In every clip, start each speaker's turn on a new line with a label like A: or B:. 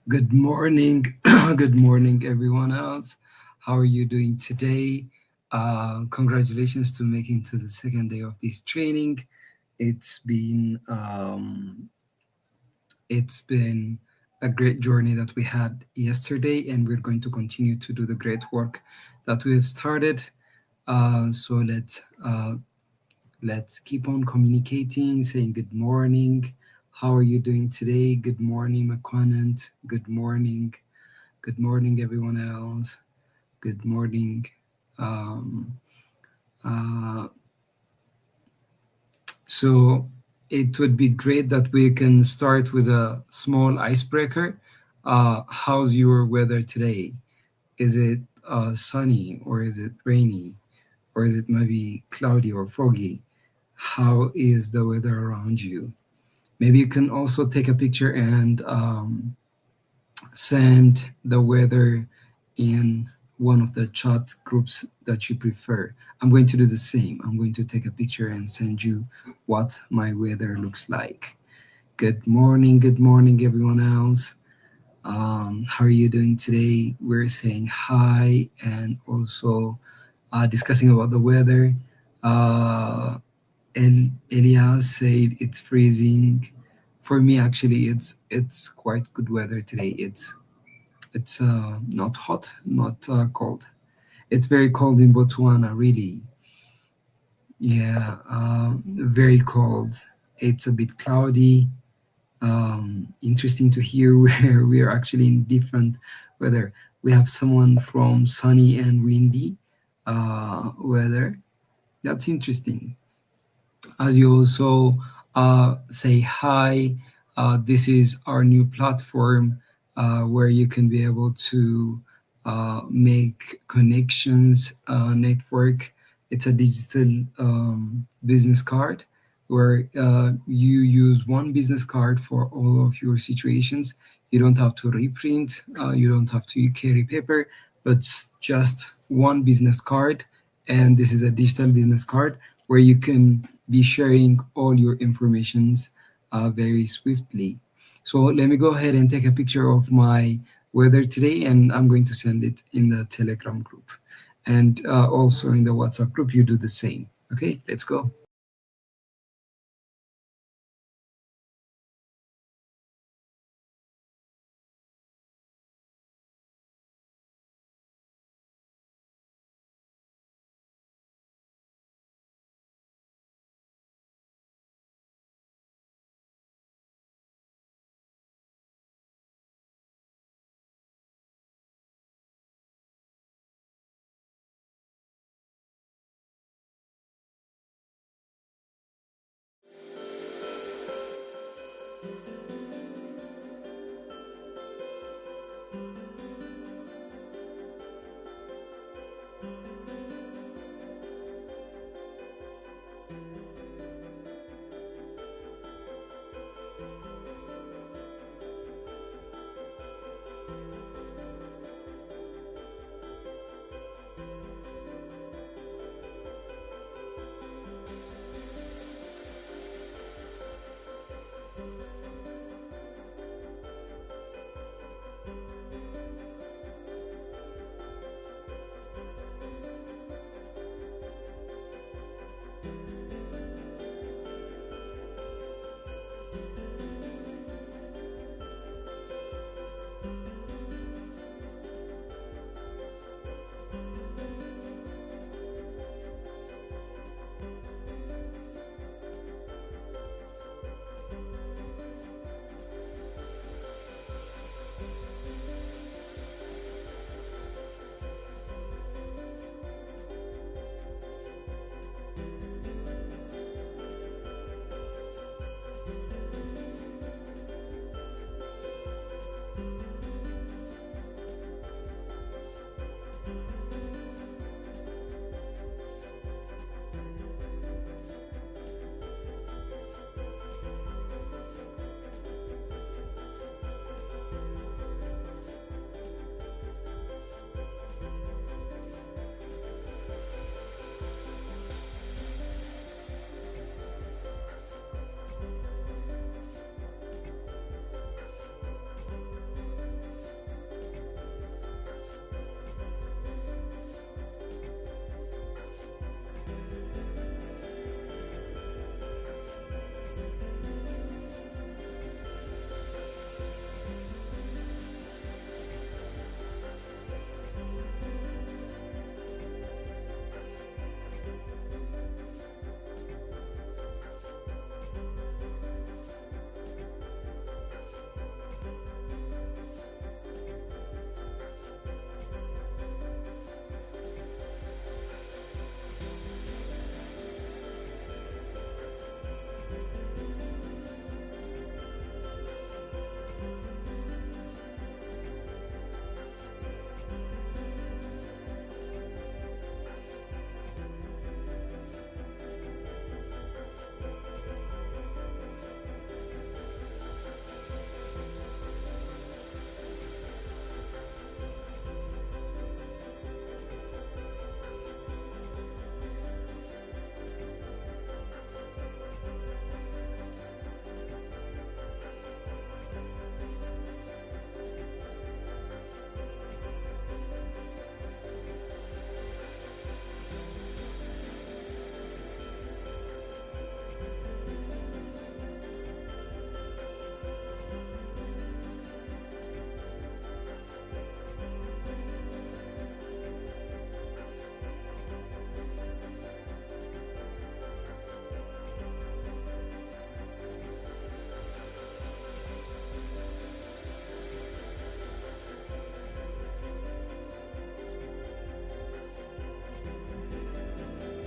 A: Good morning. Good morning, everyone else. How are you doing today? Congratulations to making to the second day of this training. It's been um, it's been a great journey that we had yesterday, and we're going to continue to do the great work that we have started. So let's keep on communicating, saying good morning. How are you doing today? Good morning, McConnant. Good morning. Good morning, everyone else. Good morning. Um, uh, so it would be great that we can start with a small icebreaker. How's your weather today? Is it sunny, or is it rainy, or is it maybe cloudy or foggy? How is the weather around you? Maybe you can also take a picture and send the weather in one of the chat groups that you prefer. I'm going to do the same. I'm going to take a picture and send you what my weather looks like. Good morning, everyone else. How are you doing today? We're saying hi and also discussing about the weather. Uh, Elias said it's freezing. For me, actually, it's quite good weather today. It's not hot, not cold. It's very cold in Botswana, really. Yeah, very cold. It's a bit cloudy. Interesting to hear where we are actually in different weather. We have someone from sunny and windy weather. That's interesting. As you also say hi, this is our new platform where you can be able to make connections, network. It's a digital business card where you use one business card for all of your situations. You don't have to reprint, you don't have to carry paper, but just one business card. And this is a digital business card where you can be sharing all your informations very swiftly. So let me go ahead and take a picture of my weather today, and I'm going to send it in the Telegram group. And also in the WhatsApp group, you do the same. Okay, let's go.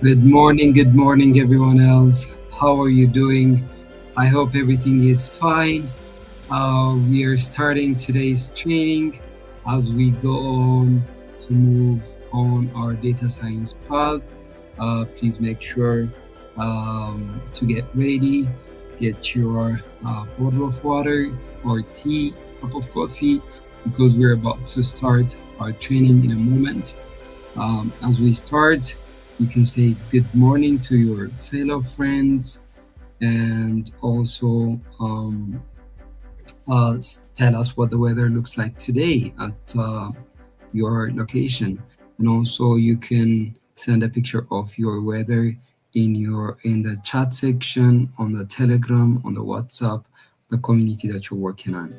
A: Good morning, everyone else. How are you doing? I hope everything is fine. We are starting today's training as we go on to move on our data science path. Please make sure to get ready, get your bottle of water or tea, cup of coffee, because we're about to start our training in a moment. As we start, you can say good morning to your fellow friends and also tell us what the weather looks like today at your location. And also, you can send a picture of your weather in the chat section, on the Telegram, on the WhatsApp, the community that you're working on.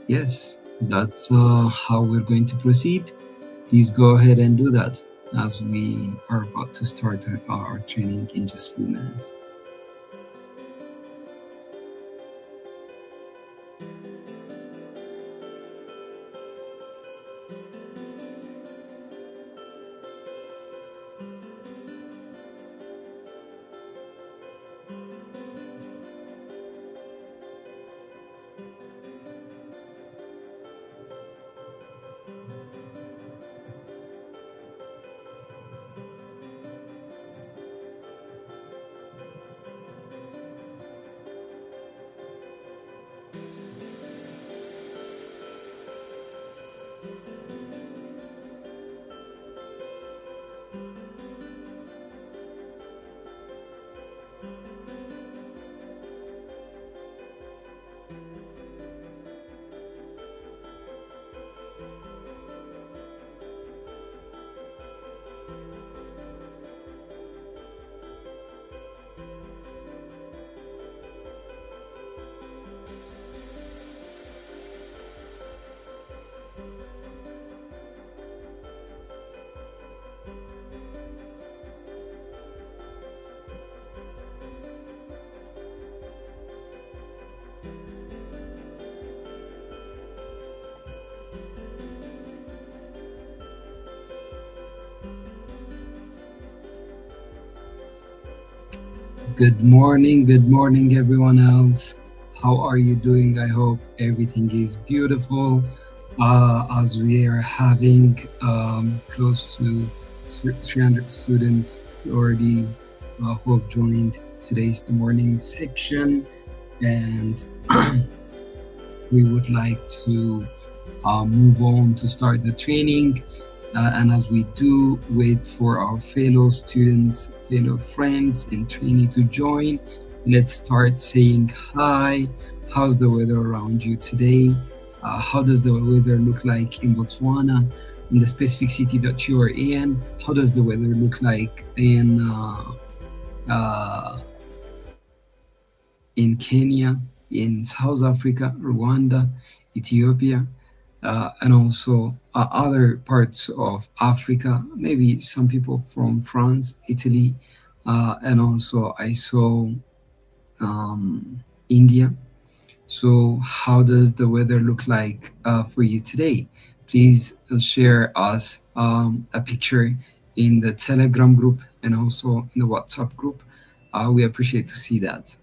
A: Yes, that's how we're going to proceed. Please go ahead and do that as we are about to start our training in just a few minutes. Good morning, everyone else. How are you doing? I hope everything is beautiful. As we are having close to 300 students already who have joined today's the morning section, and we would like to move on to start the training. And as we do, wait for our fellow students, fellow friends, and trainee to join. Let's start saying hi. How's the weather around you today? How does the weather look like in Botswana, in the specific city that you are in? How does the weather look like uh, in Kenya, in South Africa, Rwanda, Ethiopia, and also other parts of Africa, maybe some people from France, Italy, and also I saw India. So, how does the weather look like for you today? Please share us a picture in the Telegram group and also in the WhatsApp group. We appreciate to see that.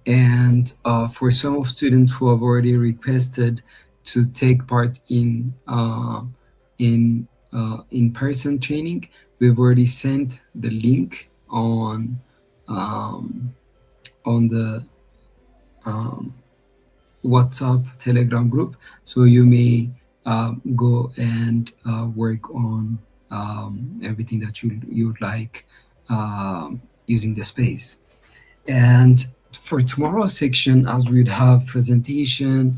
A: And for some of students who have already requested to take part in in-person training, we've already sent the link on the um, WhatsApp Telegram group, so you may go and work on everything that you would like using the space. And for tomorrow's section, as we'd have presentation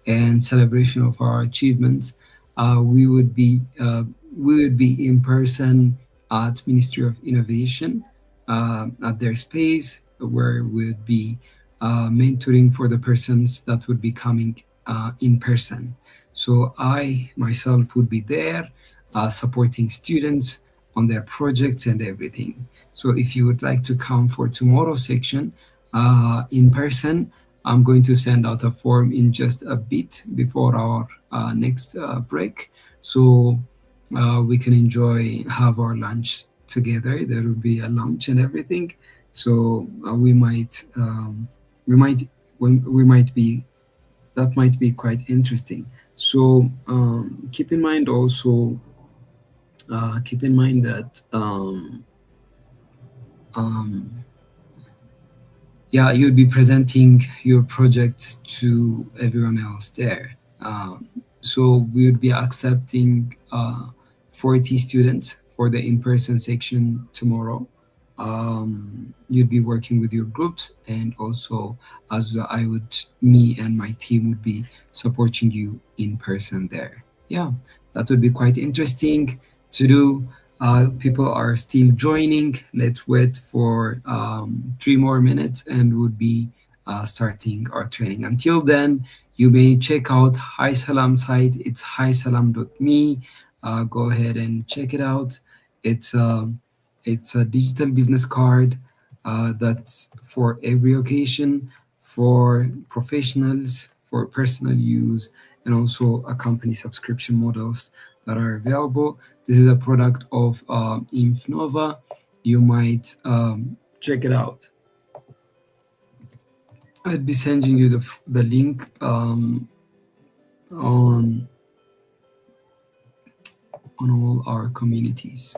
A: and celebration of our achievements, we would be in person at Ministry of Innovation at their space, where we would be mentoring for the persons that would be coming in person. So I myself would be there supporting students on their projects and everything. So if you would like to come for tomorrow's section in person, I'm going to send out a form in just a bit before our next break. So we can enjoy, have our lunch together. There will be a lunch and everything. So we might be that might be quite interesting. So keep in mind also, keep in mind that um, yeah, you'll be presenting your projects to everyone else there. So we would be accepting 40 students for the in-person section tomorrow. You'd be working with your groups, and also as me and my team would be supporting you in person there. Yeah, that would be quite interesting to do. People are still joining. Let's wait for 3 more minutes and we'll be starting our training. Until then, you may check out Hi Salam site. It's hisalam.me. Go ahead and check it out. It's it's a digital business card that's for every occasion, for professionals, for personal use, and also a company subscription models that are available. This is a product of Infnova. You might check it out. I'd be sending you the link on all our communities.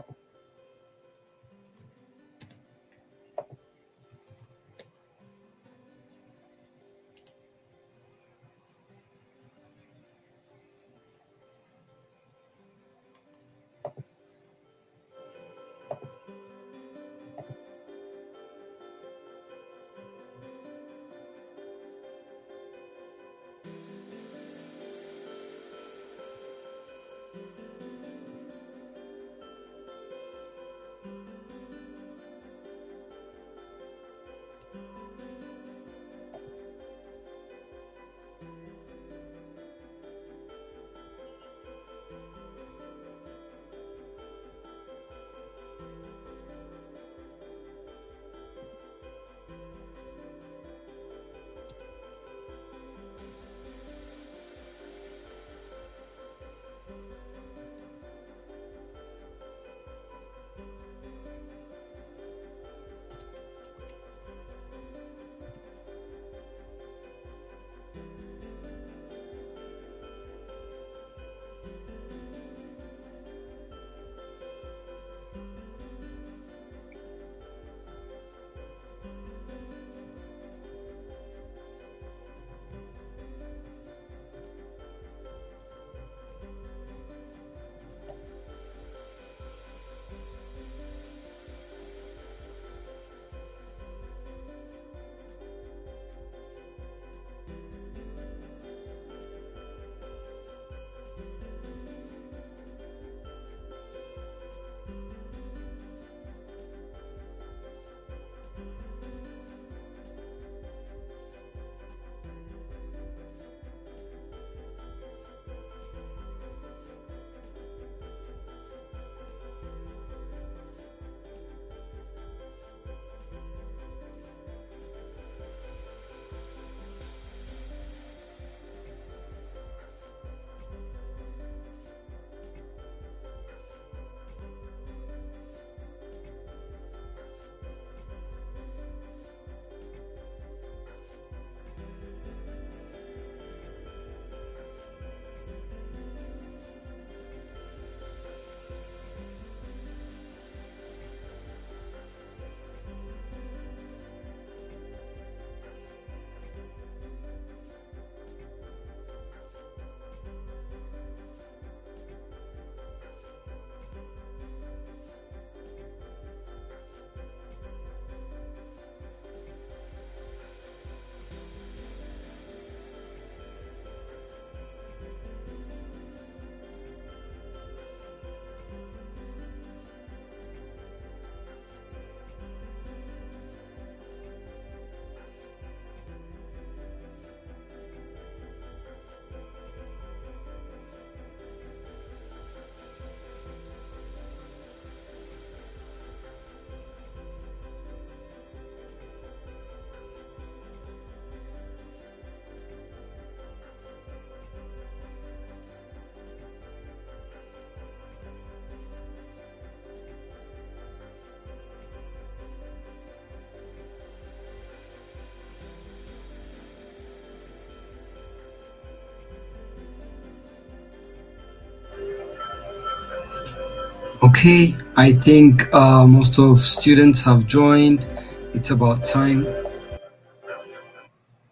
A: Okay, I think most of students have joined. It's about time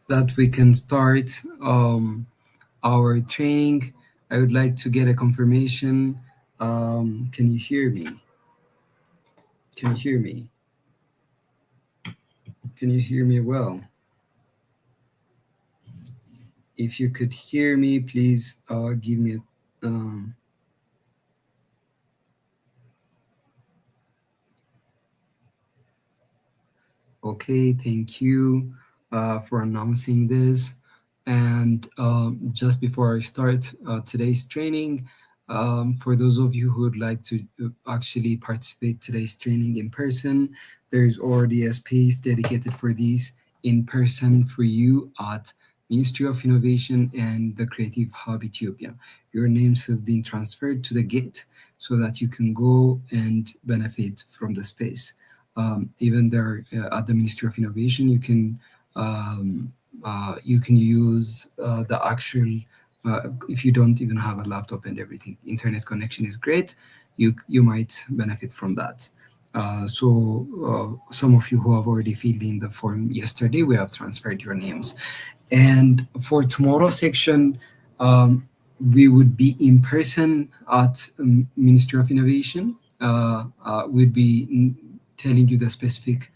A: that we can start our training. I would like to get a confirmation. Can you hear me? Can you hear me? Can you hear me well? If you could hear me, please give me a. Okay, thank you for announcing this. And just before I start today's training, for those of you who would like to actually participate today's training in person, there's already a space dedicated for these in person for you at Ministry of Innovation and the Creative Hub Ethiopia. Your names have been transferred to the gate so that you can go and benefit from the space. Even there at the Ministry of Innovation, um, you can use the actual if you don't even have a laptop and everything. Internet connection is great. You might benefit from that. Some of you who have already filled in the form yesterday, we have transferred your names. And for tomorrow's section, we would be in person at Ministry of Innovation. We'd be telling you the specific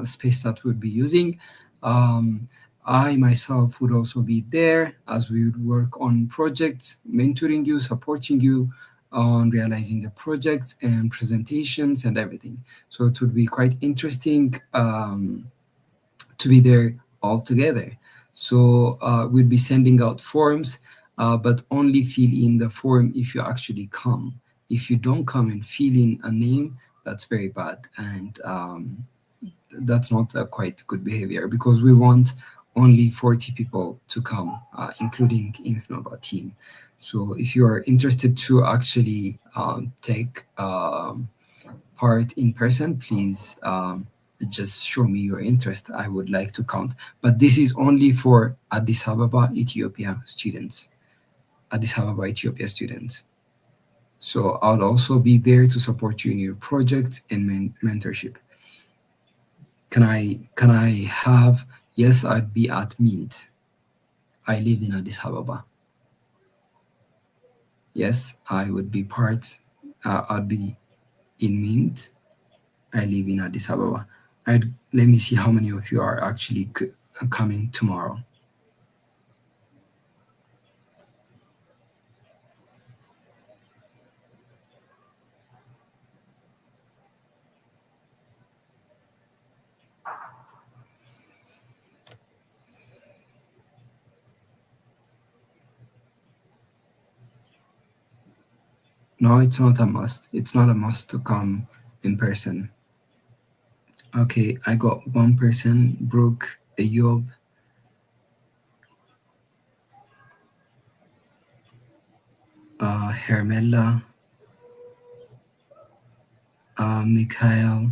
A: space that we'll be using. Um, I myself would also be there as we would work on projects, mentoring you, supporting you on realizing the projects and presentations and everything. So it would be quite interesting to be there all together. So we'll be sending out forms, but only fill in the form if you actually come. If you don't come and fill in a name, that's very bad. And that's not a quite good behavior because we want only 40 people to come, including Infnova team. So if you are interested to actually take part in person, please just show me your interest. I would like to count. But this is only for Addis Ababa, Ethiopia students. Addis Ababa, Ethiopia students. So I'll also be there to support you in your projects and mentorship. Can I have, yes, I'd be at Mint. I live in Addis Ababa. Yes, I would be I'd be in Mint. I live in Addis Ababa. Let me see how many of you are actually coming tomorrow. No, it's not a must. It's not a must to come in person. Okay, I got one person, Brooke, Ayob, Hermela, Mikhail.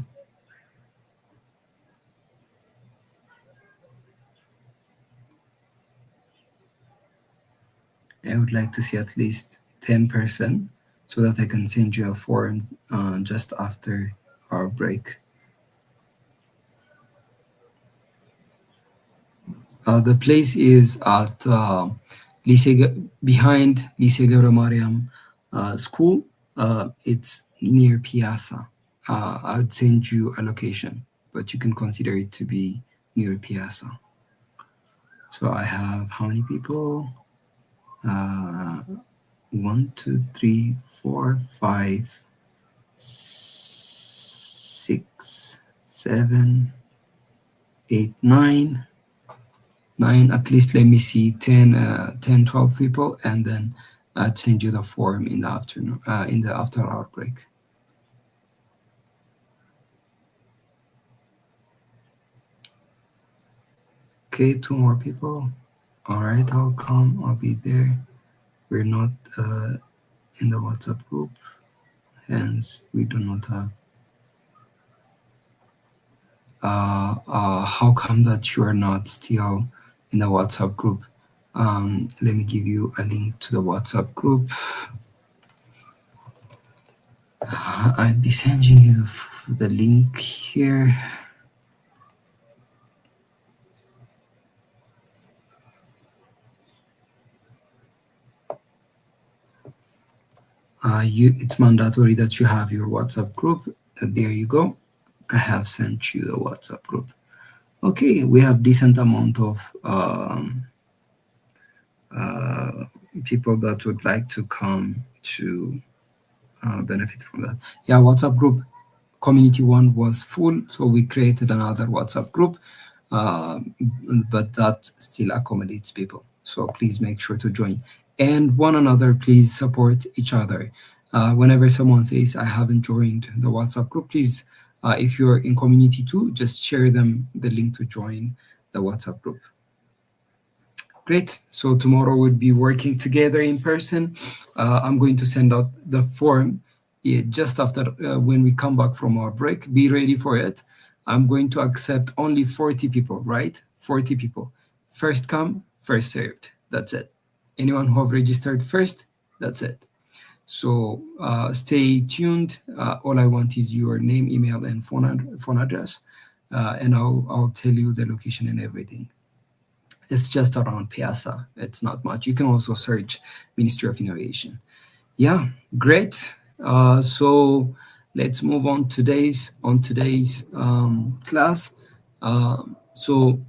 A: I would like to see at least 10% so that I can send you a form just after our break. The place is at behind Lycée Gebra Mariam School. It's near Piazza. I would send you a location, but you can consider it to be near Piazza. So I have how many people? 1, 2, 3, 4, 5, 6, 7, 8, 9. At least let me see 10, 12 people, and then I'll send you the form in the afternoon, in the after hour break. Okay, 2 more people. All right, I'll come. I'll be there. We're not in the WhatsApp group, hence we do not have. How come that you are not still in the WhatsApp group? Let me give you a link to the WhatsApp group. I'll be sending you the link here. It's mandatory that you have your WhatsApp group. There you go. I have sent you the WhatsApp group. Okay, we have decent amount of people that would like to come to benefit from that. Yeah, WhatsApp group community one was full, so we created another WhatsApp group, but that still accommodates people. So please make sure to join. And one another, please support each other. Whenever someone says, I haven't joined the WhatsApp group, please, if you're in community two, just share them the link to join the WhatsApp group. Great. So tomorrow we'll be working together in person. I'm going to send out the form just after when we come back from our break. Be ready for it. I'm going to accept only 40 people, right? 40 people. First come, first served. That's it. Anyone who have registered first, that's it. So stay tuned. All I want is your name, email, and phone address, and I'll tell you the location and everything. It's just around Piazza. It's not much. You can also search Ministry of Innovation. Yeah, great. So let's move on today's class. So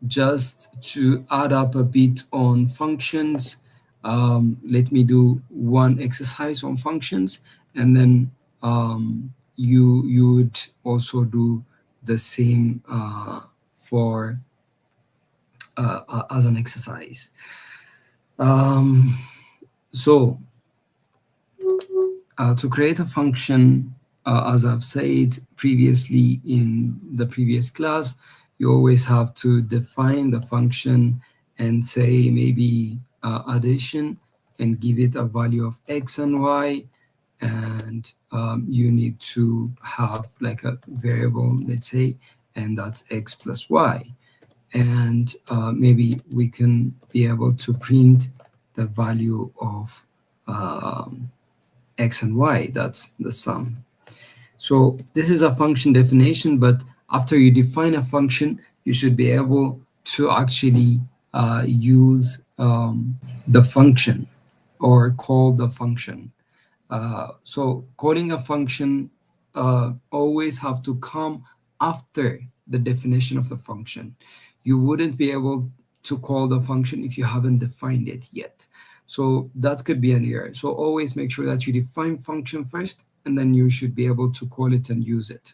A: just to add up a bit on functions, let me do one exercise on functions, and then you would also do the same for as an exercise. So to create a function, as I've said previously in the previous class, you always have to define the function and say maybe addition and give it a value of x and y, and you need to have like a variable, let's say, and that's x plus y. And maybe we can be able to print the value of x and y, that's the sum. So this is a function definition, but after you define a function, you should be able to actually use the function or call the function. So calling a function always have to come after the definition of the function. You wouldn't be able to call the function if you haven't defined it yet. So that could be an error. So always make sure that you define function first, and then you should be able to call it and use it.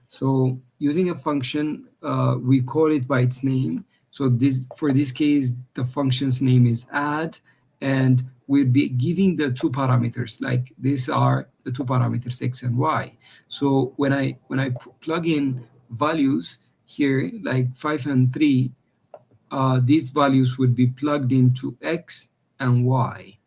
A: So using a function, we call it by its name. So for this case, the function's name is add, and we'll be giving the two parameters, like these are the two parameters, x and y. So when I plug in values here, like 5 and 3, these values would be plugged into x and y,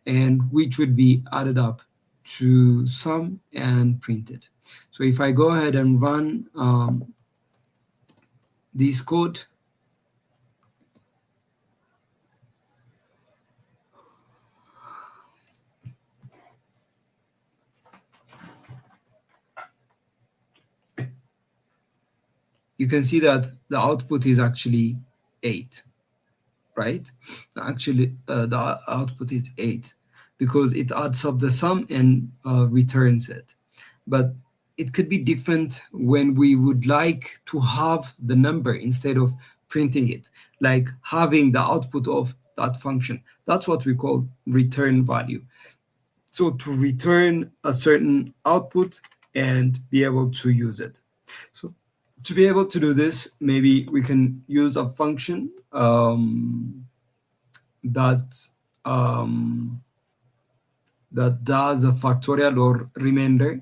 A: and which would be added up to sum and printed. So if I go ahead and run this code, you can see that the output is actually 8, right? Actually, the output is 8 because it adds up the sum and returns it. But it could be different when we would like to have the number instead of printing it, like having the output of that function. That's what we call return value. So to return a certain output and be able to use it. So to be able to do this, maybe we can use a function that does a factorial or remainder,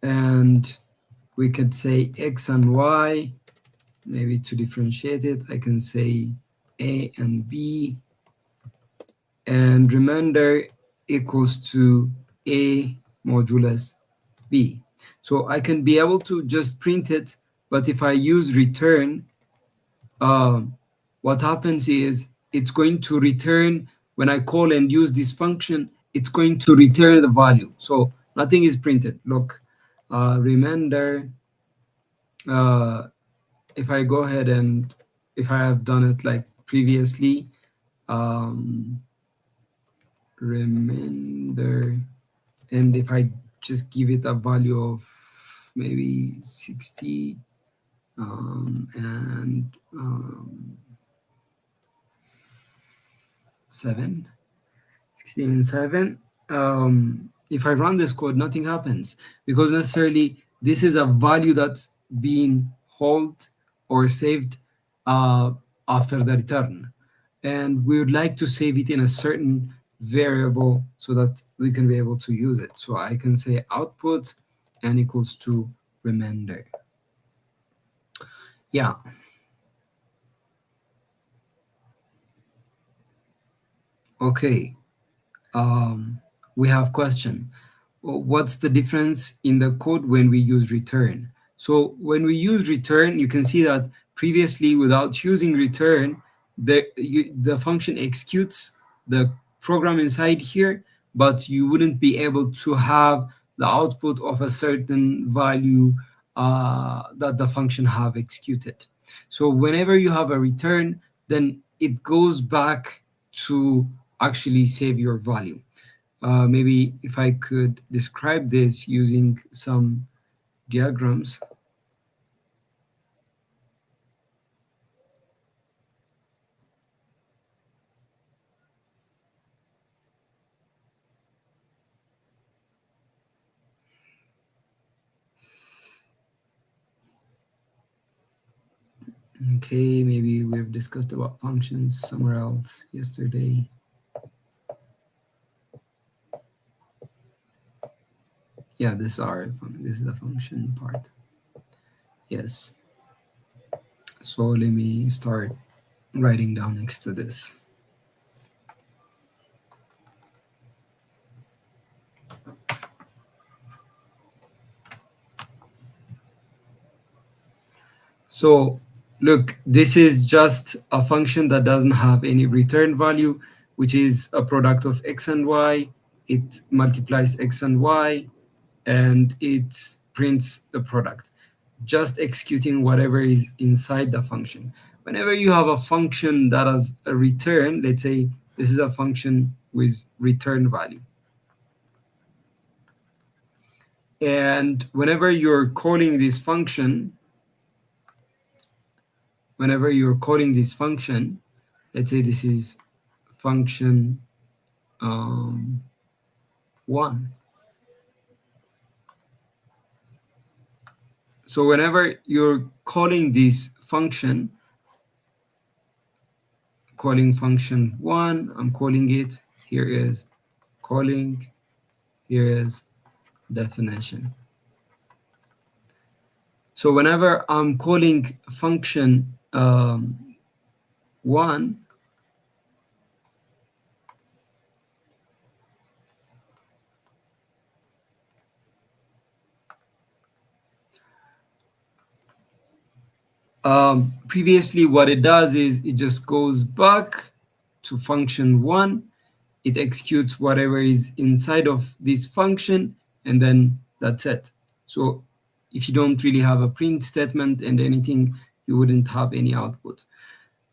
A: and we could say x and y. Maybe to differentiate it, I can say a and b, and remainder equals to a modulus b. So I can be able to just print it, but if I use return, what happens is it's going to return when I call and use this function it's going to return the value. So nothing is printed. Look, remainder, if I go ahead and if I have done it like previously, remainder, and if I just give it a value of maybe 60 and 7, 16 and 7, if I run this code, nothing happens, because necessarily this is a value that's being held or saved after the return, and we would like to save it in a certain variable so that we can be able to use it. So I can say output and equals to remainder. Yeah. Okay. We have question. What's the difference in the code when we use return? So when we use return, you can see that previously without using return, the function executes the program inside here, but you wouldn't be able to have the output of a certain value that the function have executed. So whenever you have a return, then it goes back to actually save your value. Maybe if I could describe this using some diagrams. Okay, maybe we've discussed about functions somewhere else yesterday. Yeah, this is the function part. Yes. So let me start writing down next to this. So look, this is just a function that doesn't have any return value, which is a product of x and y. It multiplies x and y, and it prints the product, just executing whatever is inside the function. Whenever you have a function that has a return, let's say this is a function with return value. And whenever you're calling this function, let's say this is function 1. So whenever you're calling this function, calling function 1, I'm calling it, here is calling, here is definition. So whenever I'm calling function 1, previously what it does is it just goes back to function 1, it executes whatever is inside of this function, and then that's it. So if you don't really have a print statement and anything, you wouldn't have any output.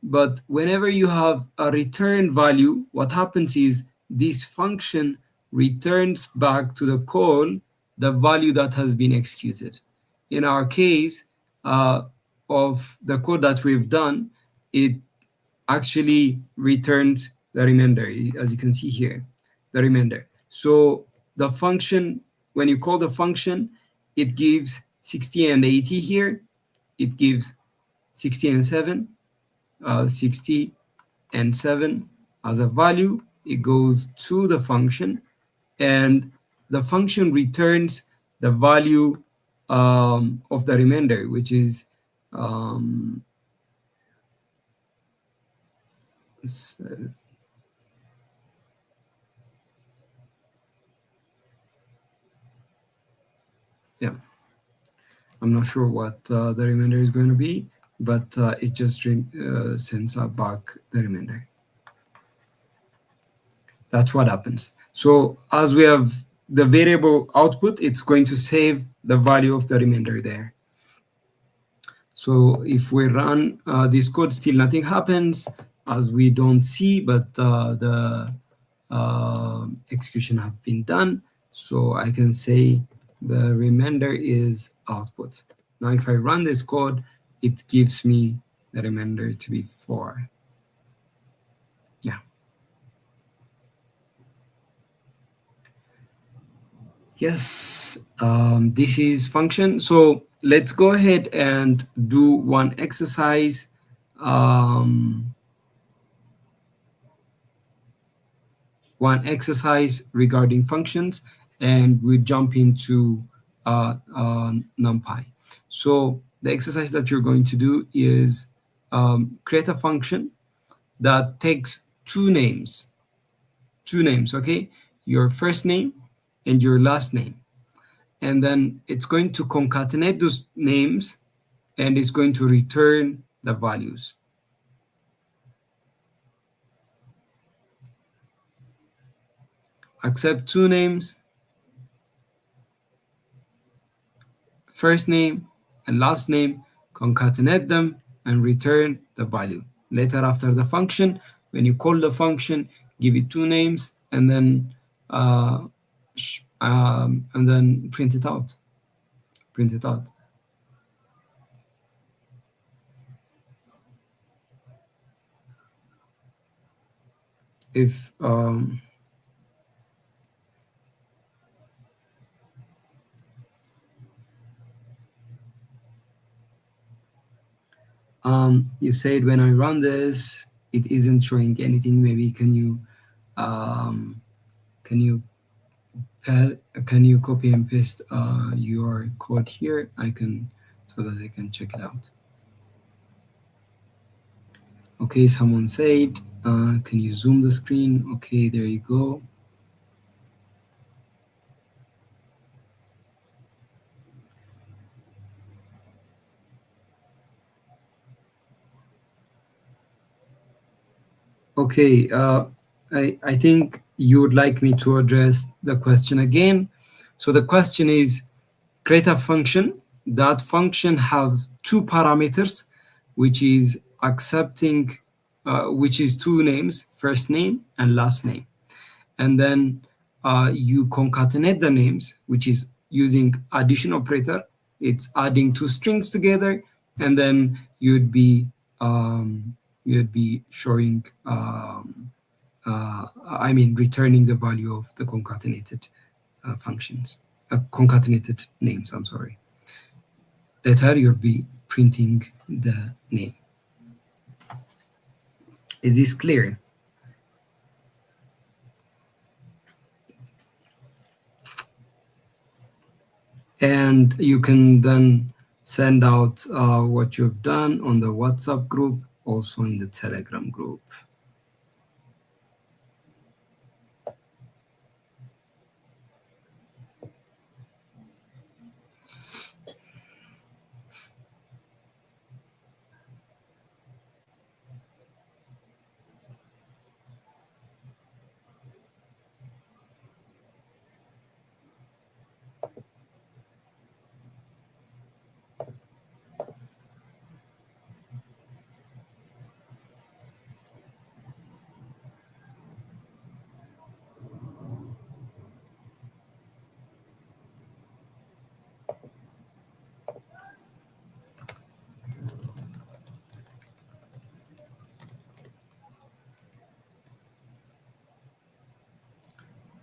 A: But whenever you have a return value, what happens is this function returns back to the call the value that has been executed. In our case of the code that we've done, it actually returns the remainder, as you can see here, the remainder. So the function, when you call the function, it gives 60 and 80 here. It gives 60 and 7. 60 and 7 as a value. It goes to the function, and the function returns the value of the remainder, which is yeah, I'm not sure what the remainder is going to be, but it just sends back the remainder. That's what happens. So as we have the variable output, it's going to save the value of the remainder there. So if we run this code, still nothing happens, as we don't see, but the execution have been done. So I can say the remainder is output. Now if I run this code, it gives me the remainder to be 4. Yeah. Yes, this is function. So let's go ahead and do one exercise. One exercise regarding functions, and we jump into NumPy. So the exercise that you're going to do is create a function that takes two names, okay? Your first name and your last name. And then it's going to concatenate those names, and it's going to return the values. Accept two names, first name and last name, concatenate them, and return the value. Later, after the function, when you call the function, give it two names, and then print it out. Print it out. If you said when I run this, it isn't showing anything. Maybe can you copy and paste your code here? So that I can check it out. Okay, someone said, can you zoom the screen? Okay, there you go. Okay, I think you would like me to address the question again. So the question is, create a function. That function have two parameters, which is accepting, which is two names, first name and last name. And then you concatenate the names, which is using addition operator. It's adding two strings together, and then you'd be showing, returning the value of the concatenated functions, concatenated names, I'm sorry. Later, you'll be printing the name. Is this clear? And you can then send out what you've done on the WhatsApp group, also in the Telegram group.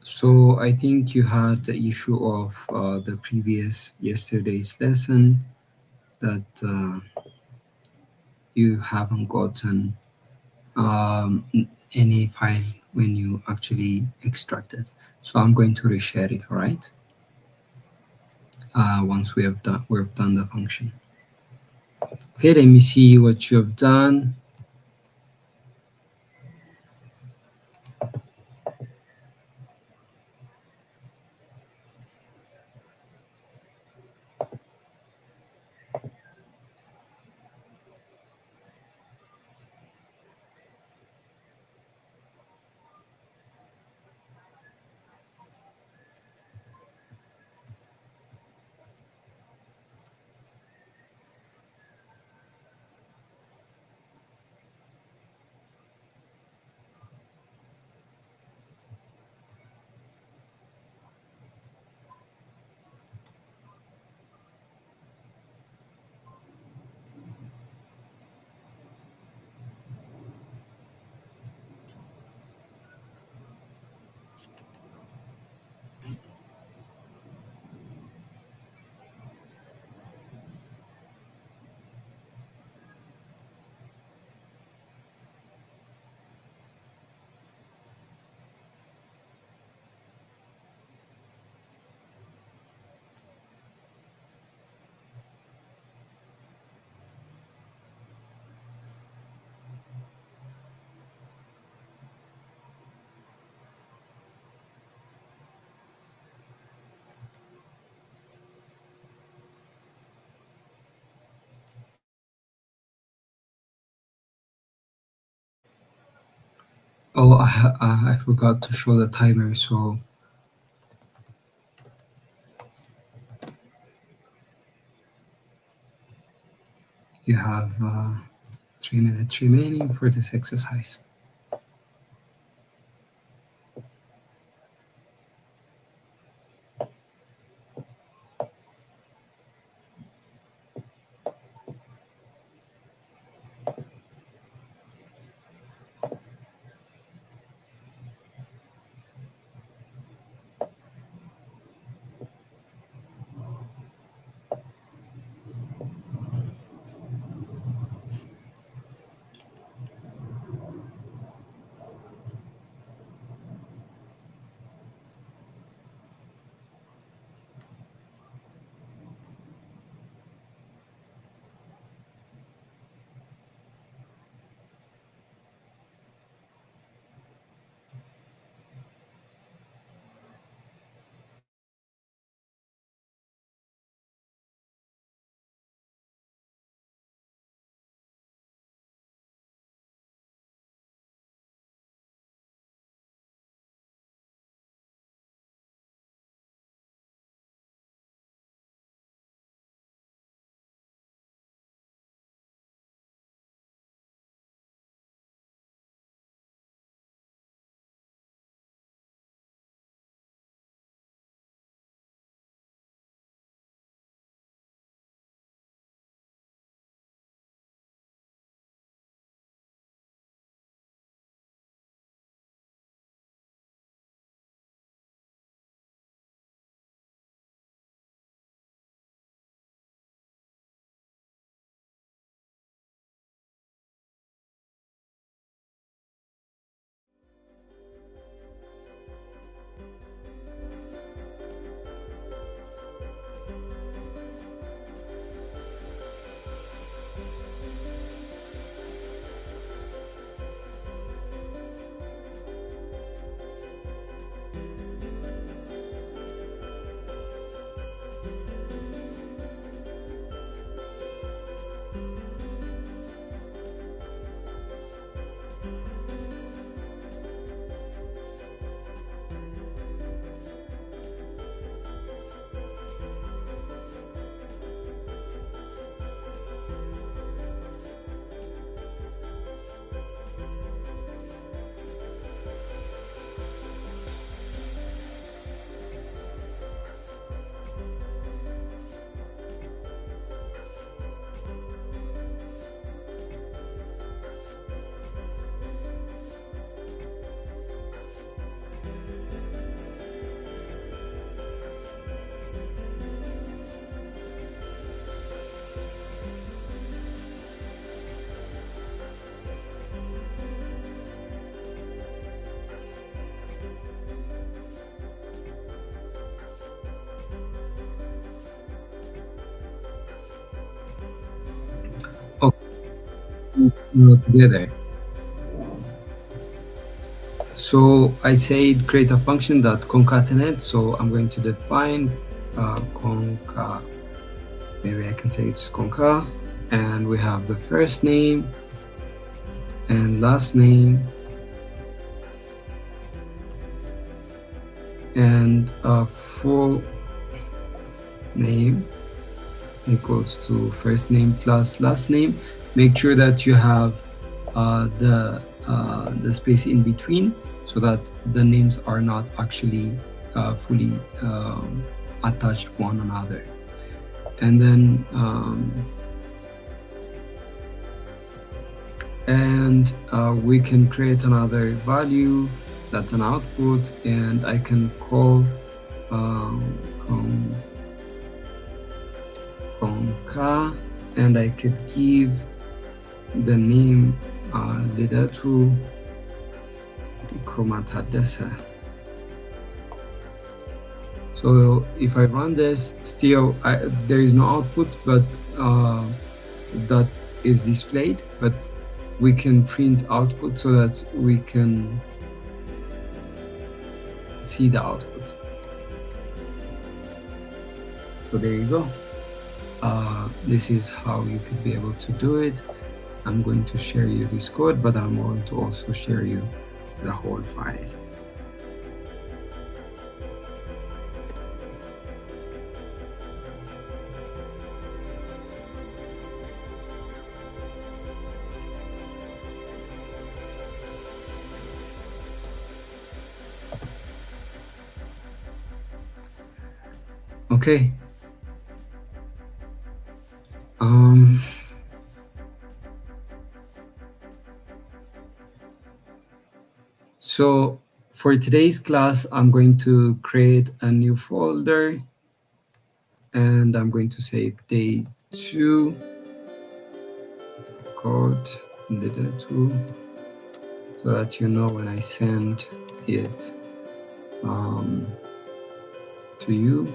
A: So I think you had the issue of the yesterday's lesson, that you haven't gotten any file when you actually extract it. So I'm going to reshare it, all right? Once we've done the function. Okay, let me see what you have done. Oh, I forgot to show the timer, so you have 3 minutes remaining for this exercise. Together. So I said create a function that concatenate. So I'm going to define conca. Maybe I can say it's conca, and we have the first name and last name and full name equals to first name plus last name. Make sure that you have the space in between so that the names are not actually fully attached to one another. And then we can create another value that's an output, and I can call conca, and I could give the name lidatu komatadesa. So if I run this, still there is no output, but that is displayed, but we can print output so that we can see the output. So there you go. This is how you could be able to do it. I'm going to share you this code, but I'm going to also share you the whole file. Okay. So for today's class, I'm going to create a new folder, and I'm going to say day 2 code data 2, so that you know when I send it to you.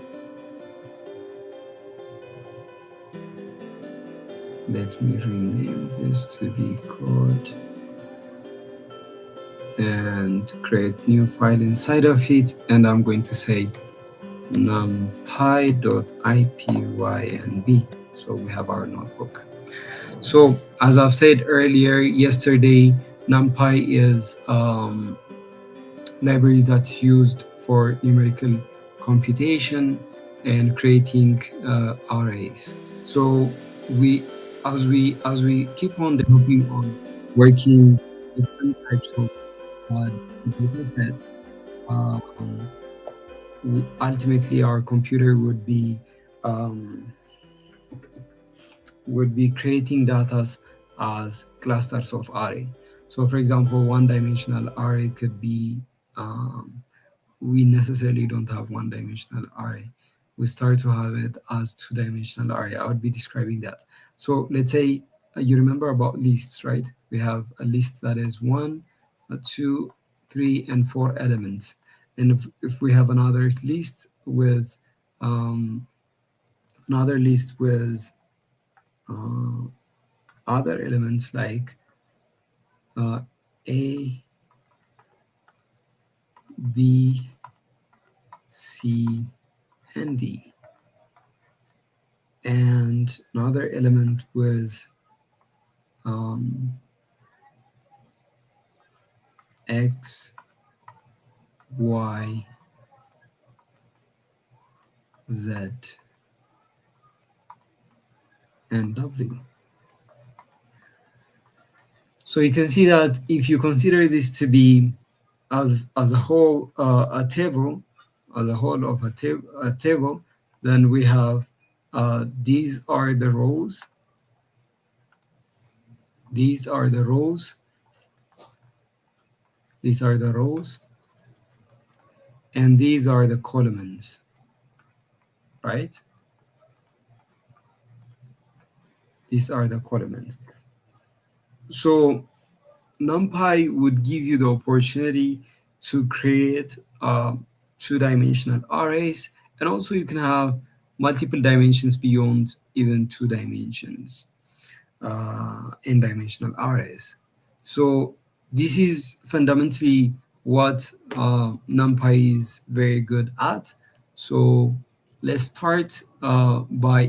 A: Let me rename this to be code and create new file inside of it, and I'm going to say numpy.ipynb. So we have our notebook. So as I've said earlier, yesterday, numpy is library that's used for numerical computation and creating arrays. So as we keep on developing on working different types of data sets, ultimately our computer would be creating data as clusters of array. So for example, one-dimensional array could be, we necessarily don't have one-dimensional array. We start to have it as two-dimensional array. I would be describing that. So let's say you remember about lists, right? We have a list that is 1, 2, 3, and 4 elements. And if we have another list with other elements like A, B, C, and D, and another element with X, Y, Z, and W. So you can see that if you consider this to be as a whole a table, as a whole of a table, then we have these are the rows. These are the rows. These are the rows. And these are the columns, right? These are the columns. So NumPy would give you the opportunity to create two-dimensional arrays, and also you can have multiple dimensions beyond even 2 dimensions in dimensional arrays. So this is fundamentally what NumPy is very good at. So let's start by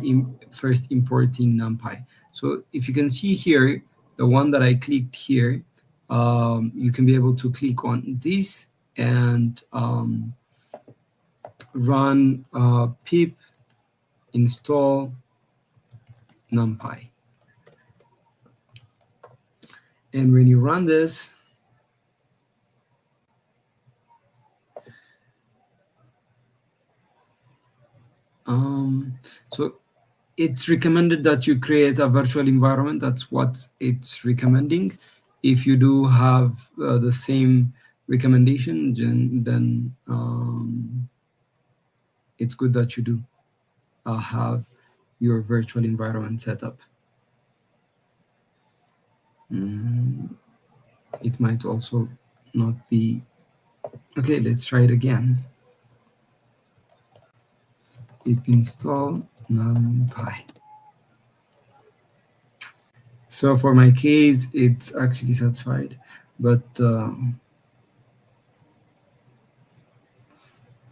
A: first importing NumPy. So if you can see here, the one that I clicked here, you can be able to click on this and run pip install NumPy. And when you run this, so it's recommended that you create a virtual environment. That's what it's recommending. If you do have the same recommendation, then it's good that you do have your virtual environment set up. It might also not be. Okay, let's try it again. Pip install NumPy. So for my case, it's actually satisfied, but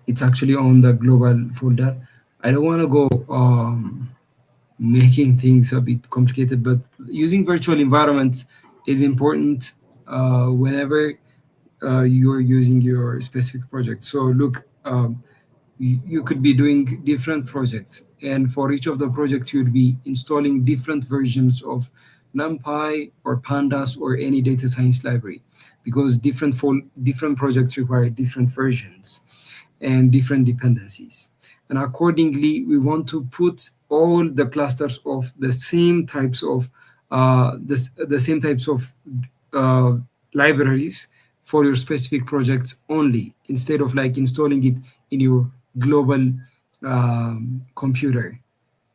A: it's actually on the global folder. I don't want to go making things a bit complicated, but using virtual environments is important whenever you're using your specific project. So look, you could be doing different projects, and for each of the projects you'd be installing different versions of NumPy or Pandas or any data science library, because different projects require different versions and different dependencies. And accordingly, we want to put all the clusters of the same types of the same types of uh, libraries for your specific projects only, instead of like installing it in your global computer.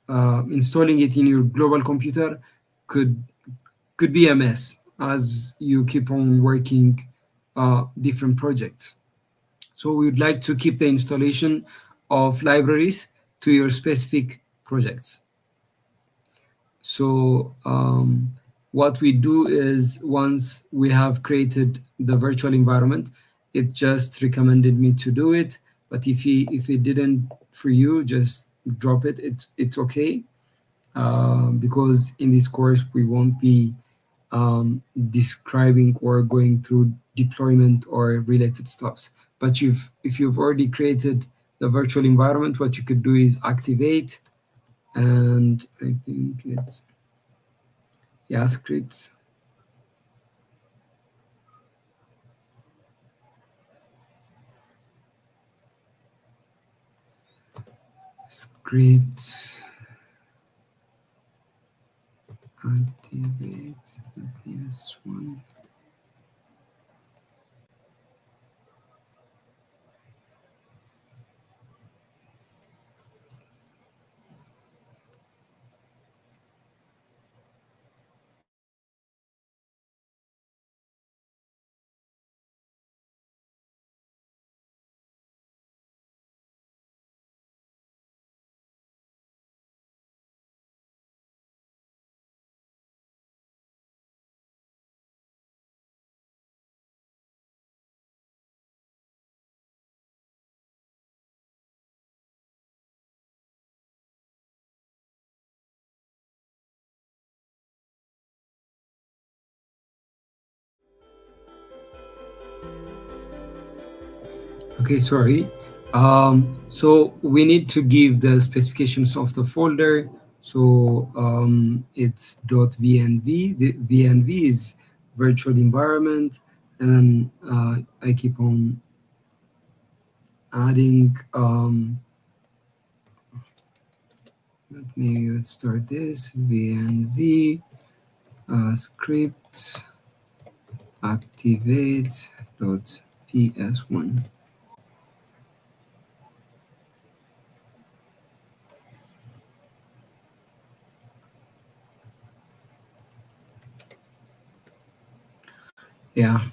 A: Installing it in your global computer could could be a mess as you keep on working different projects. So we would like to keep the installation of libraries to your specific projects. So what we do is, once we have created the virtual environment, it just recommended me to do it. But if it didn't for you, just drop it. It's okay, because in this course we won't be describing or going through deployment or related stuffs. But if you've already created the virtual environment, what you could do is activate, and I think it's, yeah, scripts. Scripts activate PS1. Okay, sorry. So we need to give the specifications of the folder. So it's .vnv. The .vnv is virtual environment, and I keep on adding. Let's start this .vnv script activate .ps1. Yeah,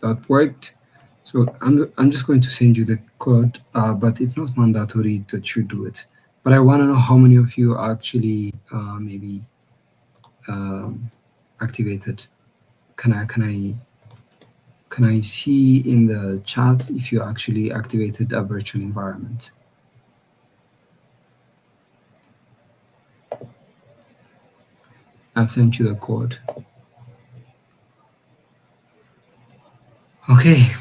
A: that worked. So I'm just going to send you the code, but it's not mandatory that you do it. But I want to know how many of you actually maybe activated. Can I see in the chat if you actually activated a virtual environment? I've sent you the code. Okay.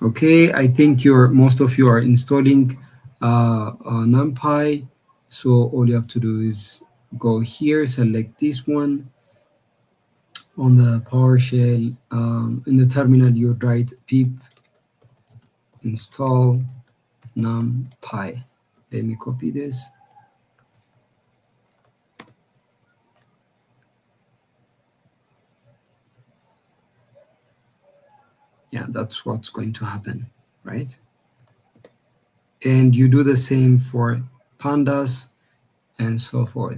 A: Okay, I think most of you are installing NumPy. So all you have to do is go here, select this one. On the PowerShell, in the terminal, you write pip install numpy. Let me copy this. Yeah, that's what's going to happen, right? And you do the same for pandas and so forth.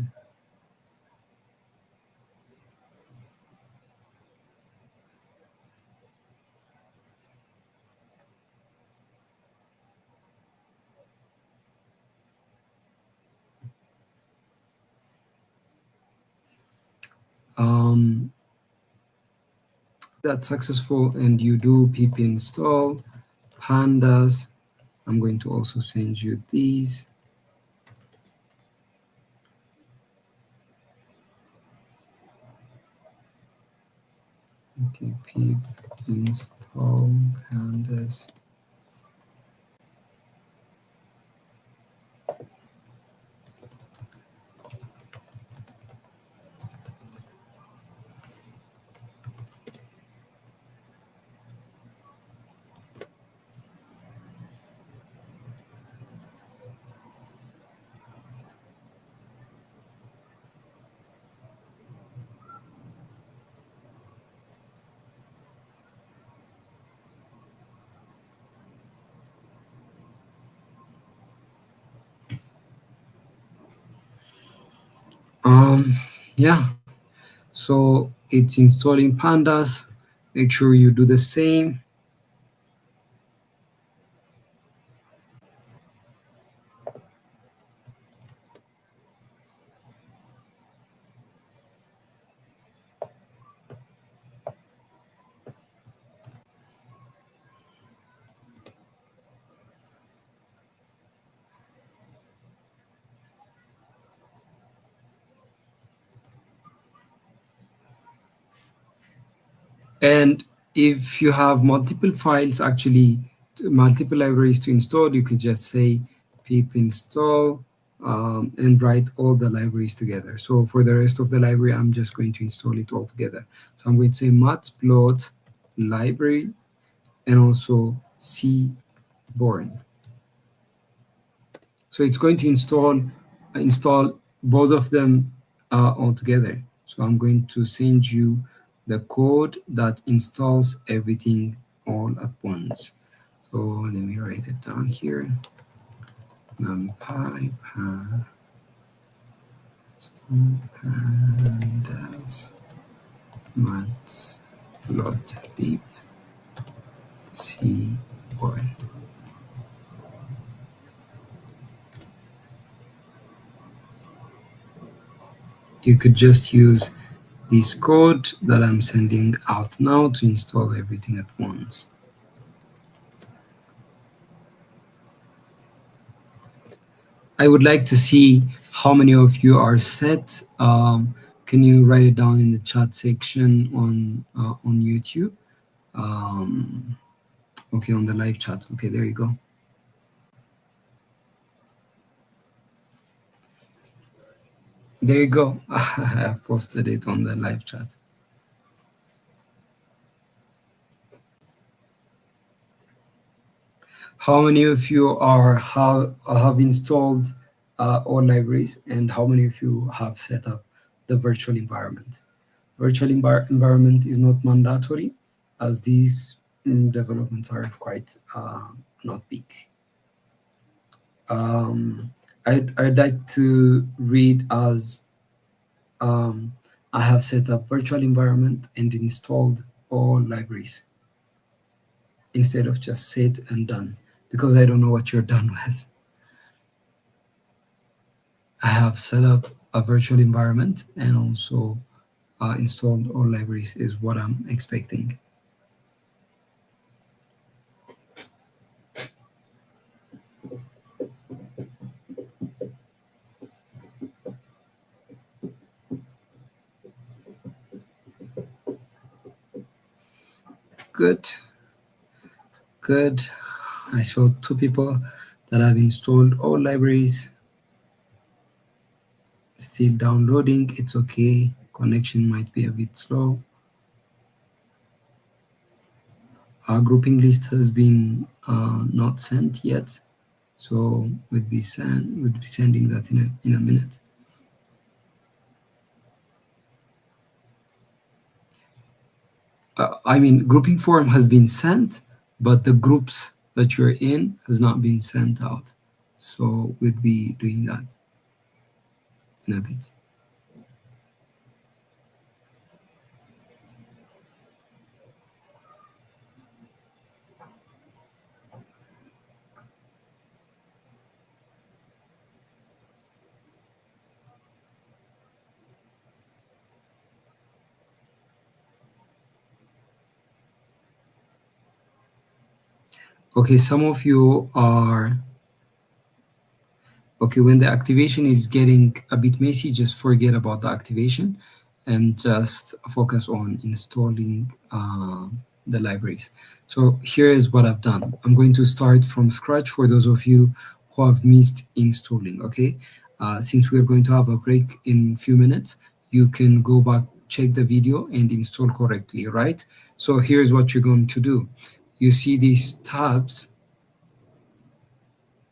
A: That's successful, and you do pip install pandas. I'm going to also send you these. Okay, pip install pandas. Yeah, so it's installing pandas. Make sure you do the same. And if you have multiple files, actually multiple libraries to install, you could just say pip install and write all the libraries together. So for the rest of the library, I'm just going to install it all together. So I'm going to say matplot library and also cborn. So it's going to install both of them all together. So I'm going to send you the code that installs everything all at once. So let me write it down here. NumPy pandas matplotlib cborn. You could just use this code that I'm sending out now to install everything at once. I would like to see how many of you are set. Can you write it down in the chat section on YouTube? Okay, on the live chat. Okay, there you go. There you go. I have posted it on the live chat. How many of you have installed all libraries, and how many of you have set up the virtual environment? Virtual environment is not mandatory, as these developments are quite not big. I'd like to read as I have set up virtual environment and installed all libraries instead of just set and done, because I don't know what you're done with. I have set up a virtual environment and also installed all libraries is what I'm expecting. Good. Good. I saw 2 people that have installed all libraries. Still downloading. It's okay. Connection might be a bit slow. Our grouping list has been not sent yet, so we'll be sending that in a minute. I mean, grouping form has been sent, but the groups that you're in has not been sent out. So we'll be doing that in a bit. Okay, some of you are, okay, when the activation is getting a bit messy, just forget about the activation and just focus on installing the libraries. So here is what I've done. I'm going to start from scratch for those of you who have missed installing, okay? Since we're going to have a break in a few minutes, you can go back, check the video and install correctly, right? So here's what you're going to do. You see these tabs,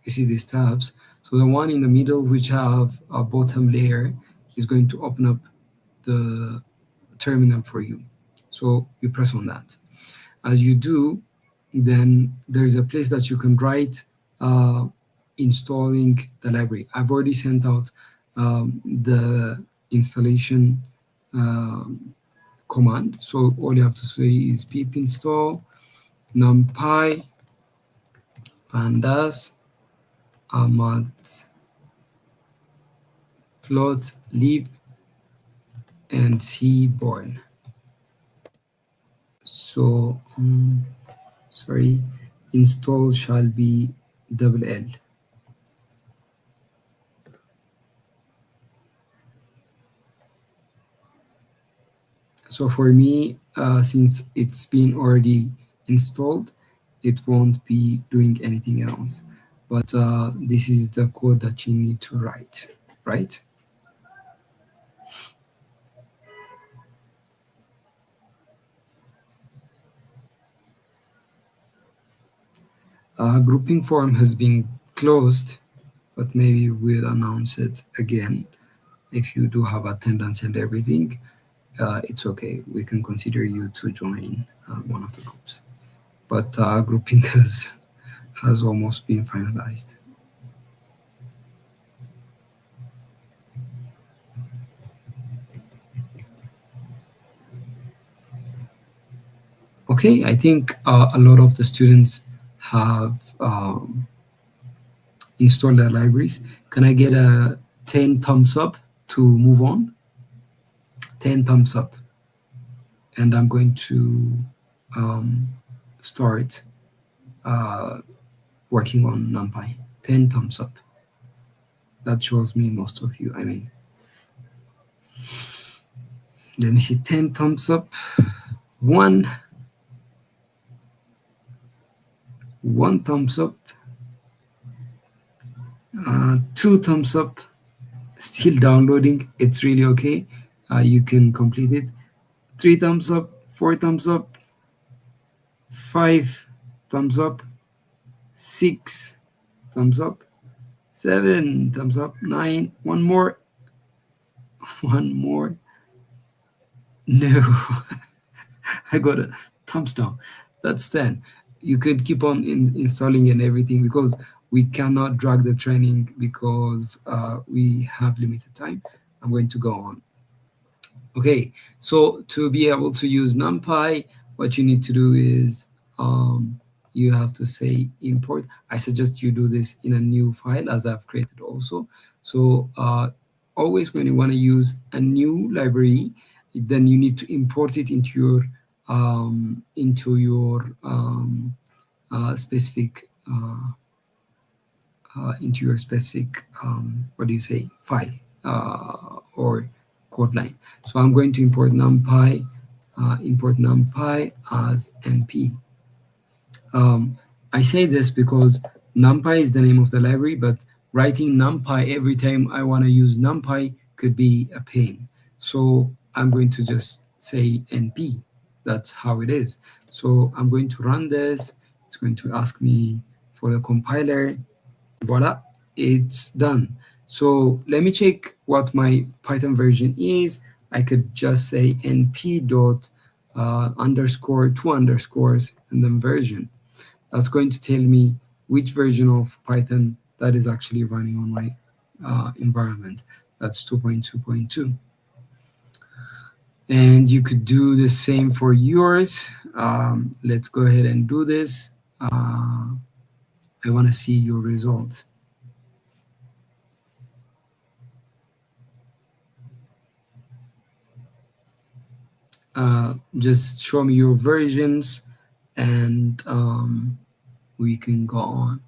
A: So the one in the middle, which have a bottom layer, is going to open up the terminal for you. So you press on that. As you do, then there's a place that you can write installing the library. I've already sent out the installation command. So all you have to say is pip install numpy pandas matplotlib and cborn. So sorry, install shall be double L. So for me, since it's been already installed, it won't be doing anything else. But this is the code that you need to write, right? Grouping form has been closed, but maybe we'll announce it again. If you do have attendance and everything, it's okay. We can consider you to join one of the groups. But grouping has almost been finalized. Okay, I think a lot of the students have installed their libraries. Can I get a 10 thumbs up to move on? 10 thumbs up. And I'm going to start working on NumPy. 10 thumbs up. That shows me most of you. I mean, let me see, 10 thumbs up. One thumbs up. 2 thumbs up. Still downloading. It's really okay. You can complete it. 3 thumbs up. 4 thumbs up. 5 thumbs up. 6 thumbs up. 7 thumbs up. 9. One more. One more. No. I got a thumbs down. That's 10. You could keep on installing and everything, because we cannot drag the training because we have limited time. I'm going to go on. Okay, so to be able to use NumPy, what you need to do is you have to say import. I suggest you do this in a new file, as I've created also. So always when you want to use a new library, then you need to import it into your specific what do you say, file or code line. So I'm going to import NumPy as np. I say this because NumPy is the name of the library, but writing NumPy every time I want to use NumPy could be a pain. So I'm going to just say np. That's how it is. So I'm going to run this. It's going to ask me for the compiler. Voila, it's done. So let me check what my Python version is. I could just say np dot underscore 2 underscores and then version. That's going to tell me which version of Python that is actually running on my environment. That's 2.2.2. And you could do the same for yours. Let's go ahead and do this. I want to see your results. Just show me your versions and we can go on.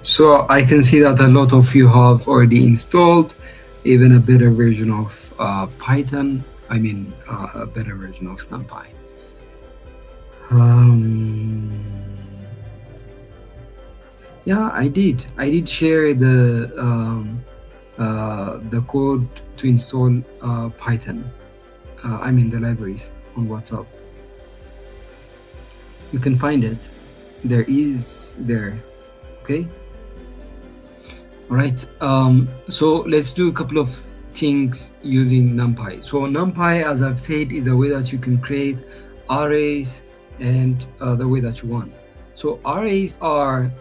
A: So I can see that a lot of you have already installed even a better version of Python. I mean, a better version of NumPy. Yeah, I did. I did share the code to install Python. I mean the libraries on WhatsApp. You can find it. There is there. Okay. All right. So let's do a couple of things using NumPy. So NumPy, as I've said, is a way that you can create arrays and the way that you want. So arrays are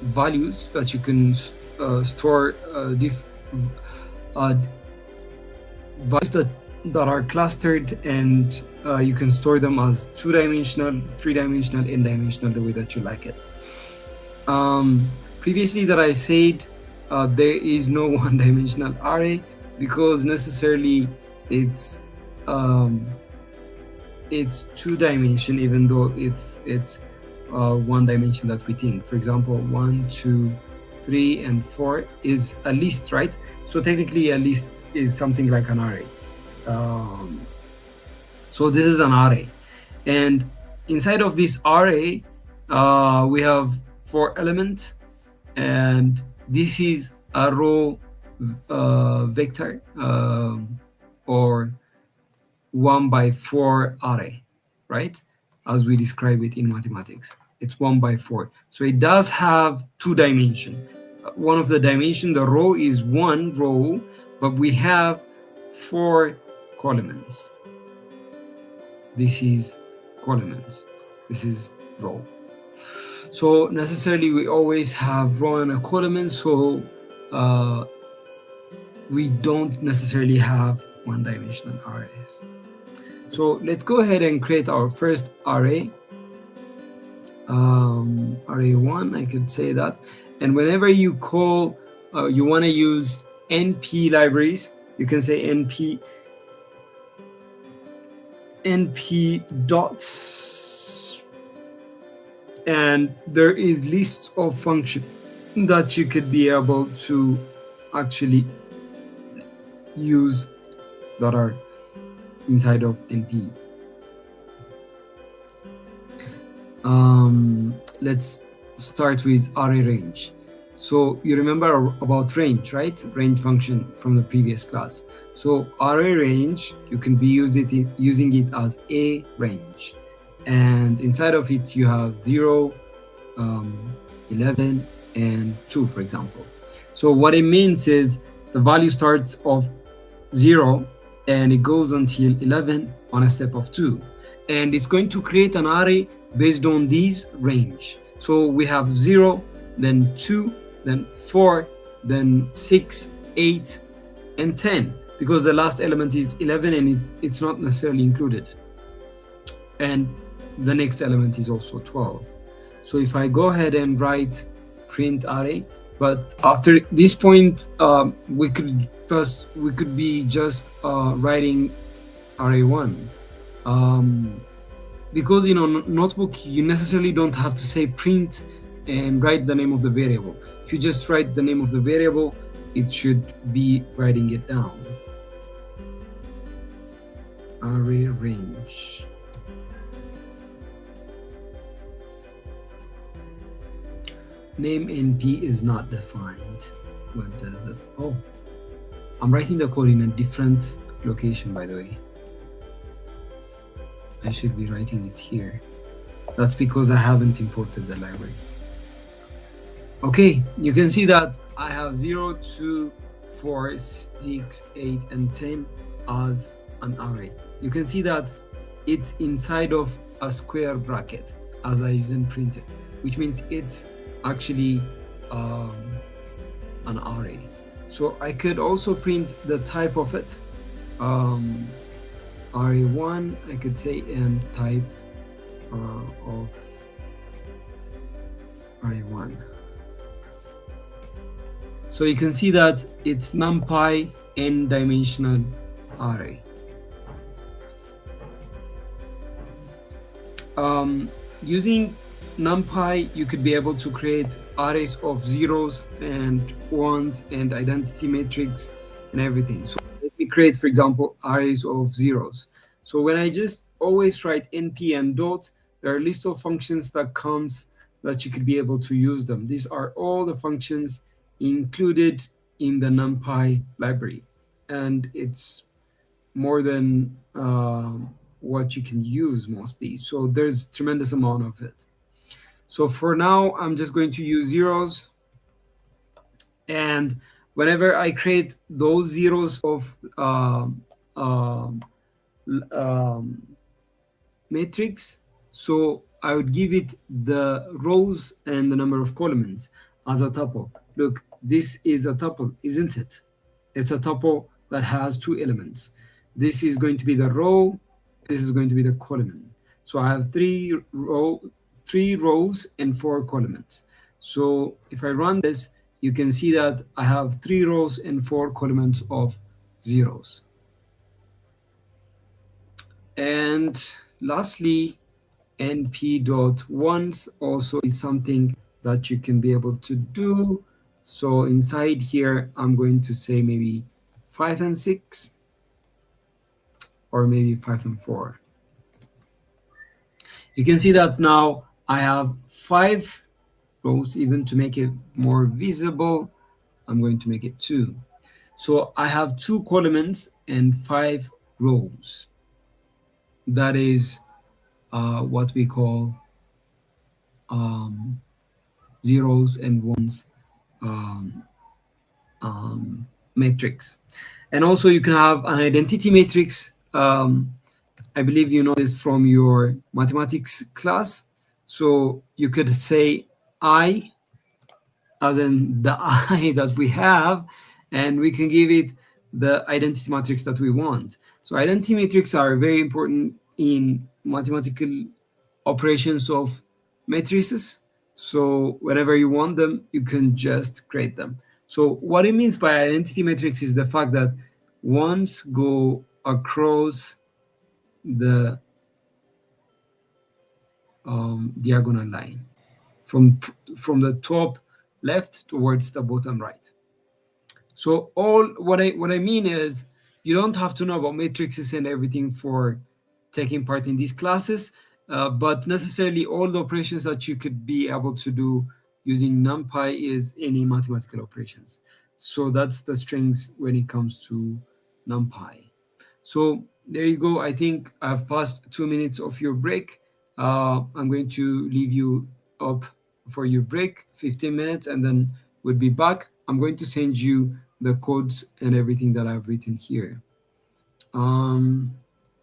A: values that you can store values that are clustered, and you can store them as 2-dimensional, 3-dimensional, n-dimensional, the way that you like it. Previously that I said there is no one-dimensional array because necessarily it's 2-dimension, even though if it's 1 dimension that we think. For example, 1, 2, 3, and 4 is a list, right? So technically a list is something like an array. So this is an array, and inside of this array we have 4 elements, and this is a row vector or 1x4 array, right? As we describe it in mathematics, it's 1x4. So it does have 2 dimensions. One of the dimension, the row, is 1 row, but we have 4 columns. This is columns. This is row. So necessarily we always have row and a column, so we don't necessarily have 1-dimensional arrays. So let's go ahead and create our first array. Array 1, I could say that. And whenever you call, you want to use NP libraries, you can say NP dots, and there is lists of functions that you could be able to actually use that are inside of NP. Let's start with array range. So you remember about range, right? Range function from the previous class. So array range, you can be using it as a range, and inside of it you have 0, 11, and 2, for example. So what it means is the value starts off 0 and it goes until 11 on a step of 2, and it's going to create an array based on these range. So we have 0, then 2, then 4, then 6, 8, and 10, because the last element is 11 and it's not necessarily included. And the next element is also 12. So if I go ahead and write print array, but after this point, we could be just writing array 1. Because notebook, you necessarily don't have to say print and write the name of the variable. If you just write the name of the variable, it should be writing it down. Array range. Name NP is not defined. What does it? Oh, I'm writing the code in a different location, by the way. I should be writing it here. That's because I haven't imported the library. Okay, you can see that I have 0, 2, 4, 6, 8, and 10 as an array. You can see that it's inside of a square bracket, as I even printed, which means it's actually an array. So I could also print the type of it. Array1, I could say m type of array1. So you can see that it's NumPy n-dimensional array. using NumPy, you could be able to create arrays of zeros and ones and identity matrix and everything. So let me create, for example, arrays of zeros. So when I just always write np and dot, there are a list of functions that comes that you could be able to use them. These are all the functions included in the NumPy library, and it's more than what you can use mostly. So there's tremendous amount of it. So for now, I'm just going to use zeros. And whenever I create those zeros of um, matrix, so I would give it the rows and the number of columns as a tuple. Look, this is a tuple, isn't it? It's a tuple that has two elements. This is going to be the row, this is going to be the column. So I have three rows and 4 columns. So if I run this, you can see that I have 3 rows and 4 columns of zeros. And lastly, np.ones also is something that you can be able to do. So inside here, I'm going to say maybe 5 and 6, or maybe 5 and 4. You can see that now I have 5 rows. Even to make it more visible, I'm going to make it 2. So I have 2 columns and 5 rows. That is what we call zeros and ones matrix. And also you can have an identity matrix. I believe you know this from your mathematics class. So you could say I, as in the I that we have, and we can give it the identity matrix that we want. So identity matrix are very important in mathematical operations of matrices. So whenever you want them, you can just create them. So what it means by identity matrix is the fact that ones go across the diagonal line from the top left towards the bottom right. So what I mean is, you don't have to know about matrices and everything for taking part in these classes, but necessarily all the operations that you could be able to do using NumPy is any mathematical operations. So that's the strengths when it comes to NumPy. So there you go. I think I've passed 2 minutes of your break. I'm going to leave you up for your break, 15 minutes, and then we'll be back. I'm going to send you the codes and everything that I've written here.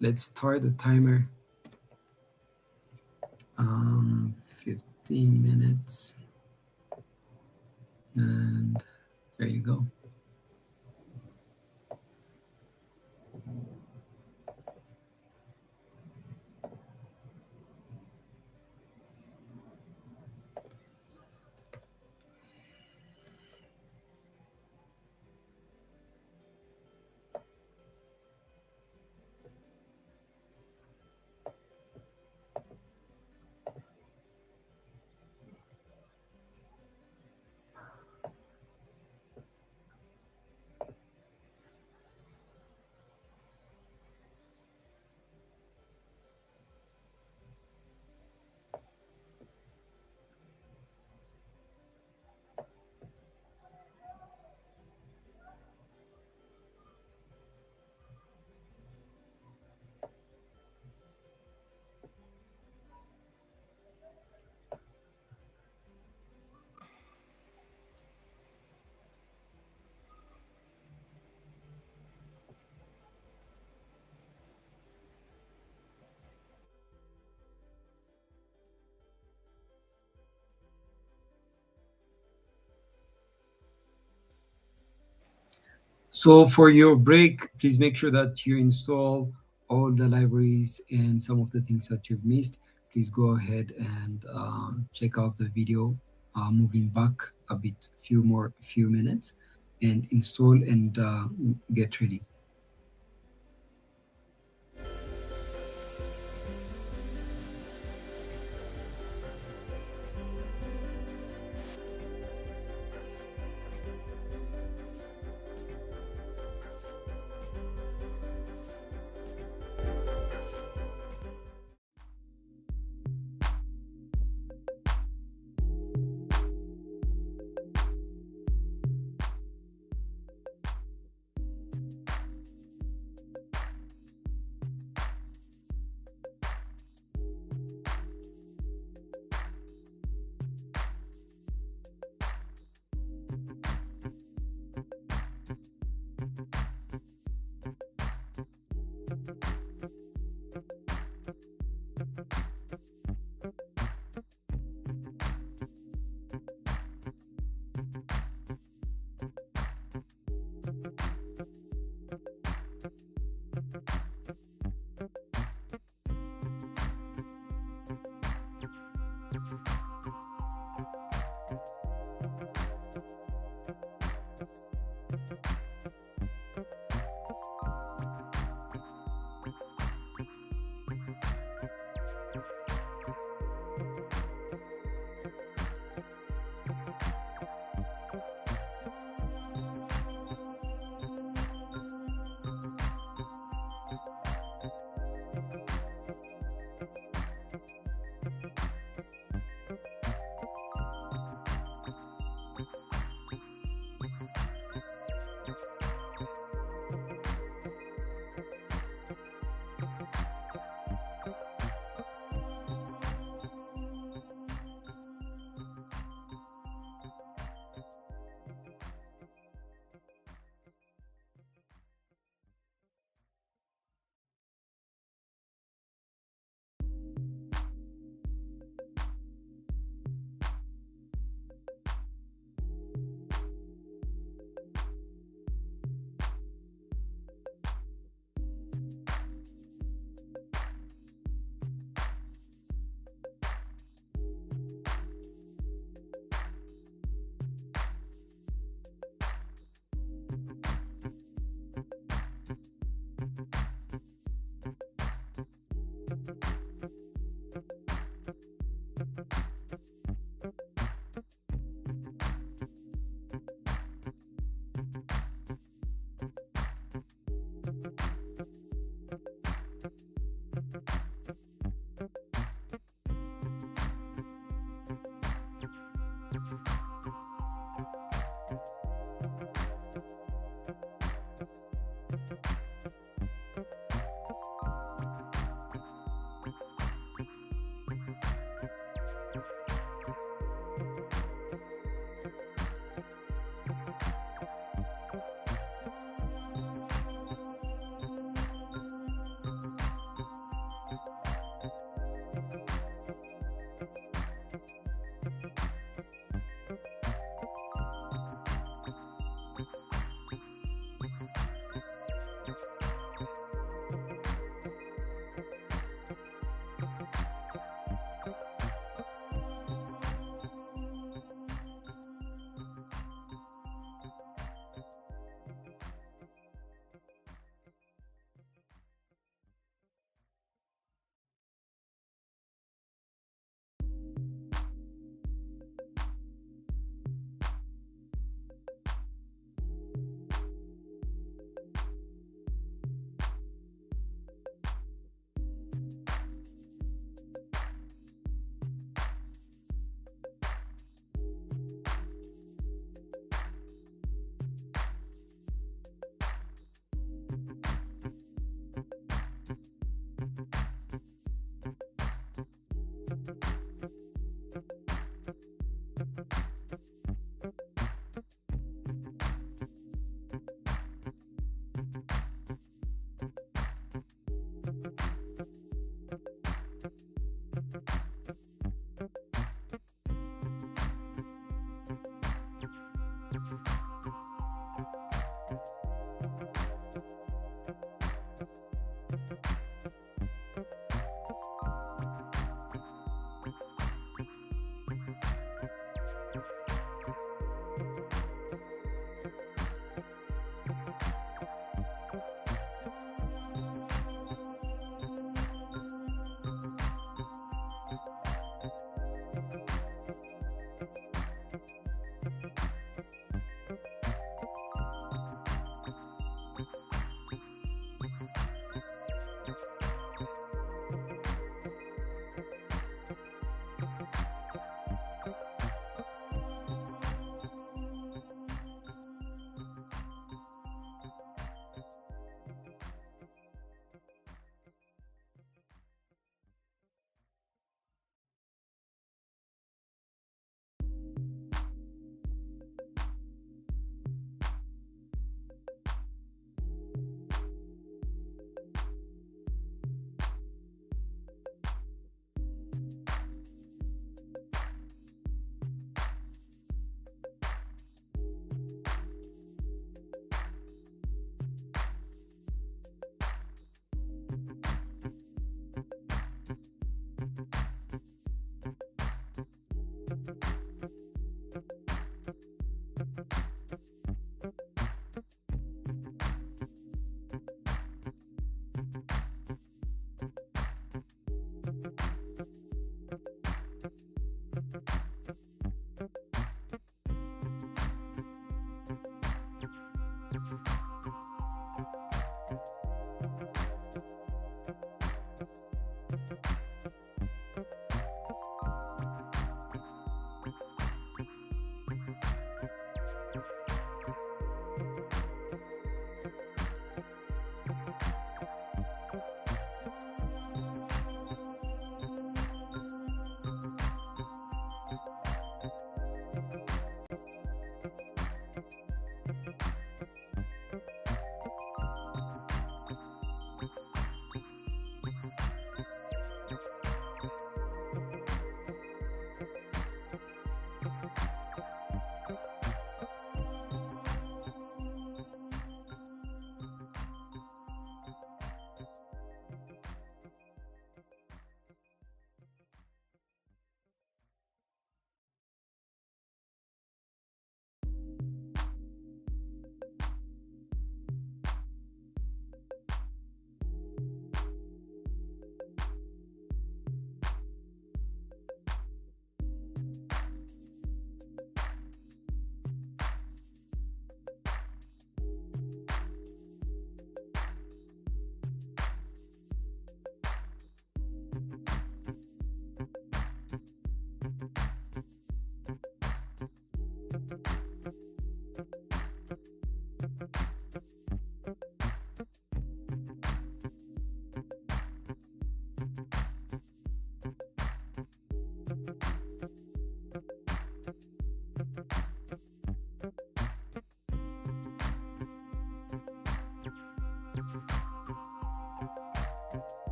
A: Let's start the timer. 15 minutes. And there you go. So for your break, please make sure that you install all the libraries and some of the things that you've missed. Please go ahead and check out the video, moving back a bit, few minutes, and install and get ready.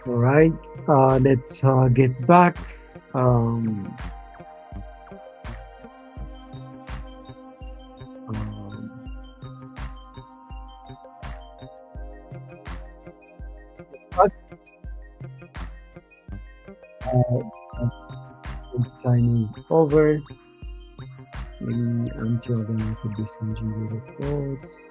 B: All right, let's get back. Um, um, but uh, time is over. Maybe until then, I could be sending you the codes.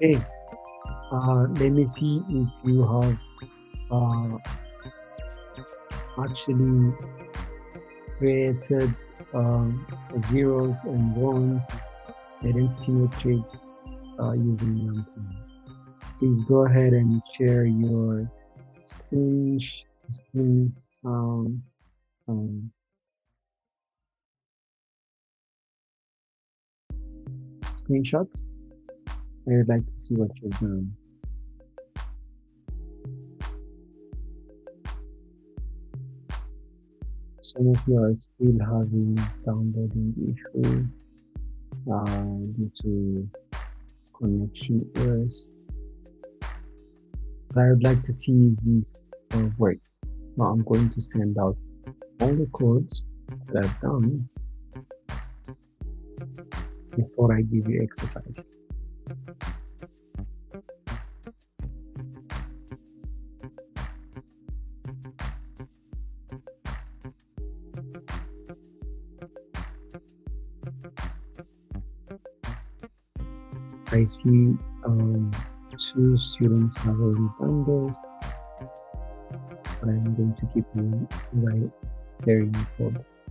B: Okay, let me see if you have uh, actually created zeros and ones identity matrix using NumPy. Please go ahead and share your screen um, um, screenshots. I would like to see what you've done. Some of you are still having downloading issue due to connection errors. But I would like to see if this works. Now I'm going to send out all the codes that I've done before I give you exercise. I see two students have already done this, but I'm going to keep on staring for this.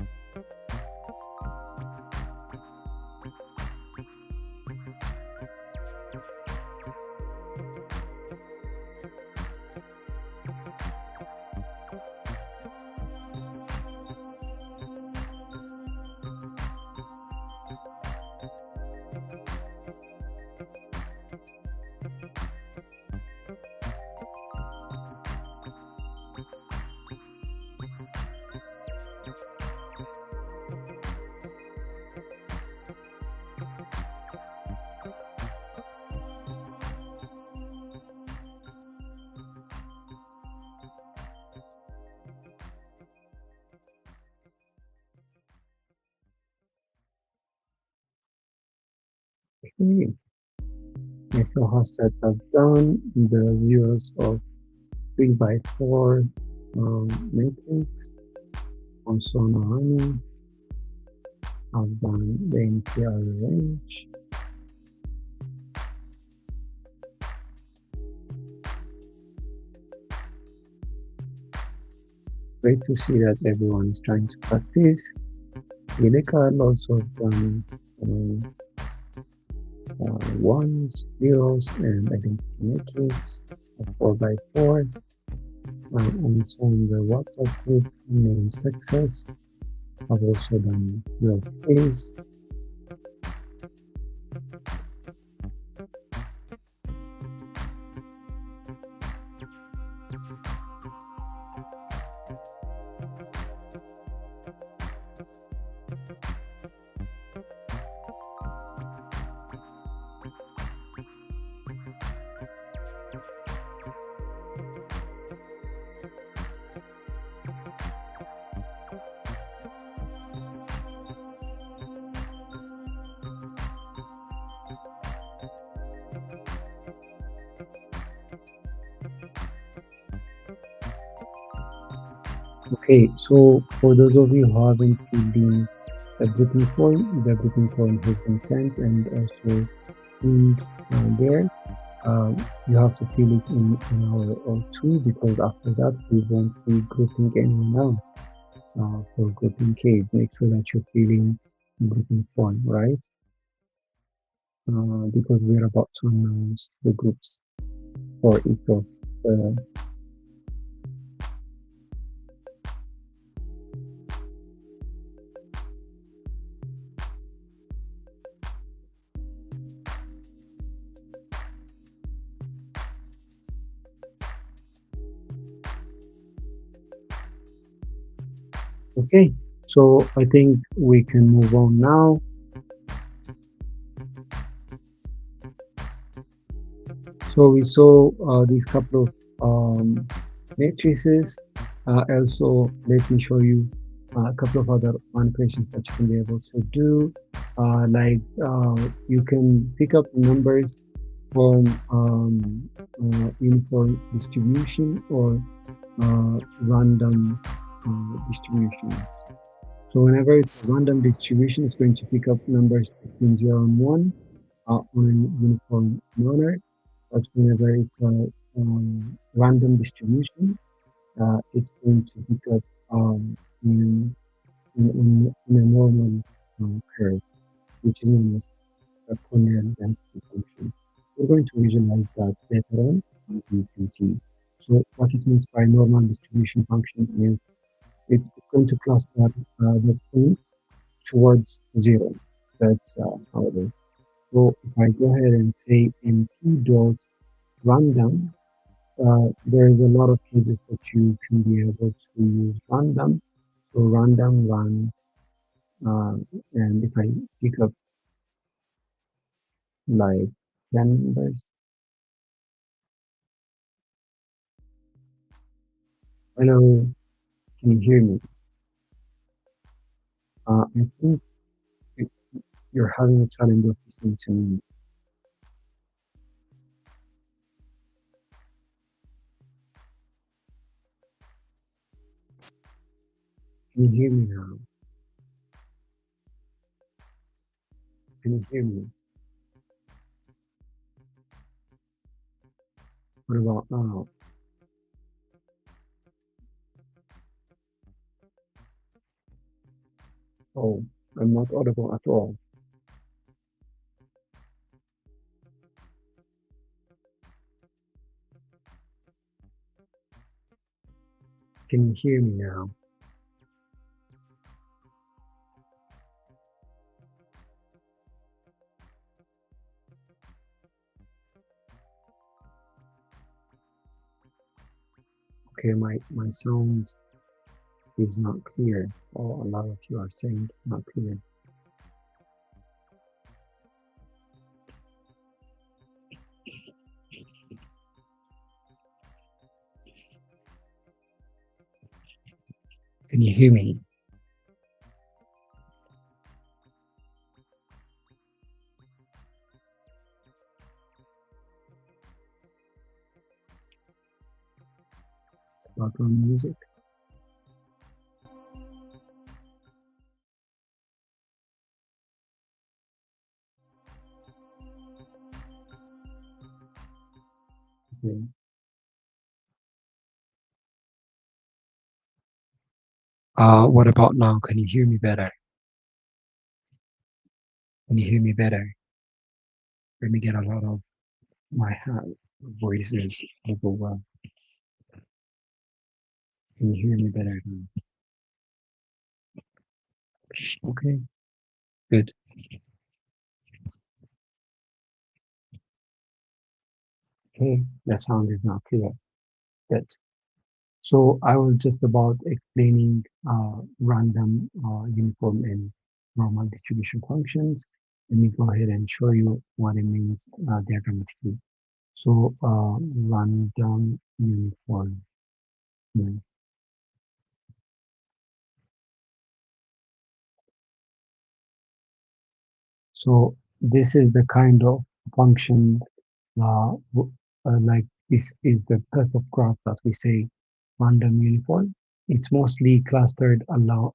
B: Okay. I saw how sets have done the views of 3x4 matrix on Sonahani. I've done the entire range. Great to see that everyone is trying to practice. Ilika also done ones, zeros, and identity matrix, 4 by 4. Also in the WhatsApp group, name success. I've also done your face. Okay, so for those of you who haven't filled in the grouping form has been sent and also pinned there. You have to fill it in an hour or two, because after that we won't be grouping anyone else for grouping case. Make sure that you're filling the grouping form, right? Because we're about to announce the groups for each of the. Okay, so I think we can move on now. So we saw these couple of matrices. Also, let me show you a couple of other manipulations that you can be able to do. You can pick up numbers from uniform distribution or random distributions. So whenever it's a random distribution, it's going to pick up numbers between 0 and 1 on a uniform manner. But whenever it's a random distribution, it's going to pick up in, in a normal curve, which is known as a corner density function. We're going to visualize that later on, as you can see. So what it means by normal distribution function is it's going to cluster the points towards 0. That's how it is. So if I go ahead and say np dot random, there is a lot of cases that you can be able to use random. So random run, and if I pick up like 10 numbers, hello, can you hear me? I think you're having a challenge of listening to me. Can you hear me now? Can you hear me? What about now? Oh, I'm not audible at all. Can you hear me now? Okay, my sound is not clear. Oh, a lot of you are saying it's not clear. Can you hear me? Background music. Yeah. What about now? Can you hear me better? Can you hear me better? Let me get a lot of my voices overwhelmed. Can you hear me better now? Okay, good. Okay, the sound is not clear. Good. So I was just about explaining random, uniform, and normal distribution functions. Let me go ahead and show you what it means diagrammatically. So random uniform. Hmm. So this is the kind of function like this is the type of graph that we say random uniform. It's mostly clustered along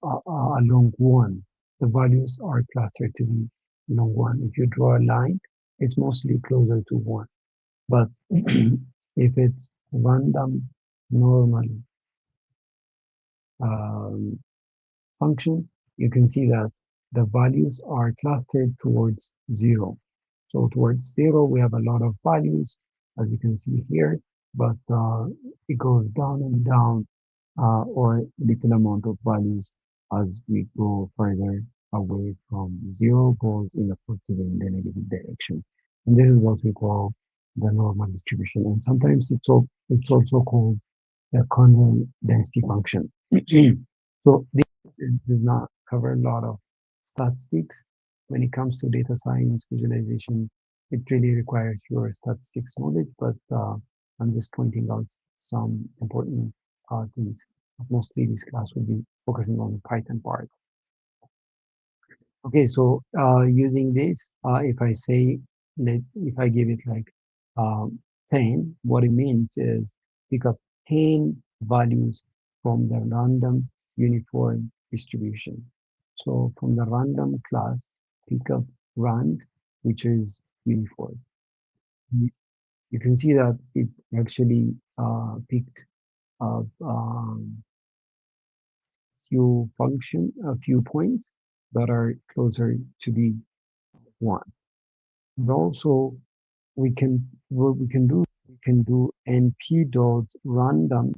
B: one. The values are clustered to be along one. If you draw a line, it's mostly closer to one. But if it's random normal um, function, you can see that the values are clustered towards zero. So towards zero, we have a lot of values, as you can see here, but it goes down and down, or little amount of values as we go further away from zero, goes in the positive and the negative direction. And this is what we call the normal distribution. And sometimes it's also called the kernel density function. So it does not cover a lot of statistics. When it comes to data science visualization, it really requires your statistics knowledge, but I'm just pointing out some important things. Mostly this class will be focusing on the Python part. Okay, so using this, if I say that if I give it like 10, what it means is pick up 10 values from the random uniform distribution. So from the random class, pick up rand, which is uniform. You can see that it actually picked up a few points that are closer to the one. And also, we can do np dot random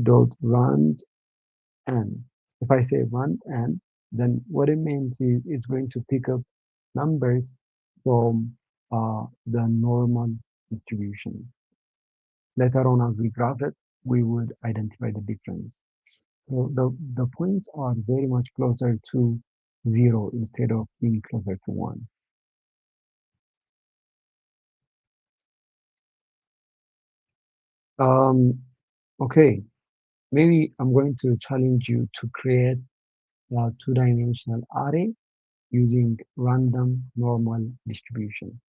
B: dot rand n. If I say rand n, then what it means is it's going to pick up numbers from the normal distribution. Later on, as we graph it, we would identify the difference. So the points are very much closer to zero instead of being closer to one. Um, okay, maybe I'm going to challenge you to create a two-dimensional array using random normal distribution.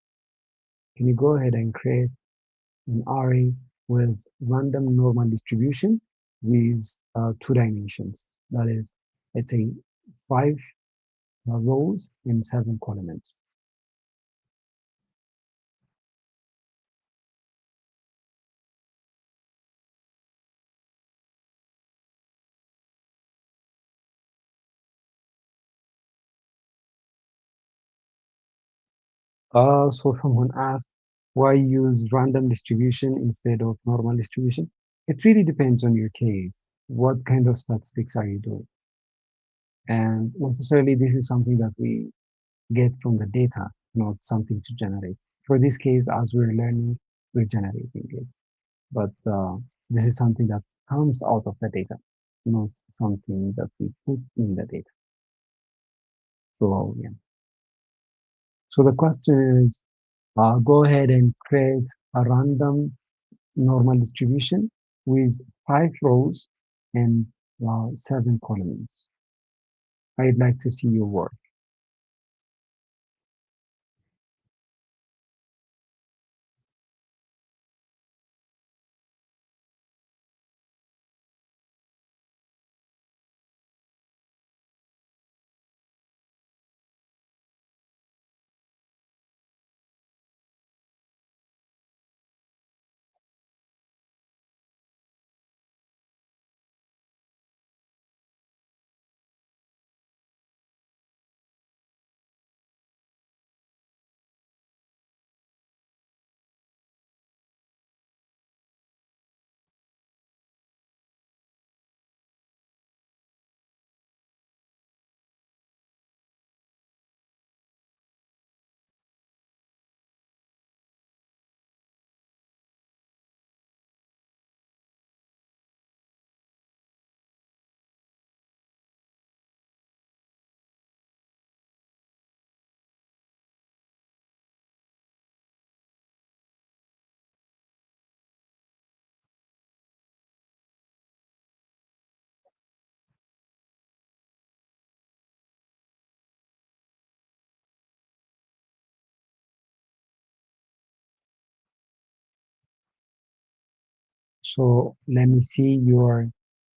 B: Can you go ahead and create an array with random normal distribution with 2 dimensions? That is, let's say 5 rows and 7 columns. So someone asked, why use random distribution instead of normal distribution? It really depends on your case. What kind of statistics are you doing? And necessarily, this is something that we get from the data, not something to generate. For this case, as we're learning, we're generating it. But this is something that comes out of the data, not something that we put in the data. So, yeah. So the question is, go ahead and create a random normal distribution with 5 rows and 7 columns. I'd like to see your work. So let me see your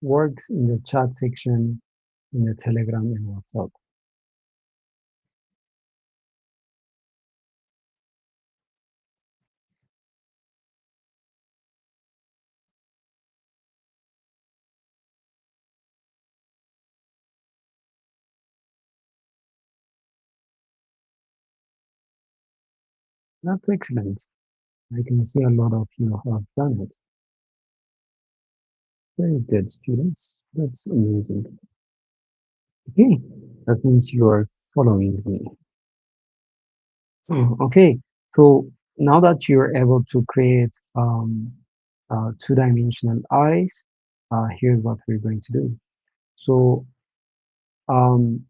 B: works in the chat section in the Telegram and WhatsApp. That's excellent. I can see a lot of you have done it. Very good, students. That's amazing. Okay, that means you are following me. Okay, so now that you're able to create two-dimensional arrays, here's what we're going to do. So um,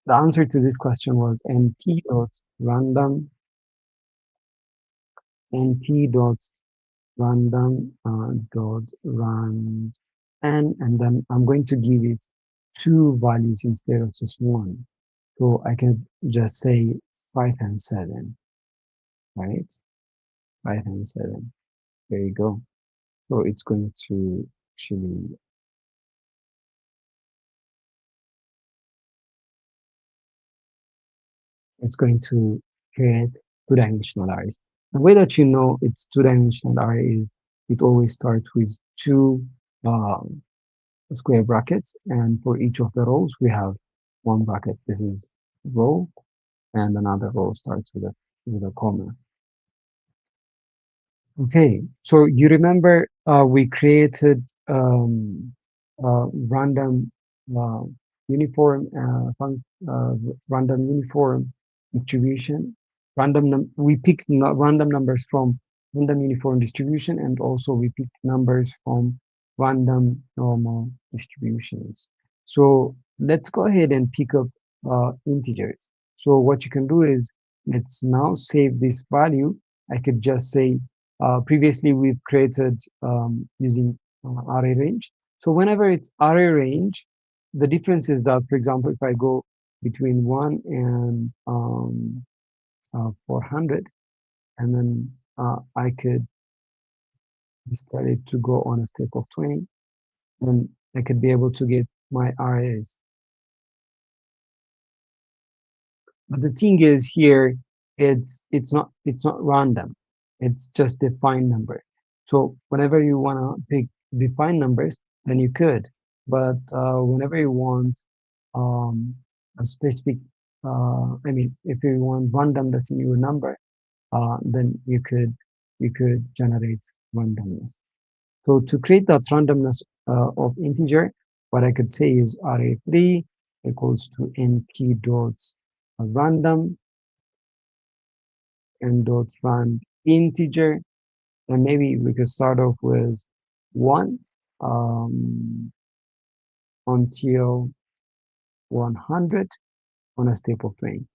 B: the answer to this question was np dot random np dot random dot rand and then I'm going to give it two values instead of just one. So I can just say 5 and 7, right? 5 and 7. There you go. So it's going to actually, it's going to create two-dimensional arrays. The way that you know it's two-dimensional array is it always starts with two square brackets, and for each of the rows we have one bracket. This is row, and another row starts with a comma. Okay, so you remember we created random uh, uniform random uniform distribution. We picked random numbers from random uniform distribution, and also we picked numbers from random normal distributions. So let's go ahead and pick up integers. So what you can do is let's now save this value. I could just say previously, we've created using array range. So whenever it's array range, the difference is that, for example, if I go between 1 and 400, and then I could start it to go on a step of 20, then I could be able to get my arrays. But the thing is here, it's not random. It's just defined number. So whenever you want to pick defined numbers, then you could. But whenever you want a specific, I mean, if you want randomness in your number, then you could generate randomness. So to create that randomness of integer, what I could say is array3 equals to np dot random and dot rand integer, and maybe we could start off with 1 um, until 100 on a step of 20.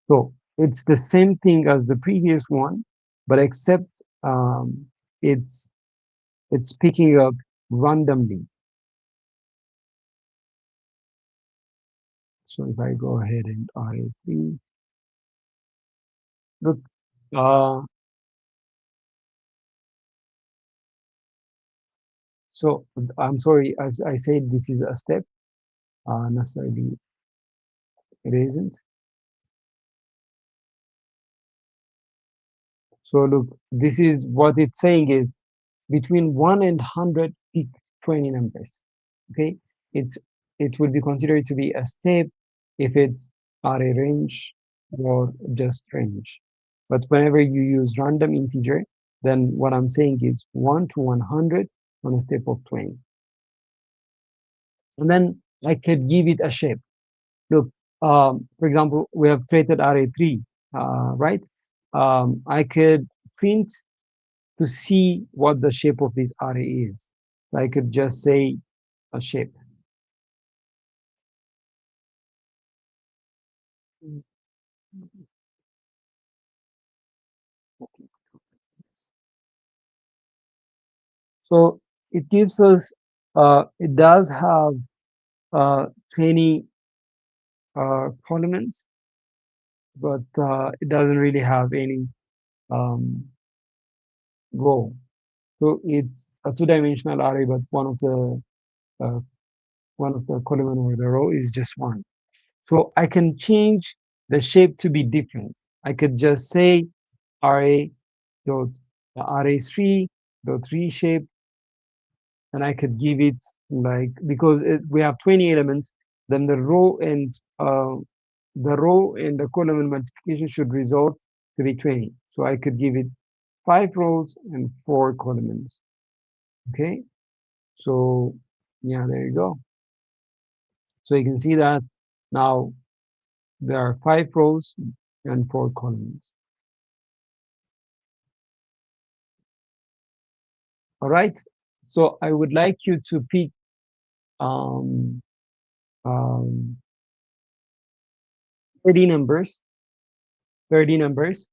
B: So it's the same thing as the previous one, but except it's it's picking up randomly. So if I go ahead and array3, look, uh, so I'm sorry, as I said, this is a step. Necessarily, it isn't. So look, this is what it's saying is between 1 and 100, pick 20 numbers. Okay, it's it would be considered to be a step if it's array range or just range. But whenever you use random integer, then what I'm saying is 1 to 100 on a step of 20. And then I could give it a shape. Look, for example, we have created array3, right? I could print to see what the shape of this array is. So I could just say a shape. So it gives us, it does have 20 columns, but it doesn't really have any um, row. So it's a two-dimensional array, but uh, one of the column or the row is just one. So I can change the shape to be different. I could just say array dot array3 dot reshape, and I could give it like, because we have 20 elements, then the row and the column multiplication should result to be 20. So I could give it 5 rows and 4 columns. Okay, so yeah, there you go. So you can see that now there are 5 rows and 4 columns. All right. So I would like you to pick um, um, 30 numbers, 30 numbers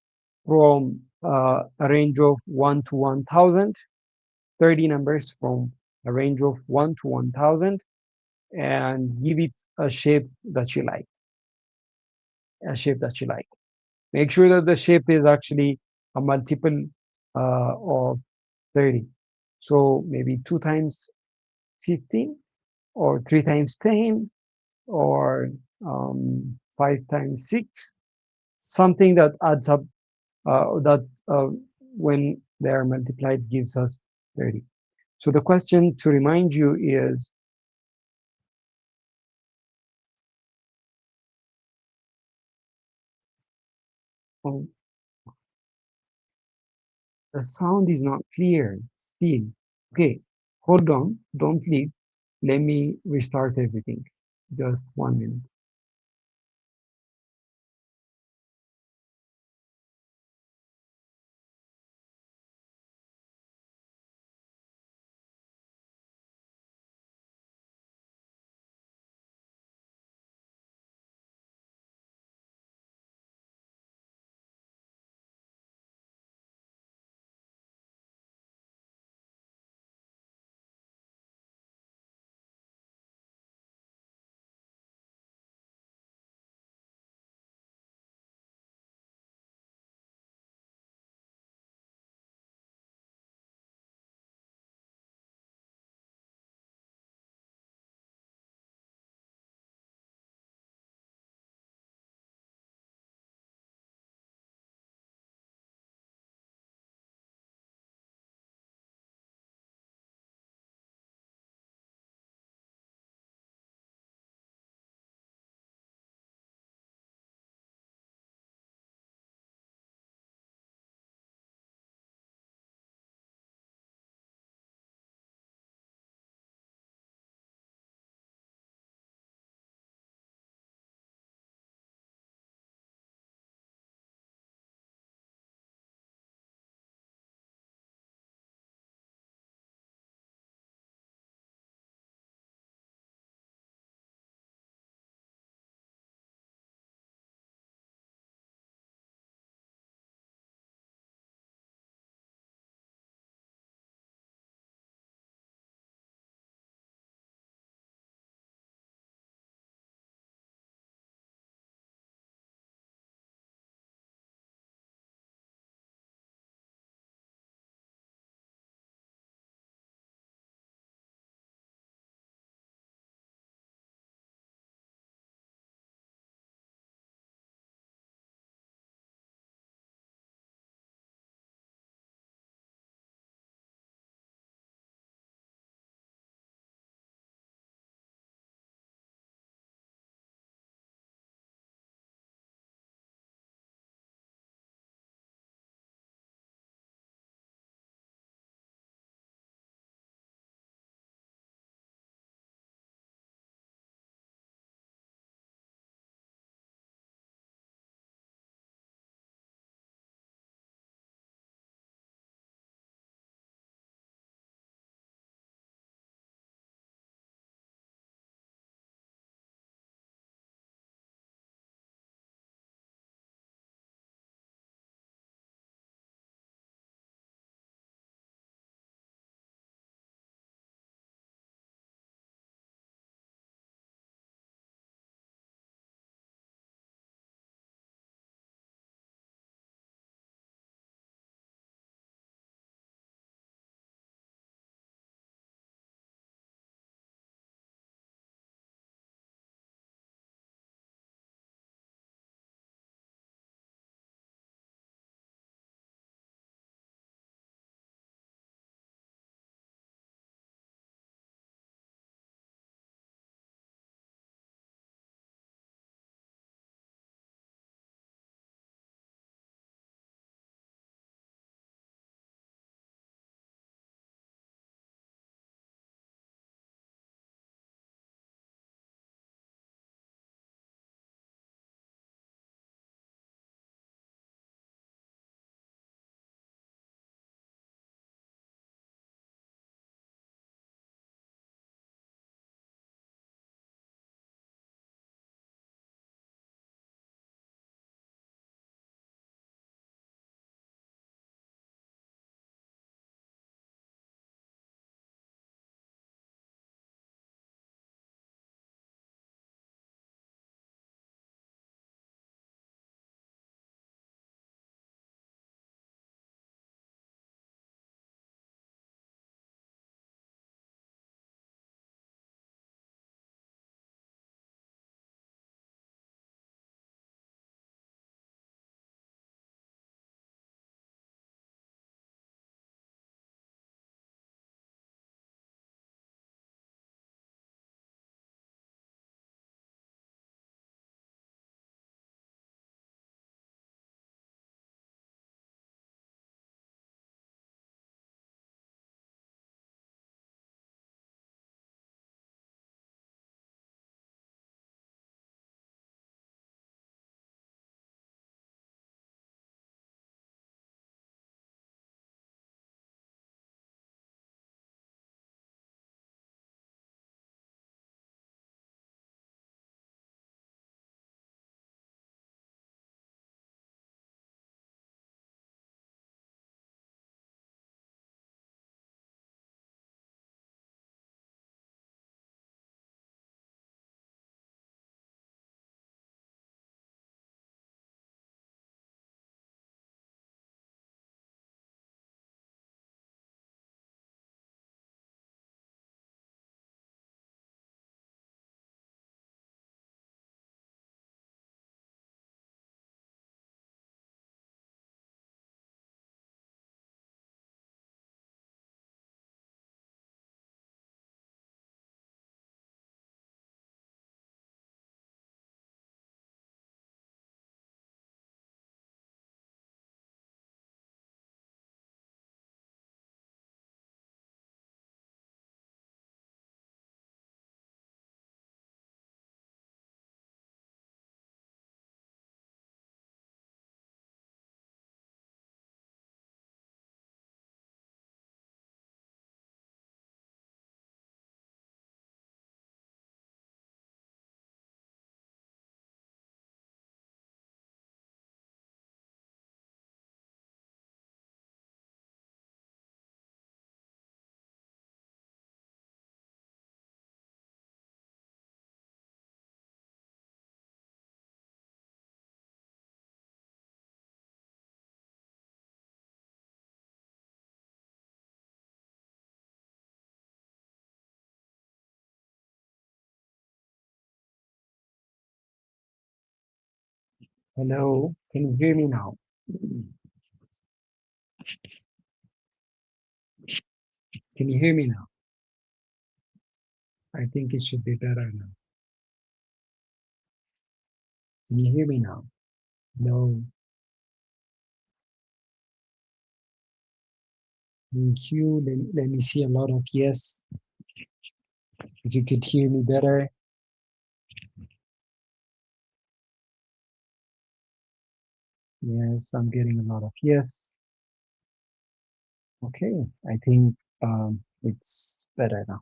B: from a range of 1 to 1000, 30 numbers from a range of 1 to 1000, and give it a shape that you like, a shape that you like. Make sure that the shape is actually a multiple of 30. So maybe 2 times 15, or 3 times 10, or 5 times 6, something that adds up, that when they are multiplied gives us 30. So the question to remind you is, oh, the sound is not clear still. Okay, hold on, don't leave. Let me restart everything. Just 1 minute. Hello, can you hear me now? Can you hear me now? I think it should be better now. Can you hear me now? No, thank you. Let me see a lot of yes. If you could hear me better. Yes, I'm getting a lot of yes. Okay, I think it's better now.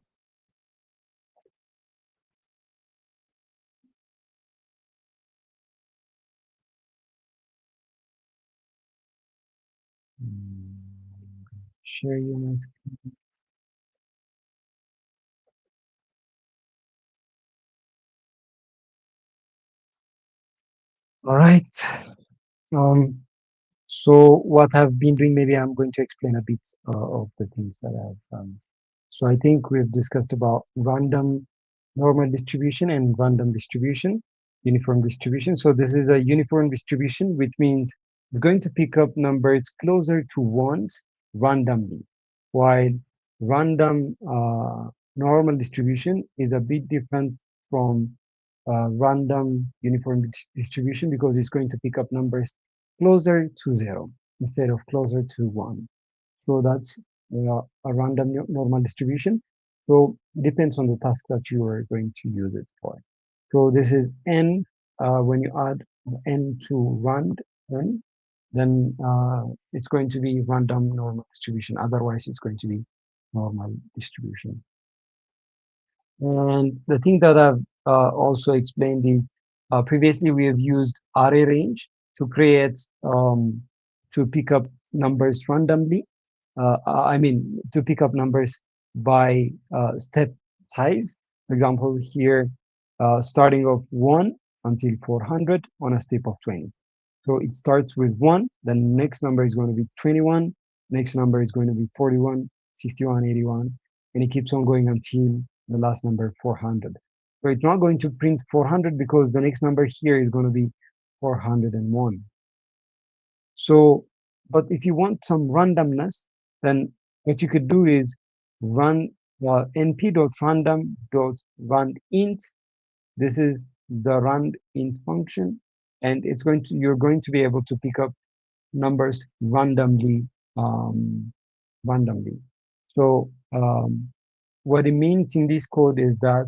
B: Mm, share your my screen. All right. Um, so what I've been doing, maybe I'm going to explain a bit of the things that I've done. So I think we've discussed about random normal distribution and random distribution, uniform distribution. So this is a uniform distribution, which means we're going to pick up numbers closer to ones randomly, while random normal distribution is a bit different from random uniform distribution because it's going to pick up numbers closer to zero instead of closer to one. So that's a random normal distribution. So depends on the task that you are going to use it for. So this is n. When you add n to rand n, then it's going to be random normal distribution. Otherwise, it's going to be normal distribution. And the thing that I've also explained is previously we have used array range to create to pick up numbers randomly. I mean to pick up numbers by step size. For example, here starting of 1 until 400 on a step of 20. So it starts with 1, then next number is going to be 21, next number is going to be 41, 61, 81, and it keeps on going until the last number 400. So it's not going to print 400 because the next number here is going to be 401. So, but if you want some randomness, then what you could do is run np.random.randint. This is the randint function, and it's going to you're going to be able to pick up numbers um, randomly. So what it means in this code is that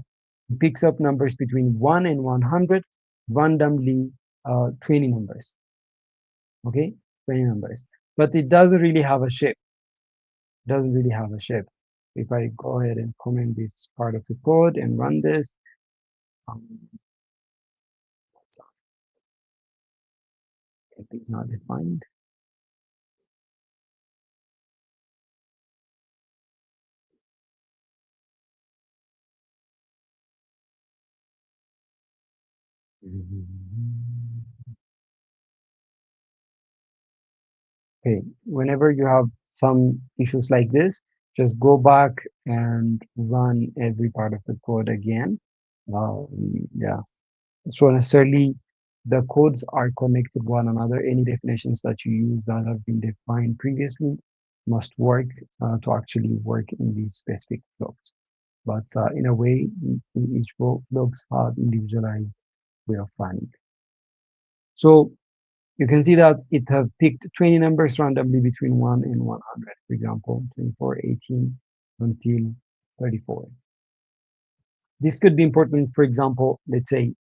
B: it picks up numbers between 1 and 100 randomly, 20 numbers. Okay, 20 numbers. But it doesn't really have a shape. Doesn't really have a shape. If I go ahead and comment this part of the code and run this, um, it's not defined. Okay, whenever you have some issues like this, just go back and run every part of the code again. Yeah, so necessarily the codes are connected to one another. Any definitions that you use that have been defined previously must work to actually work in these specific blocks. But in a way, each blocks have individualized way of running. So you can see that it have picked 20 numbers randomly between 1 and 100, for example, 24, 18 until 34. This could be important, for example, let's say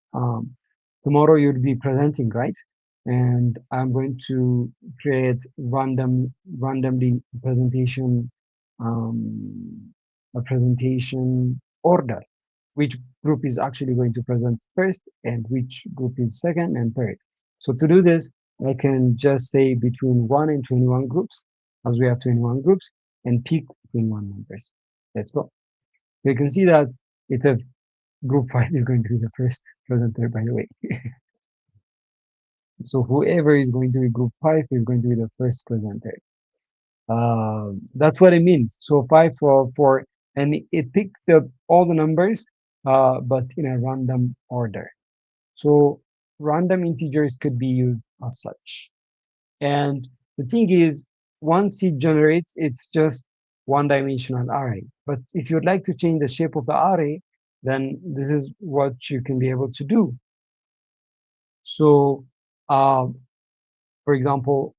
B: tomorrow you'll be presenting, right? And I'm going to create randomly um, a presentation order, which group is actually going to present first and which group is second and third. So to do this, I can just say between 1 and 21 groups, as we have 21 groups, and pick 21 numbers. Let's go. So you can see that it's a group 5 is going to be the first presenter, by the way. So whoever is going to be group 5 is going to be the first presenter. That's what it means. So 5, 12, 4, and it picked up all the numbers, but in a random order. So random integers could be used as such. And the thing is, once it generates, it's just one-dimensional array. But if you'd like to change the shape of the array, then this is what you can be able to do. So, uh, for example,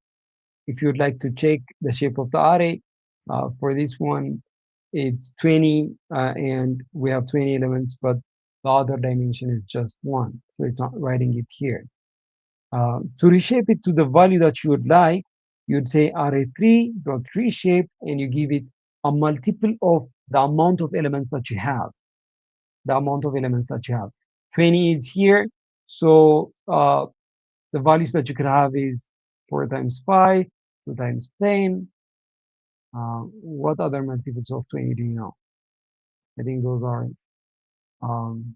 B: if you'd like to check the shape of the array, for this one, it's 20, and we have 20 elements, but the other dimension is just one. So it's not writing it here. To reshape it to the value that you would like, you'd say array3 dot reshape, and you give it a multiple of the amount of elements that you have. The amount of elements that you have. 20 is here, so the values that you could have is 4 times 5, 2 times 10. What other multiples of 20 do you know? I think those are um,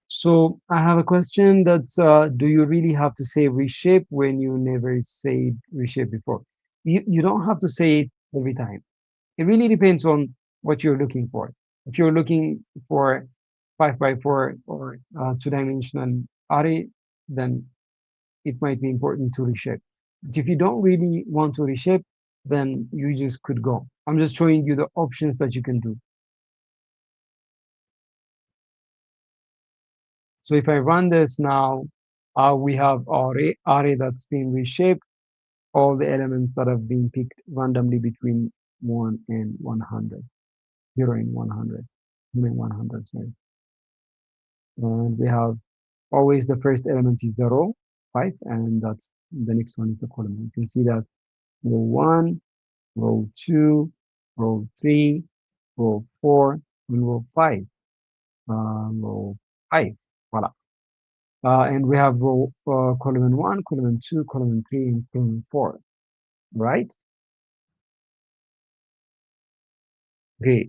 B: so I have a question that's do you really have to say reshape when you never said reshape before? You don't have to say it every time. It really depends on what you're looking for. If you're looking for 5 by 4 or two-dimensional array, then it might be important to reshape. But if you don't really want to reshape, then you just could go. I'm just showing you the options that you can do. So if I run this now, we have array that's been reshaped, all the elements that have been picked randomly between 1 and 100, 0 and 100, 100, sorry. And we have always the first element is the row, 5, and that's the next one is the column. You can see that row 1, row 2, row 3, row 4, and row 5. Row 5, voila. And we have row column 1, column 2, column 3, and column 4, right? Okay,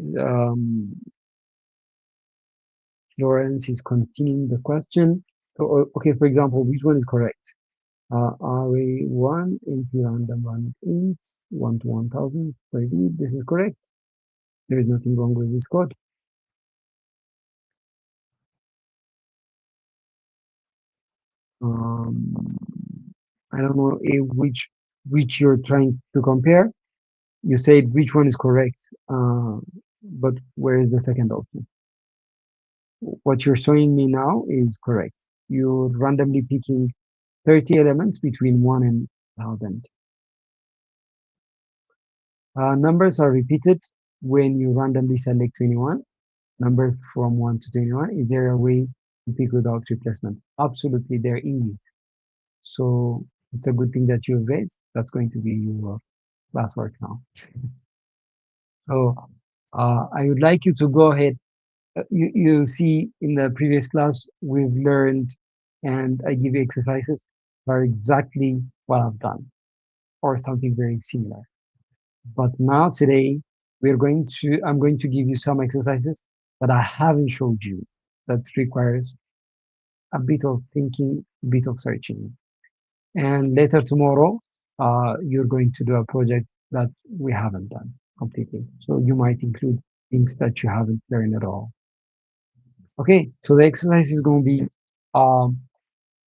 B: Florence is continuing the question. So, okay, for example, which one is correct? Array 1, NP random 1 1 to 1000, 30. This is correct. There is nothing wrong with this code. Um, I don't know if which you're trying to compare. You said which one is correct, but where is the second option? What you're showing me now is correct. You're randomly picking 30 elements between 1 and 1000. Numbers are repeated when you randomly select 21. Number from 1 to 21. Is there a way to pick without replacement? Absolutely, there is. So it's a good thing that you've raised. That's going to be your classwork now. So I would like you to go ahead. You see in the previous class, we've learned and I give you exercises that are exactly what I've done or something very similar. But now today, I'm going to give you some exercises that I haven't showed you that requires a bit of thinking, a bit of searching. And later tomorrow, you're going to do a project that we haven't done completely. So you might include things that you haven't learned at all. Okay, so the exercise is going to be um,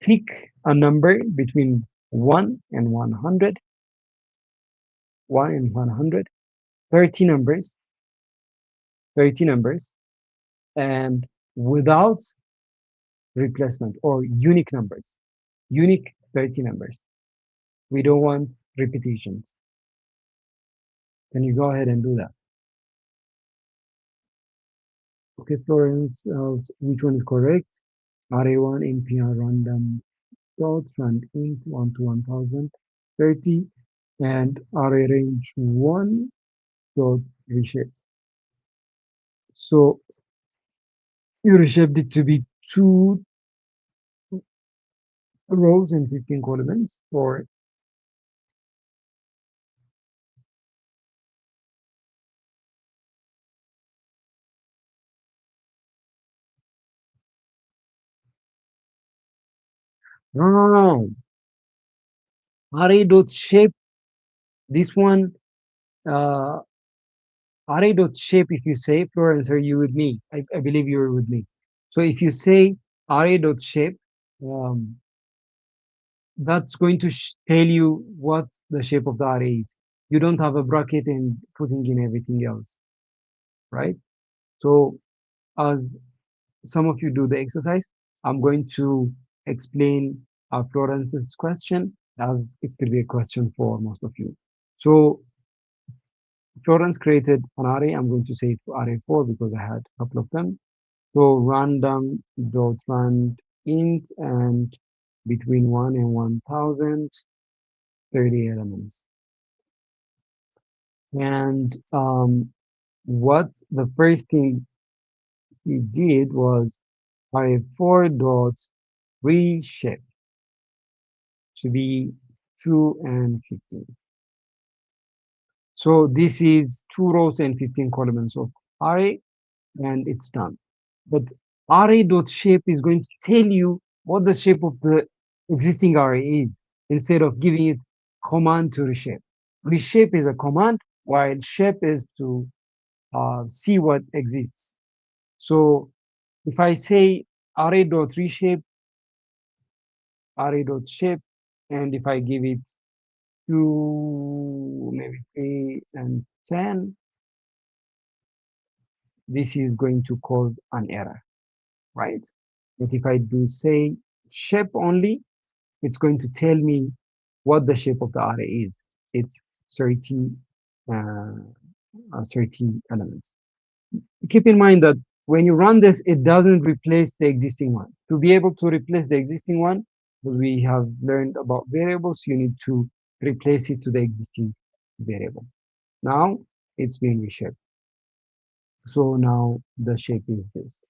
B: pick a number between 1 and 100, 1 and 100, 30 numbers, 30 numbers, and without replacement or unique numbers, unique 30 numbers. We don't want repetitions. Can you go ahead and do that? Okay, Florence, which one is correct? Array1 NPR random dots and int 1 to 1000, 30, and array range 1 dot reshape. So you reshaped it to be 2 rows and 15 columns for no, array dot shape. This one, uh, array dot shape. If you say Florence, are you with me? I believe you're with me. So if you say array.shape, um, that's going to tell you what the shape of the array is. You don't have a bracket and putting in everything else, right? So as some of you do the exercise, I'm going to explain Florence's question as it could be a question for most of you. So Florence created an array. I'm going to say array 4 because I had a couple of them. So random dot rand int and between 1 and 1000, 30 elements. And what the first thing he did was array4 dot reshape to be 2 and 15. So this is 2 rows and 15 columns of array, and it's done. But array.shape is going to tell you what the shape of the existing array is instead of giving it command to reshape. Reshape is a command, while shape is to see what exists. So if I say array.reshape, array.shape, and if I give it to maybe 3 and 10, this is going to cause an error, right? But if I do say shape only, it's going to tell me what the shape of the array is. It's 30, uh, 30 elements. Keep in mind that when you run this, it doesn't replace the existing one. To be able to replace the existing one, because we have learned about variables, you need to replace it to the existing variable. Now it's being reshaped. So now the shape is this.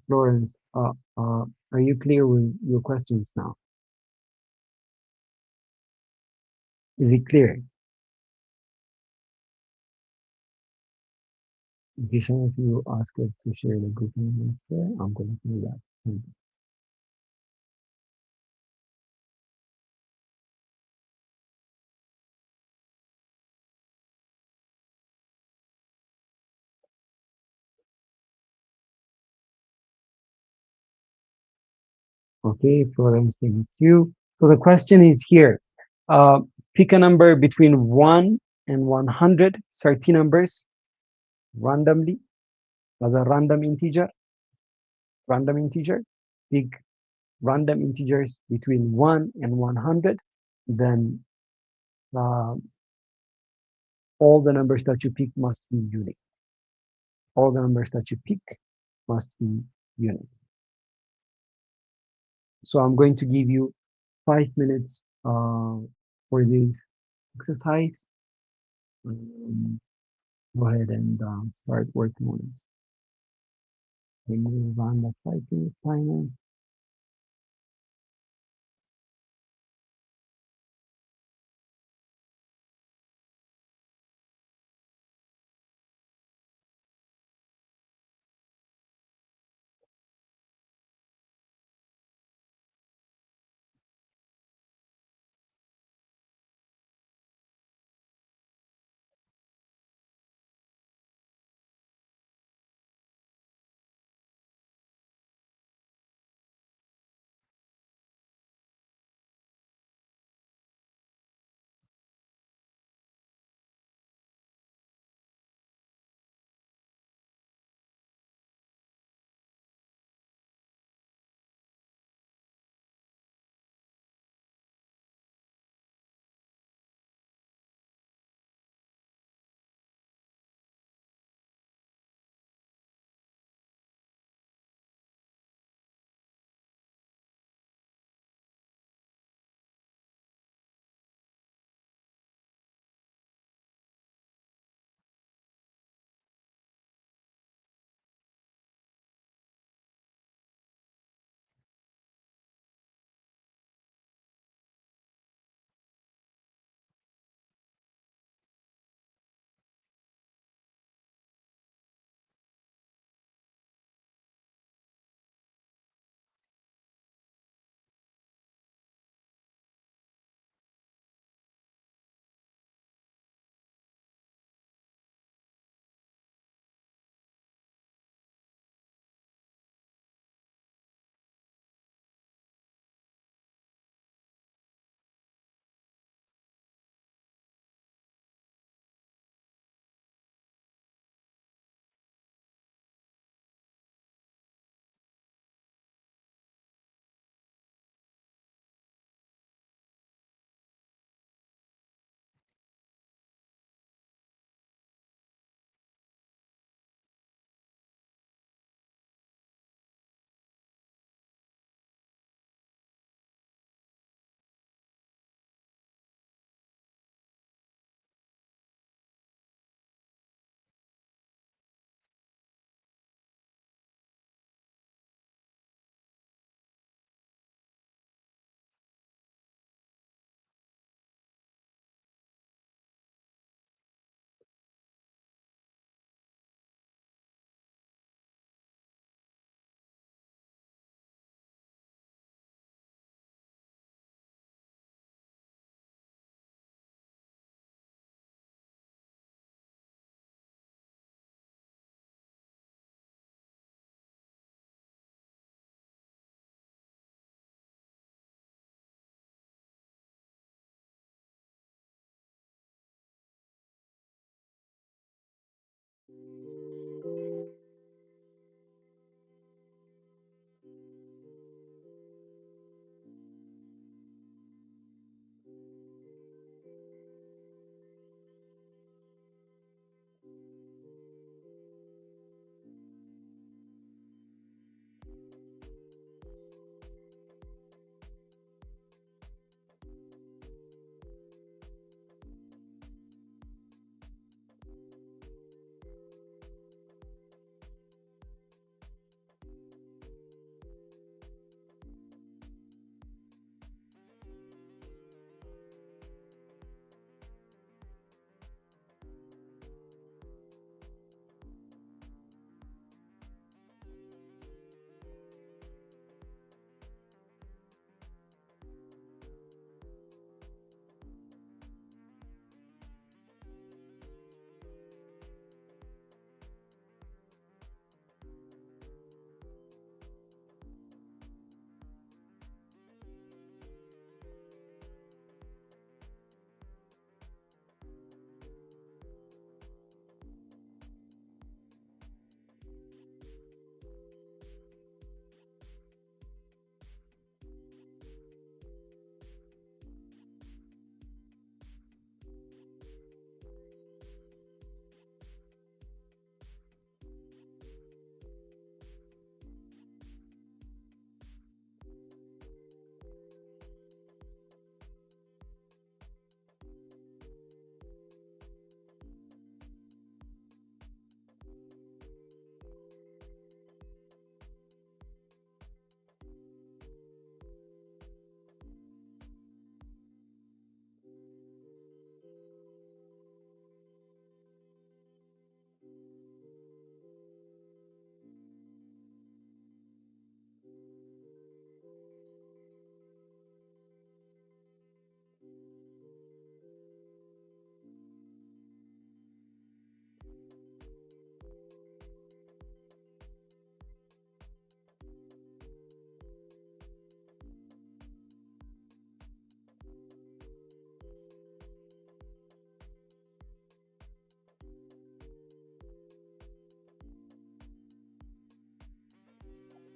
B: Florence, are you clear with your questions now? Is it clear? If some of you ask her to share the group names there, I'm going to do that. Okay, Florence, thank you. So the question is here. Uh, Pick a number between 1 and 100, 30 numbers randomly as a random integer. Pick random integers between 1 and 100. Then uh, all the numbers that you pick must be unique. All the numbers that you pick must be unique. So I'm going to give you 5 minutes for this exercise. Um, Go ahead and start working on it. We move on the 5 minute timer.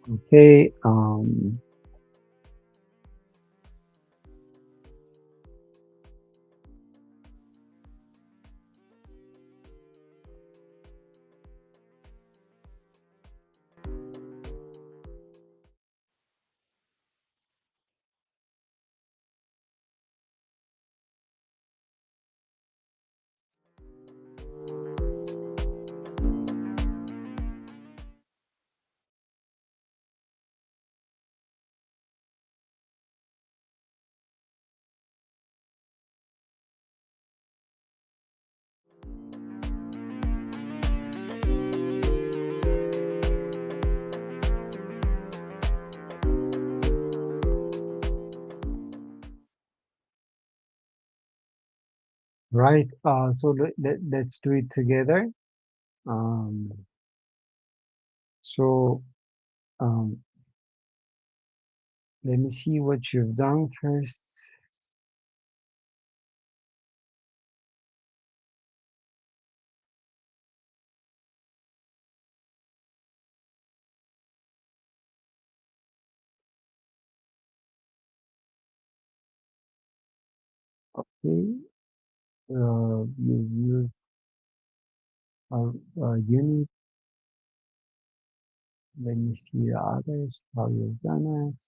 B: Okay. Right. So let's do it together. Um, so um, let me see what you've done first. Okay. You use a unit. Let me see the others, how you've done it.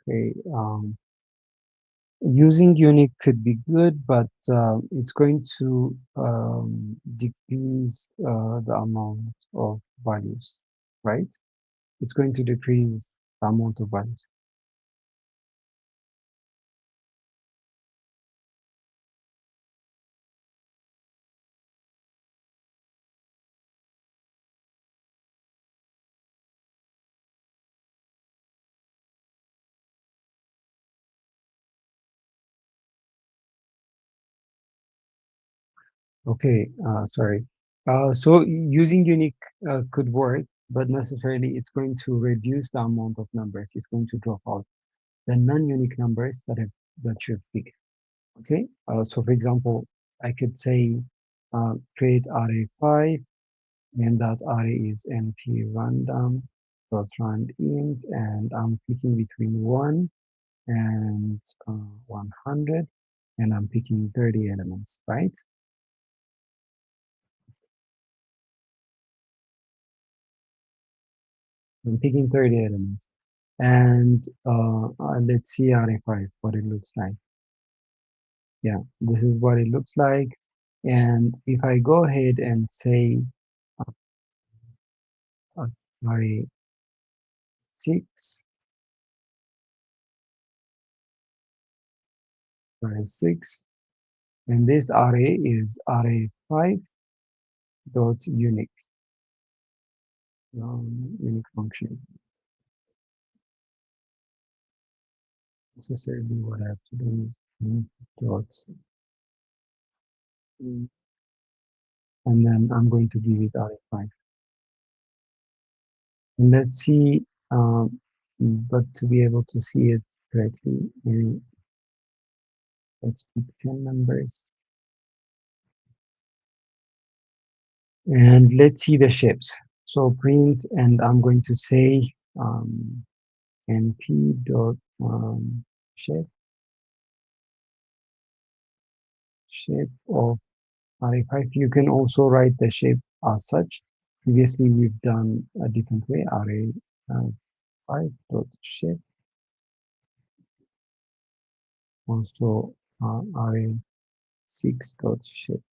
B: Okay. Using unique could be good, but it's going to decrease the amount of values, right? It's going to decrease the amount of values. Okay, sorry. So using unique could work, but necessarily it's going to reduce the amount of numbers. It's going to drop out the non-unique numbers that you've picked. Okay, so for example, I could say create array 5, and that array is np random dot rand int, and I'm picking between 1 and 100, and I'm picking 30 elements, right? I'm picking 30 elements. And let's see array5, what it looks like. Yeah, this is what it looks like. And if I go ahead and say uh, array 6, array 6, and this array is array 5 dot unique, unique function. Necessarily what I have to do is dot, and then I'm going to give it array5. And let's see, but to be able to see it correctly, let's pick 10 numbers. And let's see the shapes. So print, and I'm going to say np dot shape, shape of array5. You can also write the shape as such. Previously, we've done a different way, array5 dot shape, also array6 dot shape.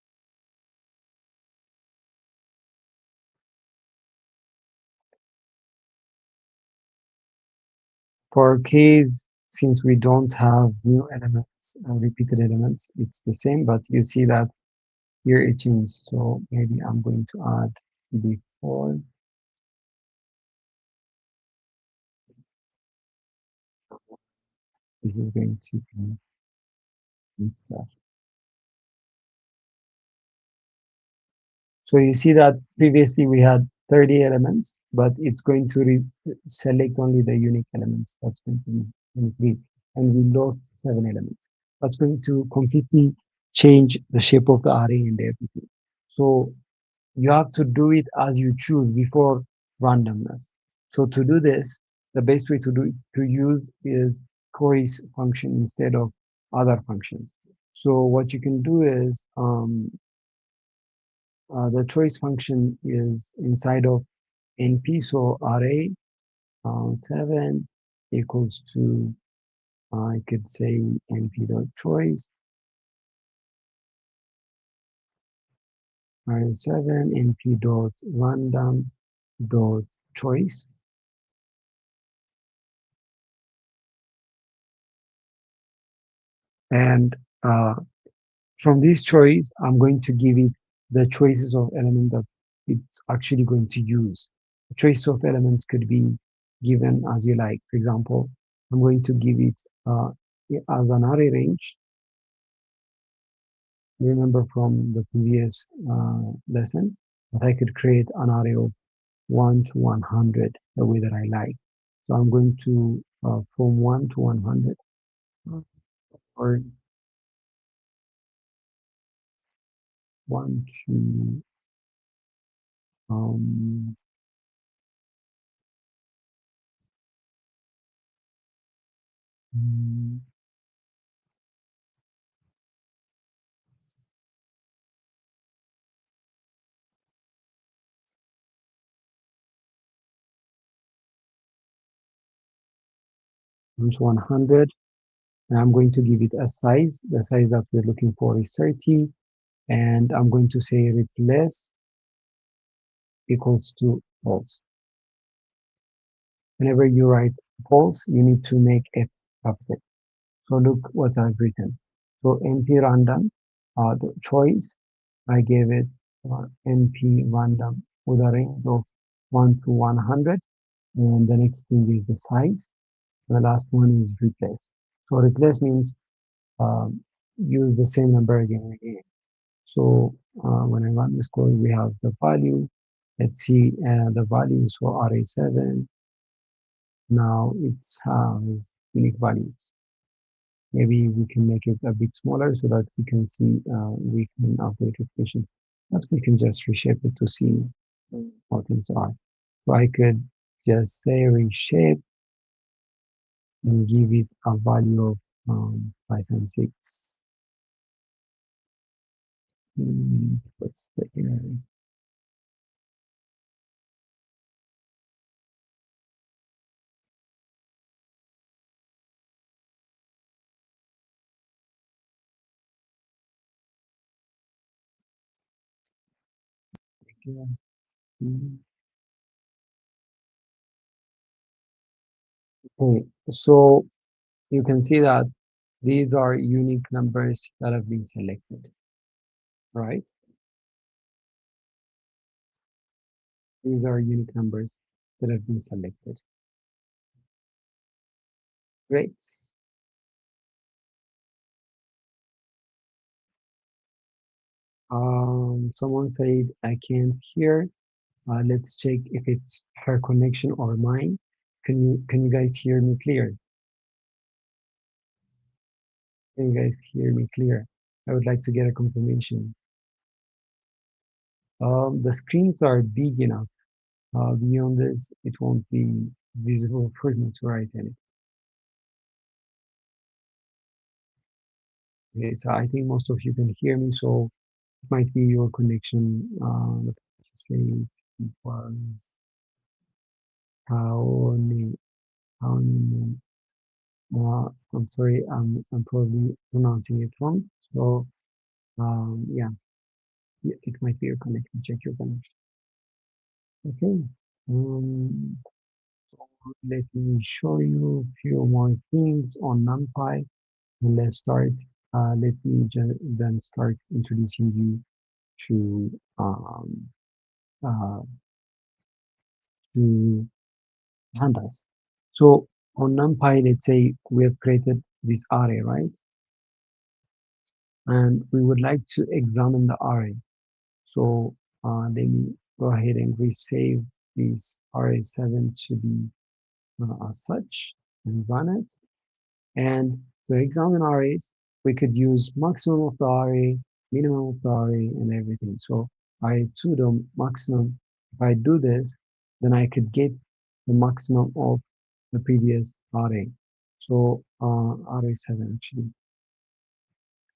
B: For our case, since we don't have new elements, repeated elements, it's the same, but you see that here it changed. So maybe I'm going to add before. This is going to be stuff. So you see that previously we had 30 elements, but it's going to select only the unique elements. That's going to be 23, and we lost 7 elements. That's going to completely change the shape of the array and everything. So you have to do it as you choose before randomness. So to do this, the best way to use is choice function instead of other functions. So what you can do is the choice function is inside of np, so array 7 equals to I could say np dot choice array 7 np dot random dot choice, and from this choice I'm going to give it the choices of element that it's actually going to use. The choice of elements could be given as you like. For example, I'm going to give it as an array range. Remember from the previous lesson that I could create an array of 1 to 100 the way that I like. So I'm going to from 1 to 100, or 1 to um, 1 to 100, and I'm going to give it a size. The size that we're looking for is 30, and I'm going to say replace equals to false. Whenever you write false, you need to make a capital. So look what I've written. So np random, the choice, I gave it np random with a range of 1 to 100, and the next thing is the size. The last one is replace. So replace means use the same number again and again. So when I run this code, we have the value. Let's see the values for array 7. Now it has unique values. Maybe we can make it a bit smaller so that we can see, we can update repetitions. But we can just reshape it to see how things are. So I could just say reshape and give it a value of 5 and 6. What's the error? Yeah. Mm. Okay, so you can see that these are unique numbers that have been selected, right? These are unique numbers that have been selected. Great. Someone said I can't hear. Let's check if it's her connection or mine. Can you guys hear me clear? Can you guys hear me clear? I would like to get a confirmation. The screens are big enough. Beyond this, it won't be visible for me to write any. Okay, so I think most of you can hear me, so it might be your connection. Let's say it was Haoni. Haoni. I'm sorry, I'm probably pronouncing it wrong. So yeah, it might be your connection. Check your connection. Okay. Um, Let me show you a few more things on NumPy. And let's start. Let me then start introducing you to uh, to pandas. So on NumPy, let's say we have created this array, right? And we would like to examine the array. So let me go ahead and resave this array7 to be as such and run it. And to examine arrays, we could use maximum of the array, minimum of the array, and everything. So array to the maximum, if I do this, then I could get the maximum of the previous array. So array7 actually.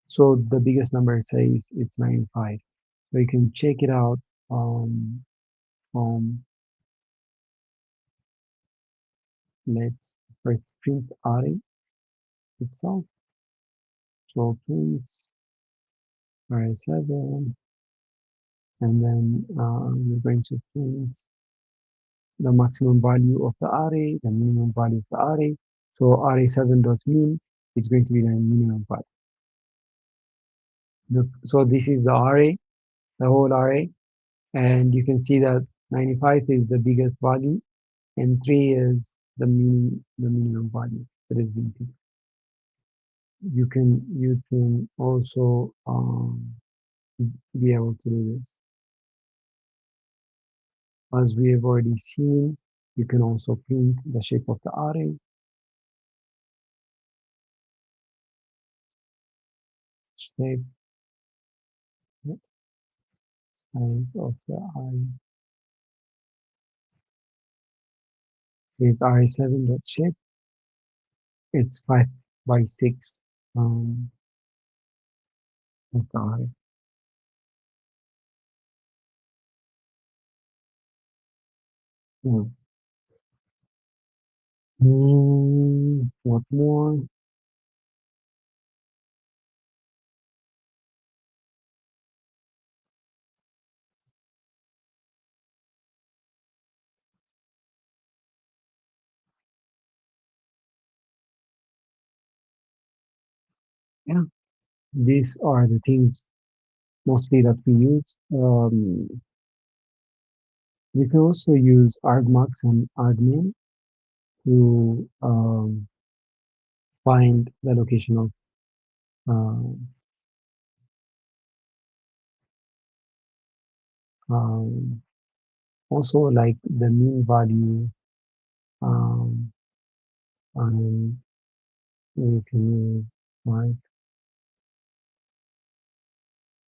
B: So the biggest number says it's 95. So you can check it out from, let's first print array itself. So print array7, and then we're going to print the maximum value of the array, the minimum value of the array. So array7.min is going to be the minimum value. So this is the array, the whole array, and you can see that 95 is the biggest value, and 3 is the minimum value that is being picked. You can also be able to do this. As we have already seen, you can also print the shape of the array. Shape size of the array is array7.shape. It's 5 by 6 of the array. Yeah. What more? Yeah, these are the things mostly that we use. We can also use argmax and argmin to find the location of um, um, also like the mean value, and we can use like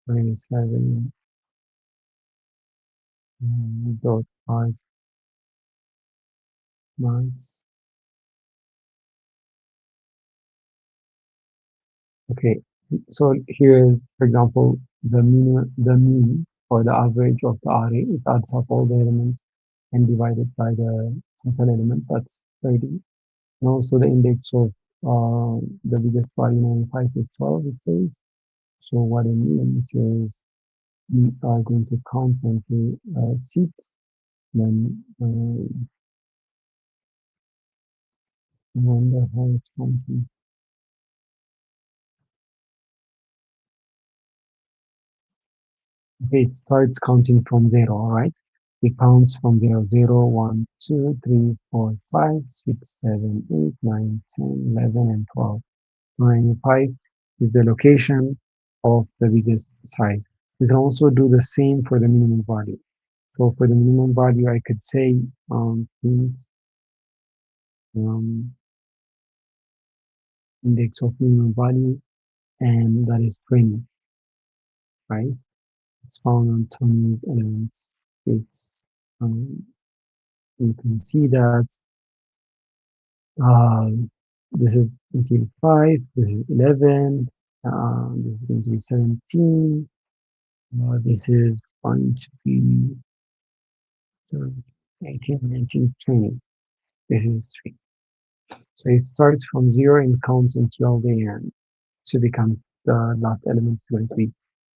B: 27 dot 5 months. Okay, so here is, for example, the mean or the average of the array. It adds up all the elements and divided by the total element. That's 30. And also the index of the biggest value 95 is 12. It says. So what it means is we are going to count until 6. Then I wonder how it's counting. Okay, it starts counting from 0, all right? It counts from 0, 0, 1, 2, 3, 4, 5, 6, 7, 8, 9, 10, 11, and 12. 95 is the location of the biggest size. We can also do the same for the minimum value. So for the minimum value, I could say print um, index of minimum value, and that is 20, right? It's found on 20's elements. It's you can see that this is until 5, this is 11, this is going to be 17, this is going to be 18, 19, 20. This is 3. So it starts from 0 and counts until the end to become the last element is going to be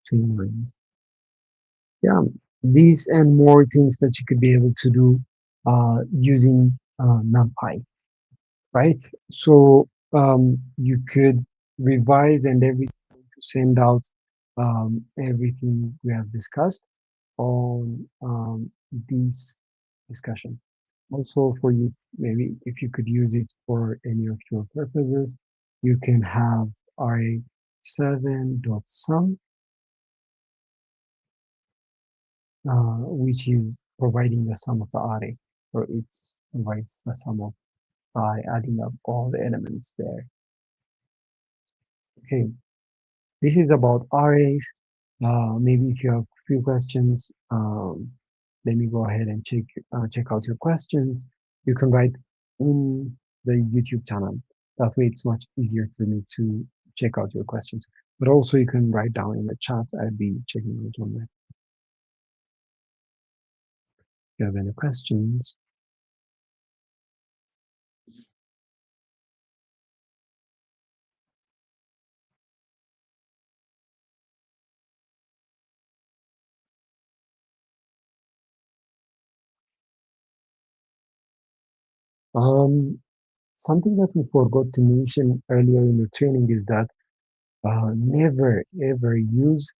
B: 29. Yeah, these and more things that you could be able to do using NumPy, right? So you could revise and everything to send out everything we have discussed on this discussion. Also for you, maybe if you could use it for any of your purposes, you can have array7.sum which is providing the sum of the array. So it provides the sum of by adding up all the elements there. Okay, this is about arrays. Maybe if you have a few questions, let me go ahead and check out your questions. You can write in the YouTube channel. That way, it's much easier for me to check out your questions. But also, you can write down in the chat. I'll be checking out on that. If you have any questions. Um, Something that we forgot to mention earlier in the training is that never ever use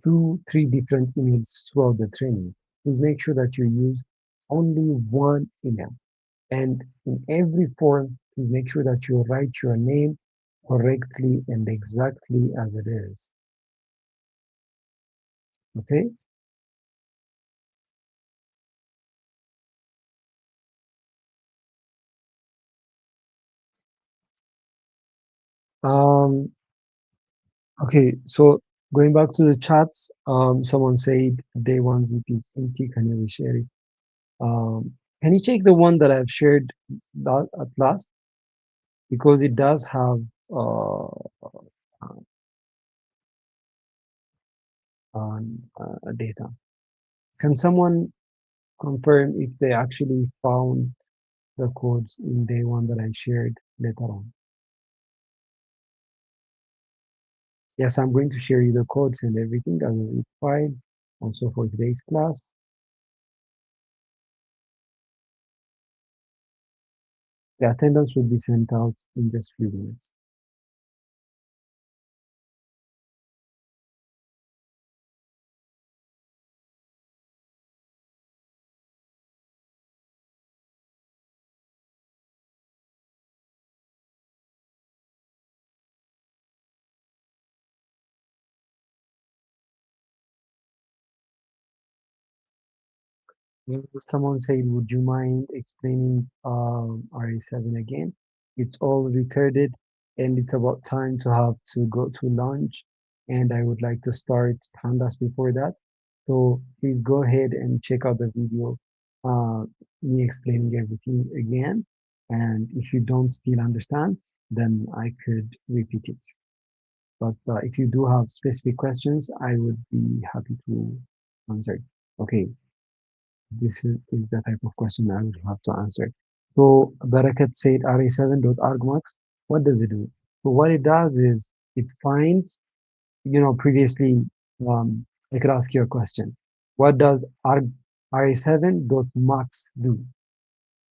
B: two, three different emails throughout the training. Please make sure that you use only one email. And in every form, please make sure that you write your name correctly and exactly as it is. Okay? Um, okay, so going back to the chats, someone said day one zip is empty. Can you reshare it? Can you check the one that I've shared at last? Because it does have uh, data. Can someone confirm if they actually found the codes in day one that I shared later on? Yes, I'm going to share you the codes and everything that was required also for today's class. The attendance will be sent out in just few minutes. Someone said, would you mind explaining RA7 again? It's all recorded and it's about time to have to go to lunch and I would like to start Pandas before that. So please go ahead and check out the video, uh, me explaining everything again. And if you don't still understand, then I could repeat it. But if you do have specific questions, I would be happy to answer. Okay, this is the type of question I would have to answer. So Barakat said array7.argmax, what does it do? So what it does is it finds, previously I could ask you a question. What does array7.max do?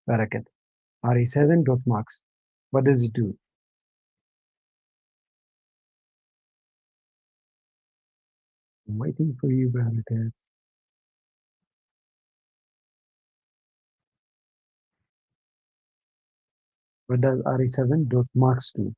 B: Barakat. Array7.max. What does it do? I'm waiting for you, Barakat. What does array7.max do?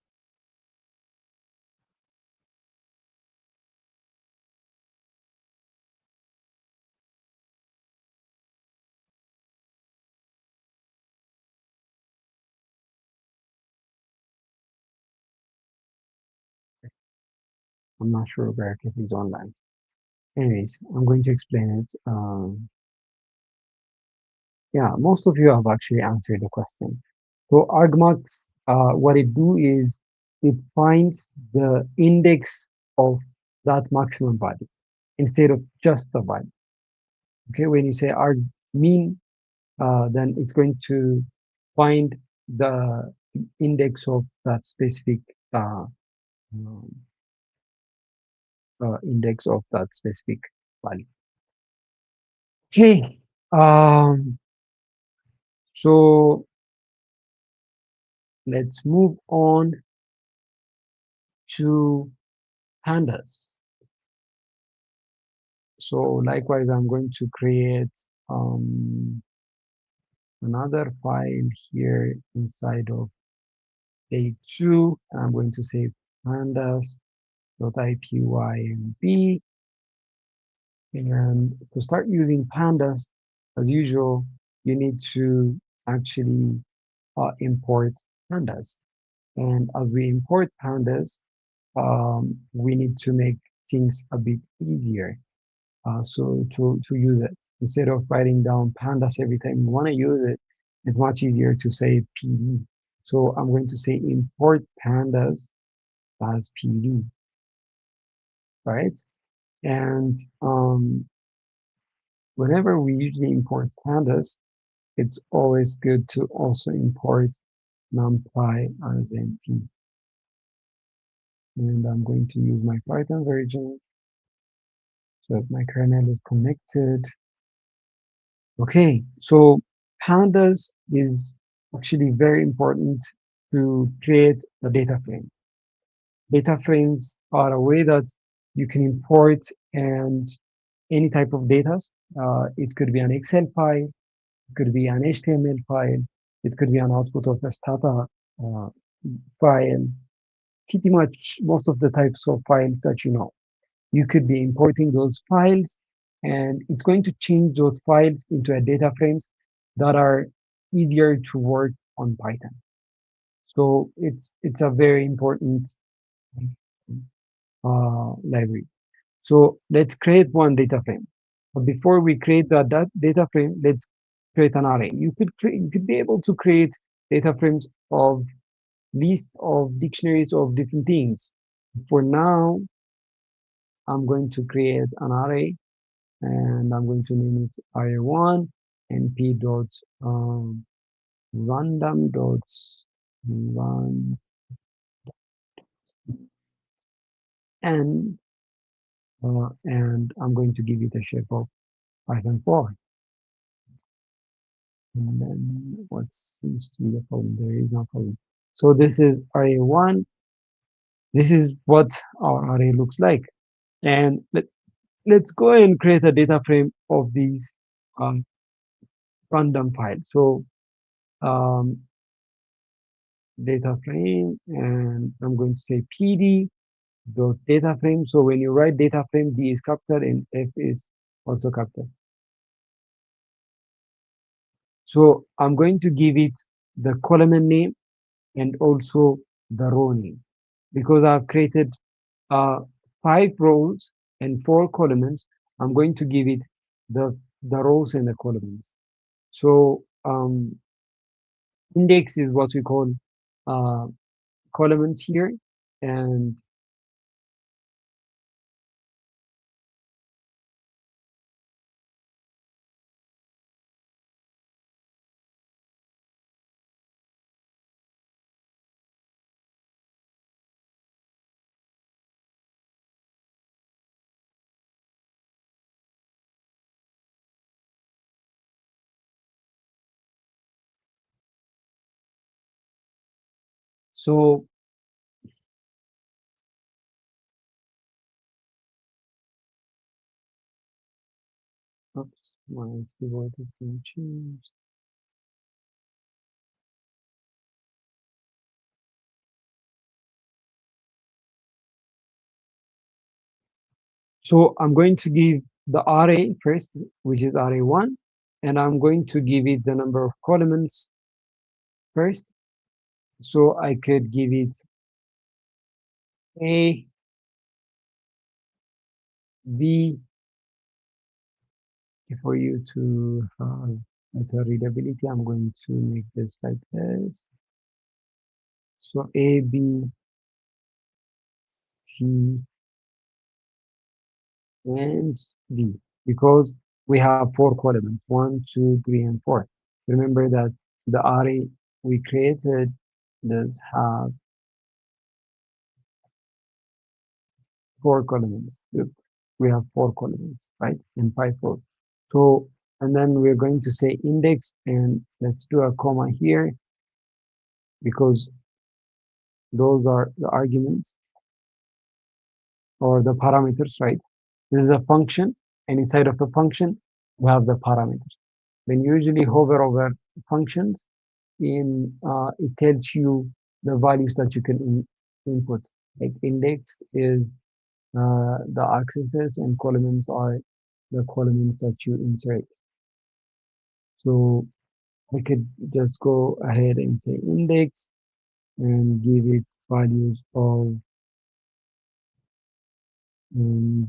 B: I'm not sure Barakat is online. Anyways, I'm going to explain it. Yeah, most of you have actually answered the question. So argmax, what it do is it finds the index of that maximum value instead of just the value. Okay, when you say arg mean, then it's going to find the index of that specific um, value. Okay, so let's move on to pandas. So likewise, I'm going to create another file here inside of day2. I'm going to say pandas.ipynb. And to start using pandas, as usual, you need to actually import pandas. And as we import pandas, we need to make things a bit easier. So to use it, instead of writing down pandas every time you want to use it, it's much easier to say PD. So I'm going to say import pandas as PD, right? And whenever we usually import pandas, it's always good to also import numpy as np. And I'm going to use my Python version so that my kernel is connected. Okay, so pandas is actually very important to create a data frame. Data frames are a way that you can import and any type of data. It could be an Excel file, it could be an HTML file, it could be an output of a stata uh, file, pretty much most of the types of files that you know. You could be importing those files and it's going to change those files into a data frames that are easier to work on Python. So it's a very important library. So let's create one data frame. But before we create that data frame, let's create an array. You could be able to create data frames of list of dictionaries of different things. For now, I'm going to create an array and I'm going to name it array1 np dot random dot run and I'm going to give it a shape of Python 4. And then what seems to be the problem? There is no problem. So this is array1. This is what our array looks like. And let's go and create a data frame of these um, random files. So um, data frame, and I'm going to say PD dot data frame. So when you write data frame, D is capital and F is also capital. So I'm going to give it the column name and also the row name because I've created uh, 5 rows and 4 columns. I'm going to give it the rows and the columns. So index is what we call uh, columns here, and so oops, my keyboard is going to change. So I'm going to give the array first, which is array1, and I'm going to give it the number of columns first. So I could give it A, B, for you to better readability. I'm going to make this like this. So A, B, C, and D, because we have 4 columns, 1, 2, 3, and 4. Remember that the array we created does have 4 columns. We have 4 columns, right? And 5 rows. So, and then we're going to say index, and let's do a comma here because those are the arguments or the parameters, right? This is a function, and inside of the function, we have the parameters. When you usually hover over functions, it tells you the values that you can input. Like index is the accesses and columns are the columns that you insert. So I could just go ahead and say index and give it values of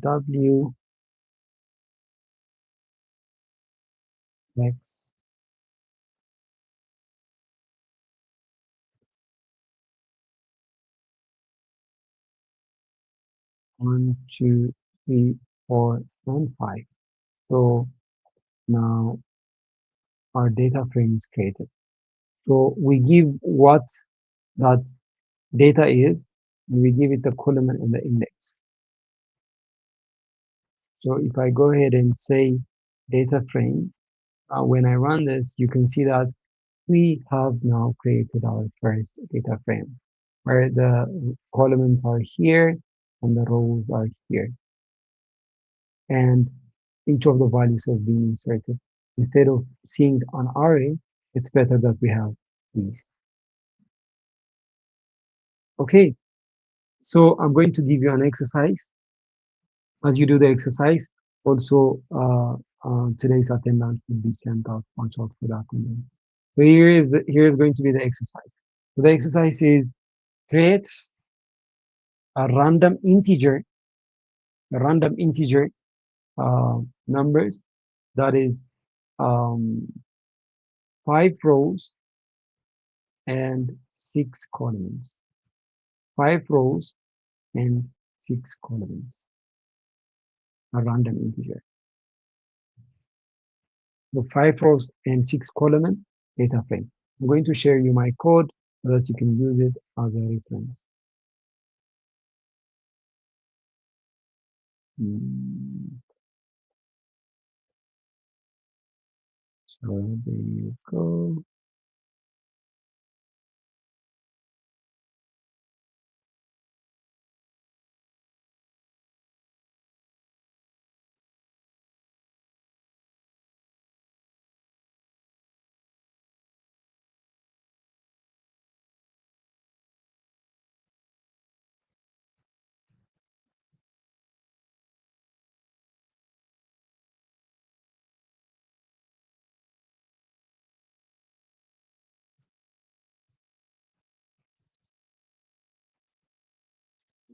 B: W, X, 1, 2, 3, 4, and 5. So now our data frame is created. So we give what that data is, and we give it the column and the index. So if I go ahead and say data frame, when I run this, you can see that we have now created our first data frame where the columns are here and the rows are here. And each of the values have been inserted. Instead of seeing an array, it's better that we have these. Okay, so I'm going to give you an exercise. As you do the exercise, also today's attendance will be sent out. Watch out for the attendance. So here is going to be the exercise. So the exercise is create a random integer numbers that is um, 5 rows and 6 columns. 5 rows and 6 columns. A random integer. The 5 rows and 6 column data frame. I'm going to share you my code so that you can use it as a reference. So there you go.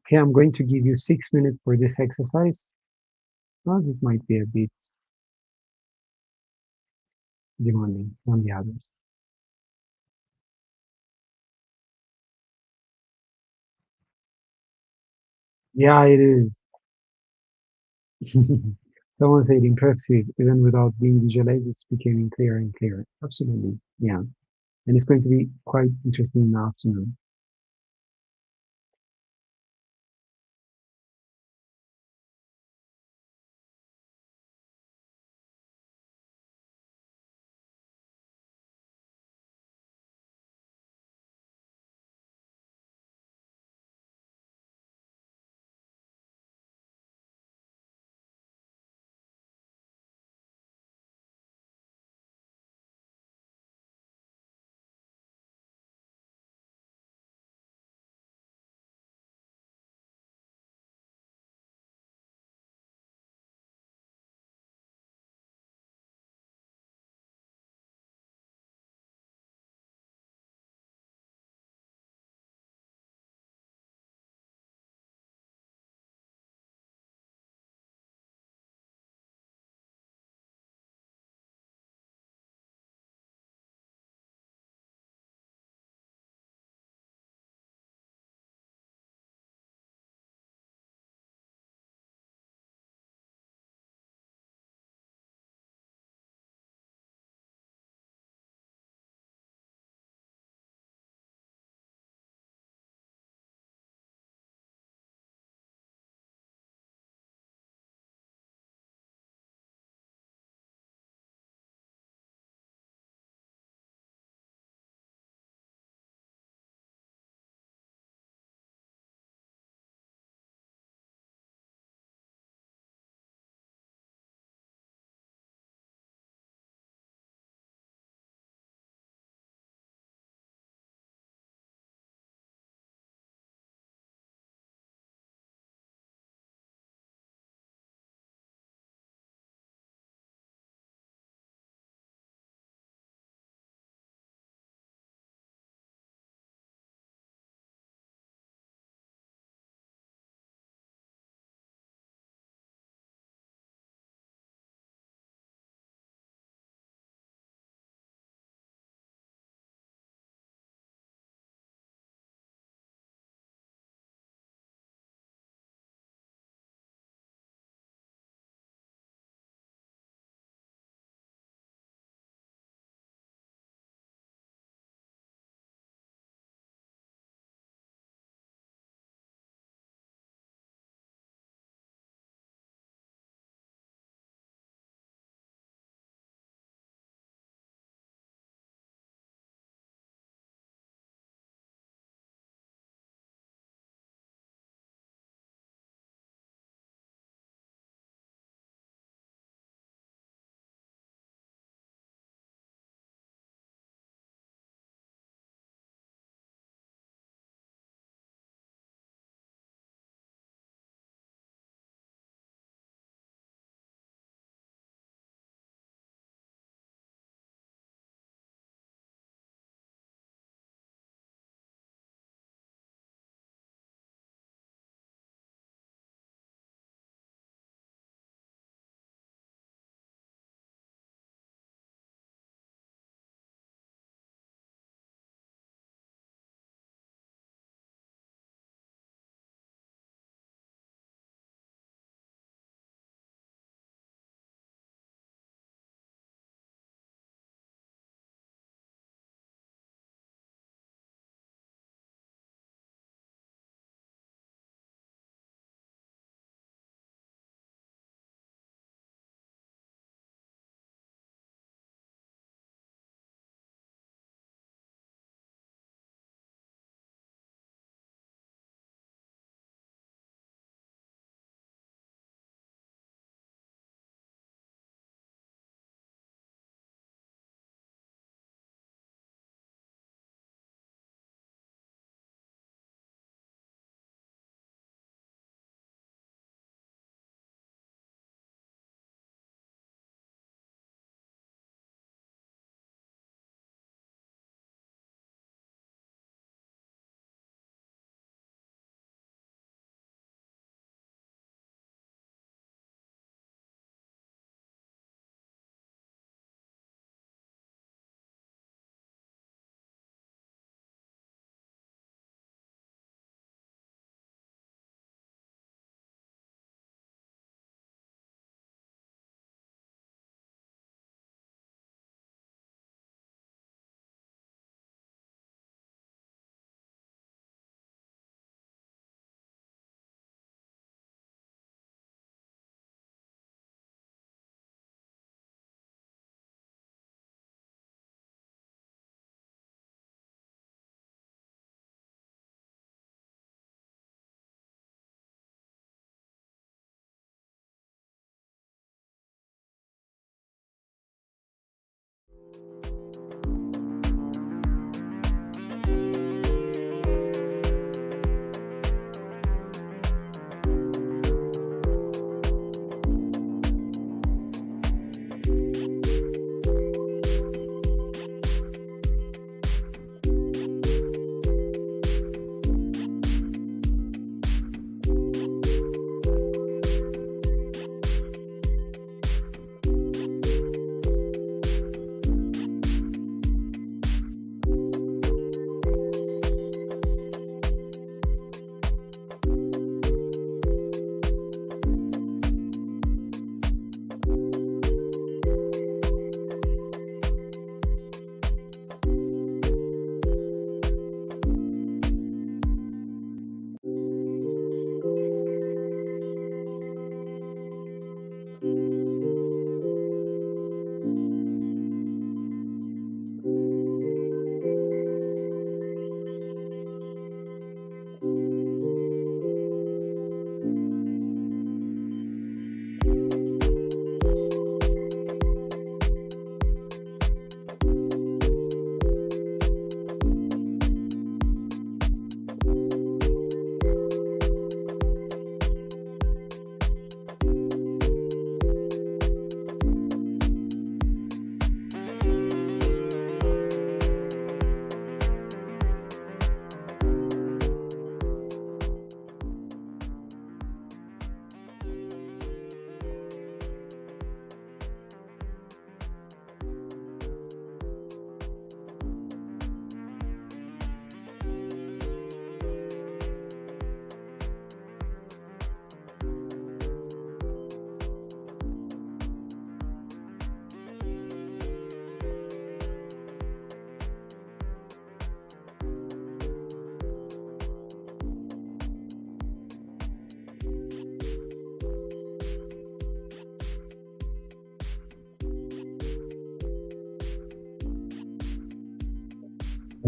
B: Okay, I'm going to give you 6 minutes for this exercise, as it might be a bit demanding on the others. Yeah, it is. Someone said impressive, even without being visualized, it's becoming clearer and clearer. Absolutely, yeah. And it's going to be quite interesting in the afternoon.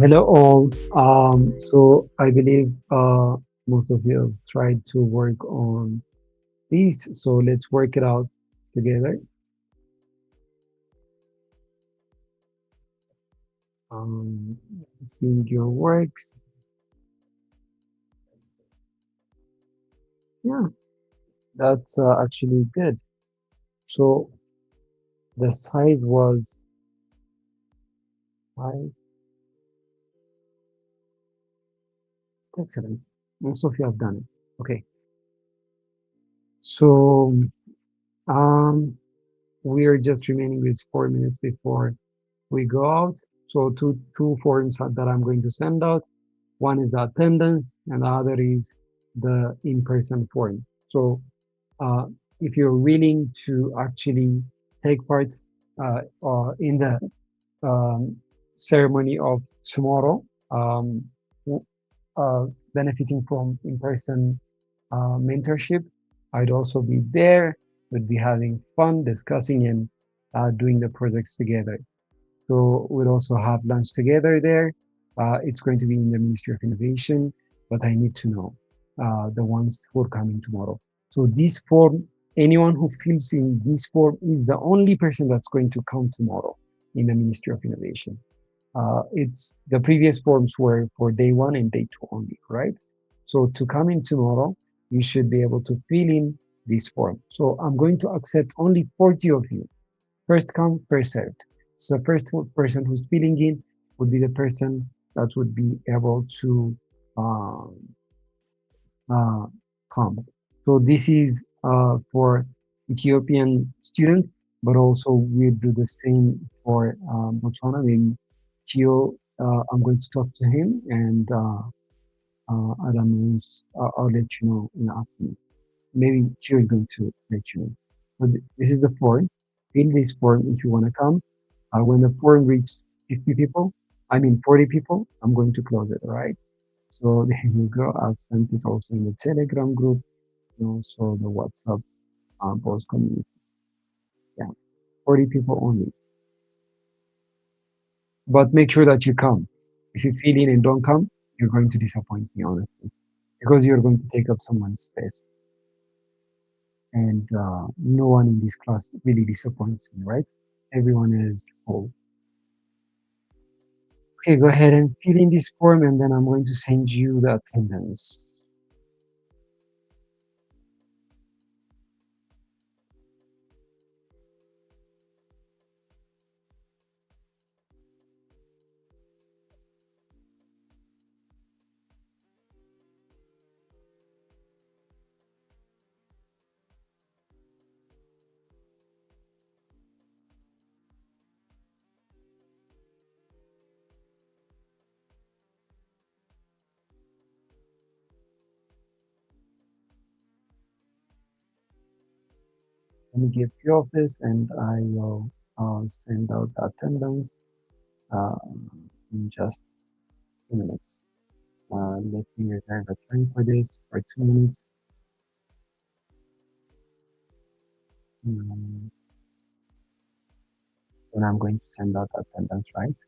B: Hello all. So I believe most of you have tried to work on these. So let's work it out together. Um, Seeing your works. Yeah, that's actually good. So the size was five. Excellent. Most of you have done it. Okay. So um, we are just remaining with 4 minutes before we go out. So two forms that I'm going to send out. One is the attendance, and the other is the in-person form. So uh, if you're willing to actually take part in the um, ceremony of tomorrow, um, uh, benefiting from in-person mentorship, I'd also be there. We'd be having fun, discussing and doing the projects together. So we'll also have lunch together there. It's going to be in the Ministry of Innovation, but I need to know the ones who are coming tomorrow. So this form, anyone who fills in this form is the only person that's going to come tomorrow in the Ministry of Innovation. It's the previous forms were for day one and day two only, right? So to come in tomorrow, you should be able to fill in this form. So I'm going to accept only 40 of you. First come, first served. So first person who's filling in would be the person that would be able to um, uh, come. So this is for Ethiopian students, but also we do the same for Botswana. Maybe Kyo, I'm going to talk to him, and Adam, I'll let you know in the afternoon. Maybe Kyo is going to let you know. So this is the form. Fill this form if you want to come. When the form reaches 50 people, I mean 40 people, I'm going to close it, all right? So there you go. I've sent it also in the Telegram group and also the WhatsApp both communities. Yeah, 40 people only. But make sure that you come. If you feel in and don't come, you're going to disappoint me, honestly, because you're going to take up someone's space. And no one in this class really disappoints me, right? Everyone is full. Okay, go ahead and fill in this form, and then I'm going to send you the attendance. Let me give few of this and I will send out the attendance uh, in just 2 minutes. Let me reserve a time for this for 2 minutes. Um, and I'm going to send out attendance, right?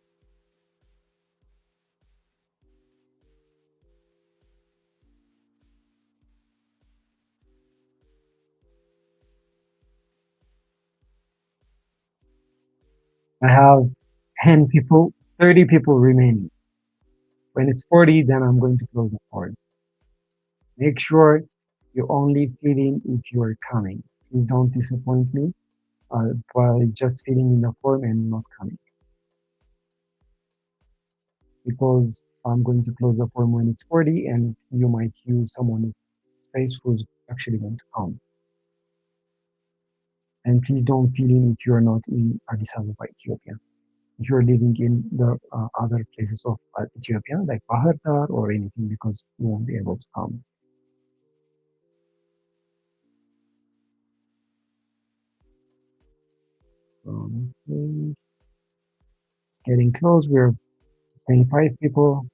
B: I have 10 people, 30 people remaining. When it's 40, then I'm going to close the form. Make sure you only fill in if you are coming. Please don't disappoint me by just filling in the form and not coming, because I'm going to close the form when it's 40 and you might use someone's space who's actually going to come. And please don't fill in if you're not in Addis Ababa, Ethiopia. If you're living in the other places of Ethiopia, like Bahar Dar or anything, because you won't be able to come. Okay. It's getting close. We're 25 people.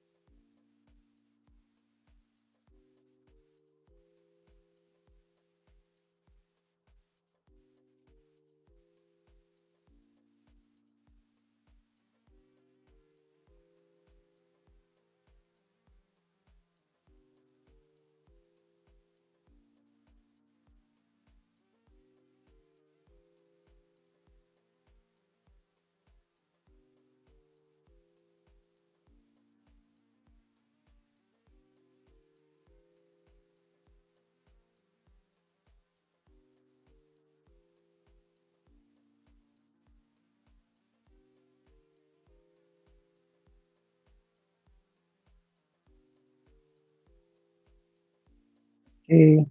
B: Okay,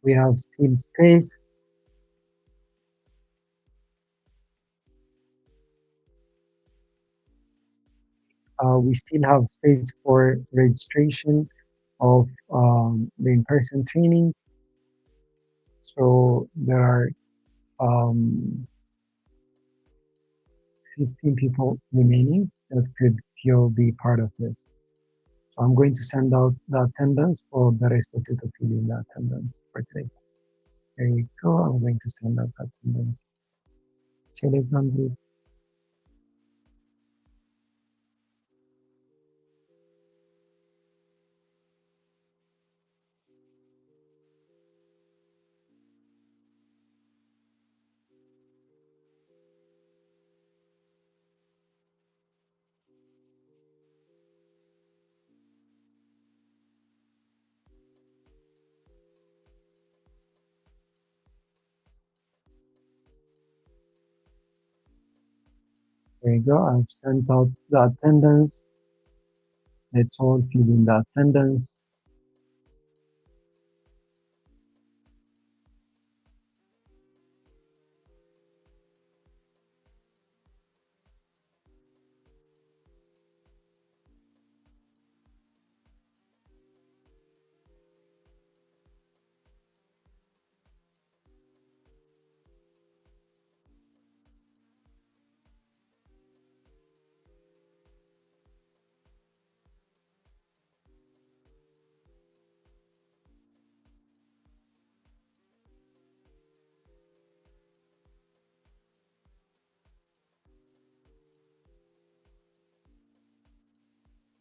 B: we have still space. We still have space for registration of the in-person training. So there are 15 people remaining that could still be part of this. So I'm going to send out the attendance for the rest of you to fill in the attendance for today. There you go. I'm going to send out the attendance. Telegram group. There you go. I've sent out the attendance. Let's all fill in the attendance.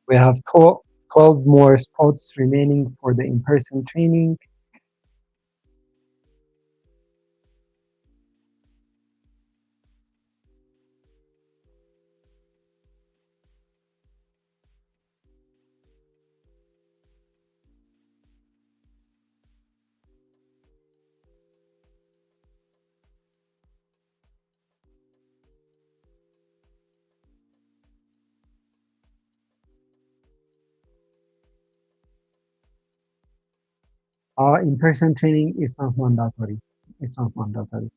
B: We have 12 more spots remaining for the in-person training. In-person training is not mandatory. It's not mandatory.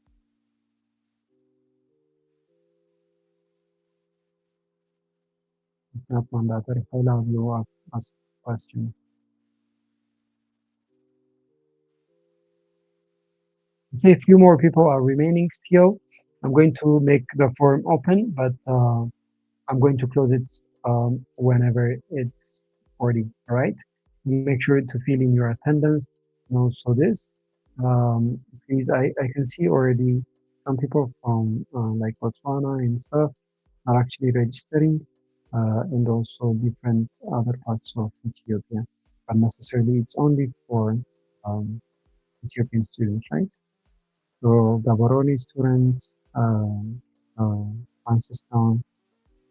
B: It's not mandatory. I love you ask question. Okay, a few more people are remaining still. I'm going to make the form open, but I'm going to close it whenever it's ready. All right. You make sure to fill in your attendance and also this. Please, I can see already some people from like Botswana and stuff are actually registering, and also different other parts of Ethiopia. But necessarily, it's only for um, Ethiopian students, right? So Gaborone students, Franciscan,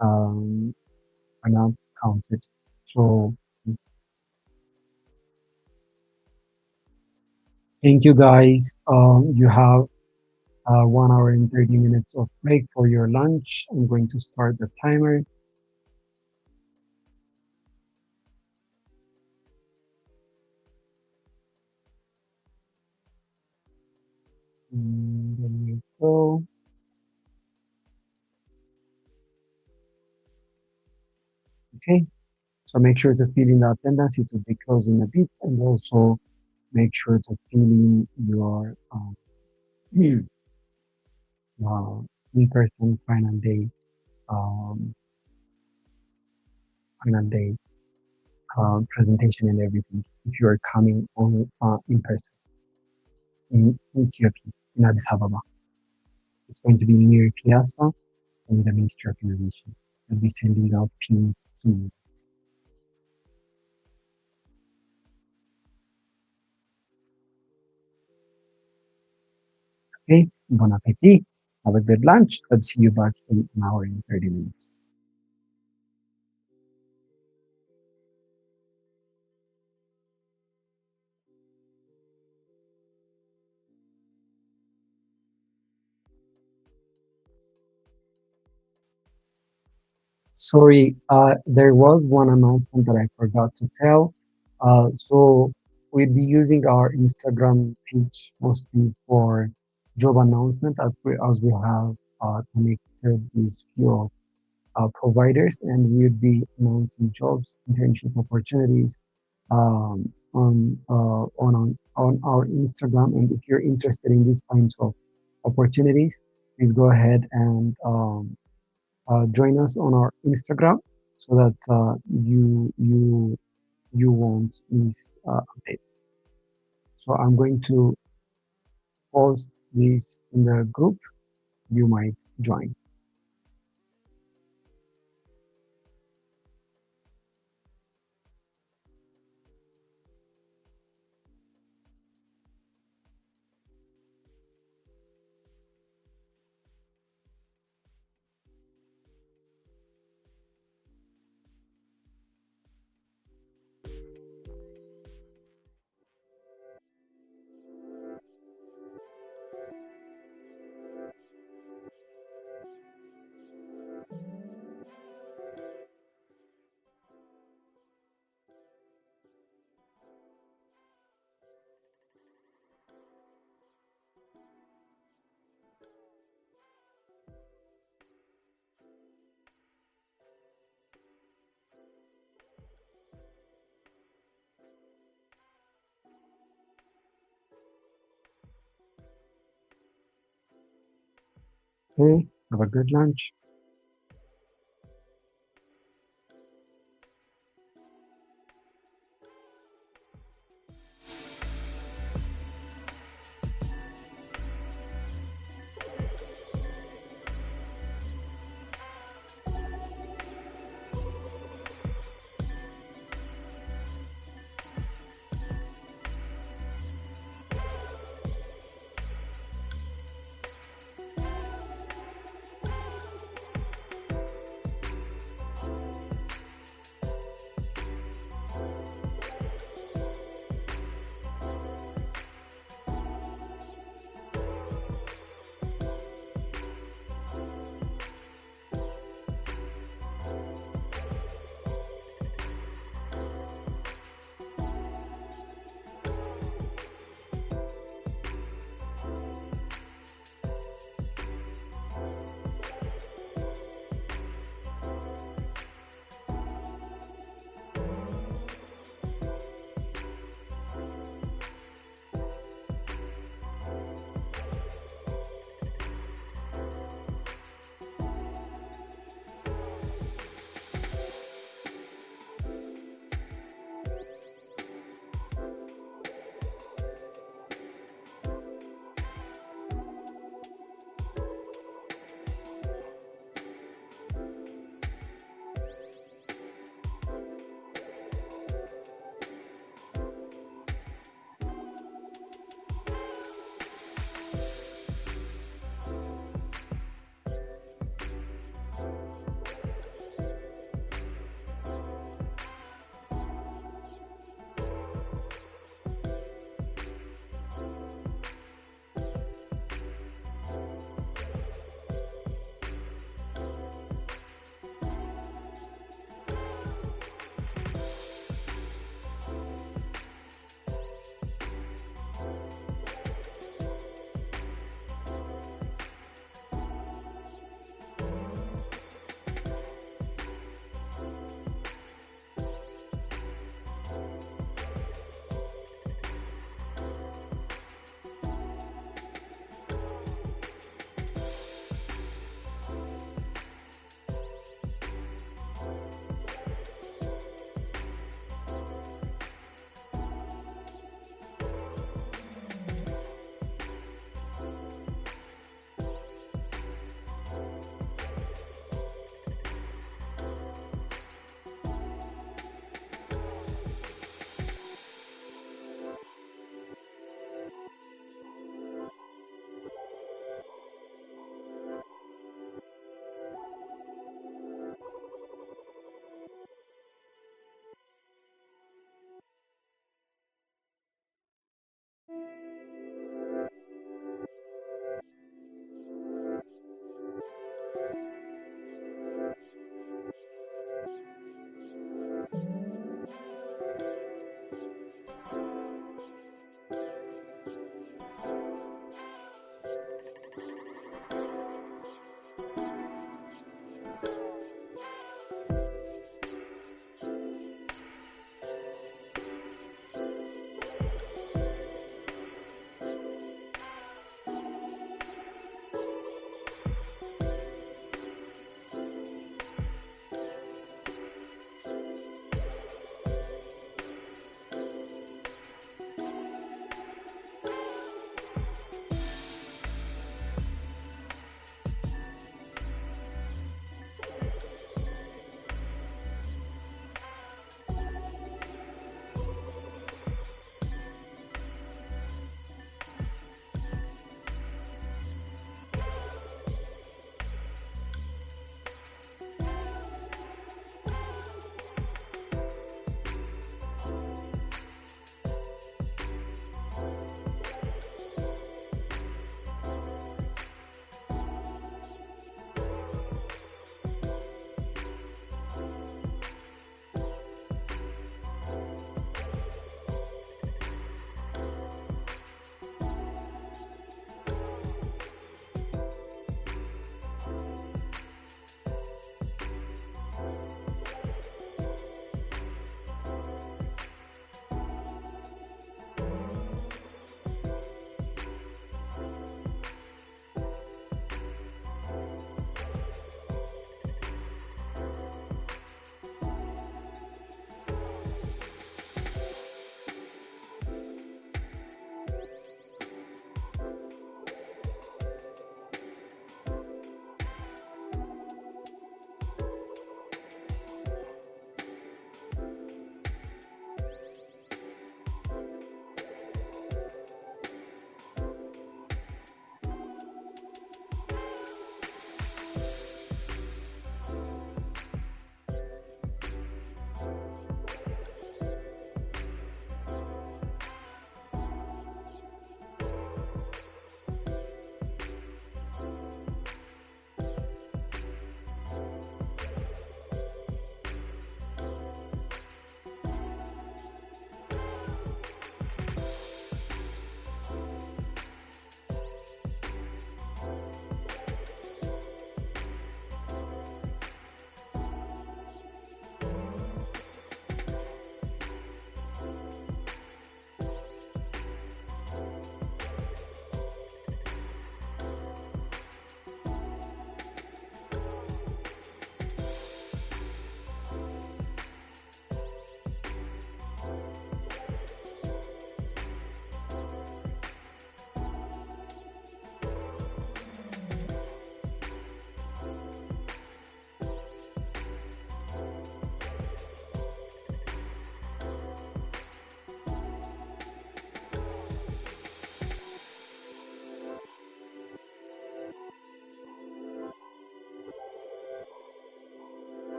B: um, are not counted. So thank you guys. You have 1 hour and 30 minutes of break for your lunch. I'm going to start the timer. And then we go. Okay. So make sure to fill in the attendance. It will be closing a bit, and also make sure to fill in your uh, in-person um, final day presentation and everything if you are coming on in person in Ethiopia, in Addis Ababa. It's going to be near Piazza and the Ministry of Innovation. I'll be sending out pins to you. Okay, bon appetit. Have a good lunch. I'll see you back in an hour and 30 minutes. Sorry, there was one announcement that I forgot to tell. So we'll be using our Instagram page mostly for job announcement as we have connected these few providers, and we'll be announcing jobs, internship opportunities on our Instagram. And if you're interested in these kinds of opportunities, please go ahead and join us on our Instagram so that you won't miss updates. So I'm going to post this in the group. You might join. Okay, have a good lunch.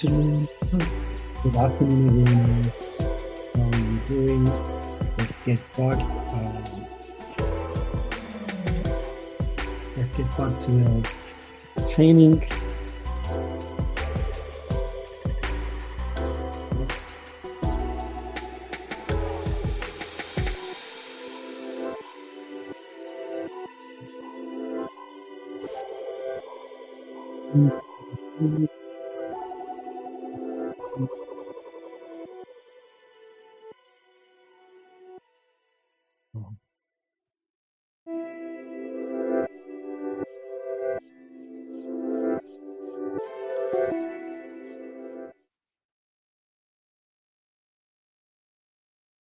B: Afternoon. Good afternoon, everyone. How are you doing? Let's get back. Let's get back to the training.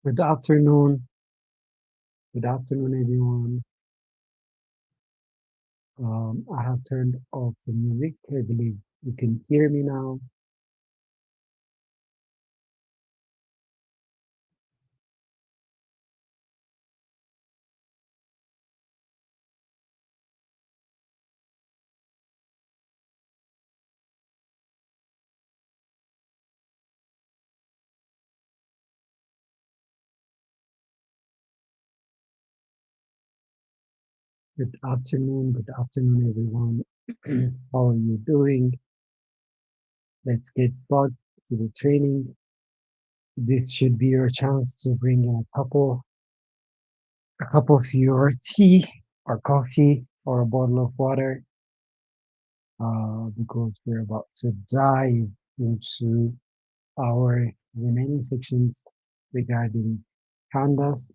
B: Good afternoon. Good afternoon, everyone. I have turned off the music. I believe you can hear me now. Good afternoon. Good afternoon, everyone. How are you doing? Let's get back to the training. This should be your chance to bring in a cup of your tea or coffee or a bottle of water, because we're about to dive into our remaining sections regarding pandas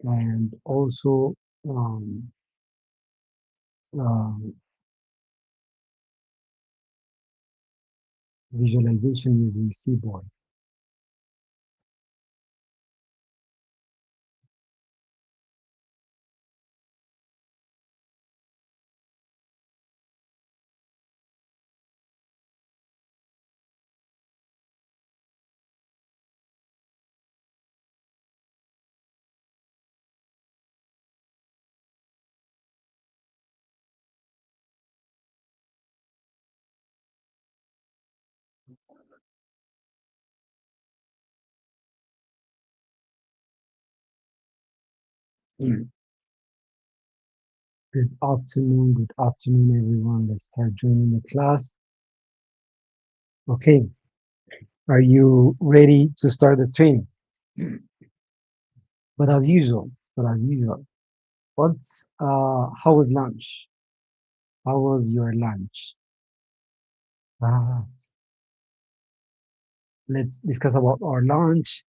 B: and also um, um, visualization using Seaboard. Mm. Good afternoon, everyone. Let's start joining the class. Okay, are you ready to start the training? Mm. But as usual, how was lunch? How was your lunch? Uh, let's discuss about our lunch.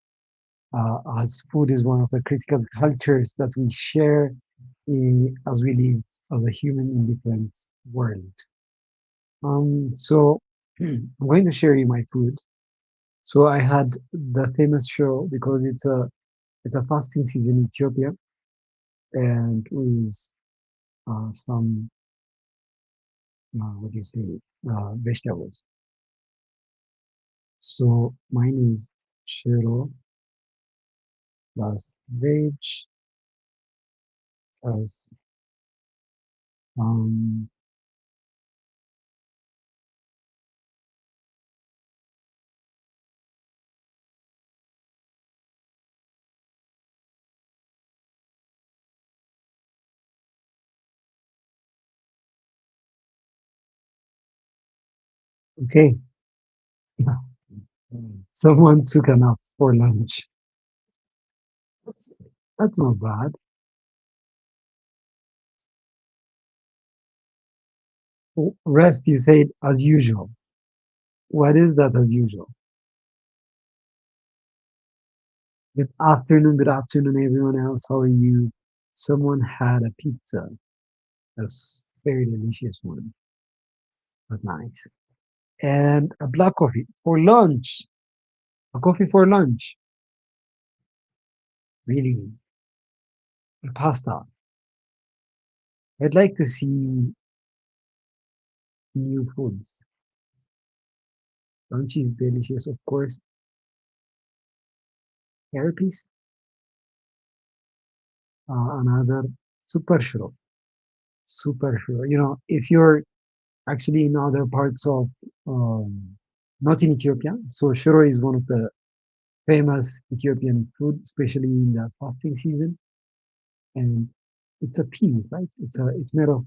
B: As food is one of the critical cultures that we share as we live as a human in different world. So I'm going to share you my food. So I had the famous show because it's a fasting season in Ethiopia and with some what do you say vegetables. So mine is shiro plus veg plus um okay. Someone took a nap for lunch. That's that's not bad. Rest, you said as usual. What is that as usual? Good afternoon, everyone else. How are you? Someone had a pizza. That's very delicious one. That's nice. And a black coffee for lunch. A coffee for lunch. Really. And pasta. I'd like to see new foods. Lunch is delicious, of course. Therapies. Another super sure. Super sure. If you're actually in other parts of, not in Ethiopia, so shiro is one of the famous Ethiopian food, especially in the fasting season. And it's a pea, right? It's made of,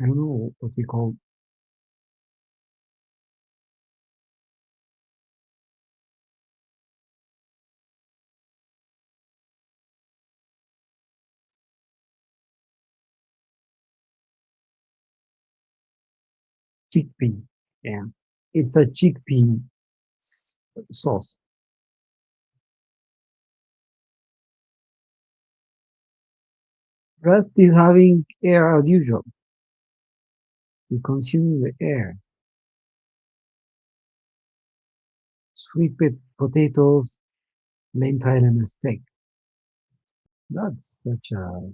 B: I don't know what we call chickpea. Yeah, it's a chickpea s- sauce. Rest is having air as usual. You consume the air. Sweet potatoes, lentil, and a steak. That's such a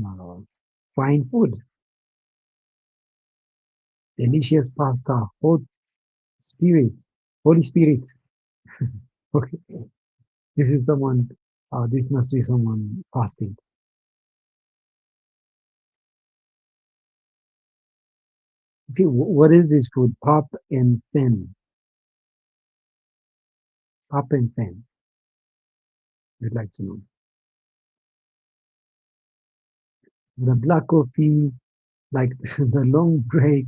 B: uh, fine food. Delicious pasta, hot spirit, Holy Spirit. Okay, this is someone. This must be someone fasting. Okay, what is this food? Pop and thin. Pop and thin. I'd like to know. The black coffee, like the long break.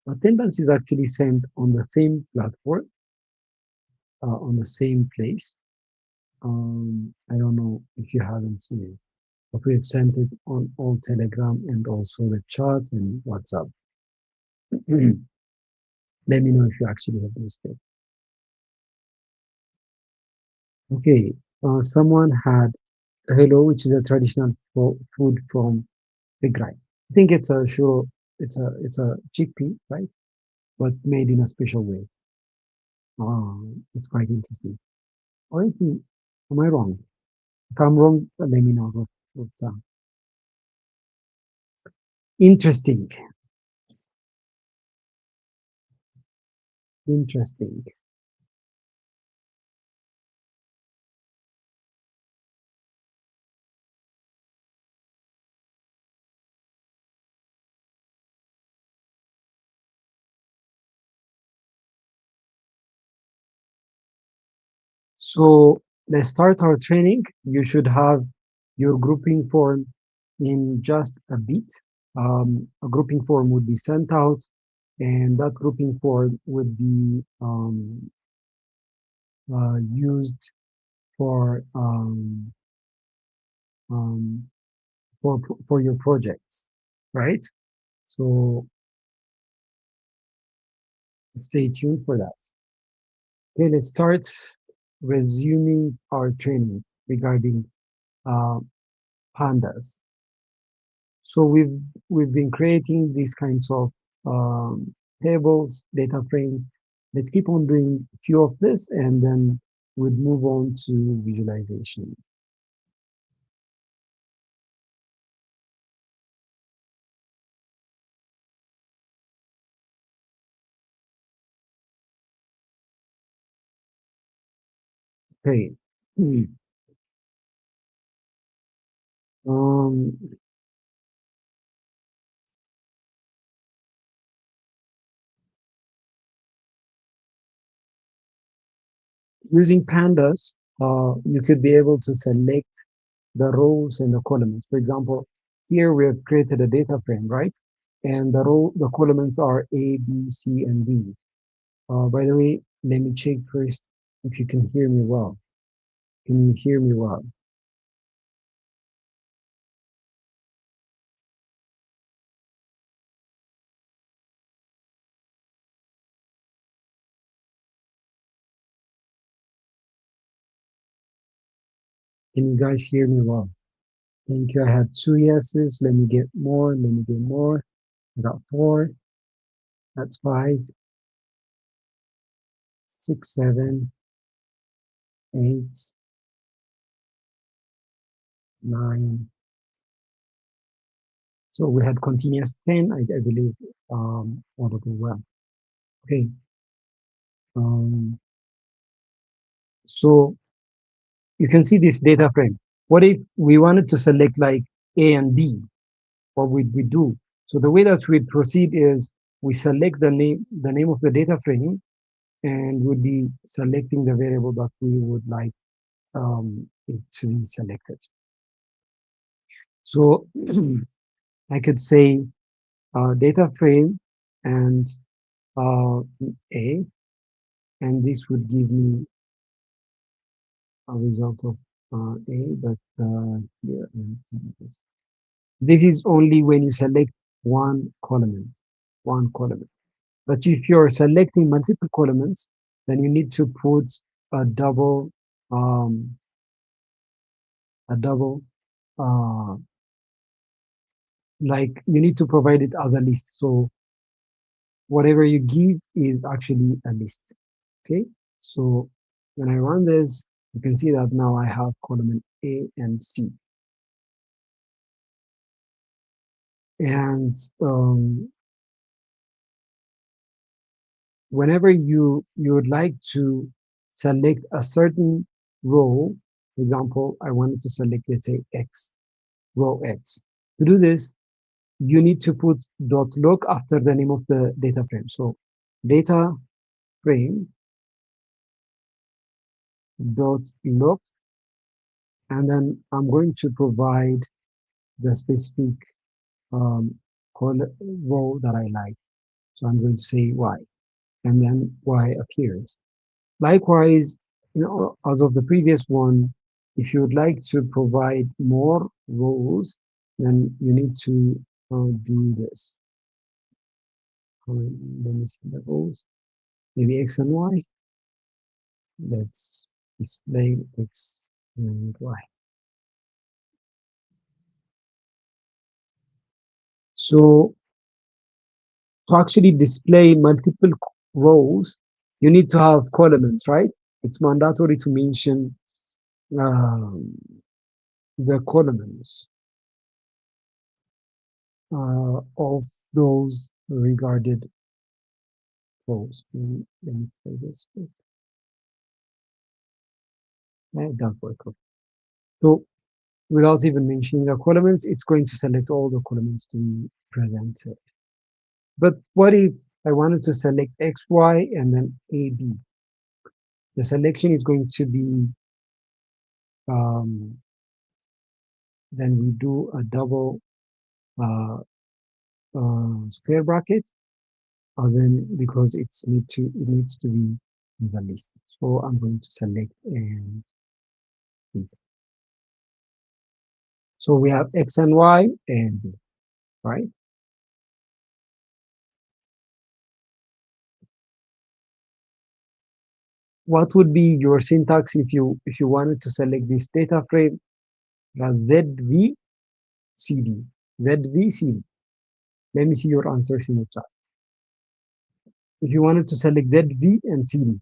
B: Attendance is actually sent on the same platform, on the same place. I don't know if you haven't seen it, but we've sent it on all Telegram and also the chat and WhatsApp. Let me know if you actually have missed it. Okay, someone had hello, which is a traditional food from Tigray. I think it's a sure it's a chickpea, right? But made in a special way. It's quite interesting. Or am I wrong? If I'm wrong, let me know. Interesting, interesting. So let's start our training. You should have your grouping form in just a bit. A grouping form would be sent out, and that grouping form would be used for um, for your projects, right? So stay tuned for that. Okay, let's start resuming our training regarding uh, pandas. So we've been creating these kinds of tables, data frames. Let's keep on doing a few of this, and then we'll move on to visualization. Okay. Um, Using pandas, you could be able to select the rows and the columns. For example, here we have created a data frame, right? And the columns are A, B, C, and D. By the way, let me check first if you can hear me well. Can you hear me well? Can you guys hear me well? Thank you. I had two yeses. Let me get more. Let me get more. I got four. That's five, six, 7, 8, 9. So we had continuous 10. I believe all of them well. Okay. Um, so you can see this data frame. What if we wanted to select like A and B? What would we do? So the way that we proceed is we select the name of the data frame, and would be selecting the variable that we would like it to be selected. So I could say data frame and uh, A, and this would give me a result of A, but here, this is only when you select one column. But if you're selecting multiple columns, then you need to put a double, um, a double, uh, like you need to provide it as a list. So whatever you give is actually a list. Okay. So when I run this, you can see that now I have column A and C. And whenever you would like to select a certain row, for example, I wanted to select, let's say, X, row X. To do this, you need to put dot look after the name of the data frame. So data frame dot look, and then I'm going to provide the specific um, row that I like. So I'm going to say Y, and then Y appears. Likewise, as of the previous one, if you would like to provide more rows, then you need to do this. Let me see the rows. Maybe X and Y. Let's display X and Y. So to actually display multiple rows, you need to have columns, right? It's mandatory to mention um, the columns of those regarded rows. Let me play this first. It does work. Okay. So without even mentioning the columns, it's going to select all the columns to be presented. But what if I wanted to select X, Y, and then A, B? The selection is going to be, um, then we do a double uh, square bracket, as in because it needs to be in the list. So I'm going to select and so we have X and Y and B, right? What would be your syntax if you wanted to select this data frame as ZVCD? ZVCD. Let me see your answers in the chat. If you wanted to select ZV and CD,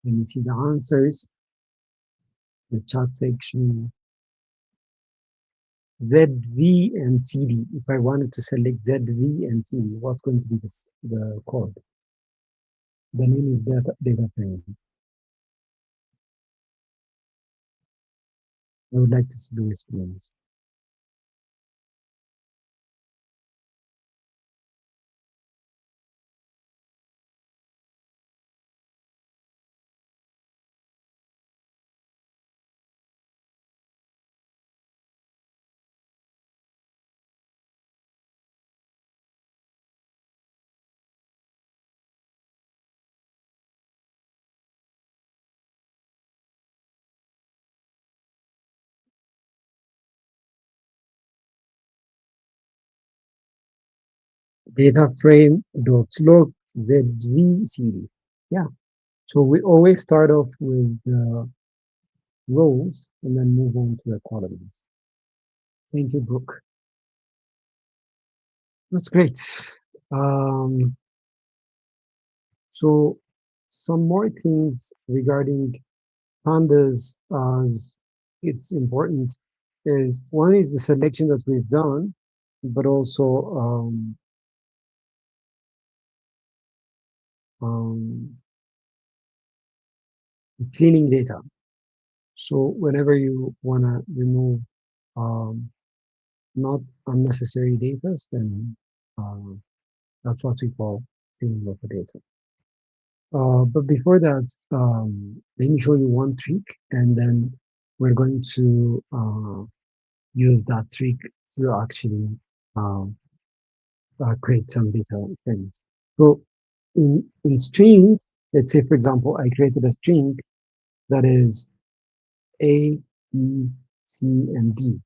B: let me see the answers. The chat section. ZV and CD. If I wanted to select ZV and CD, what's going to be the code? The name is data frame. I would like to see the response. Data frame dot log ZVCD. Yeah. So we always start off with the rows and then move on to the columns. Thank you, Brooke. That's great. Um, so some more things regarding pandas as it's important is one is the selection that we've done, but also um, cleaning data. So whenever you want to remove um, not unnecessary data, then uh, that's what we call cleaning of the data. But before that, let me show you one trick, and then we're going to use that trick to actually um, create some data frames. So in string, let's say, for example, I created a string that is A, B, C, and D.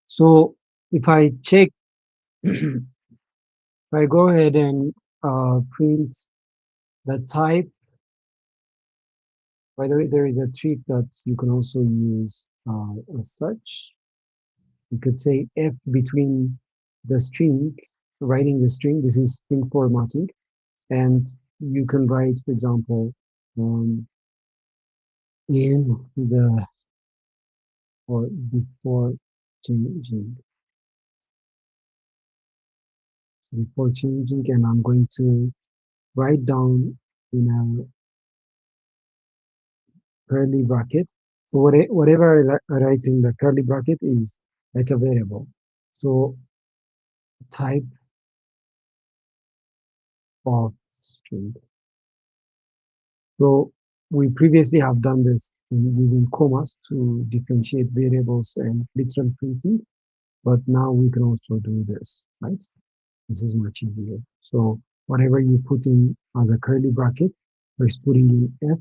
B: So if I check, if I go ahead and print the type, by the way, there is a trick that you can also use as such. You could say F between the string, writing the string, this is string formatting, and you can write, for example, in the or changing, before changing, and I'm going to write down in a curly bracket. So whatever I write in the curly bracket is like a variable. So type of string. So we previously have done this using commas to differentiate variables and literal printing, but now we can also do this, right? This is much easier. So whatever you put in as a curly bracket, first putting in F,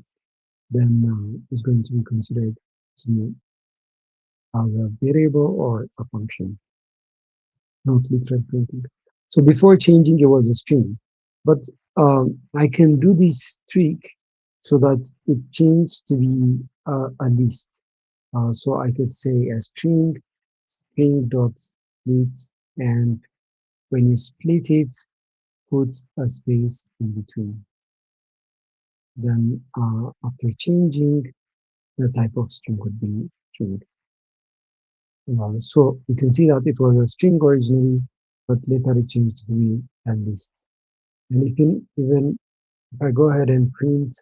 B: then is going to be considered to as a variable or a function, not literal printing. So before changing, it was a string, but I can do this trick so that it changed to be a list. So I could say a string dot split, and when you split it, put a space in between. Then after changing, the type of string would be string. So you can see that it was a string originally, but later it changed to be a list. And even if I go ahead and print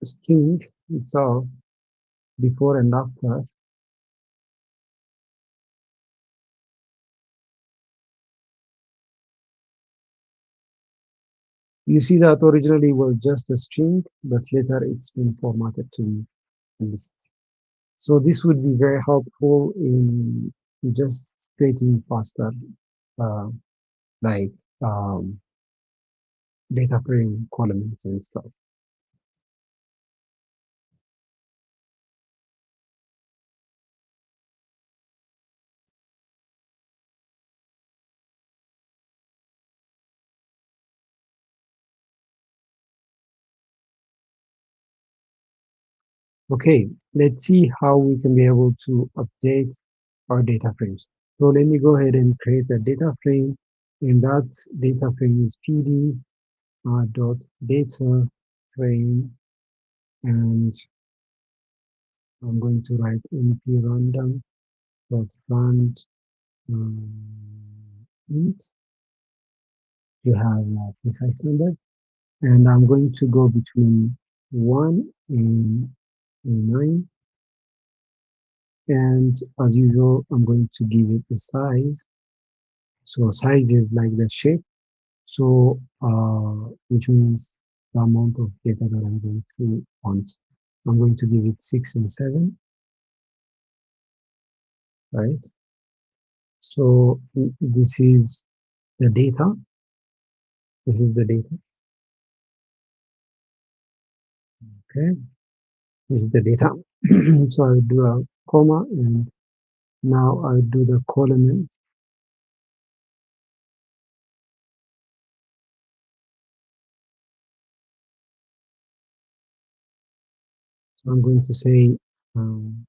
B: the string itself before and after, you see that originally was just a string, but later it's been formatted to be a list. So this would be very helpful in just creating faster, uh, like um, data frame columns and stuff. Okay, let's see how we can be able to update our data frames. So let me go ahead and create a data frame, and that data frame is pd dot data frame, and I'm going to write np random dot rand int to have a precise number, and I'm going to go between 1 and 9, and as usual I'm going to give it a size. So size is like the shape, so which means the amount of data that I'm going to want. I'm going to give it 6 and 7, right? So this is the data. This is the data. Okay, this is the data. So I'll do a comma, and now I'll do the colon. So I'm going to say um,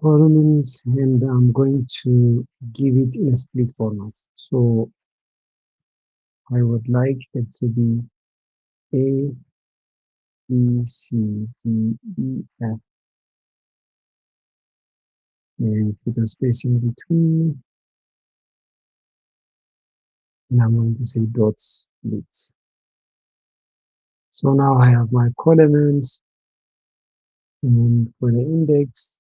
B: columns, and I'm going to give it in a split format. So I would like it to be A, B, C, D, E, F, and put a space in between, and I'm going to say dots splits. So now I have my columns, and for the index,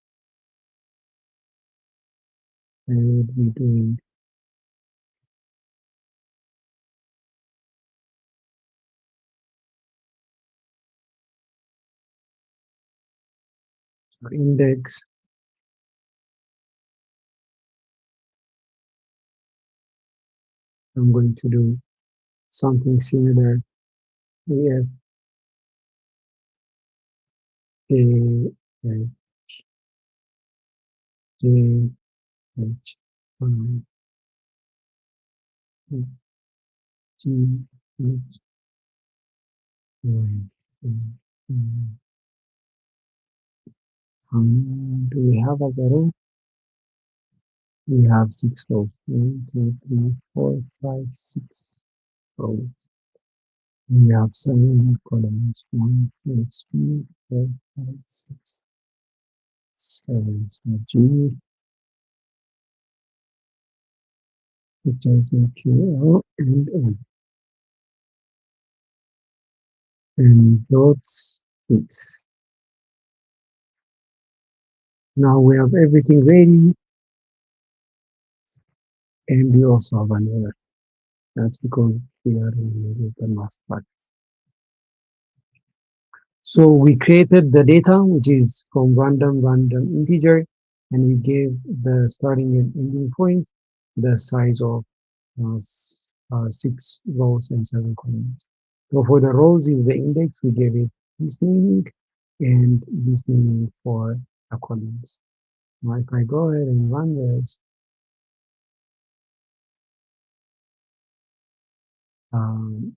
B: I would be doing for index. I'm going to do something similar. We have A, J, H, I, G, H, Y. Do we have as a row? We have 6 rows. 1, 2, 3, 4, 5, 6 rows. We have 7 columns. 1, 2, 3, 4, 5, 6, 7. So G, H, I, J, K, L, and M. And dots it. Now we have everything ready, and we also have an error. That's because we are in the last part. So we created the data, which is from random integer, and we gave the starting and ending point the size of 6 rows and 7 columns. So for the rows is the index, we gave it this naming and this naming for the columns. Now if I go ahead and run this,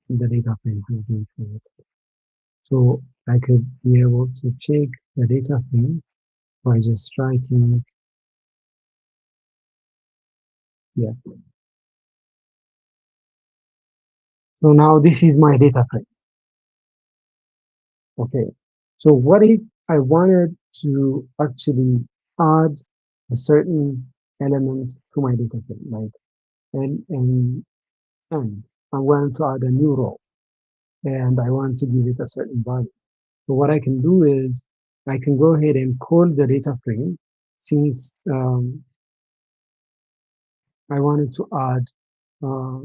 B: the data frame has been created. So I could be able to check the data frame by just writing here. So now this is my data frame. Okay. So what if I wanted to actually add a certain element to my data frame, like and I want to add a new row and I want to give it a certain value. So what I can do is I can go ahead and call the data frame since I wanted to add, uh,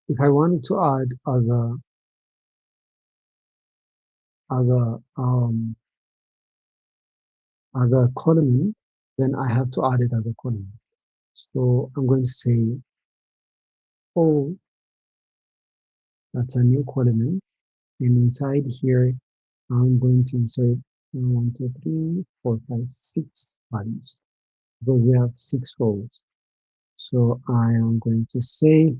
B: if I wanted to add as a um, as a column, then I have to add it as a column. So I'm going to say, oh, that's a new column. And inside here, I'm going to insert 1, 2, 3, 4, 5, 6 values because we have 6 rows. So I am going to say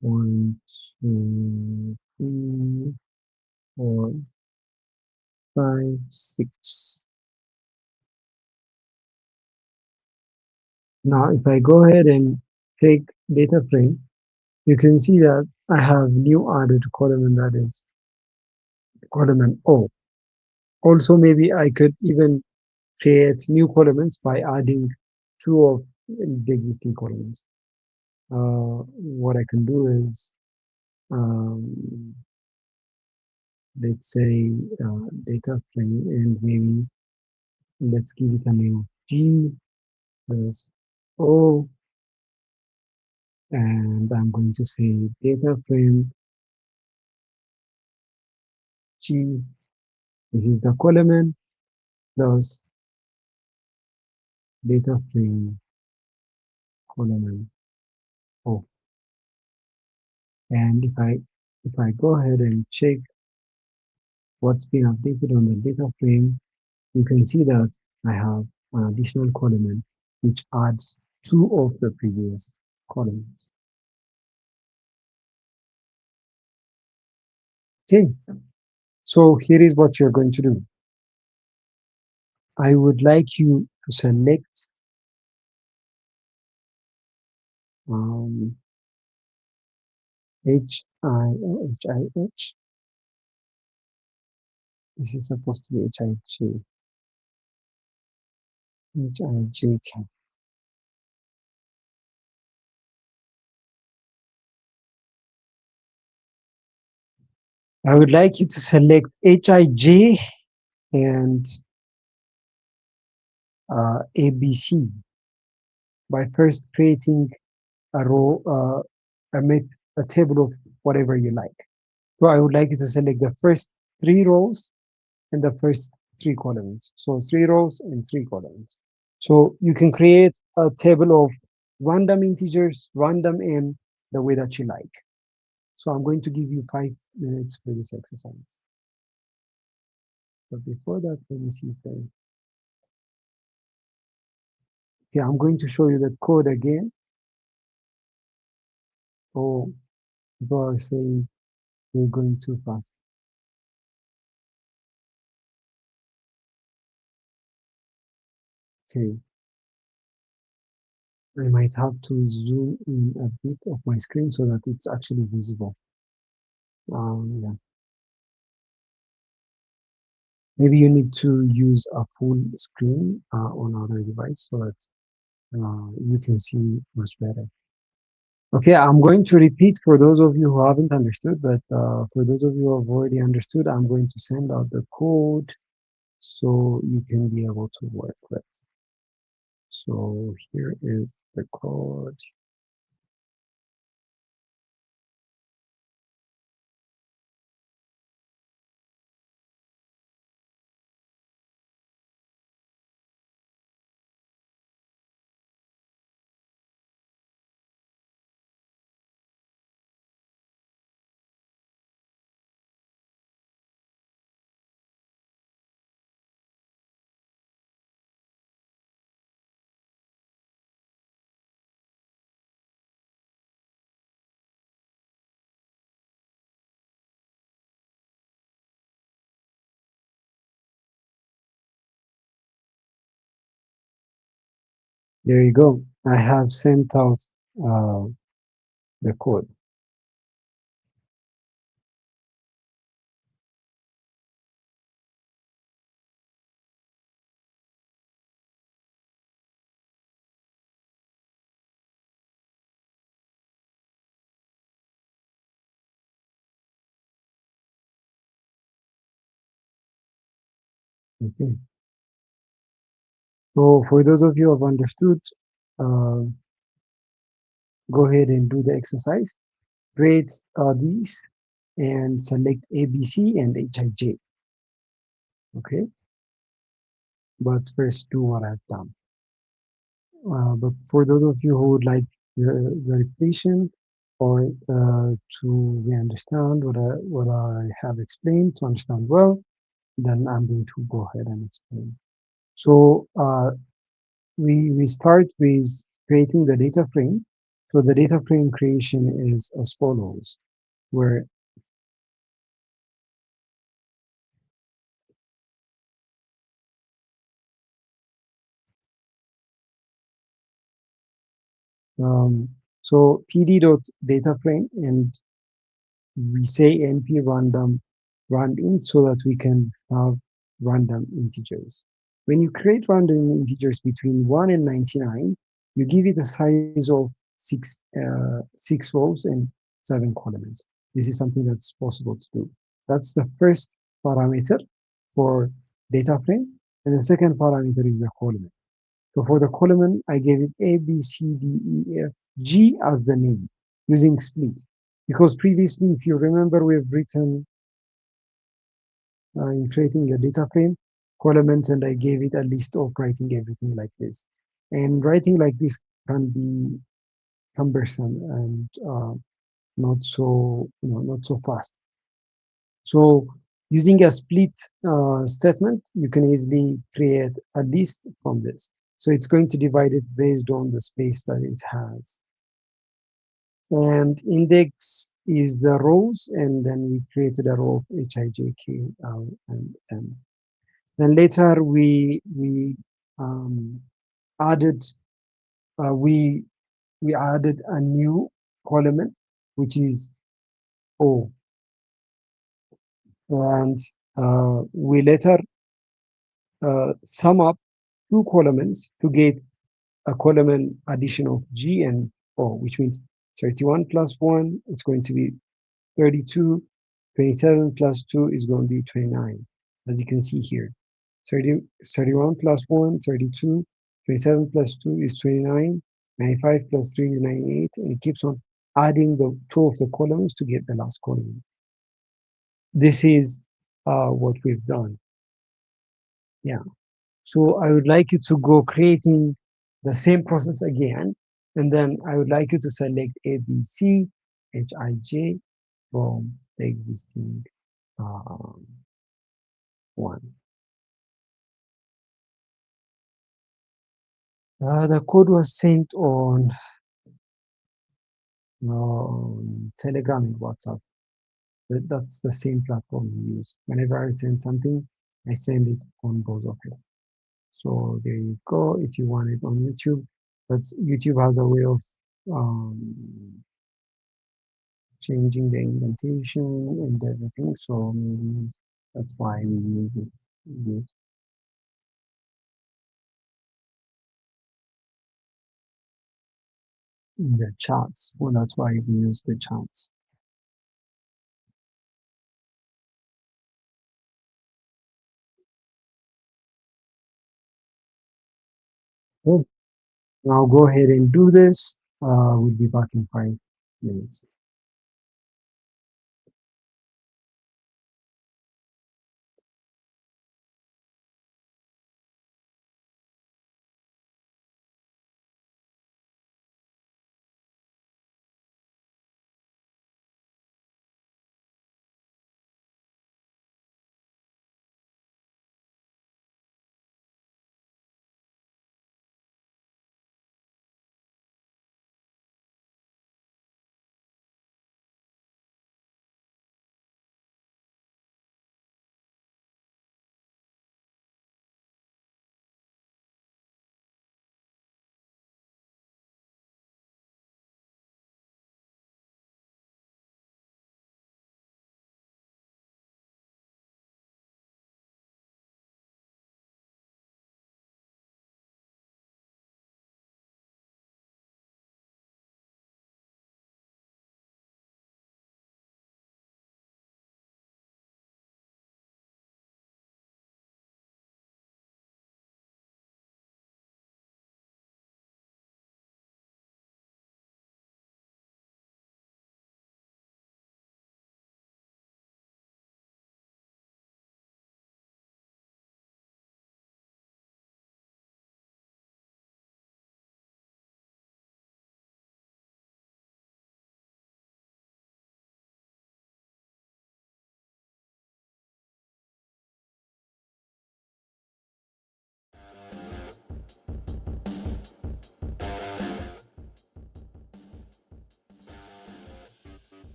B: 1, 2, 3, 4, 5, 6. Now, if I go ahead and take data frame, you can see that I have new added column, and that is column O. Also, maybe I could even create new columns by adding 2 of the existing columns. What I can do is, um, let's say, data frame, and maybe let's give it a name of G plus O, and I'm going to say data frame G. This is the column plus data frame column O. And if I go ahead and check what's been updated on the data frame, you can see that I have an additional column which adds 2 of the previous columns. Okay, so here is what you're going to do. I would like you to select um, HIH. This is supposed to be HIJ. HIJK. I would like you to select HIJ and ABC by first creating a row, a table of whatever you like. So I would like you to select the first 3 rows and the first 3 columns. So 3 rows and 3 columns. So you can create a table of random integers, random n, the way that you like. So I'm going to give you 5 minutes for this exercise. But before that, let me see if okay, I'm going to show you the code again. Oh, people are saying we're going too fast. Okay, I might have to zoom in a bit of my screen so that it's actually visible. Yeah. Maybe you need to use a full screen on other device so that you can see much better. Okay, I'm going to repeat for those of you who haven't understood, but for those of you who have already understood, I'm going to send out the code so you can be able to work with. So here is the code. There you go. I have sent out uh, the code. Okay. So for those of you who have understood, uh, go ahead and do the exercise. Create these and select ABC and HIJ. Okay. But first do what I've done. But for those of you who would like the repetition or to understand what I have explained to understand well, then I'm going to go ahead and explain. So we start with creating the data frame. So the data frame creation is as follows, where um, so pd dot data frame, and we say np random rand int so that we can have random integers. When you create random integers between 1 and 99, you give it a size of six rows and 7 columns. This is something that's possible to do. That's the first parameter for data frame, and the second parameter is the column. So for the column, I gave it A, B, C, D, E, F, G as the name using split. Because previously, if you remember, we've written in creating a data frame, columns, and I gave it a list of writing everything like this. And writing like this can be cumbersome and not so, not so fast. So using a split statement, you can easily create a list from this. So it's going to divide it based on the space that it has. And index is the rows, and then we created a row of HIJK and M. Then later we um, added we added a new column, which is O, and we later sum up two columns to get a column addition of G and O, which means 31 plus 1 is going to be 32, 27 plus 2 is going to be 29, as you can see here. 31 plus 1, 32, 27 plus 2 is 29, 95 plus 3 is 98, and it keeps on adding the two of the columns to get the last column. This is what we've done. Yeah. So I would like you to go creating the same process again, and then I would like you to select A, B, C, H, I, J from the existing um, one. The code was sent on Telegram and WhatsApp. That's the same platform we use. Whenever I send something, I send it on both of it. So there you go. If you want it on YouTube, but YouTube has a way of changing the indentation and everything. So maybe that's why we use it. In the charts. Well, that's why we use the charts. Good. Now go ahead and do this. We'll be back in 5 minutes.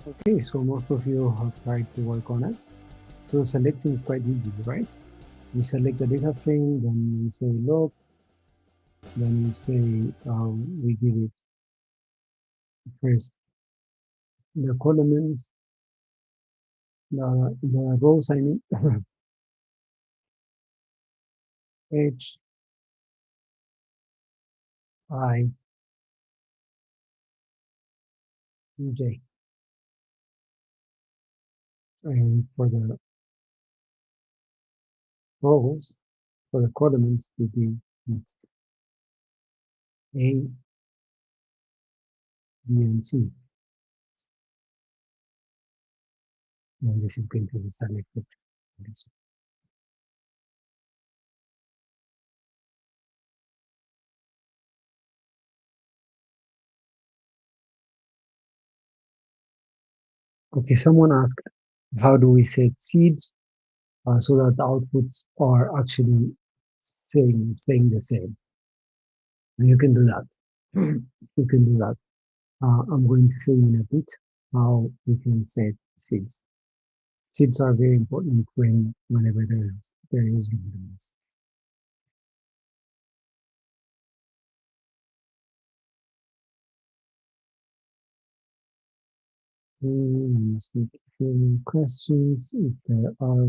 B: Okay, so most of you have tried to work on it. So selecting is quite easy, right? We select the data frame, then we say look, then we say we give it first the columns, the rows, I mean, H, I, J. And for the rows, for the columns, we do it A, B, and C. And this is going to be selected. Okay, someone asked, how do we set seeds so that the outputs are actually staying the same? And you can do that. You can do that. I'm going to show you in a bit how we can set seeds. Seeds are very important whenever there is randomness. Let me see if there are any questions. If there are,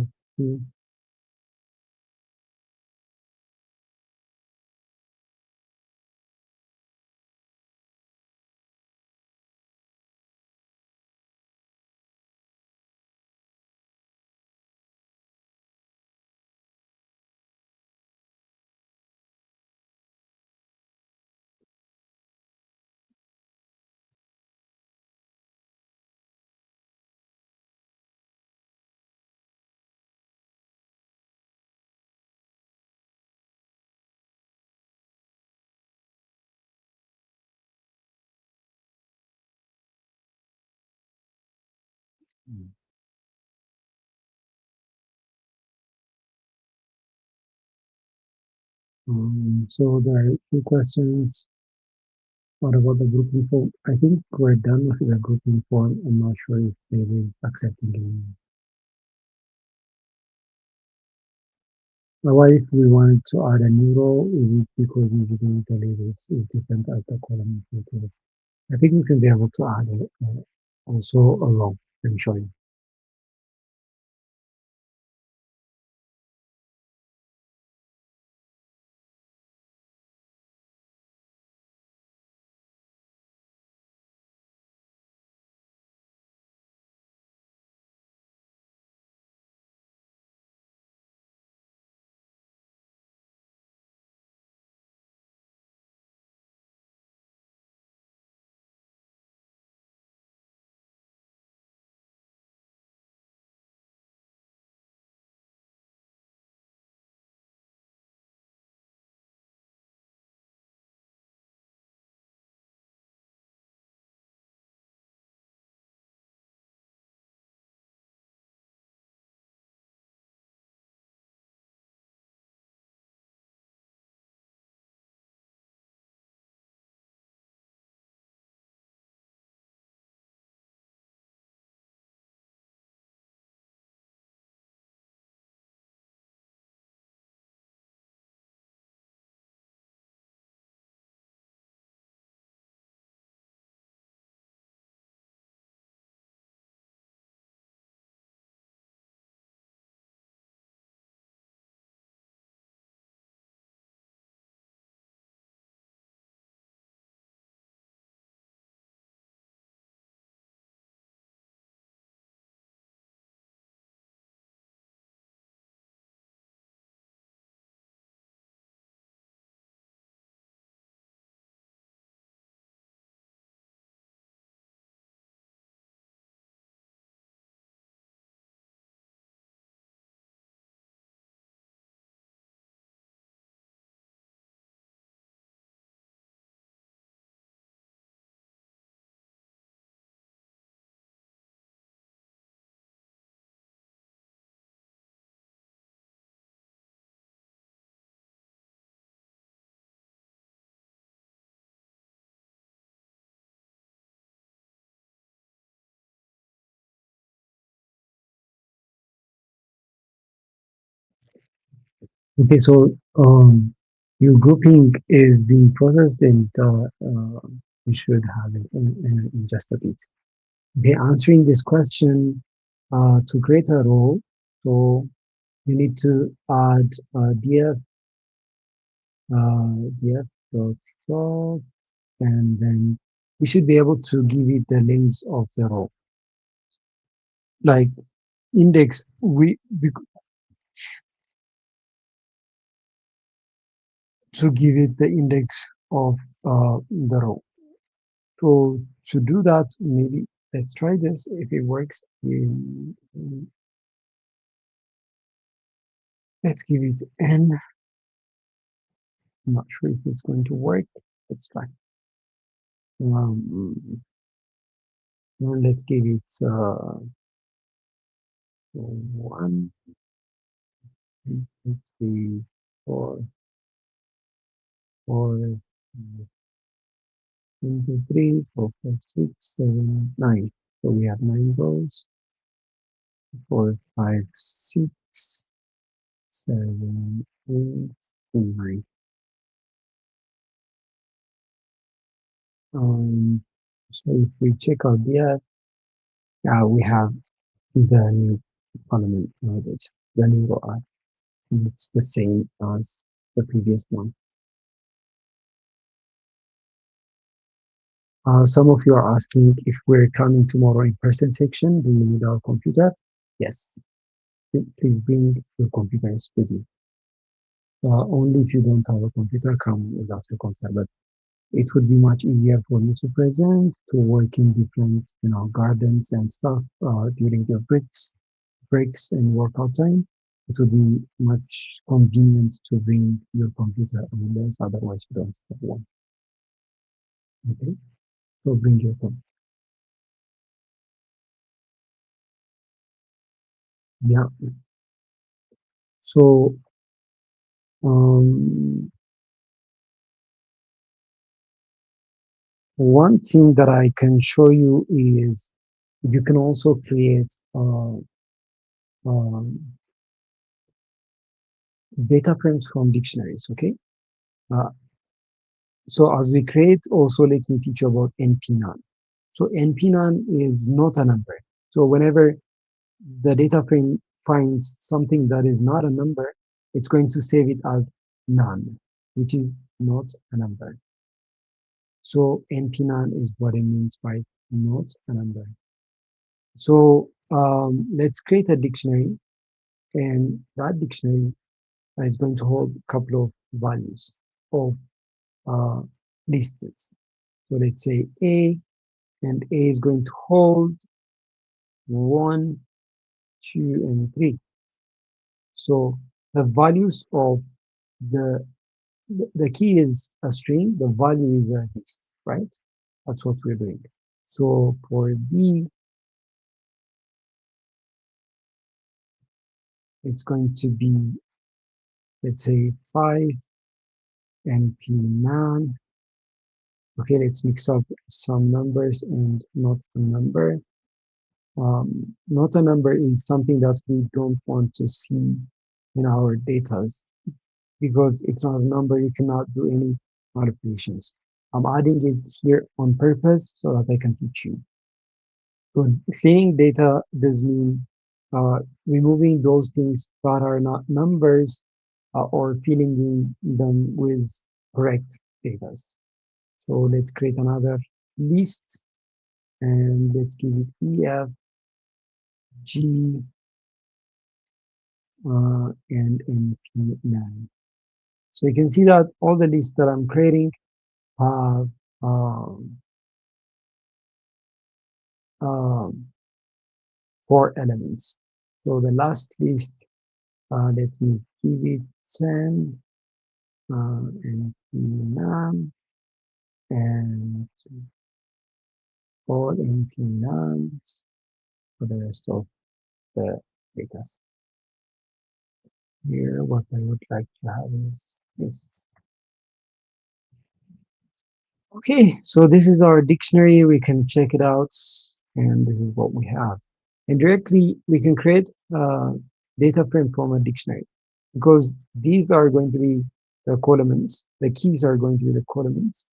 B: so there are two questions. What about the grouping form? I think we're done with the grouping form. I'm not sure if it is accepting it. Now, if we wanted to add a new row, is it because usually the labels is different at the column filter? I think we can be able to add also a row. Let me show you. Okay, so your grouping is being processed, and you should have it in just a bit. Okay, answering this question, to create a role, so you need to add df df dot plot, and then we should be able to give it the links of the role, like index. We to give it the index of the row. So to do that, maybe let's try this. If it works, let's give it n. I'm not sure if it's going to work. Let's try. Well, let's give it 1, 2, 3, 4, 4, 1, 2, 3, 4, 5, 6, 7, 9. So we have 9 rows. 4, 5, 6, 7, 8, 9. Um, so if we check out there, we have the new element language, the new UI. It's the same as the previous one. Some of you are asking if we're coming tomorrow in person section. Do you need our computer? Yes. Please bring your computers with you. Only if you don't have a computer, come without your computer. But it would be much easier for you to present, to work in different, gardens and stuff during your breaks and workout time. It would be much convenient to bring your computer unless otherwise you don't have one. Okay, so bring your computer. Yeah. So um, one thing that I can show you is you can also create um, data frames from dictionaries. Okay. Uh, so as we create, also let me teach you about np-non. So np-non is not a number. So whenever the data frame finds something that is not a number, it's going to save it as none, which is not a number. So np-non is what it means by not a number. So let's create a dictionary, and that dictionary is going to hold a couple of values of uh, lists. So let's say A, and A is going to hold 1, 2, and 3. So the values of the the key is a string, the value is a list, right? That's what we're doing. So for B, it's going to be, let's say, 5 and P9. Okay, let's mix up some numbers and not a number. Not a number is something that we don't want to see in our data because it's not a number. You cannot do any manipulations. I'm adding it here on purpose so that I can teach you. So cleaning data does mean removing those things that are not numbers or filling in them with correct data. So let's create another list and let's give it EF, G, and NP9. So you can see that all the lists that I'm creating have um, um, 4 elements. So the last list, let me give it 10 and none and all NP nuns for the rest of the data. Here, what I would like to have is this. Okay, so this is our dictionary. We can check it out, and this is what we have. And directly, we can create a data frame from a dictionary. because these are going to be the columns. The keys are going to be the columns.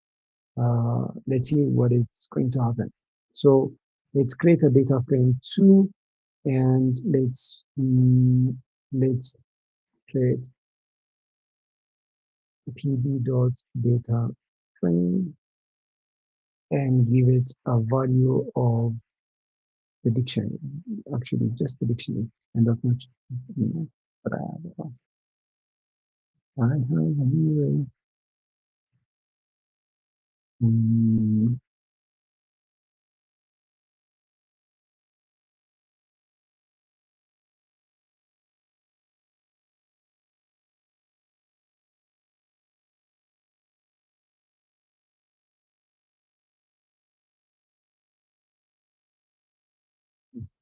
B: Let's see what it's going to happen. So let's create a data frame 2, and let's create pd dot data frame and give it a value of the dictionary. Actually, just the dictionary, and that much. But I have here. Um,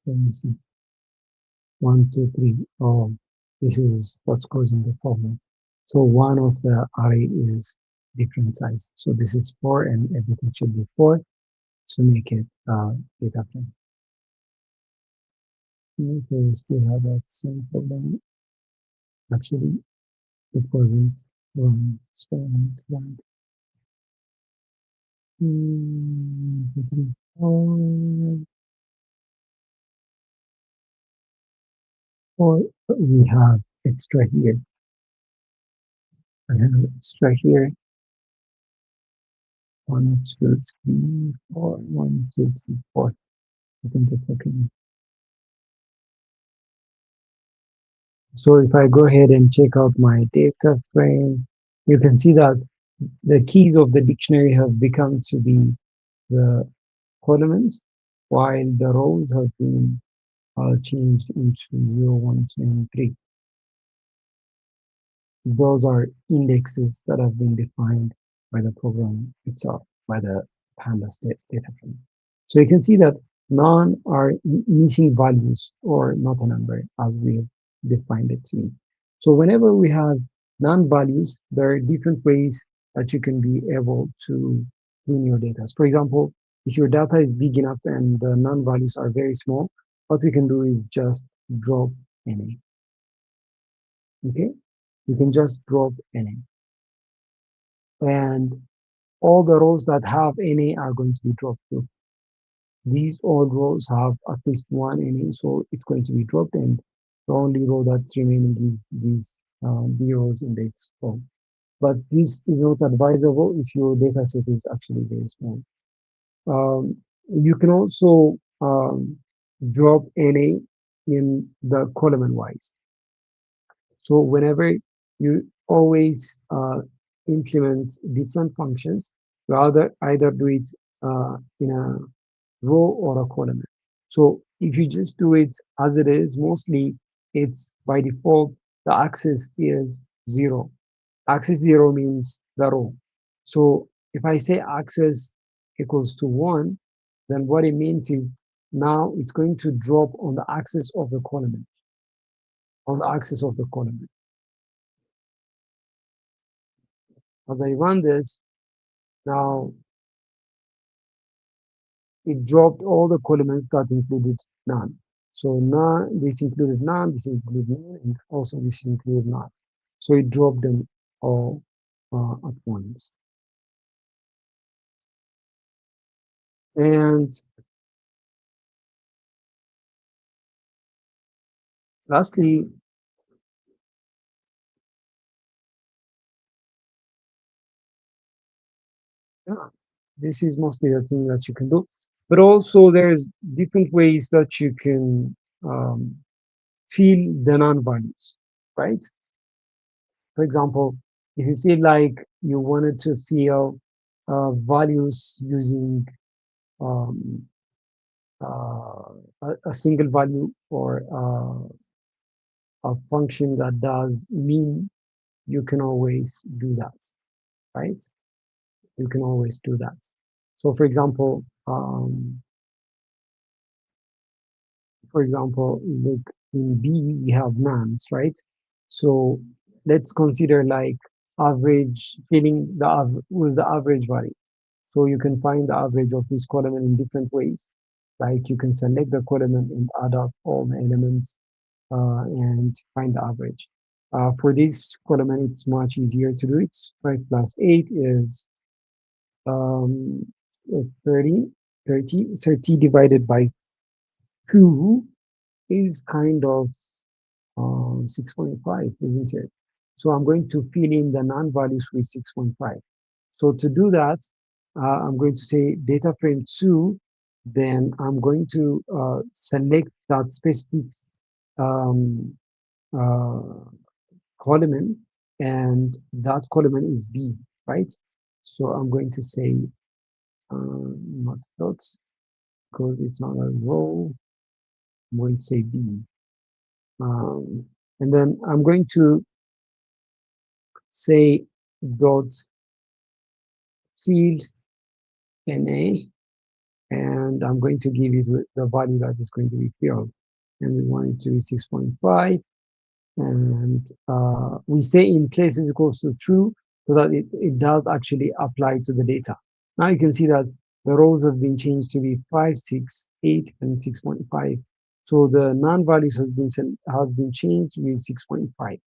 B: Let me see. 1, 2, 3. Oh, this is what's causing the problem. So one of the array is different size. So this is 4, and everything should be 4 to make it data frame. Okay, we still have that same problem. Actually, it wasn't wrong. Experiment one, 2, 3, 4. Or we have extra here. I have extra here. 1, 2, 3, 4. 1, 2, 3, 4. I think it's okay. So if I go ahead and check out my data frame, you can see that the keys of the dictionary have become to be the columns, while the rows have been changed into 0, 1, 2, and 3. Those are indexes that have been defined by the program itself, by the pandas data frame. So you can see that none are missing values or not a number as we have defined it to be. So whenever we have non-values, there are different ways that you can be able to clean your data. For example, if your data is big enough and the non-values are very small, what we can do is just drop NA. Okay, you can just drop NA, and all the rows that have NA are going to be dropped too. These all rows have at least one NA, so it's going to be dropped, and the only row that's remaining is these B rows in the X form. But this is not advisable if your data set is actually very small. You can also drop NA in the column wise. So whenever you always implement different functions, you either do it in a row or a column. So if you just do it as it is, mostly it's by default, the axis is 0. Axis 0 means the row. So if I say axis equals to 1, then what it means is now it's going to drop on the axis of the column, on the axis of the column. As I run this, now it dropped all the columns that included none. So none, this included none, this included none, and also this included none. So it dropped them all at once. And lastly, yeah, this is mostly the thing that you can do. But also there's different ways that you can feel the non-values, right? For example, if you feel like you wanted to feel values using um, a single value or a function that does mean, you can always do that, right? You can always do that. So for example, look, in B, we have nums, right? So let's consider like average, filling with the average value. So you can find the average of this column in different ways. Like you can select the column and add up all the elements and find the average. For this column, it's much easier to do. It's 5 plus 8 is um, 30. 30 divided by 2 is kind of 6.5, isn't it? So I'm going to fill in the non-values with 6.5. So to do that, I'm going to say data frame 2, then I'm going to select that specific um, uh, column, and that column is B, right? So I'm going to say not dots because it's not a row. I'm going to say B. Um, and then I'm going to say dot field NA, and I'm going to give it the value that is going to be filled. And we want it to be 6.5. And we say in place is equals to true so that it does actually apply to the data. Now you can see that the rows have been changed to be 5, 6, 8, and 6.5. So the non-values has been changed with 6.5.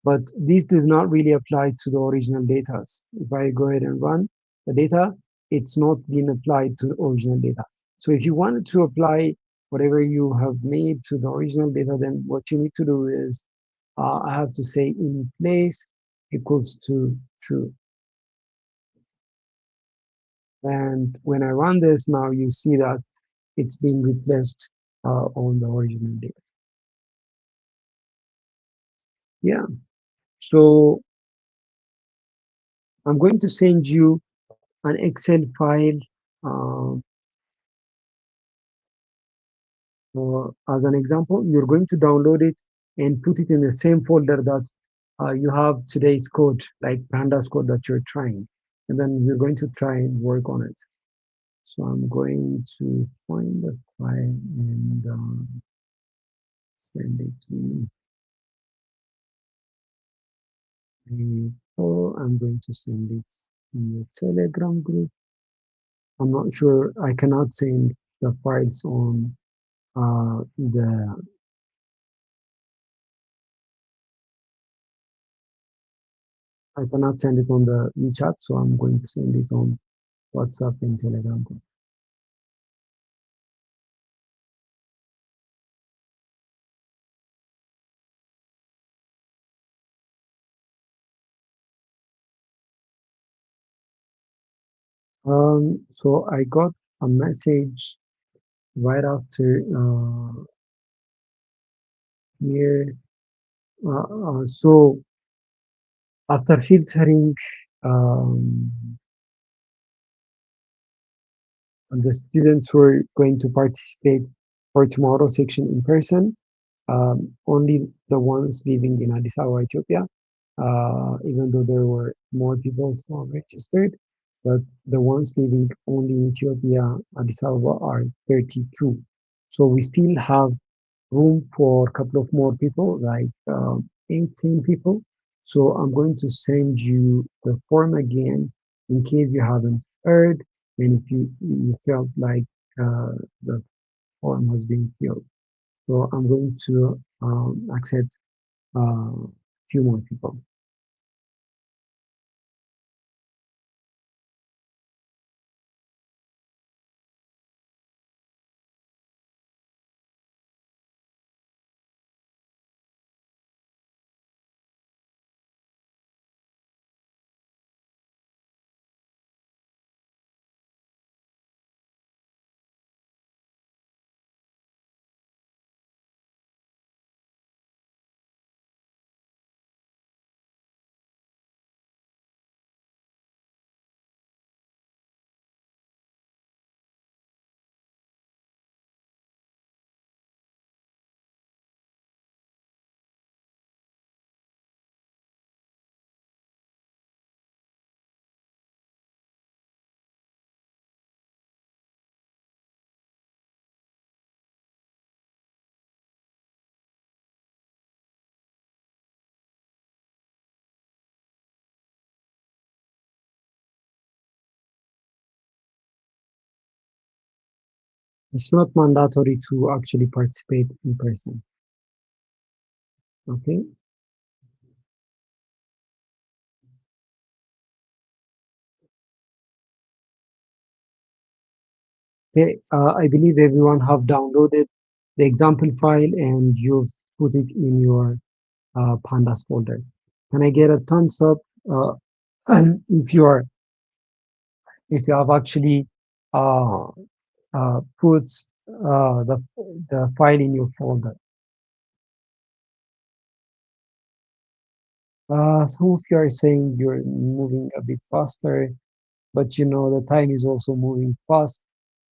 B: But this does not really apply to the original data. If I go ahead and run the data, it's not being applied to the original data. So if you wanted to apply whatever you have made to the original data, then what you need to do is I have to say in place equals to true. And when I run this now, you see that it's being replaced on the original data. Yeah. So I'm going to send you an Excel file um, as an example. You're going to download it and put it in the same folder that you have today's code, like Pandas code that you're trying. And then we're going to try and work on it. So I'm going to find the file and send it to you. Or I'm going to send it in the Telegram group. I'm not sure. I cannot send the files on the. I cannot send it on the WeChat, so I'm going to send it on WhatsApp and Telegram group. So I got a message right after here. So after filtering um, the students who are going to participate for tomorrow's section in person, only the ones living in Addis Ababa, Ethiopia, even though there were more people still registered, but the ones living only in Ethiopia, Addis Ababa, are 32. So we still have room for a couple of more people, like 18 people. So I'm going to send you the form again in case you haven't heard and if you felt like the form has been filled. So I'm going to accept a few more people. It's not mandatory to actually participate in person. Okay. Okay, I believe everyone have downloaded the example file and you've put it in your pandas folder. Can I get a thumbs up uh, if if you have actually uh, put the file in your folder? Some of you are saying you're moving a bit faster, but you know the time is also moving fast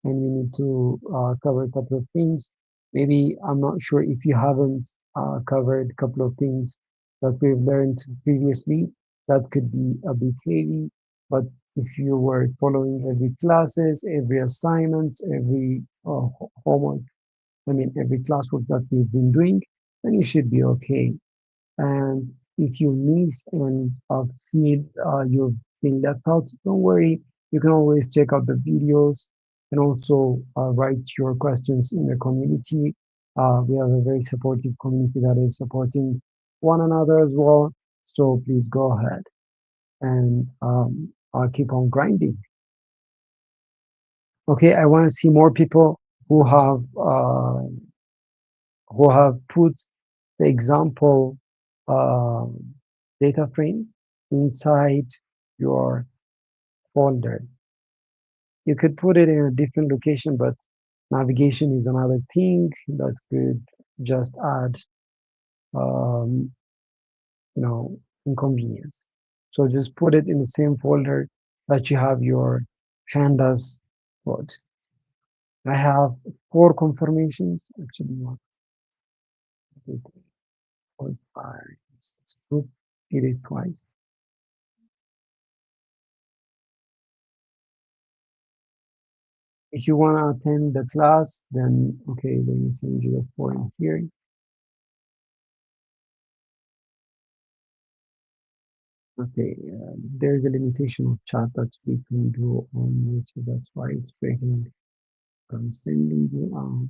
B: and we need to cover a couple of things. Maybe I'm not sure if you haven't covered a couple of things that we've learned previously. That could be a bit heavy, but if you were following every classes, every assignment, every homework, I mean every classwork that we've been doing, then you should be okay. And if you miss and feel you've been left out, don't worry. You can always check out the videos and also write your questions in the community. We have a very supportive community that is supporting one another as well. So please go ahead and keep on grinding. Okay, I want to see more people who have put the example uh, data frame inside your folder. You could put it in a different location, but navigation is another thing that could just add, um, you know, inconvenience. So just put it in the same folder that you have your pandas code. I have four confirmations. Actually, one, two, three, four, five, six. Group did it twice. If you want to attend the class, then okay, let me send you the form here. Okay, there's a limitation of chat that we can do on YouTube. That's why it's breaking. I'm sending you out.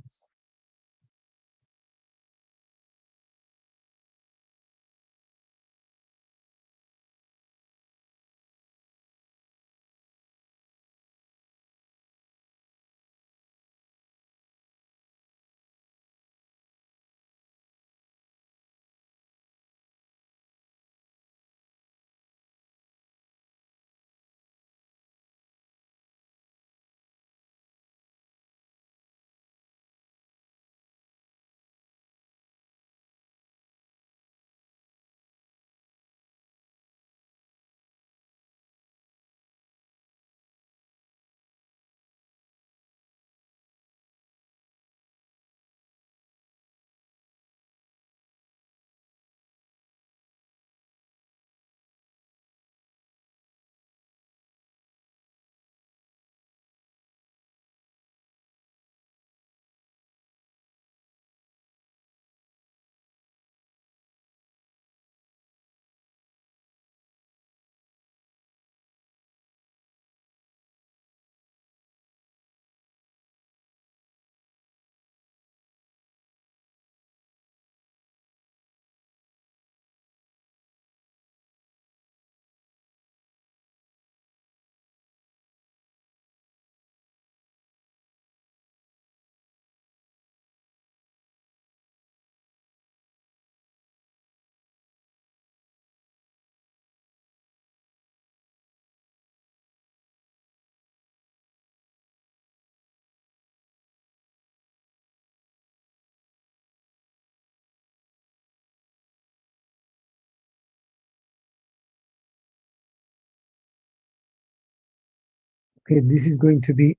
B: Okay, this is going to be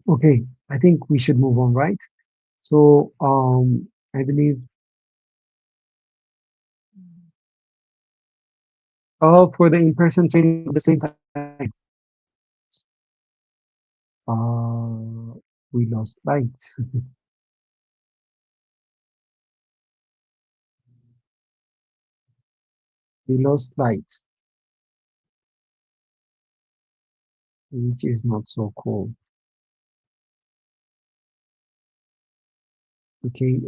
B: okay. I think we should move on, right? So, I believe for the in-person training at the same time. We lost light. We lost lights, which is not so cool. Okay,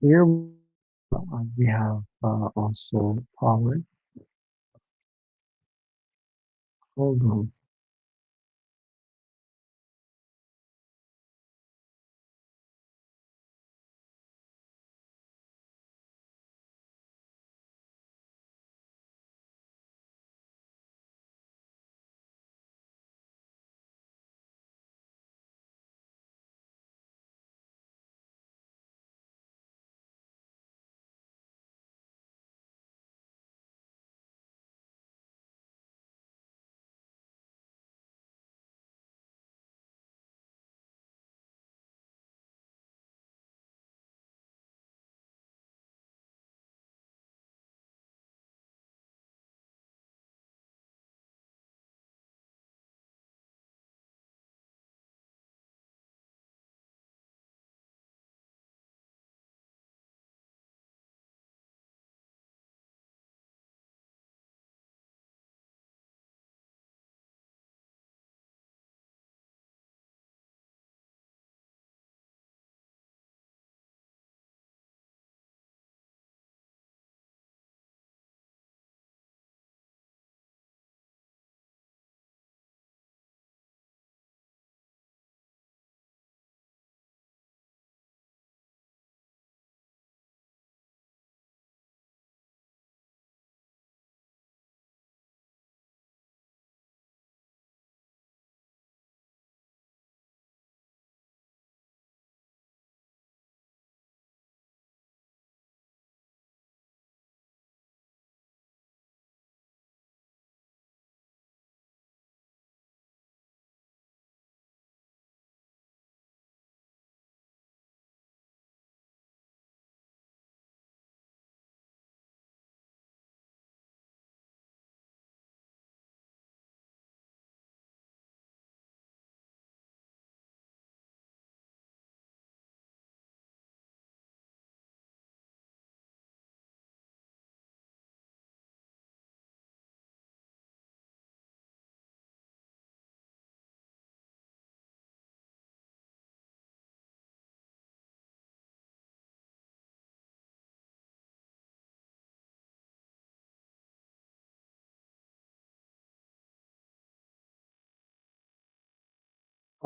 B: here we have also power. Hold on.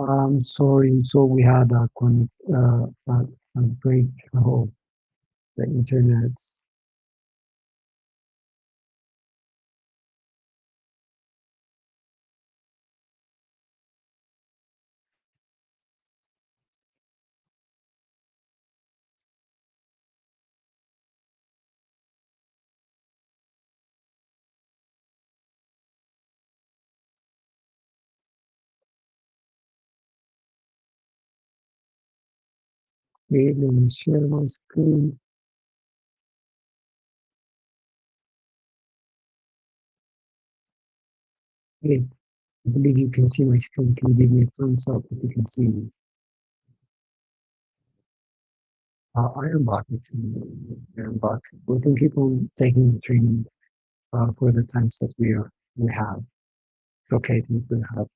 B: I'm sorry. So we had a break of the internet. Wait, let me share my screen. Wait, I believe you can see my screen. Can you give me a thumbs up if you can see me? I am back. I am back. We can keep on taking the training for the times that we have. It's okay. I think I have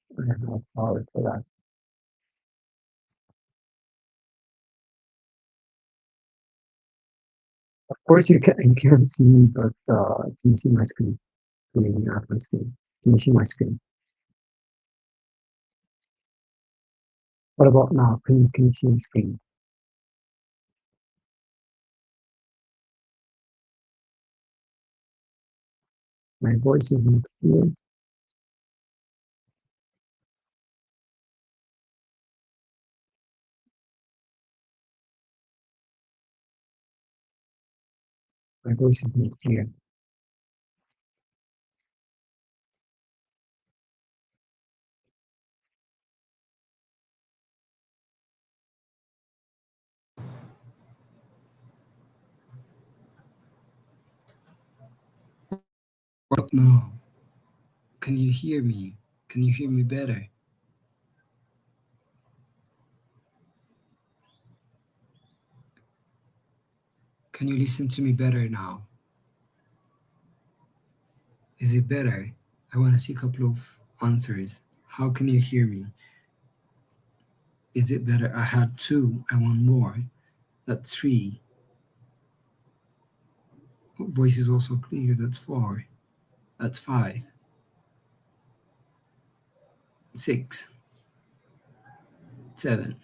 B: power for that. Of course, you can't see me, but can you see my screen? Can you have my screen? Can you see my screen? What about now? Can you see my screen? My voice is not clear. My voice is not clear.
A: What now? Can you hear me? Can you hear me better? Can you listen to me better now? Is it better? I want to see a couple of answers. How can you hear me? Is it better? I had two. I want more. That's three. Voice is also clear. That's four. That's five. Six. Seven.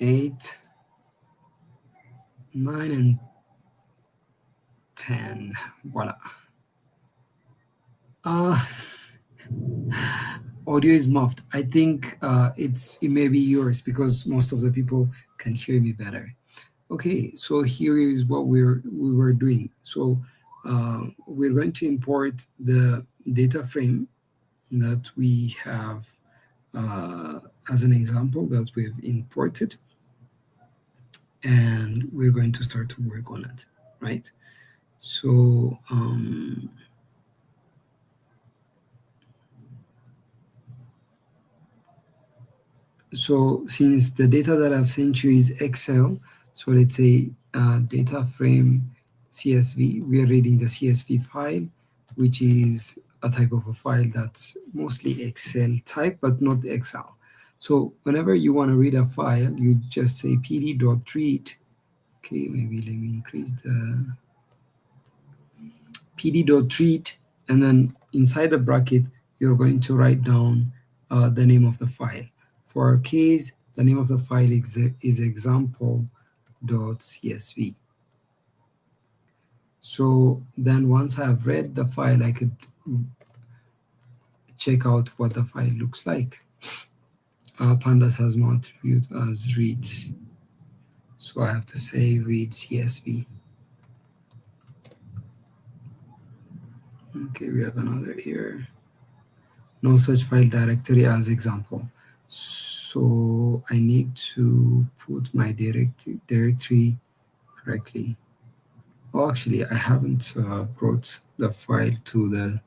A: Eight. Nine and 10. Voila. Uh, audio is muffled. I think it may be yours because most of the people can hear me better. Okay, so here is what we were doing. So we're going to import the data frame that we have as an example that we've imported, and we're going to start to work on it, right? So so since the data that I've sent you is Excel, so let's say data frame CSV, we are reading the CSV file, which is a type of a file that's mostly Excel type, but not Excel. So whenever you want to read a file, you just say pd.read. Okay, maybe let me increase the pd.read, and then inside the bracket, you're going to write down the name of the file. For our case, the name of the file is example.csv. So then once I have read the file, I could check out what the file looks like. Pandas has not viewed as read. So I have to say read CSV. Okay, we have another here. No such file directory as example. So I need to put my directory correctly. Oh, actually, I haven't brought the file to the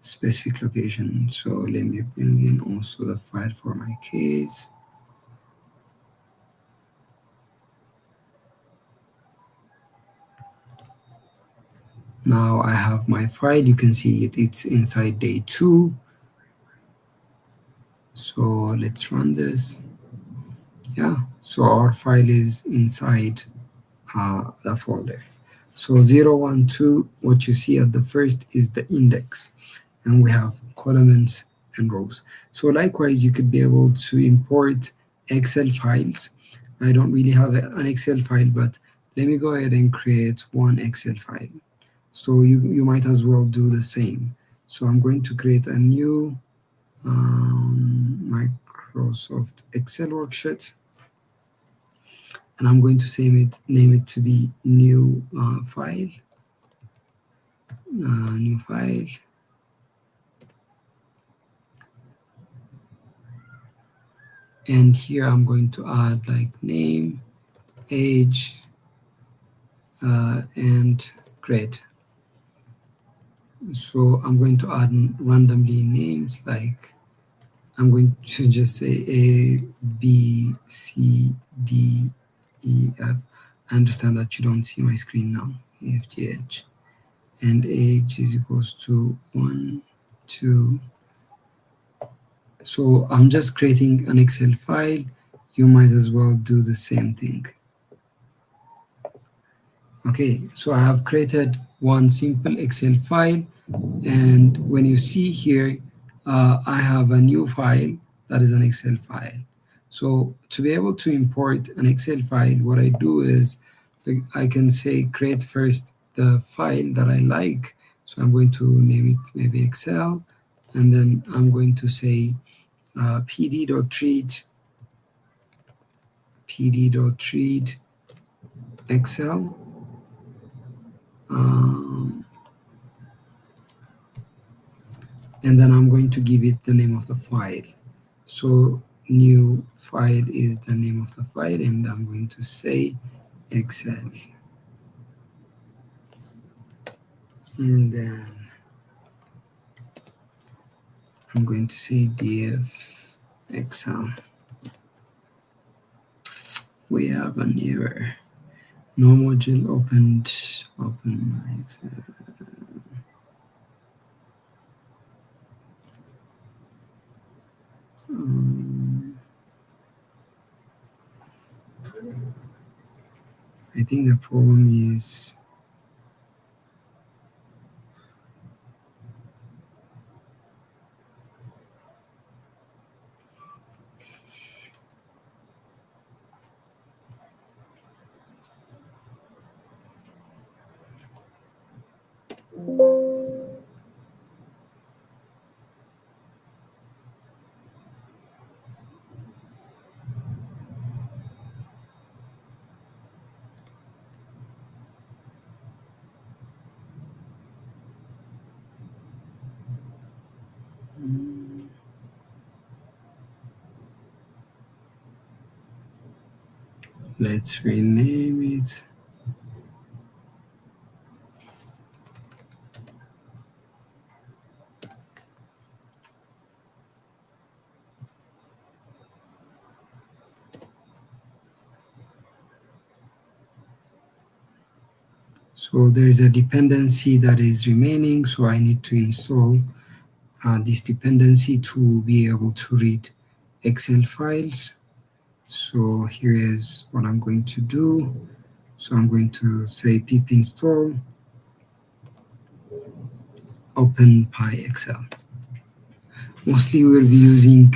A: specific location. So let me bring in also the file for my case. Now I have my file. You can see it's inside day 2. So let's run this. Yeah, so our file is inside the folder. So 012, what you see at the first is the index, and we have columns and rows. So likewise, you could be able to import Excel files. I don't really have an Excel file, but let me go ahead and create one Excel file. So you might as well do the same. So I'm going to create a new Microsoft Excel worksheet, and I'm going to name it to be new file, new file. And here I'm going to add like name, age, and grade. So I'm going to add randomly names, like I'm going to just say A, B, C, D, E, F. I understand that you don't see my screen now. E, F, G, H. And age is equals to 1, 2. So I'm just creating an Excel file. You might as well do the same thing. Okay, so I have created one simple Excel file, and when you see here, I have a new file that is an Excel file. So to be able to import an Excel file, what I do is I can say create first the file that I like. So I'm going to name it maybe Excel, and then I'm going to say pd.read Excel. And then I'm going to give it the name of the file. So new file is the name of the file, and I'm going to say Excel. And then I'm going to say df Excel. We have an error. No module opened. Open my Excel. I think the problem is let's rename it. So there is a dependency that is remaining, so I need to install this dependency to be able to read Excel files. So here is what I'm going to do. So I'm going to say pip install open PyExcel. Mostly we'll be using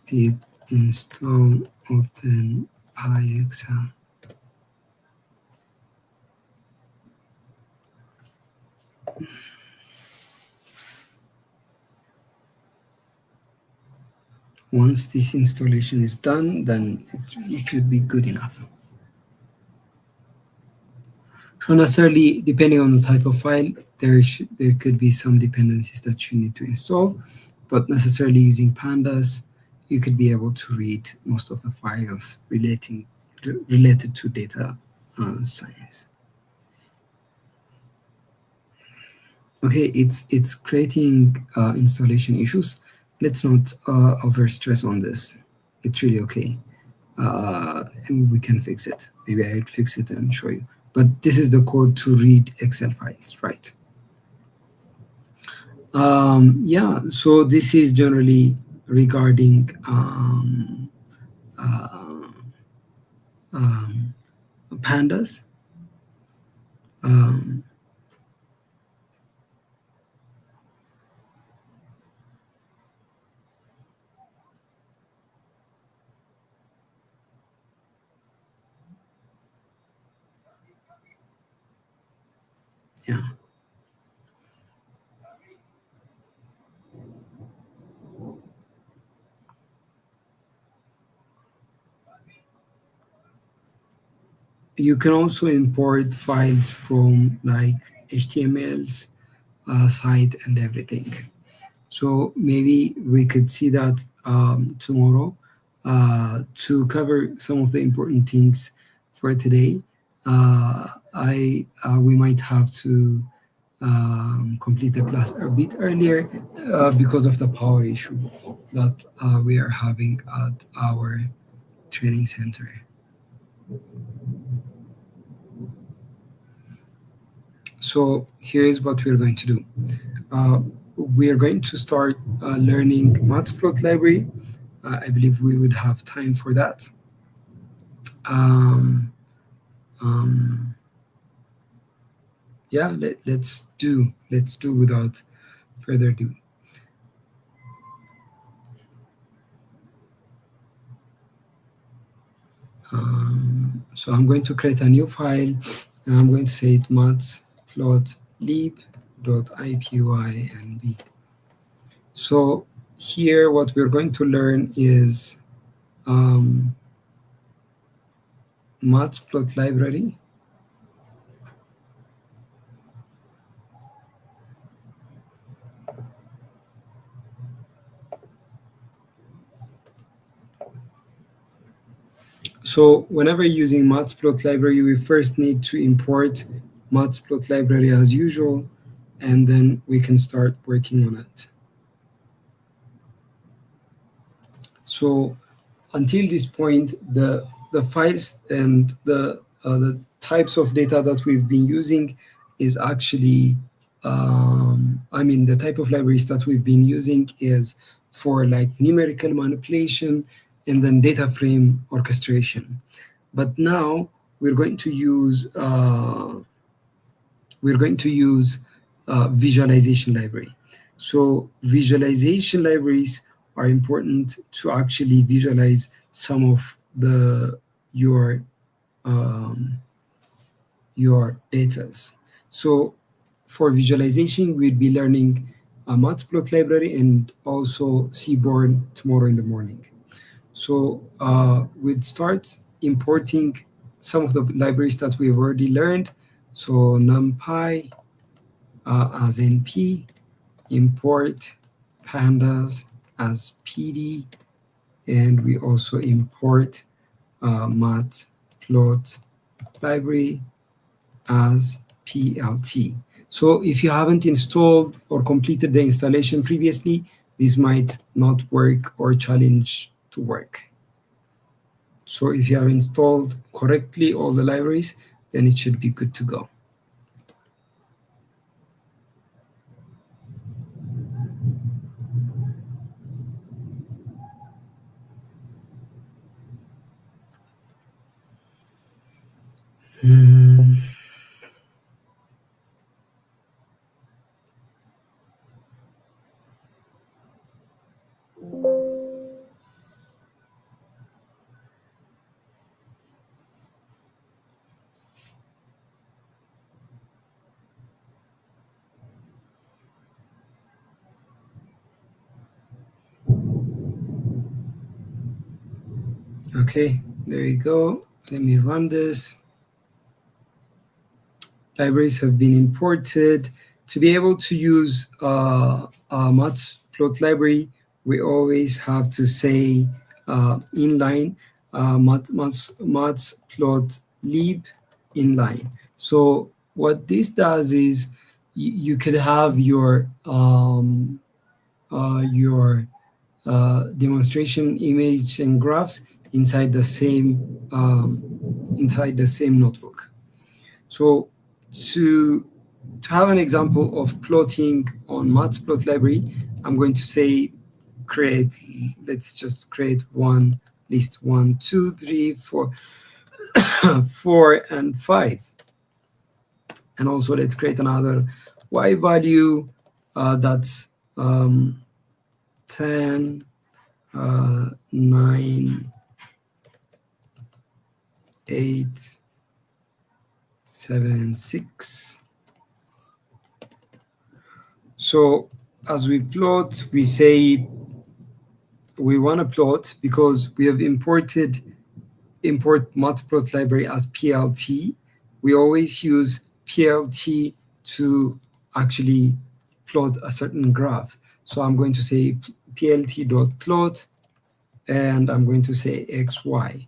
A: pip install open PyExcel. Once this installation is done, then it should be good enough. So necessarily, depending on the type of file, there could be some dependencies that you need to install, but necessarily using pandas, you could be able to read most of the files related to data science. Okay, it's creating installation issues. Let's not over stress on this. It's really okay. And we can fix it. Maybe I'll fix it and show you. But this is the code to read Excel files, right? Yeah, so this is generally regarding pandas. Yeah. You can also import files from like HTMLs, site and everything. So maybe we could see that tomorrow. To cover some of the important things for today, I we might have to complete the class a bit earlier because of the power issue that we are having at our training center. So here is what we're going to do. Uh, we are going to start learning Matplotlib. I believe we would have time for that. Um, um, yeah, let's do without further ado. So I'm going to create a new file, and I'm going to say it matplotlib.ipynb. So here, what we're going to learn is matplot library. So whenever using matplot library, we first need to import matplot library as usual, and then we can start working on it. So until this point, the files and the types of data that we've been using is actually, I mean, the type of libraries that we've been using is for like numerical manipulation and then data frame orchestration. But now we're going to use visualization library. So visualization libraries are important to actually visualize some of um, your datas. So for visualization, we'll be learning a matplot library and also Seaborn tomorrow in the morning. So we'd start importing some of the libraries that we've already learned. So NumPy as NP, import pandas as PD, and we also import matplot library as PLT. So if you haven't installed or completed the installation previously, this might not work or challenge to work. So if you have installed correctly all the libraries, then it should be good to go. Hmm. Okay, there you go. Let me run this. Libraries have been imported. To be able to use a matplot library, we always have to say inline matplotlib inline. So what this does is you could have your demonstration image and graphs inside the same notebook. So to have an example of plotting on matplot library, I'm going to say create. Let's just create one list: 1, 2, 3, 4, 4, and 5. And also let's create another y value that's 10, 9, 8, 7, and 6. So as we plot, we say we want to plot because we have import matplot library as PLT. We always use PLT to actually plot a certain graph. So I'm going to say plt.plot, and I'm going to say xy.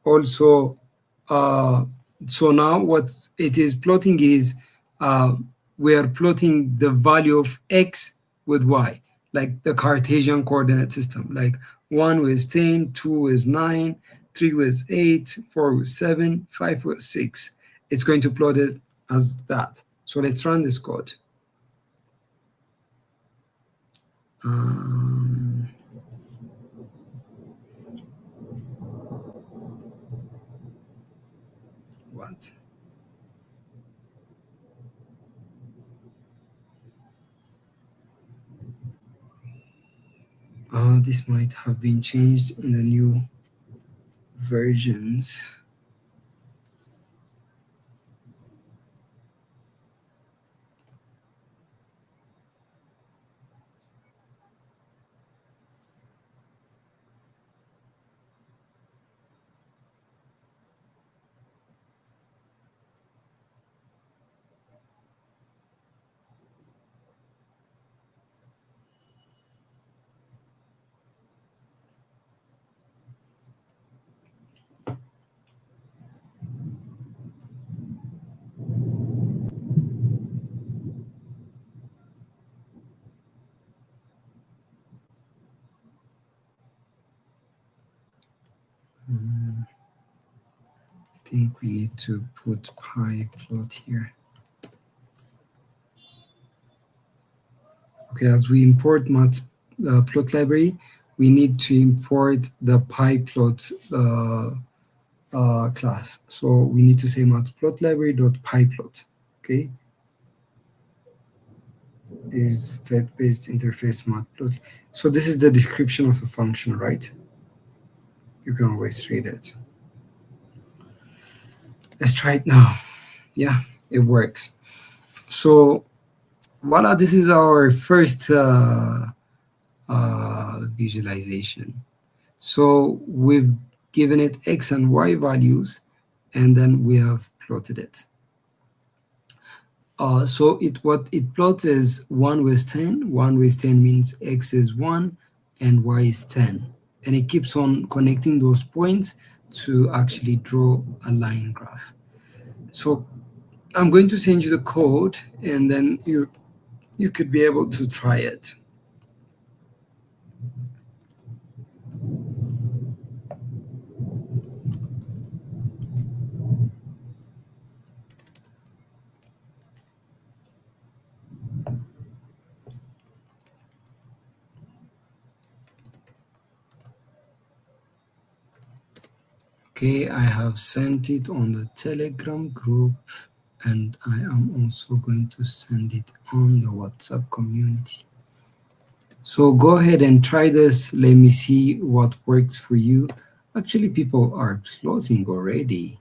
A: Also, uh, so now what it is plotting is uh, we are plotting the value of x with y, like the Cartesian coordinate system, like 1 with 10, 2 with 9, 3 with 8, 4 with 7, 5 with 6. It's going to plot it as that. So let's run this code. Um, what? This might have been changed in the new versions. I think we need to put pi plot here. Okay, as we import plot library, we need to import the pyplot class. So we need to say matplotlib.pyplot. Okay, is state-based interface matplot. So this is the description of the function, right? You can always read it. Let's try it now. Yeah, it works. So voila, this is our first visualization. So we've given it x and y values, and then we have plotted it. So what it plots is 1 with 10. 1 with 10 means x is 1 and y is 10. And it keeps on connecting those points to actually draw a line graph. So I'm going to send you the code, and then you could be able to try it. Okay, I have sent it on the Telegram group, and I am also going to send it on the WhatsApp community. So go ahead and try this. Let me see what works for you. Actually, people are plotting already.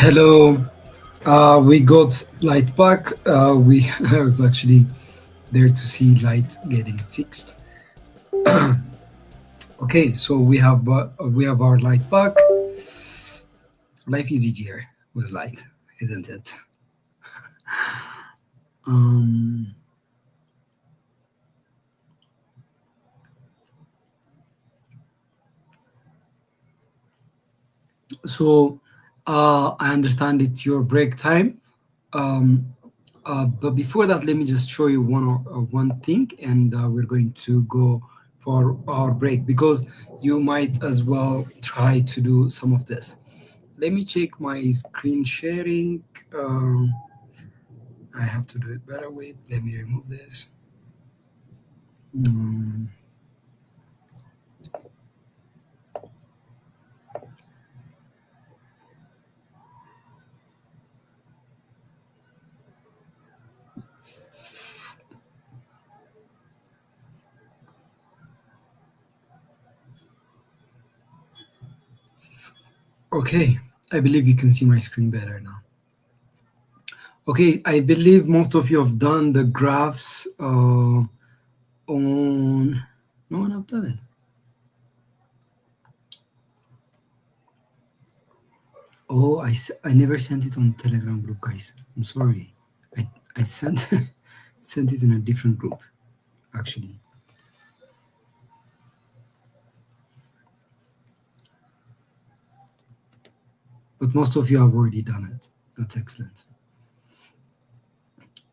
A: Hello. We got light back. We I was actually there to see light getting fixed. Okay, so we have our light back. Life is easier with light, isn't it? Um, so I understand it's your break time. Um, but before that, let me just show you one thing, and we're going to go for our break because you might as well try to do some of this. Let me check my screen sharing. I have to do it better. Wait, let me remove this. Mm, okay, I believe you can see my screen better now. Okay, I believe most of you have done the graphs on. No one have done it. Oh, I never sent it on Telegram group, guys. I'm sorry. I sent sent it in a different group, actually. But most of you have already done it. That's excellent.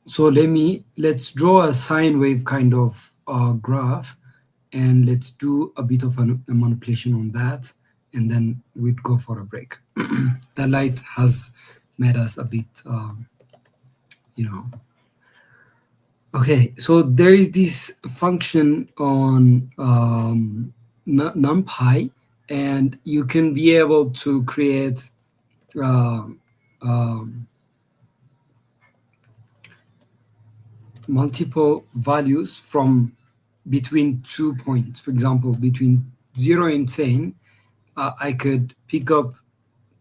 A: So let's draw a sine wave kind of graph, and let's do a bit of a manipulation on that, and then we'd go for a break. The light has made us a bit, you know. Okay, so there is this function on NumPy, and you can be able to create um, um, multiple values from between 2 points. For example, between 0 and 10, I could pick up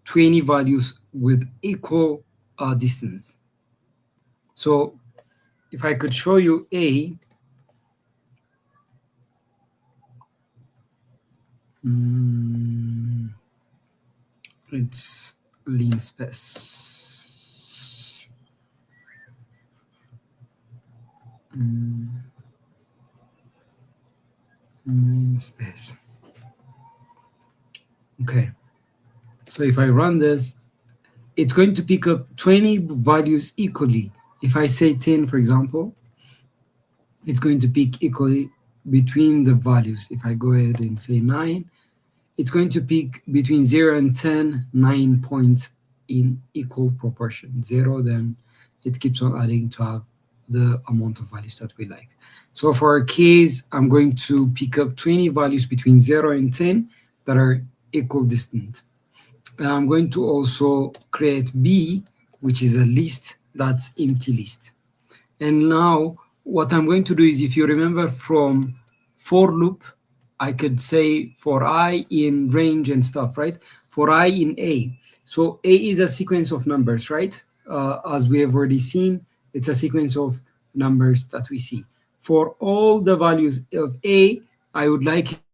A: 20 values with equal distance. So if I could show you A, mm, it's lean space. Lean space. Okay. So if I run this, it's going to pick up 20 values equally. If I say 10, for example, it's going to pick equally between the values. If I go ahead and say 9, it's going to pick between 0 and 10, 9 points in equal proportion. 0, then it keeps on adding to have the amount of values that we like. So for our case, I'm going to pick up 20 values between 0 and 10 that are equal distant. And I'm going to also create B, which is a list that's empty list. And now what I'm going to do is, if you remember from for loop, I could say for I in range and stuff, right? For I in A. So A is a sequence of numbers, right? As we have already seen, it's a sequence of numbers that we see. For all the values of A, I would like it to pick up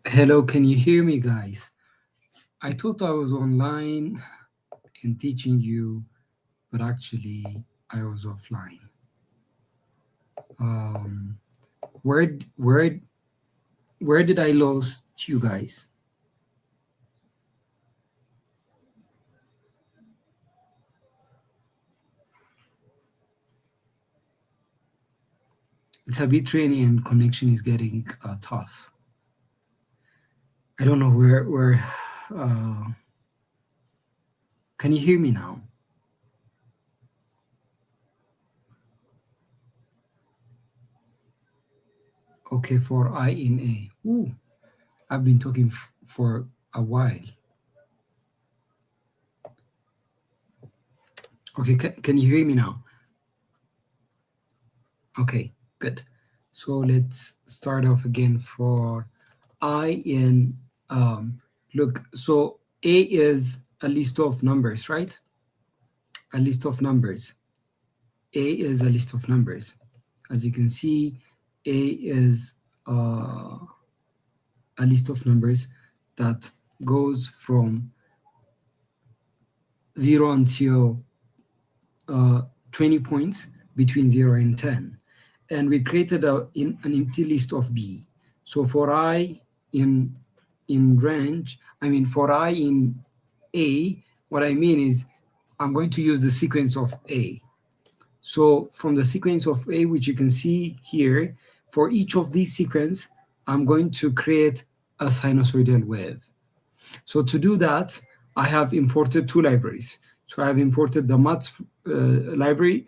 A: Hello, can you hear me, guys? I thought I was online and teaching you, but actually I was offline. Um, where d- where where did I lose you guys? It's a bit rainy and connection is getting tough. I don't know where. Uh, can you hear me now? Okay, for I in A. Ooh, I've been talking for a while. Okay, can you hear me now? Okay, good. So let's start off again for I in, look, so A is a list of numbers, right? A list of numbers. A is a list of numbers. As you can see, A is a list of numbers that goes from 0 until 20 points between 0 and 10. And we created an empty list of B. So for I in range, I mean for I in A, what I mean is I'm going to use the sequence of A. So from the sequence of A, which you can see here, for each of these sequence, I'm going to create a sinusoidal wave. So to do that, I have imported two libraries. So I have imported the maths library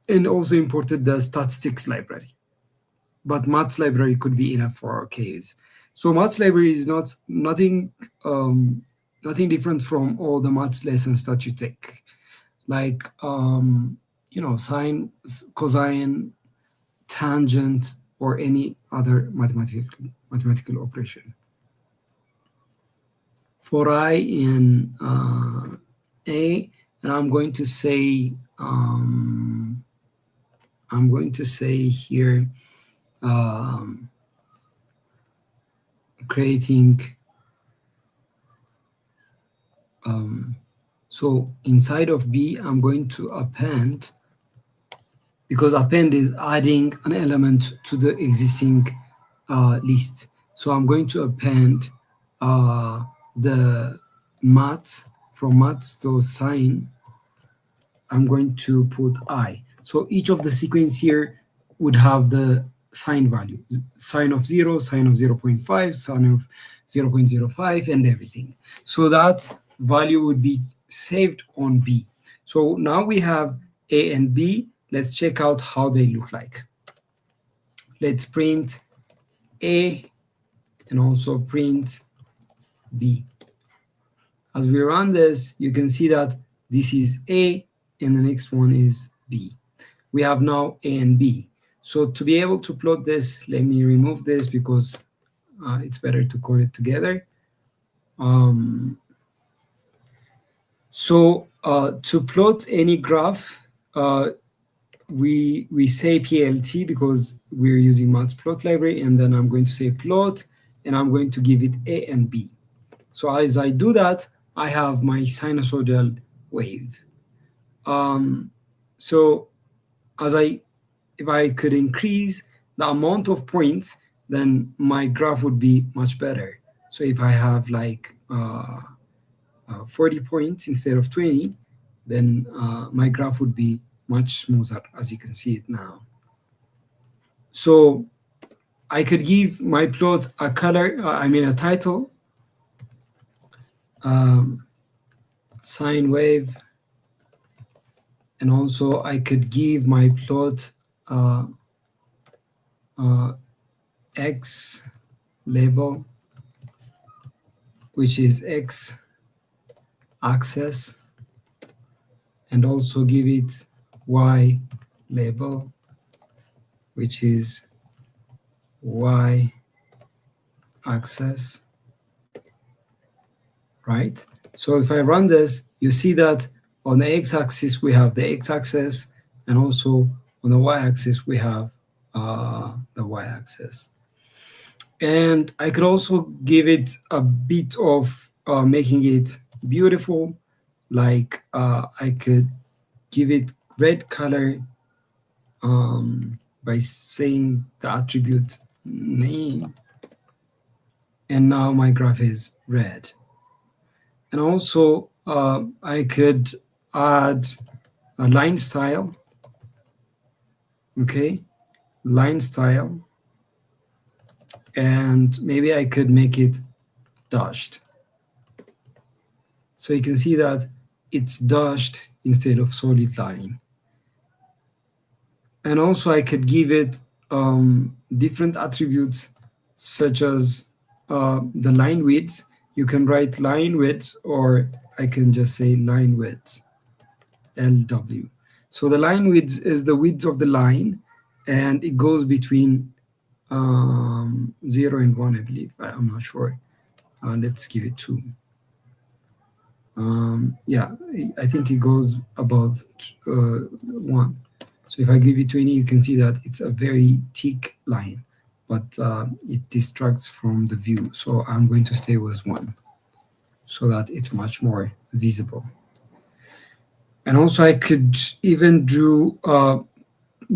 A: and also imported the statistics library. But maths library could be enough for our case. So maths library is nothing different from all the maths lessons that you take, like sine, cosine, tangent, or any other mathematical operation. For I in A, and I'm going to say here creating so inside of B, I'm going to append, because append is adding an element to the existing list. So I'm going to append the maths, from maths to sine. I'm going to put I. So each of the sequence here would have the sine value, sine of 0, sine of 0 0.5, sine of 0 0.05, and everything. So that value would be saved on B. So now we have A and B. Let's check out how they look like. Let's print A and also print B. As we run this, you can see that this is A and the next one is B. We have now A and B. So to be able to plot this, let me remove this because it's better to code it together. So to plot any graph, we say PLT because we're using matplot library, and then I'm going to say plot, and I'm going to give it A and B. So as I do that, I have my sinusoidal wave. So if I could increase the amount of points, then my graph would be much better. So if I have like 40 points instead of 20, then my graph would be much smoother, as you can see it now. So I could give my plot a color, a title, sine wave, and also I could give my plot X label, which is X axis, and also give it Y label, which is Y axis, right? So if I run this, you see that on the x-axis we have the x-axis, and also on the y-axis we have the y-axis. And I could also give it a bit of making it beautiful. Like I could give it red color by saying the attribute name, and now my graph is red. And also I could add a line style. Okay, line style, and maybe I could make it dashed. So you can see that it's dashed instead of solid line. And also I could give it different attributes such as the line width. You can write line width, or I can just say line width, LW. So the line width is the width of the line, and it goes between 0 and 1, I believe. I'm not sure. Let's give it 2. Yeah, I think it goes above 1. So if I give it 20, you can see that it's a very thick line, but it distracts from the view. So I'm going to stay with 1 so that it's much more visible. And also I could even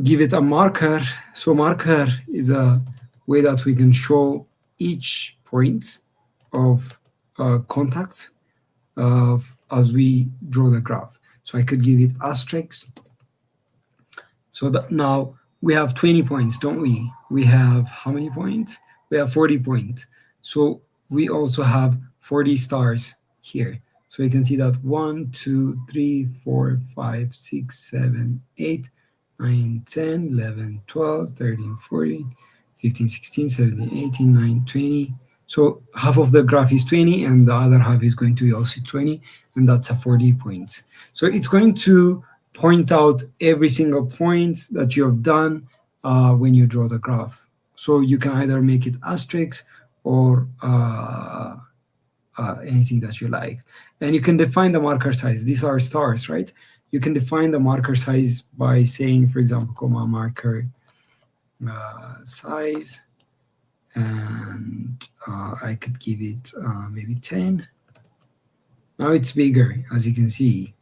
A: give it a marker. So marker is a way that we can show each point of contact as we draw the graph. So I could give it asterisk. So that now we have 20 points, don't we? We have how many points? We have 40 points. So we also have 40 stars here. So you can see that 1, 2, 3, 4, 5, 6, 7, 8, 9, 10, 11, 12, 13, 14, 15, 16, 17, 18, 19, 20. So half of the graph is 20, and the other half is going to be also 20, and that's a 40 points. So it's going to point out every single point that you have done when you draw the graph. So you can either make it asterisk or anything that you like. And you can define the marker size. These are stars, right? You can define the marker size by saying, for example, comma marker size, and I could give it maybe 10. Now it's bigger, as you can see.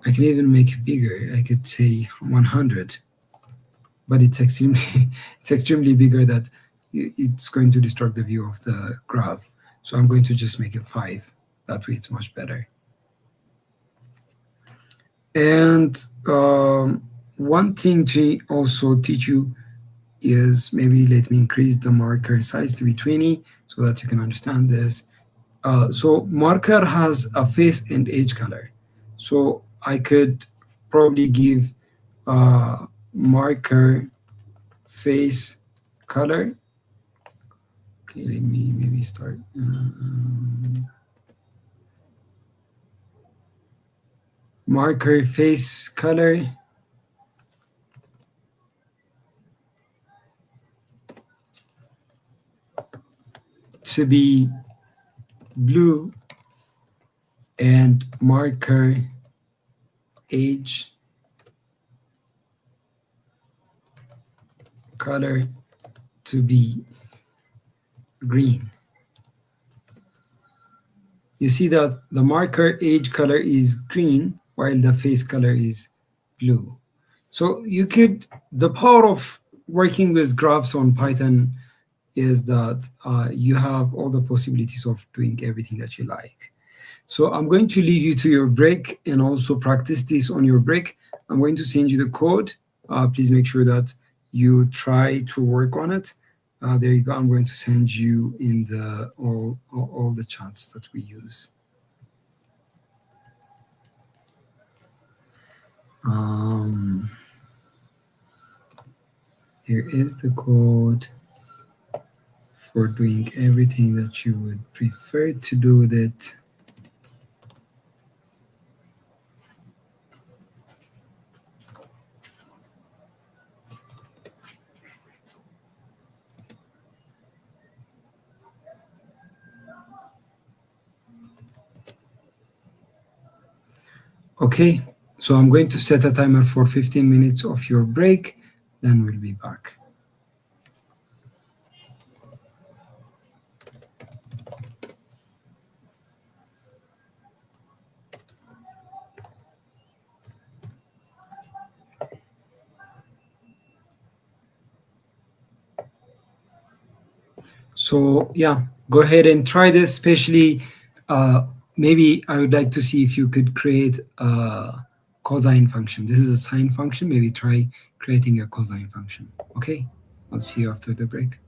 A: I can even make it bigger. I could say 100, but it's extremely bigger that it's going to distract the view of the graph. So I'm going to just make it 5. That way it's much better. And one thing to also teach you is, maybe let me increase the marker size to be 20 so that you can understand this. So marker has a face and edge color. So I could probably give marker face color. Okay, let me maybe start. Marker face color to be blue, and marker edge color to be green. You see that the marker edge color is green while the face color is blue. So you could, the power of working with graphs on Python is that you have all the possibilities of doing everything that you like. So I'm going to leave you to your break and also practice this on your break. I'm going to send you the code. Please make sure that you try to work on it. There you go. I'm going to send you in the all the chats that we use. Here is the code for doing everything that you would prefer to do with it. Okay, so I'm going to set a timer for 15 minutes of your break, then we'll be back. So yeah, go ahead and try this, especially maybe I would like to see if you could create a cosine function. This is a sine function. Maybe try creating a cosine function. Okay, I'll see you after the break.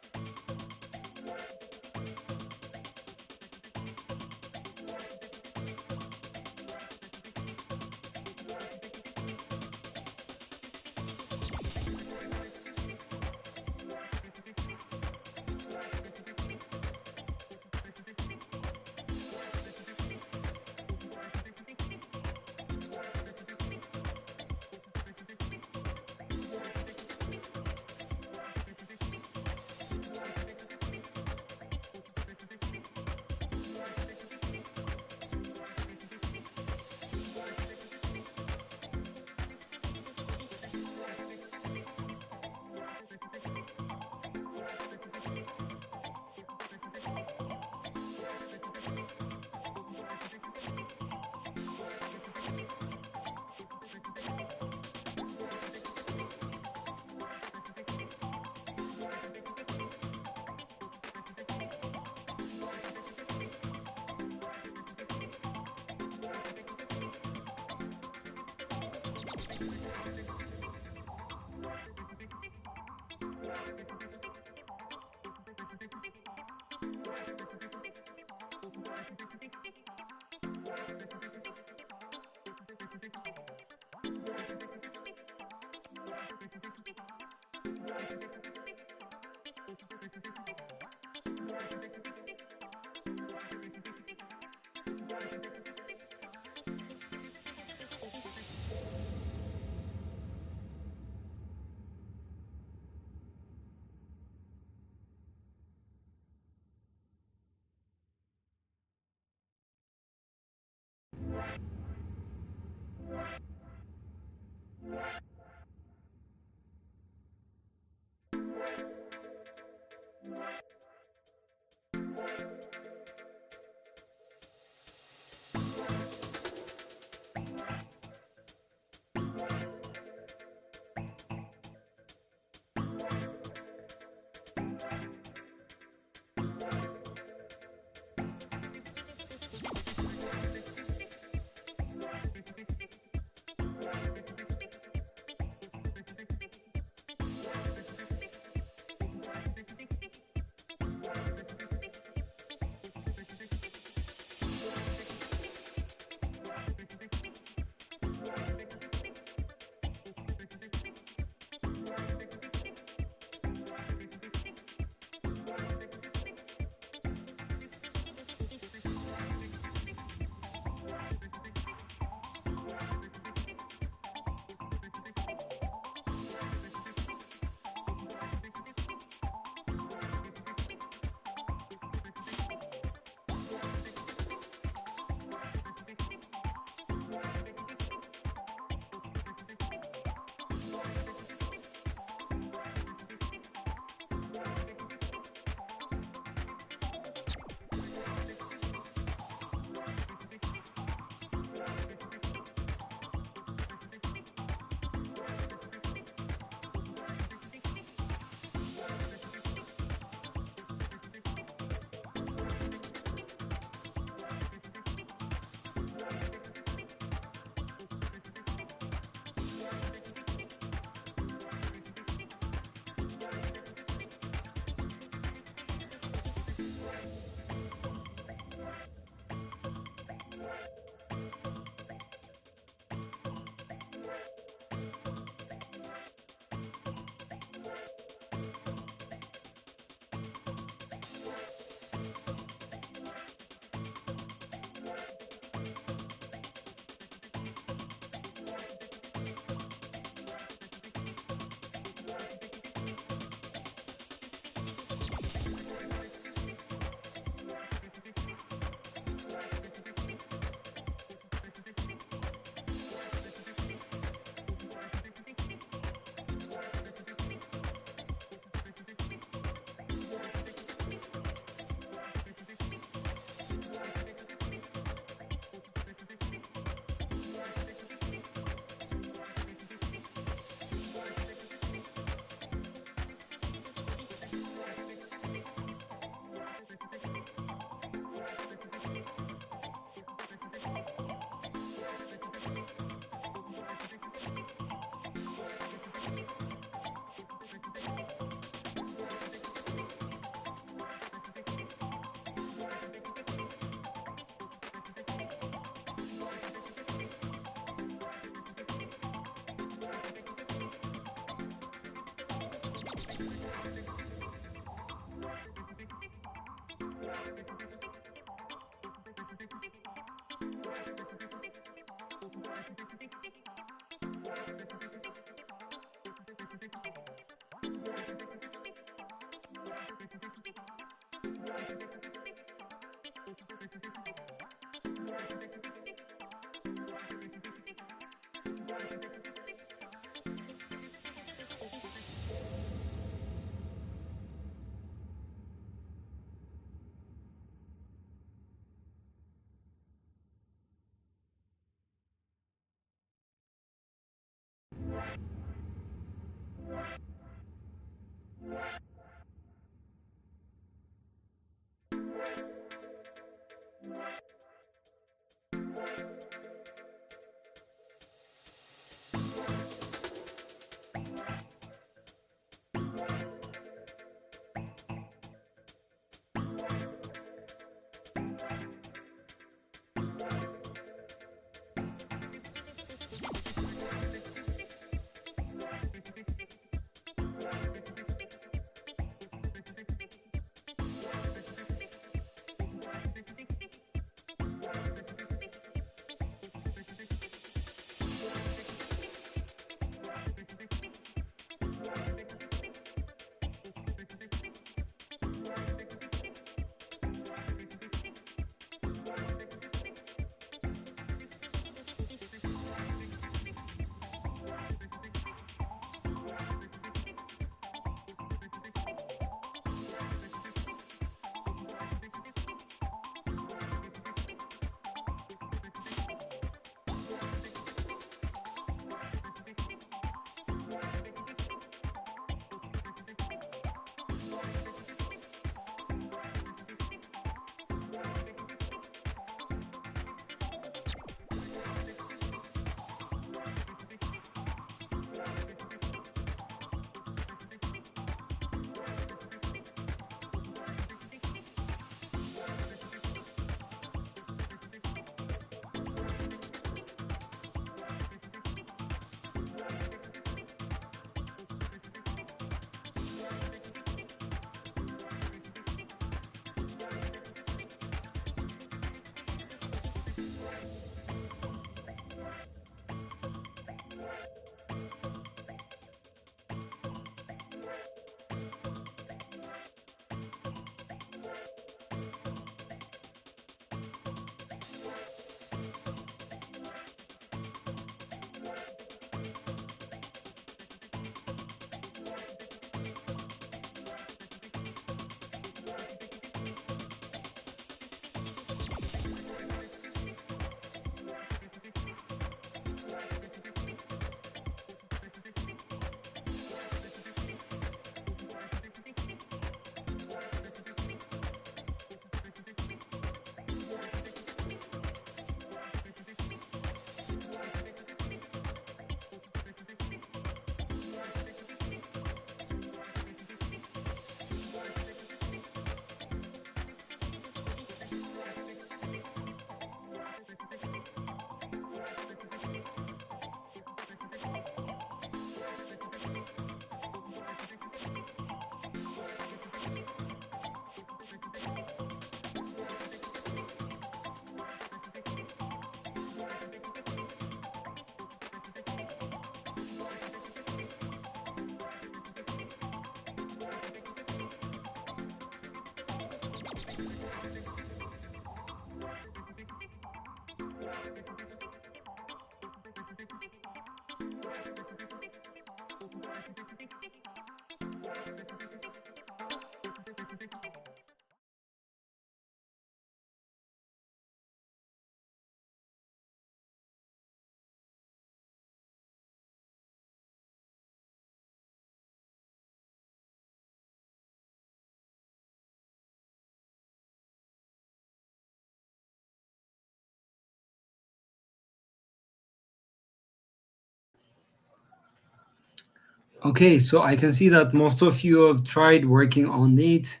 A: Okay, so I can see that most of you have tried working on it,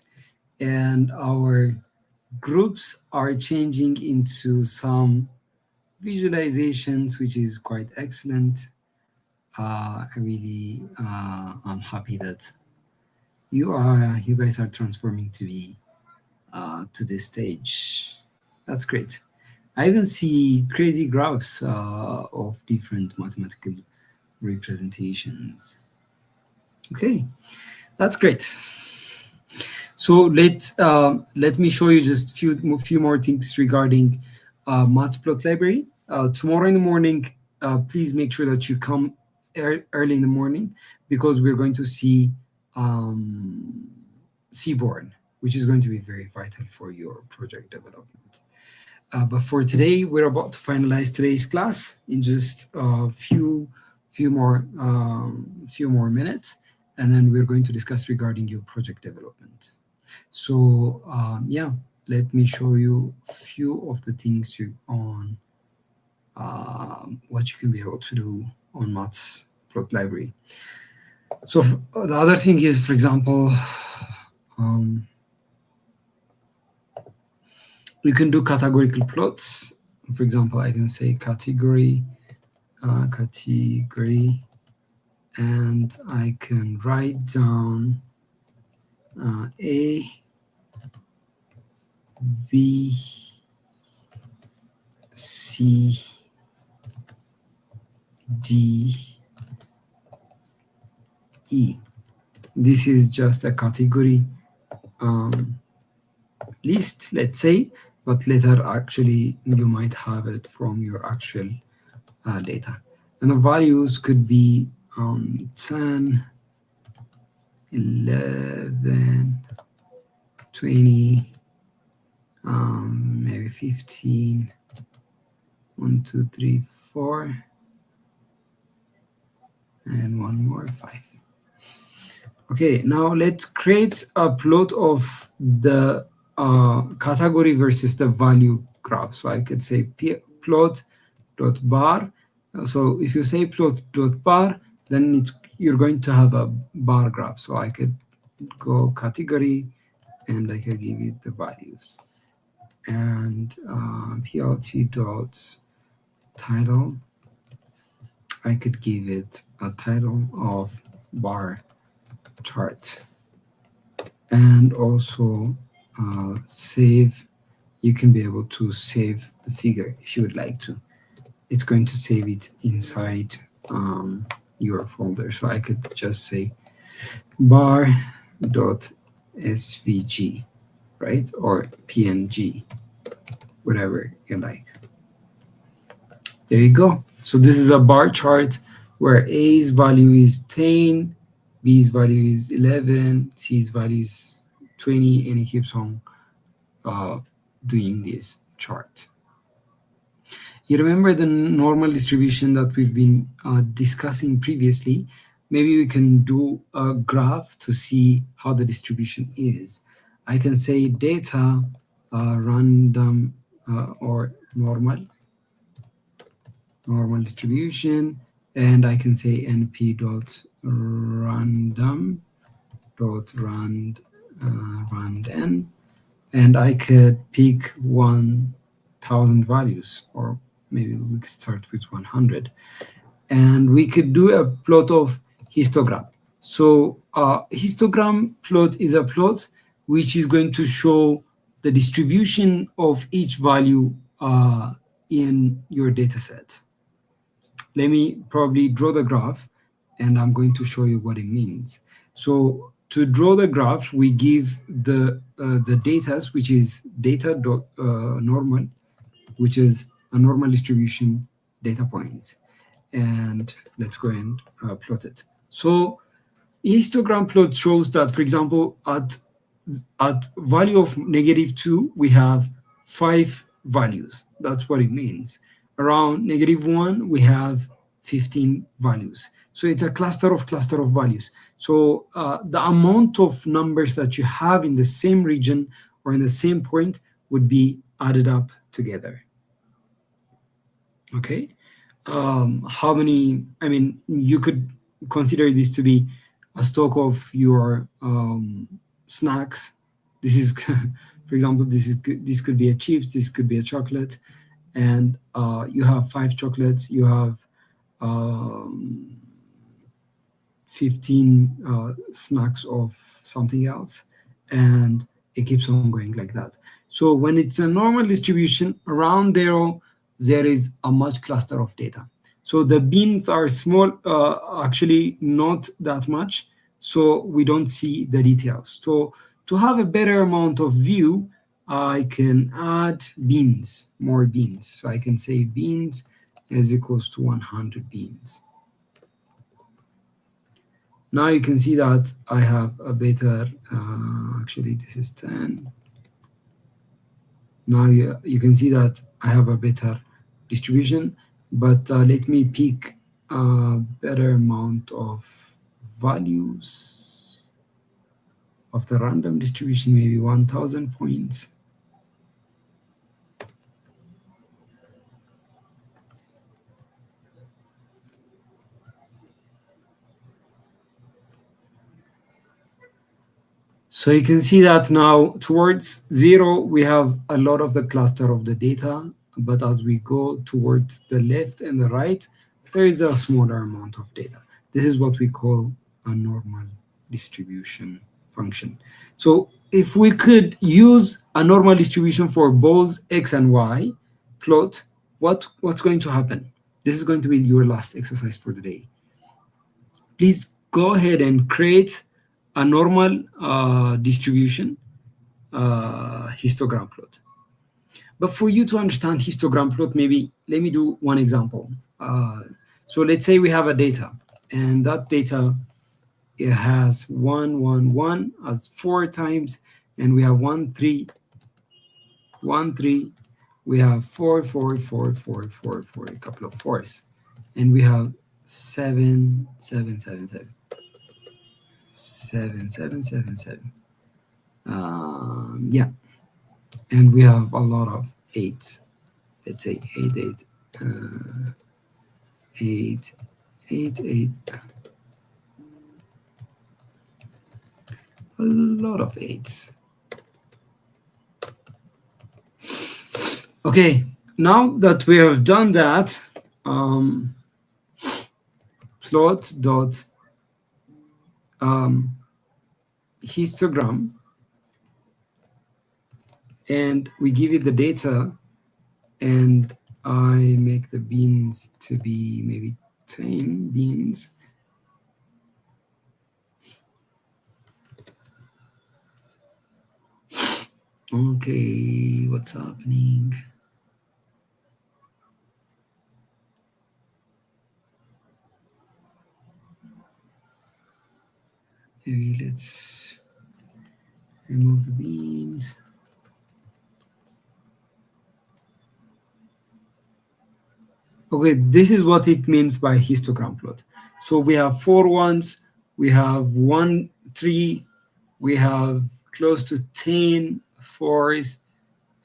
A: and our groups are changing into some visualizations, which is quite excellent. I'm happy that you guys are transforming to be to this stage. That's great. I even see crazy graphs of different mathematical representations. Okay, that's great. So let me show you just few more things regarding Matplot library. Tomorrow in the morning, please make sure that you come early in the morning, because we're going to see Seaborn, which is going to be very vital for your project development. But for today, we're about to finalize today's class in just a few more minutes, and then we're going to discuss regarding your project development. So yeah, let me show you a few of the things on what you can be able to do on Matplot library. So the other thing is, for example, you can do categorical plots. For example, I can say category, and I can write down A, B, C, D, E. This is just a category list, let's say, but later actually you might have it from your actual data. And the values could be 10, 11, 20, maybe 15, 1, 2, 3, 4, and one more, 5. Okay, now let's create a plot of the category versus the value graph. So I could say plot dot bar. So if you say plot dot bar, then you're going to have a bar graph. So I could go category, and I could give it the values. And plt dot title, I could give it a title of bar chart. And also save, you can be able to save the figure if you would like to. It's going to save it inside your folder. So I could just say bar.svg, right? Or png, whatever you like. There you go. So this is a bar chart where A's value is 10, B's value is 11, C's value is 20, and it keeps on doing this chart. You remember the normal distribution that we've been discussing previously? Maybe we can do a graph to see how the distribution is. I can say data random or normal distribution, and I can say np dot random dot rand n, and I could pick 1,000 values, or maybe we could start with 100, and we could do a plot of histogram. So histogram plot is a plot which is going to show the distribution of each value in your data set. Let me probably draw the graph, and I'm going to show you what it means. So to draw the graph, we give the data, which is data dot normal, which is a normal distribution data points. And let's go and plot it. So histogram plot shows that, for example, at value of -2, we have 5 values. That's what it means. Around -1, we have 15 values. So it's a cluster of values. So the amount of numbers that you have in the same region or in the same point would be added up together. Okay. How many? I mean, you could consider this to be a stock of your snacks. This is, for example, this could be a chips, this could be a chocolate, and you have 5 chocolates, you have um, 15 snacks of something else, and it keeps on going like that. So when it's a normal distribution, around there is a much cluster of data. So the beans are small, actually not that much, so we don't see the details. So to have a better amount of view, I can add beans, more beans. So I can say beans is equals to 100 beans. Now you can see that I have a better, actually this is 10. Now you can see that I have a better distribution, but let me pick a better amount of values of the random distribution, maybe 1000 points. So you can see that now towards 0, we have a lot of the cluster of the data, but as we go towards the left and the right, there is a smaller amount of data. This is what we call a normal distribution function. So if we could use a normal distribution for both x and y plot, what's going to happen? This is going to be your last exercise for the day. Please go ahead and create a normal distribution histogram plot. But for you to understand histogram plot, maybe let me do one example. So let's say we have a data, and that data, it has 1, 1, 1 as 4 times, and we have 1, 3, 1, 3, we have 4, 4, 4, 4, 4, 4, a couple of 4s, and we have 7, 7, 7, 7. 7, 7, 7, 7. Yeah, and we have a lot of 8s. Let's say 8, 8, 8, 8, 8. A lot of 8s. Okay, now that we have done that, plot dot histogram, and we give it the data, and I make the beans to be maybe 10 beans. Okay, what's happening? Maybe let's remove the beans. Okay, this is what it means by histogram plot. So we have 4 ones, we have 1, 3, we have close to 10 4s,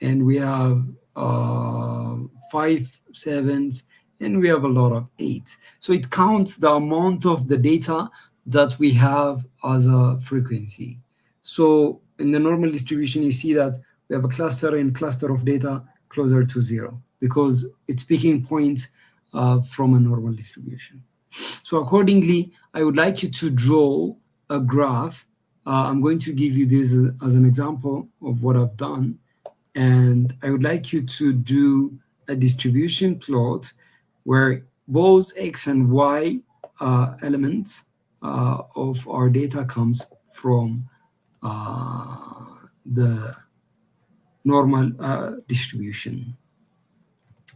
A: and we have 5 7s, and we have a lot of 8s. So it counts the amount of the data that we have as a frequency. So in the normal distribution, you see that we have a cluster and cluster of data closer to 0 because it's picking points from a normal distribution. So accordingly, I would like you to draw a graph. I'm going to give you this as an example of what I've done. And I would like you to do a distribution plot where both x and y elements of our data comes from the normal distribution.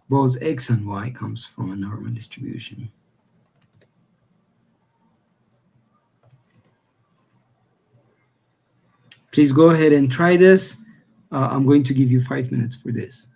A: both x and y comes from a normal distribution. Please go ahead and try this. I'm going to give you 5 minutes for this.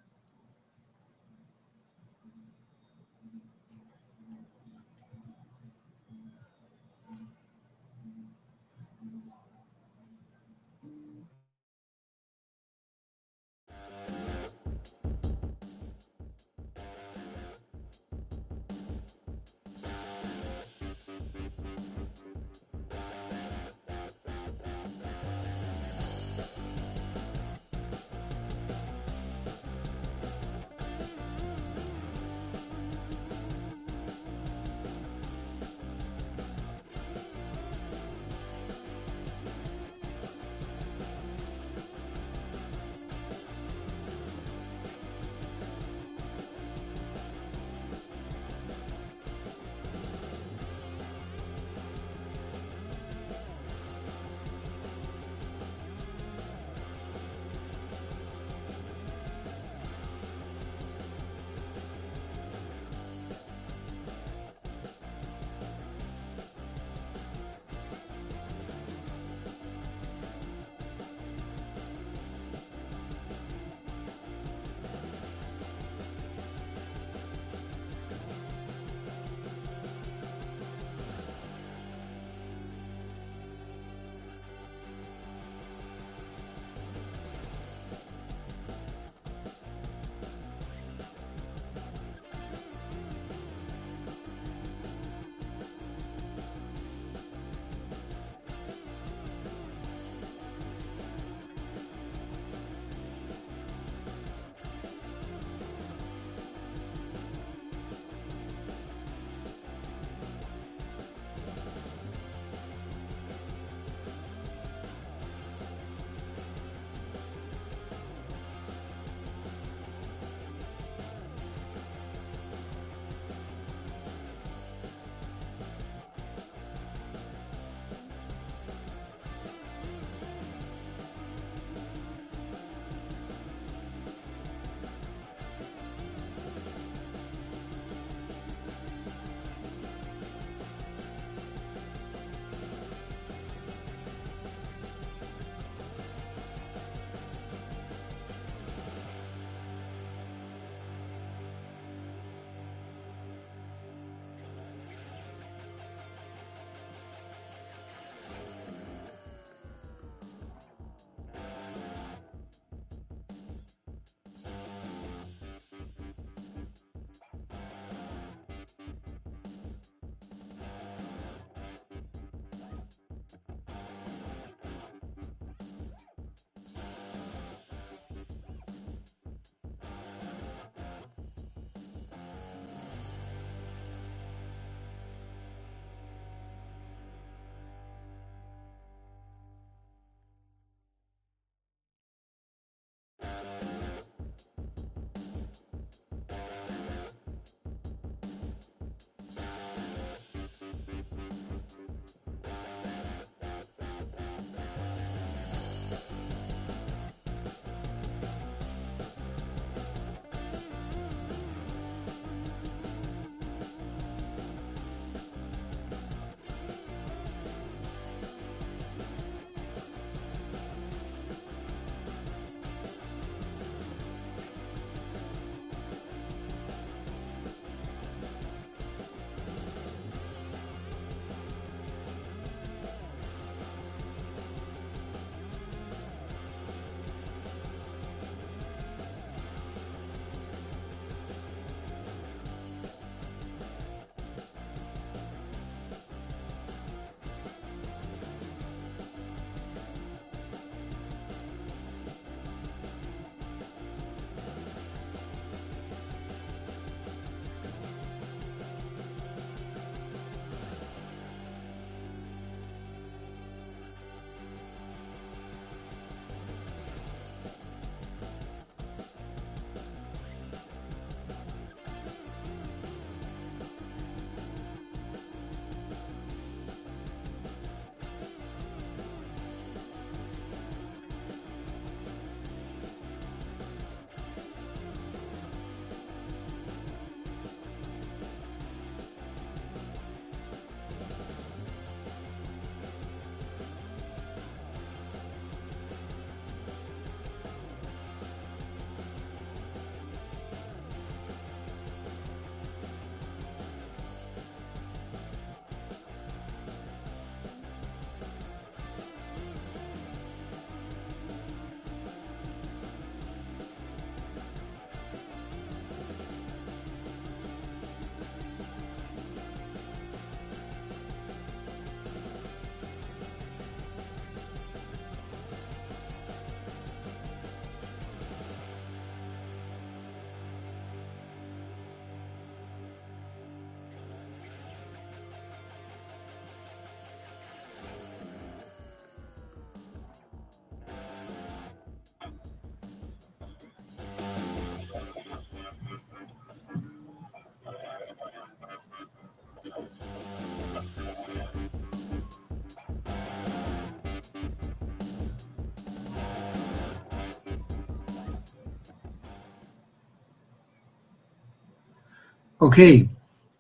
A: Okay,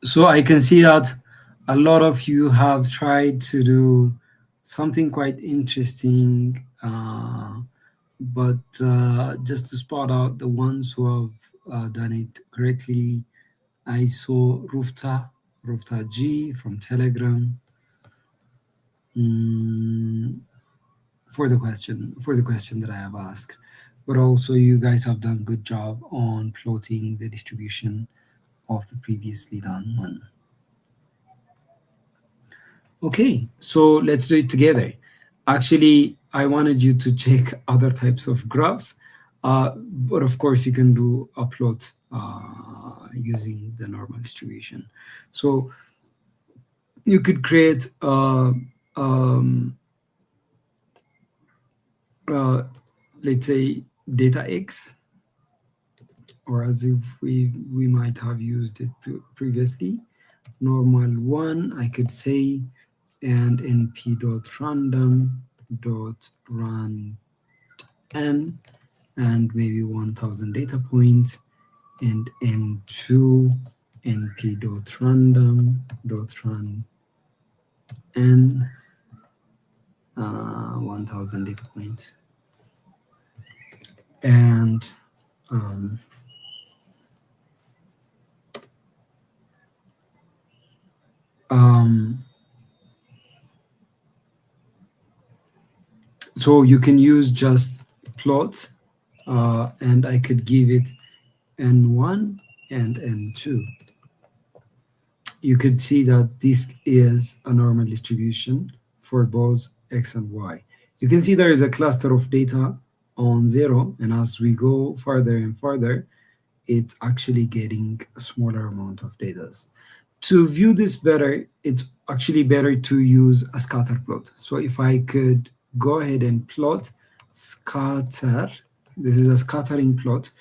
A: so I can see that a lot of you have tried to do something quite interesting, but just to spot out the ones who have done it correctly, I saw Rufta G from Telegram. mm, for the question that I have asked. But also, you guys have done good job on plotting the distribution of the previously done one. Okay, so let's do it together. Actually, I wanted you to check other types of graphs, but of course, you can do a plot using the normal distribution. So you could create um, uh, let's say data X, or as if we might have used it previously, normal one, I could say, and np.random.run n, and maybe 1000 data points, and n2 np.random.run n, 1000 data points, and um, um, so you can use just plots, and I could give it n1 and n2. You could see that this is a normal distribution for both x and y. You can see there is a cluster of data on 0, and as we go further and further, it's actually getting a smaller amount of data. To view this better, it's actually better to use a scatter plot. So if I could go ahead and plot scatter, this is a scattering plot,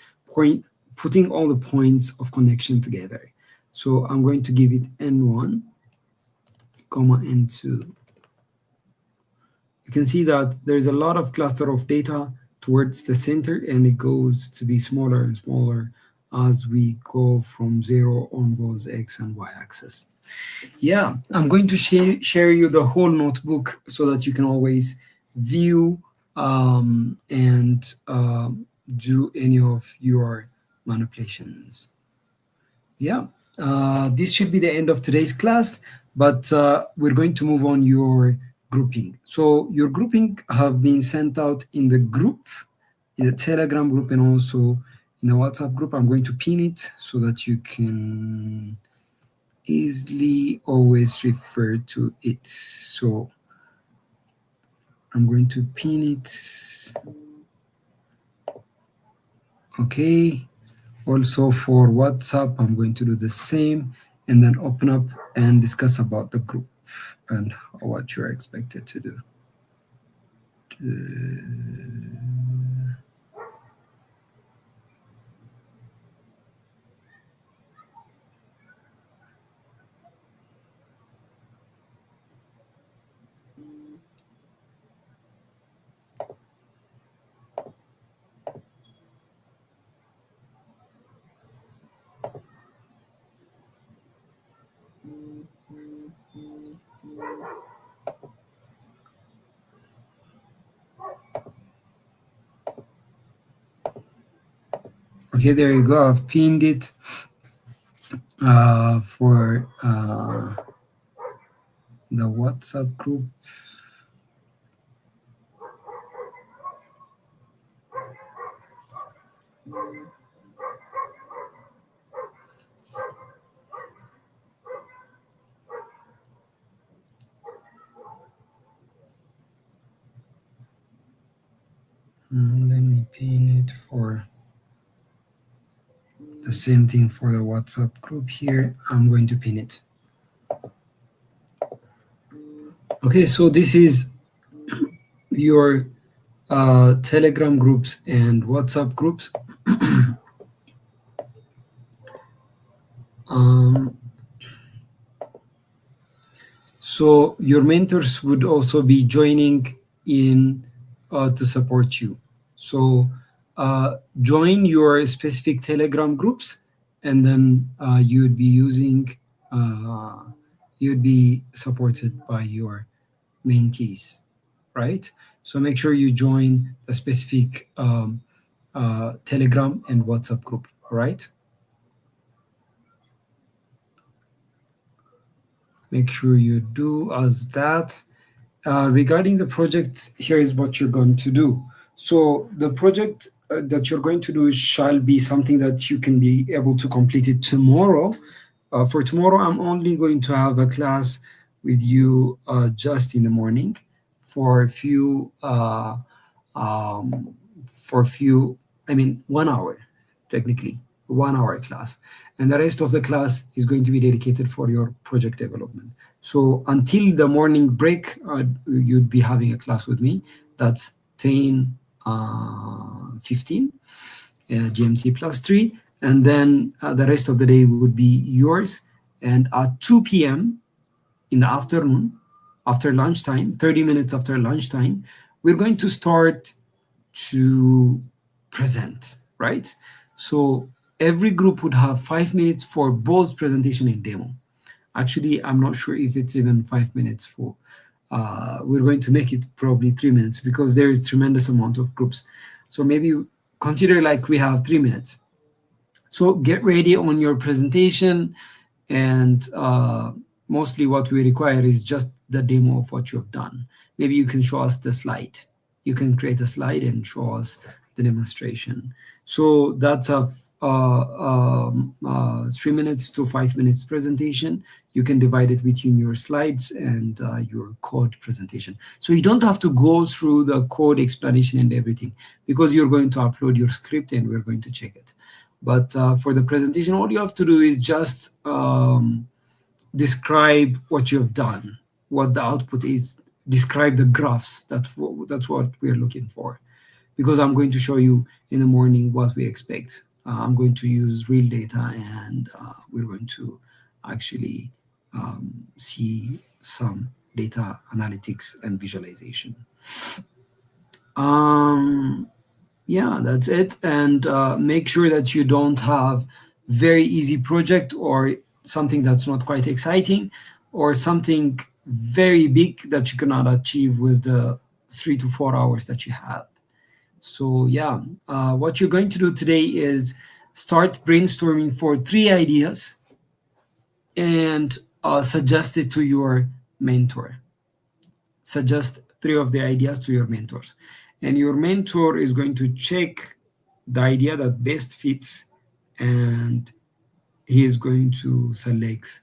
A: putting all the points of connection together. So I'm going to give it n1, comma n2. You can see that there's a lot of cluster of data towards the center, and it goes to be smaller and smaller as we go from 0 on both x and y axis. Yeah, I'm going to share you the whole notebook so that you can always view and do any of your manipulations. Yeah, this should be the end of today's class, but we're going to move on your grouping. So your grouping have been sent out in the group, in the Telegram group, and also in the WhatsApp group. I'm going to pin it so that you can easily always refer to it. So I'm going to pin it. Okay. Also for WhatsApp, I'm going to do the same, and then open up and discuss about the group and what you're expected to do. Okay, there you go. I've pinned it for the WhatsApp group. Let me pin it for the same thing for the WhatsApp group here. I'm going to pin it. Okay, so this is your Telegram groups and WhatsApp groups. So your mentors would also be joining in to support you. So join your specific Telegram groups and then uh, you'd be supported by your mentees, right? So make sure you join the specific Telegram and WhatsApp group, all right? Make sure you do as that. Regarding the project, here is what you're going to do. So the project that you're going to do shall be something that you can be able to complete it tomorrow. For tomorrow, I'm only going to have a class with you just in the morning for a few um, for a few, I mean, 1 hour, technically, 1 hour class. And the rest of the class is going to be dedicated for your project development. So until the morning break, you'd be having a class with me. That's 10, 15 GMT plus 3. And then the rest of the day would be yours. And at 2 p.m. in the afternoon, after lunchtime, 30 minutes after lunchtime, we're going to start to present, right? So every group would have 5 minutes for both presentation and demo. Actually, I'm not sure if it's even 5 minutes full. We're going to make it probably 3 minutes because there is tremendous amount of groups. So maybe consider like we have 3 minutes. So get ready on your presentation, and mostly what we require is just the demo of what you have done. Maybe you can show us the slide. You can create a slide and show us the demonstration. So that's a 3 minutes to 5 minutes presentation. You can divide it between your slides and your code presentation. So you don't have to go through the code explanation and everything because you're going to upload your script and we're going to check it. But for the presentation, all you have to do is just describe what you have done, what the output is, describe the graphs. That's what we're looking for. Because I'm going to show you in the morning what we expect. I'm going to use real data, and we're going to actually see some data analytics and visualization. Yeah, that's it. And make sure that you don't have very easy project or something that's not quite exciting or something very big that you cannot achieve with the 3 to 4 hours that you have. So yeah, what you're going to do today is start brainstorming for 3 ideas and suggest it to your mentor. Suggest 3 of the ideas to your mentors. And your mentor is going to check the idea that best fits, and he is going to select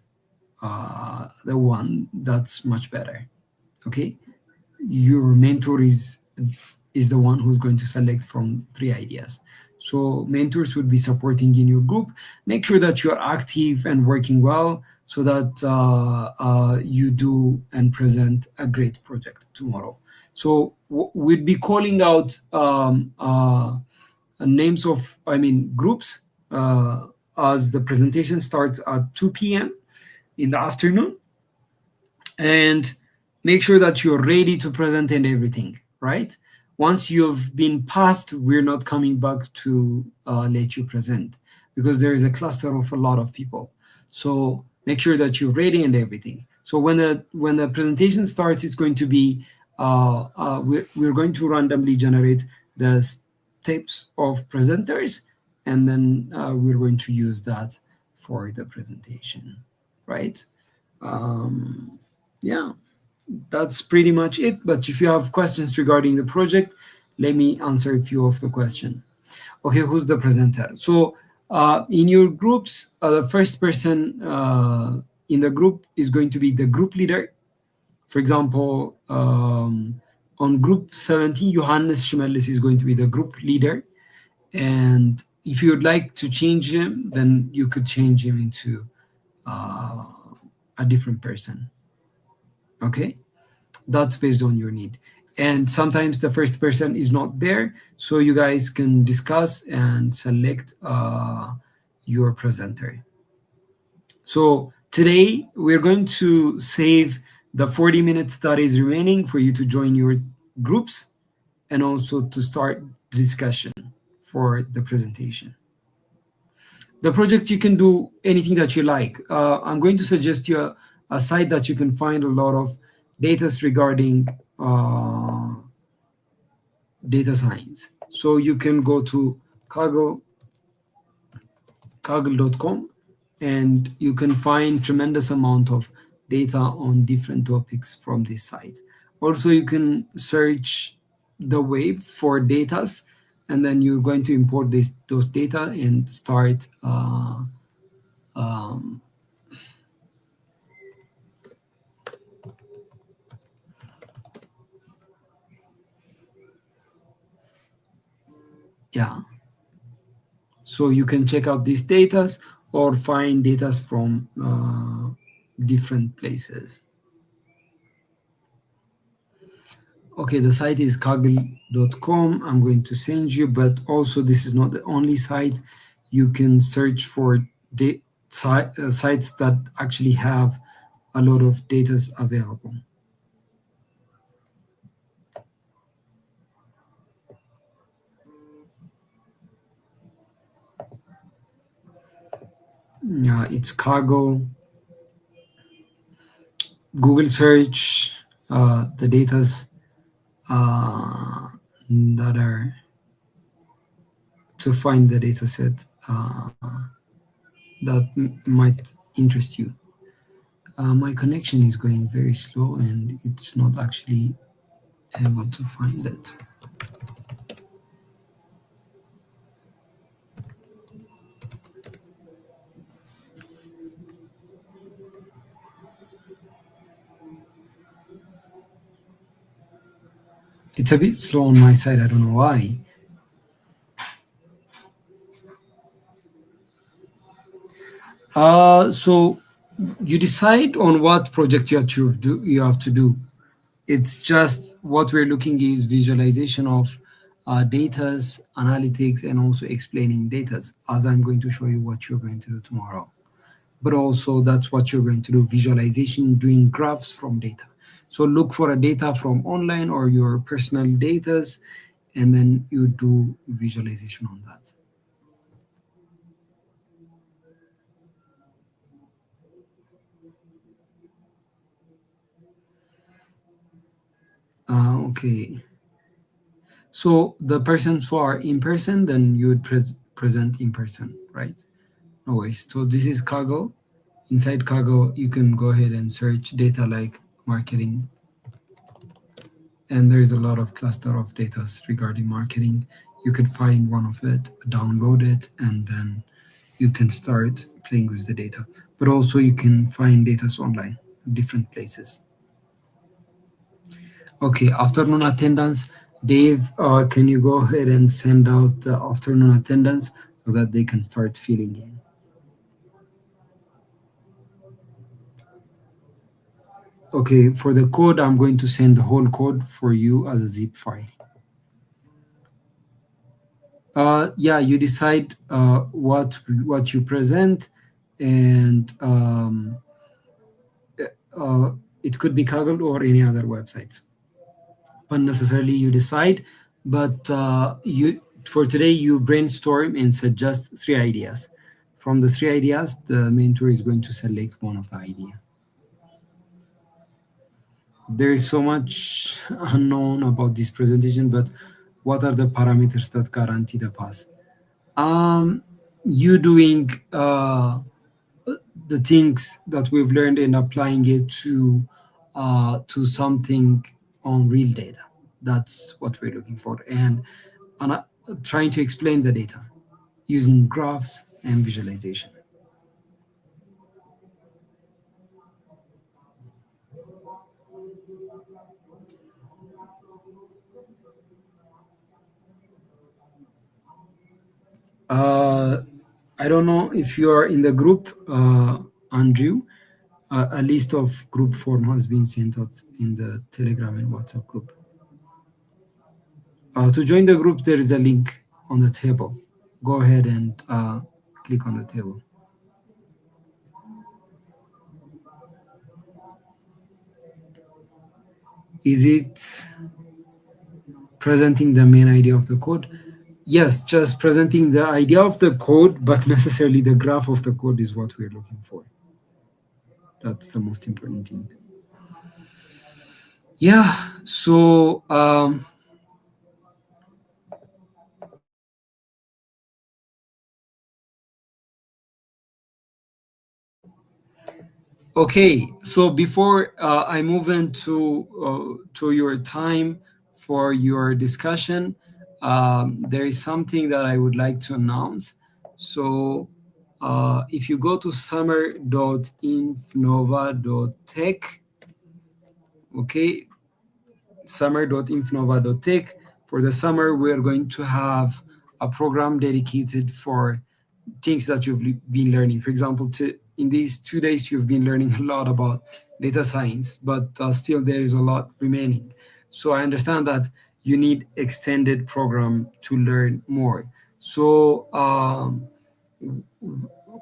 A: the one that's much better. Okay, your mentor is the one who's going to select from 3 ideas. So mentors would be supporting in your group. Make sure that you're active and working well so that you do and present a great project tomorrow. So we'd be calling out names of, I mean, groups as the presentation starts at 2 p.m. in the afternoon. And make sure that you're ready to present and everything, right? Once you've been passed, we're not coming back to let you present because there is a cluster of a lot of people. So make sure that you're ready and everything. So when the presentation starts, it's going to be we're going to randomly generate the steps of presenters, and then we're going to use that for the presentation, right? Yeah, that's pretty much it. But if you have questions regarding the project, let me answer a few of the questions. Okay, who's the presenter? So in your groups, the first person in the group is going to be the group leader. For example, on group 17, Johannes Schmelis is going to be the group leader. And if you would like to change him, then you could change him into a different person. Okay, that's based on your need. And sometimes the first person is not there, so you guys can discuss and select your presenter. So today we're going to save the 40 minutes that is remaining for you to join your groups and also to start discussion for the presentation. The project, you can do anything that you like. I'm going to suggest you a site that you can find a lot of data regarding uh, data science. So you can go to Kaggle, kaggle.com, and you can find tremendous amount of data on different topics from this site. Also, you can search the web for data, and then you're going to import those data and start um, yeah. So you can check out these data or find data from different places. Okay, the site is kaggle.com. I'm going to send you, but also this is not the only site. You can search for sites that actually have a lot of data available. It's Kaggle, Google search, the data that are to find the data set that might interest you. My connection is going very slow and it's not actually able to find it. It's a bit slow on my side, I don't know why. So you decide on what project you have to do. It's just what we're looking is visualization of datas, analytics, and also explaining datas, as I'm going to show you what you're going to do tomorrow. But also that's what you're going to do, visualization, doing graphs from data. So look for a data from online or your personal datas, and then you do visualization on that. Okay. So the persons who are in person, then you would present in person, right? No worries. So this is Kaggle. Inside Kaggle, you can go ahead and search data like marketing. And there's a lot of cluster of data regarding marketing. You could find one of it, download it, and then you can start playing with the data. But also you can find data online, different places. Okay, afternoon attendance. Dave, can you go ahead and send out the afternoon attendance so that they can start filling in? Okay, for the code, I'm going to send the whole code for you as a zip file. Yeah, you decide what you present, and it could be Kaggle or any other websites. But necessarily you decide. But you for today you brainstorm and suggest 3 ideas. From the 3 ideas, the mentor is going to select one of the idea. There is so much unknown about this presentation, but what are the parameters that guarantee the pass? You doing the things that we've learned and applying it to something on real data. That's what we're looking for, and trying to explain the data using graphs and visualization. Uh, I don't know if you are in the group, Andrew. A list of group form has been sent out in the Telegram and WhatsApp group. To join the group, there is a link on the table. Go ahead and click on the table. Is it presenting the main idea of the code? Yes, just presenting the idea of the code, but necessarily the graph of the code is what we're looking for. That's the most important thing. Yeah. So okay. So before I move into your time for your discussion, there is something that I would like to announce. So if you go to summer.infnova.tech, okay, summer.infnova.tech. For the summer, we are going to have a program dedicated for things that you've been learning. For example, in these 2 days, you've been learning a lot about data science, but still there is a lot remaining. So I understand that you need extended program to learn more. So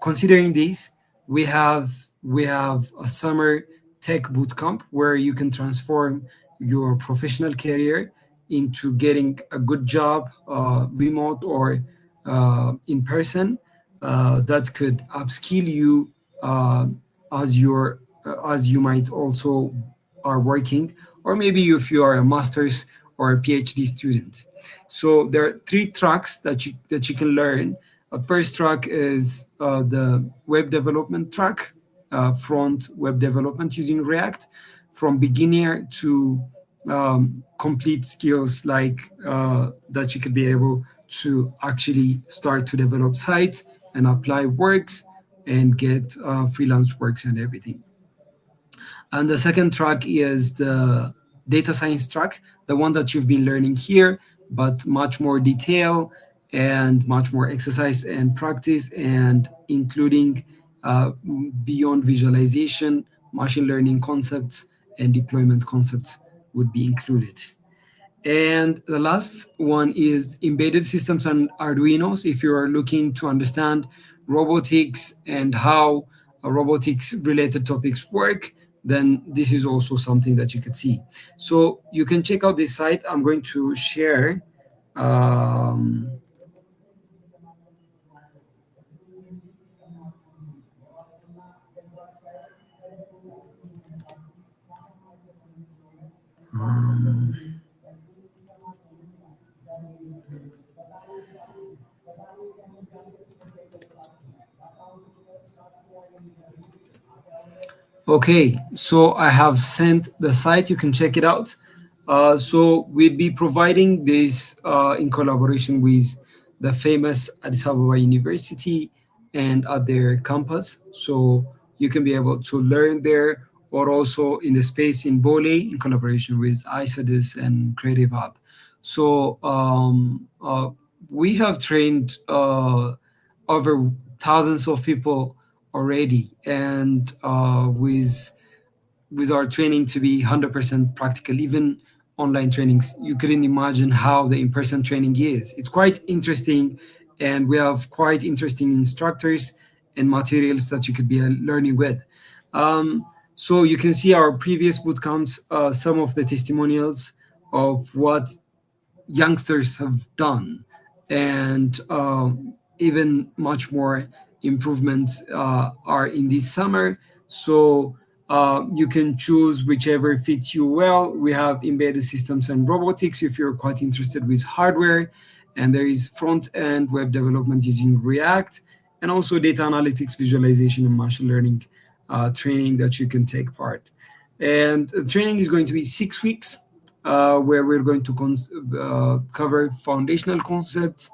A: considering this, we have a summer tech bootcamp where you can transform your professional career into getting a good job, remote or in person, that could upskill you as you might also are working, or maybe if you are a master's or a PhD student. So there are three tracks that you can learn. First track is the web development track, front web development using React, from beginner to complete skills like that you could be able to actually start to develop sites and apply works and get freelance works and everything. And the second track is the data science track, the one that you've been learning here, but much more detail and much more exercise and practice, and including beyond visualization, machine learning concepts and deployment concepts would be included. And the last one is embedded systems and Arduinos. If you are looking to understand robotics and how robotics related topics work, then this is also something that you could see. So you can check out this site. I'm going to share. Um, um, Okay, so I have sent the site. You can check it out. So we'll be providing this in collaboration with the famous Addis Ababa University and at their campus. So you can be able to learn there, or also in the space in Bole in collaboration with ISADIS and Creative Hub. So we have trained over thousands of people already, and with our training to be 100% practical, even online trainings, you couldn't imagine how the in-person training is. It's quite interesting, and we have quite interesting instructors and materials that you could be learning with. So you can see our previous bootcamps, some of the testimonials of what youngsters have done, and even much more improvements are in this summer. So you can choose whichever fits you well. We have embedded systems and robotics if you're quite interested with hardware, and there is front end web development using React, and also data analytics, visualization, and machine learning training that you can take part. And training is going to be 6 weeks, where we're going to cover foundational concepts,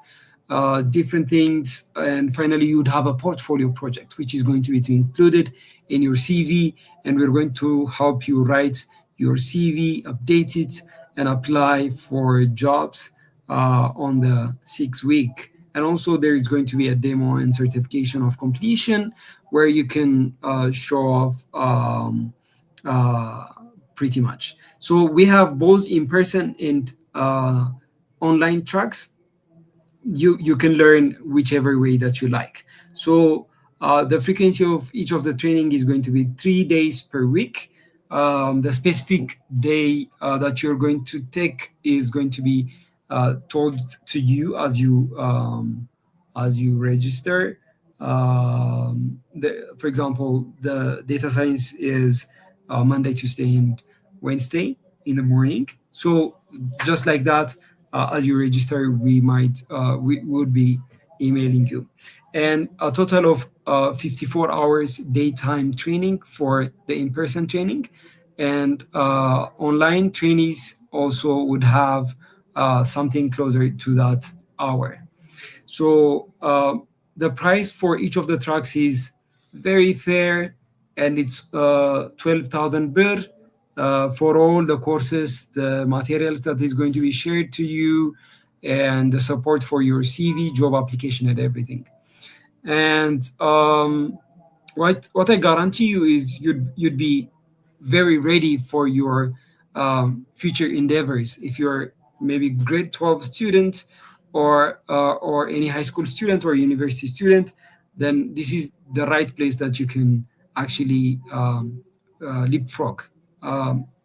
A: different things, and finally you'd have a portfolio project, which is going to be included in your CV, and we're going to help you write your CV, update it, and apply for jobs on the 6 week. And also there is going to be a demo and certification of completion where you can show off uh, pretty much. So we have both in person and online tracks. You can learn whichever way that you like. So the frequency of each of the training is going to be 3 days per week. The specific day that you're going to take is going to be told to you as you register. For example, the data science is Monday, Tuesday, and Wednesday in the morning. So just like that, as you register, we would be emailing you, and a total of 54 hours daytime training for the in-person training, and online trainees also would have something closer to that hour. So the price for each of the tracks is very fair, and it's 12,000 birr for all the courses, the materials that is going to be shared to you, and the support for your CV, job application, and everything. And what I guarantee you is you'd be very ready for your future endeavors. If you're maybe grade 12 student, or any high school student or university student, then this is the right place that you can actually leapfrog,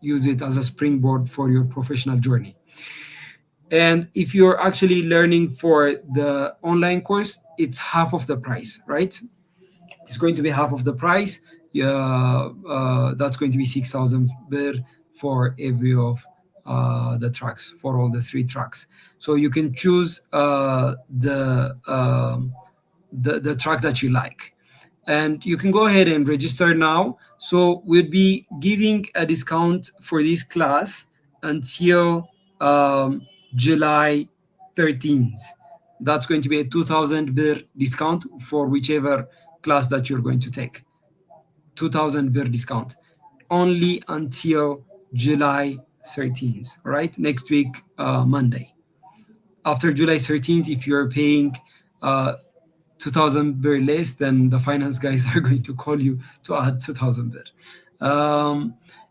A: use it as a springboard for your professional journey. And if you're actually learning for the online course, it's half of the price, right? It's going to be half of the price. Yeah, that's going to be 6,000 birr for every of the tracks, for all the three tracks. So you can choose the track that you like, and you can go ahead and register now. So we'll be giving a discount for this class until July 13th. That's going to be a 2,000 birr discount for whichever class that you're going to take. 2,000 birr discount only until July 13th. All right, next week, Monday. After July 13th, if you're paying 2,000 birr less, then the finance guys are going to call you to add 2,000 birr.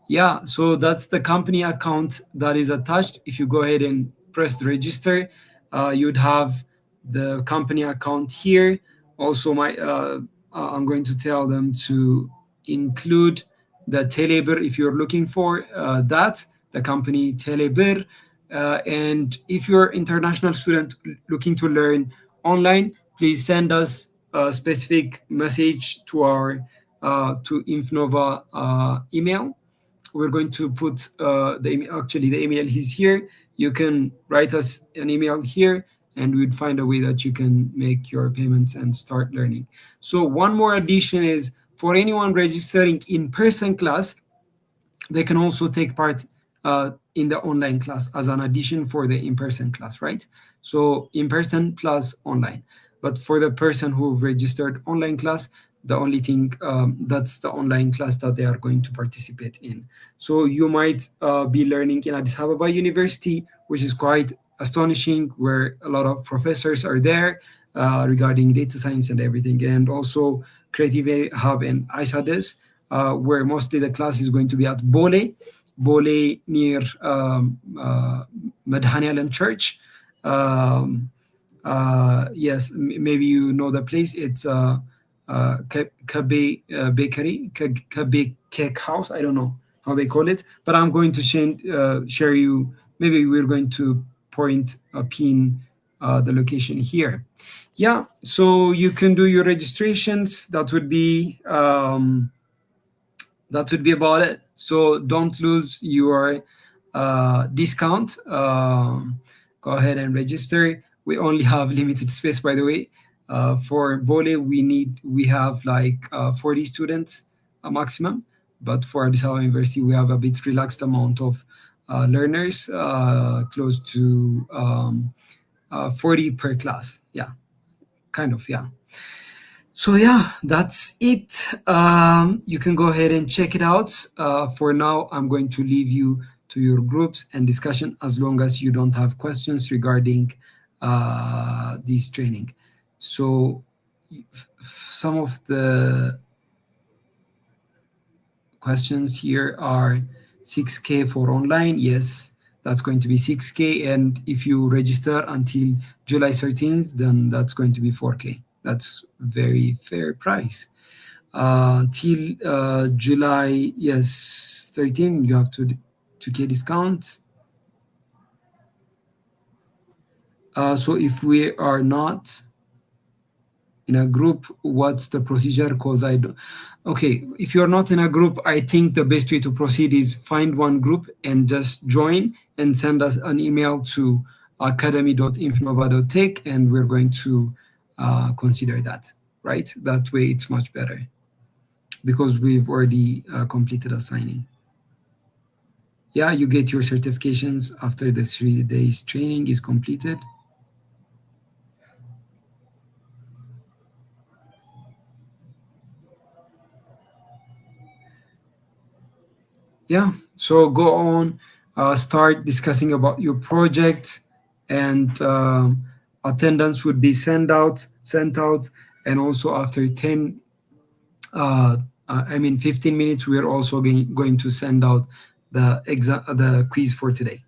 A: Yeah, so that's the company account that is attached. If you go ahead and press the register, you'd have the company account here. Also, I'm going to tell them to include the Telebir if you're looking for that, the company Telebir. And if you're international student looking to learn online, please send us a specific message to our to Infnova email. We're going to put actually the email is here. You can write us an email here, and we'd find a way that you can make your payments and start learning. So one more addition is for anyone registering in-person class, they can also take part in the online class as an addition for the in-person class, right? So in-person plus online. But for the person who registered online class, the only thing that's the online class that they are going to participate in. So you might be learning in Addis Ababa University, which is quite astonishing, where a lot of professors are there regarding data science and everything, and also Creative Hub and ISADES, where mostly the class is going to be at Bole near Madhanialam Church. Yes, maybe you know the place. It's Kabe Bakery, Kabe Cake House. I don't know how they call it, but I'm going to share you. Maybe we're going to pin the location here. Yeah, so you can do your registrations. That would be about it. So don't lose your discount. Go ahead and register. We only have limited space, by the way. For Bole, we have like 40 students maximum, but for Addis Ababa University, we have a bit relaxed amount of learners, close to 40 per class. Yeah, kind of, yeah. So yeah, that's it. You can go ahead and check it out. For now, I'm going to leave you to your groups and discussion, as long as you don't have questions regarding this training. So some of the questions here are 6K for online. Yes, that's going to be 6K. And if you register until July 13th, then that's going to be 4K. That's very fair price. Till July, yes, 13, you have 2K discount. So if we are not in a group, what's the procedure? Because I don't. Okay, if you're not in a group, I think the best way to proceed is find one group and just join and send us an email to academy.infinova.tech, and we're going to consider that, right? That way it's much better because we've already completed assigning. Yeah, you get your certifications after the 3 days training is completed. Yeah, so go on, start discussing about your project, and attendance would be sent out, and also after 10 I mean 15 minutes we are also going to send out the quiz for today.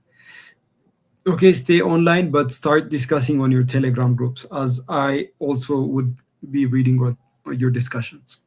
A: Okay, stay online, but start discussing on your Telegram groups, as I also would be reading what your discussions.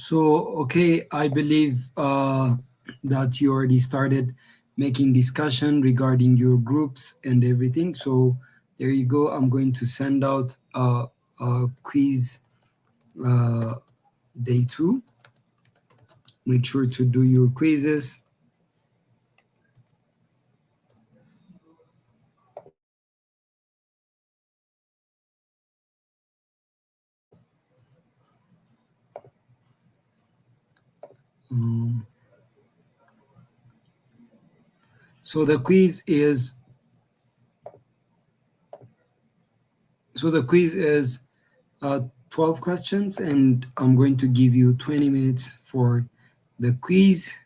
A: So, okay, I believe that you already started making discussion regarding your groups and everything. So, there you go. I'm going to send out a quiz uh, day two. Make sure to do your quizzes. Um, so the quiz is the quiz is 12 questions, and I'm going to give you 20 minutes for the quiz.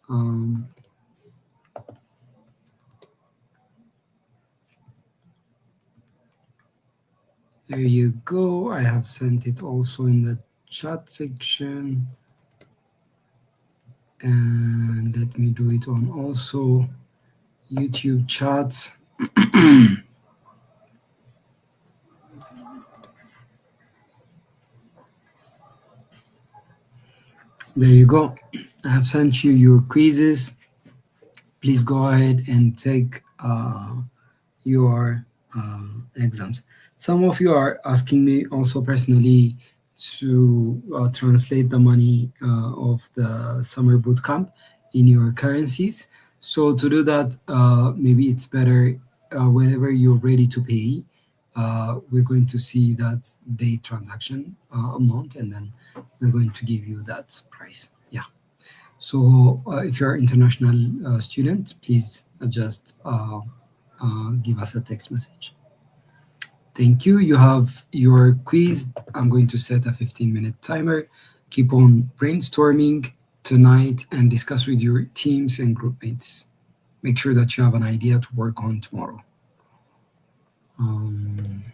A: Um, there you go. I have sent it also in the chat section. And let me do it on also YouTube chats. There you go. I have sent you your quizzes. Please go ahead and take your exams. Some of you are asking me also personally to translate the money of the summer boot camp in your currencies. So to do that, maybe it's better whenever you're ready to pay, we're going to see that day transaction amount, and then we're going to give you that price. Yeah. So if you're an international student, please just give us a text message. Thank you. You have your quiz. I'm going to set a 15-minute timer. Keep on brainstorming tonight and discuss with your teams and group mates. Make sure that you have an idea to work on tomorrow. Um,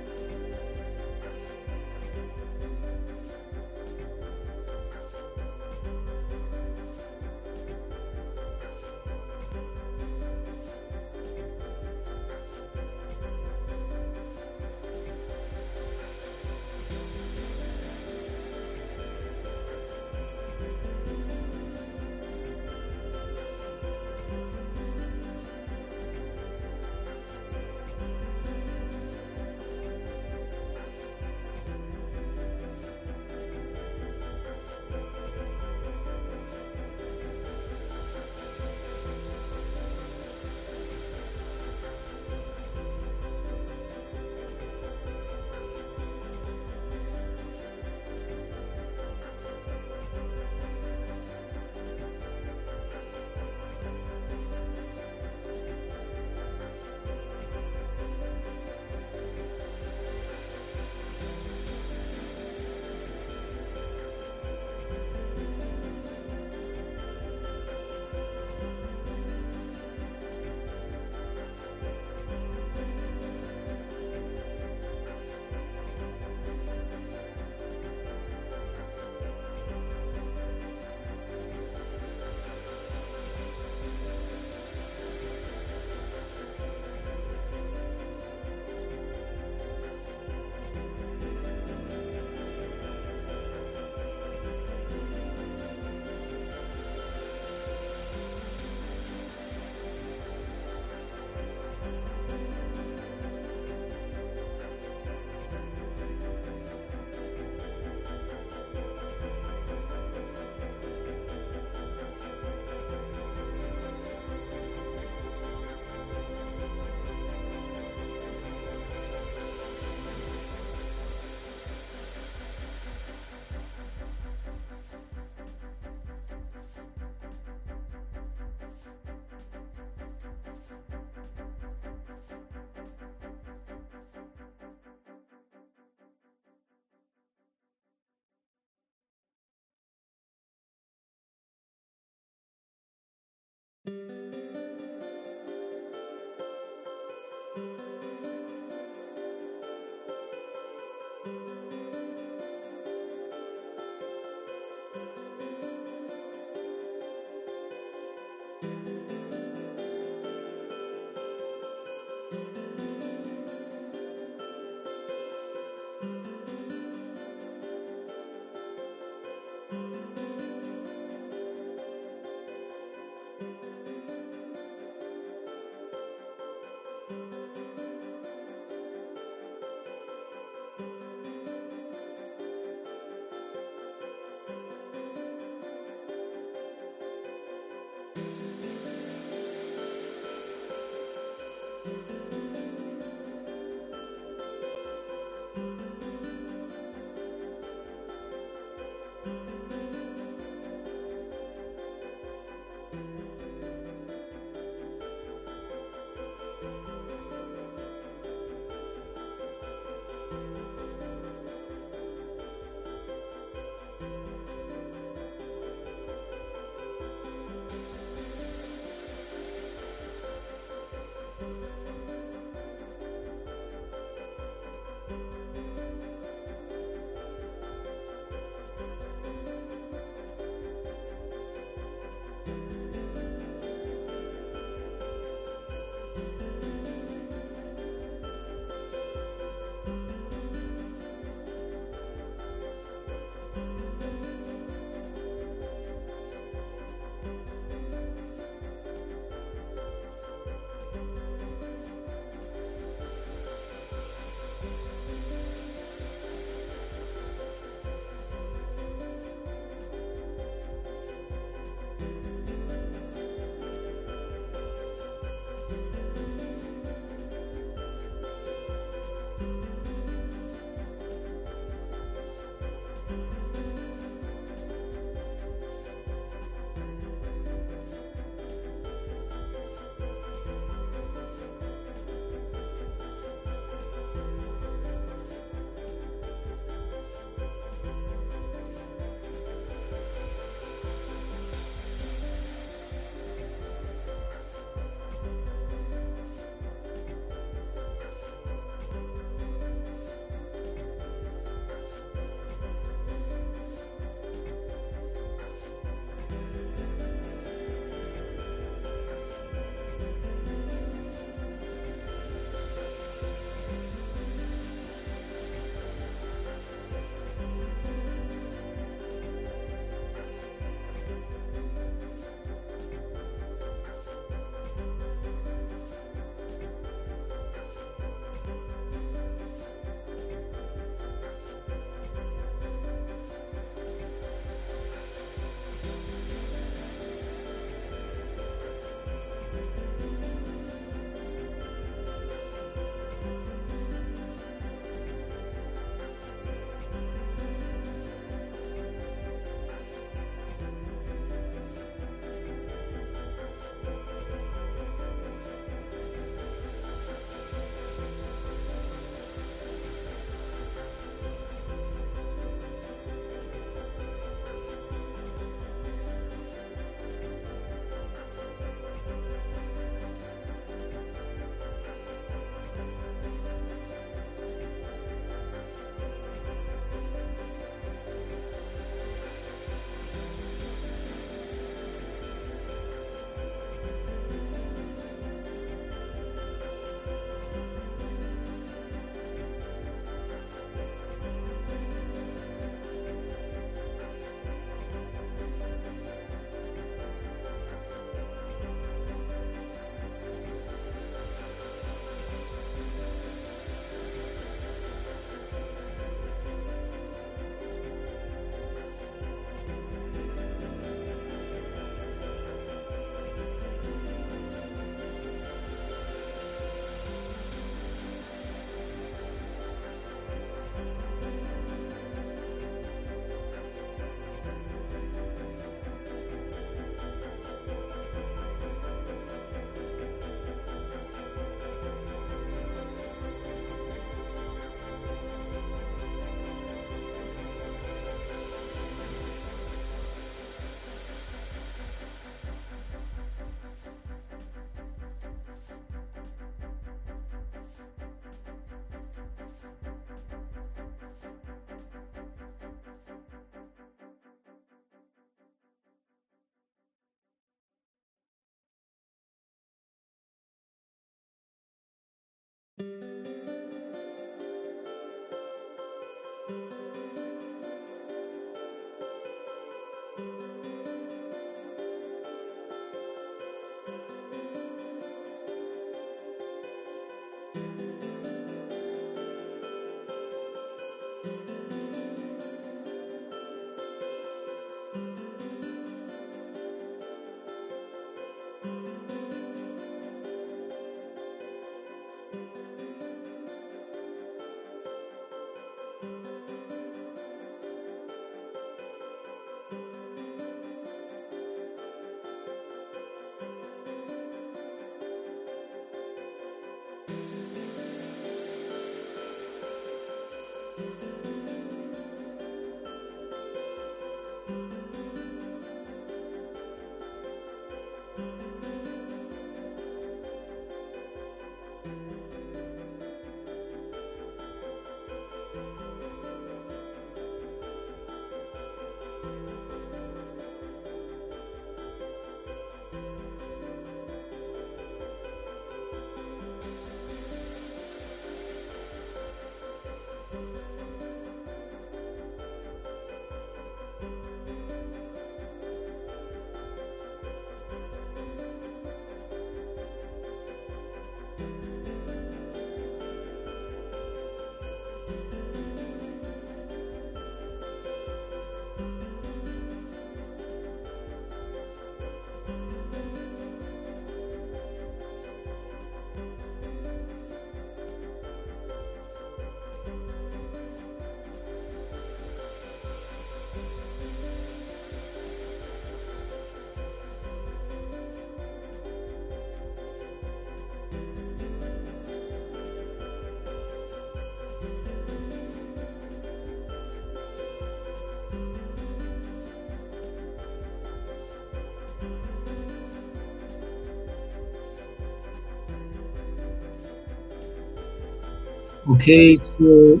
A: Okay, so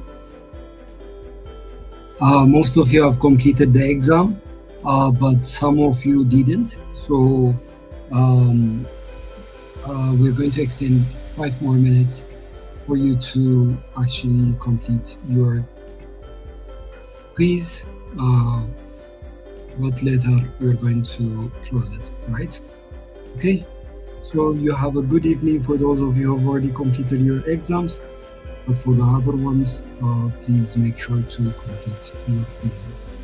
A: most of you have completed the exam, but some of you didn't. So um, we're going to extend 5 more minutes for you to actually complete your quiz. But later we're going to close it, right? Okay. So you have a good evening for those of you who have already completed your exams. But for the other ones, please make sure to complete your quizzes.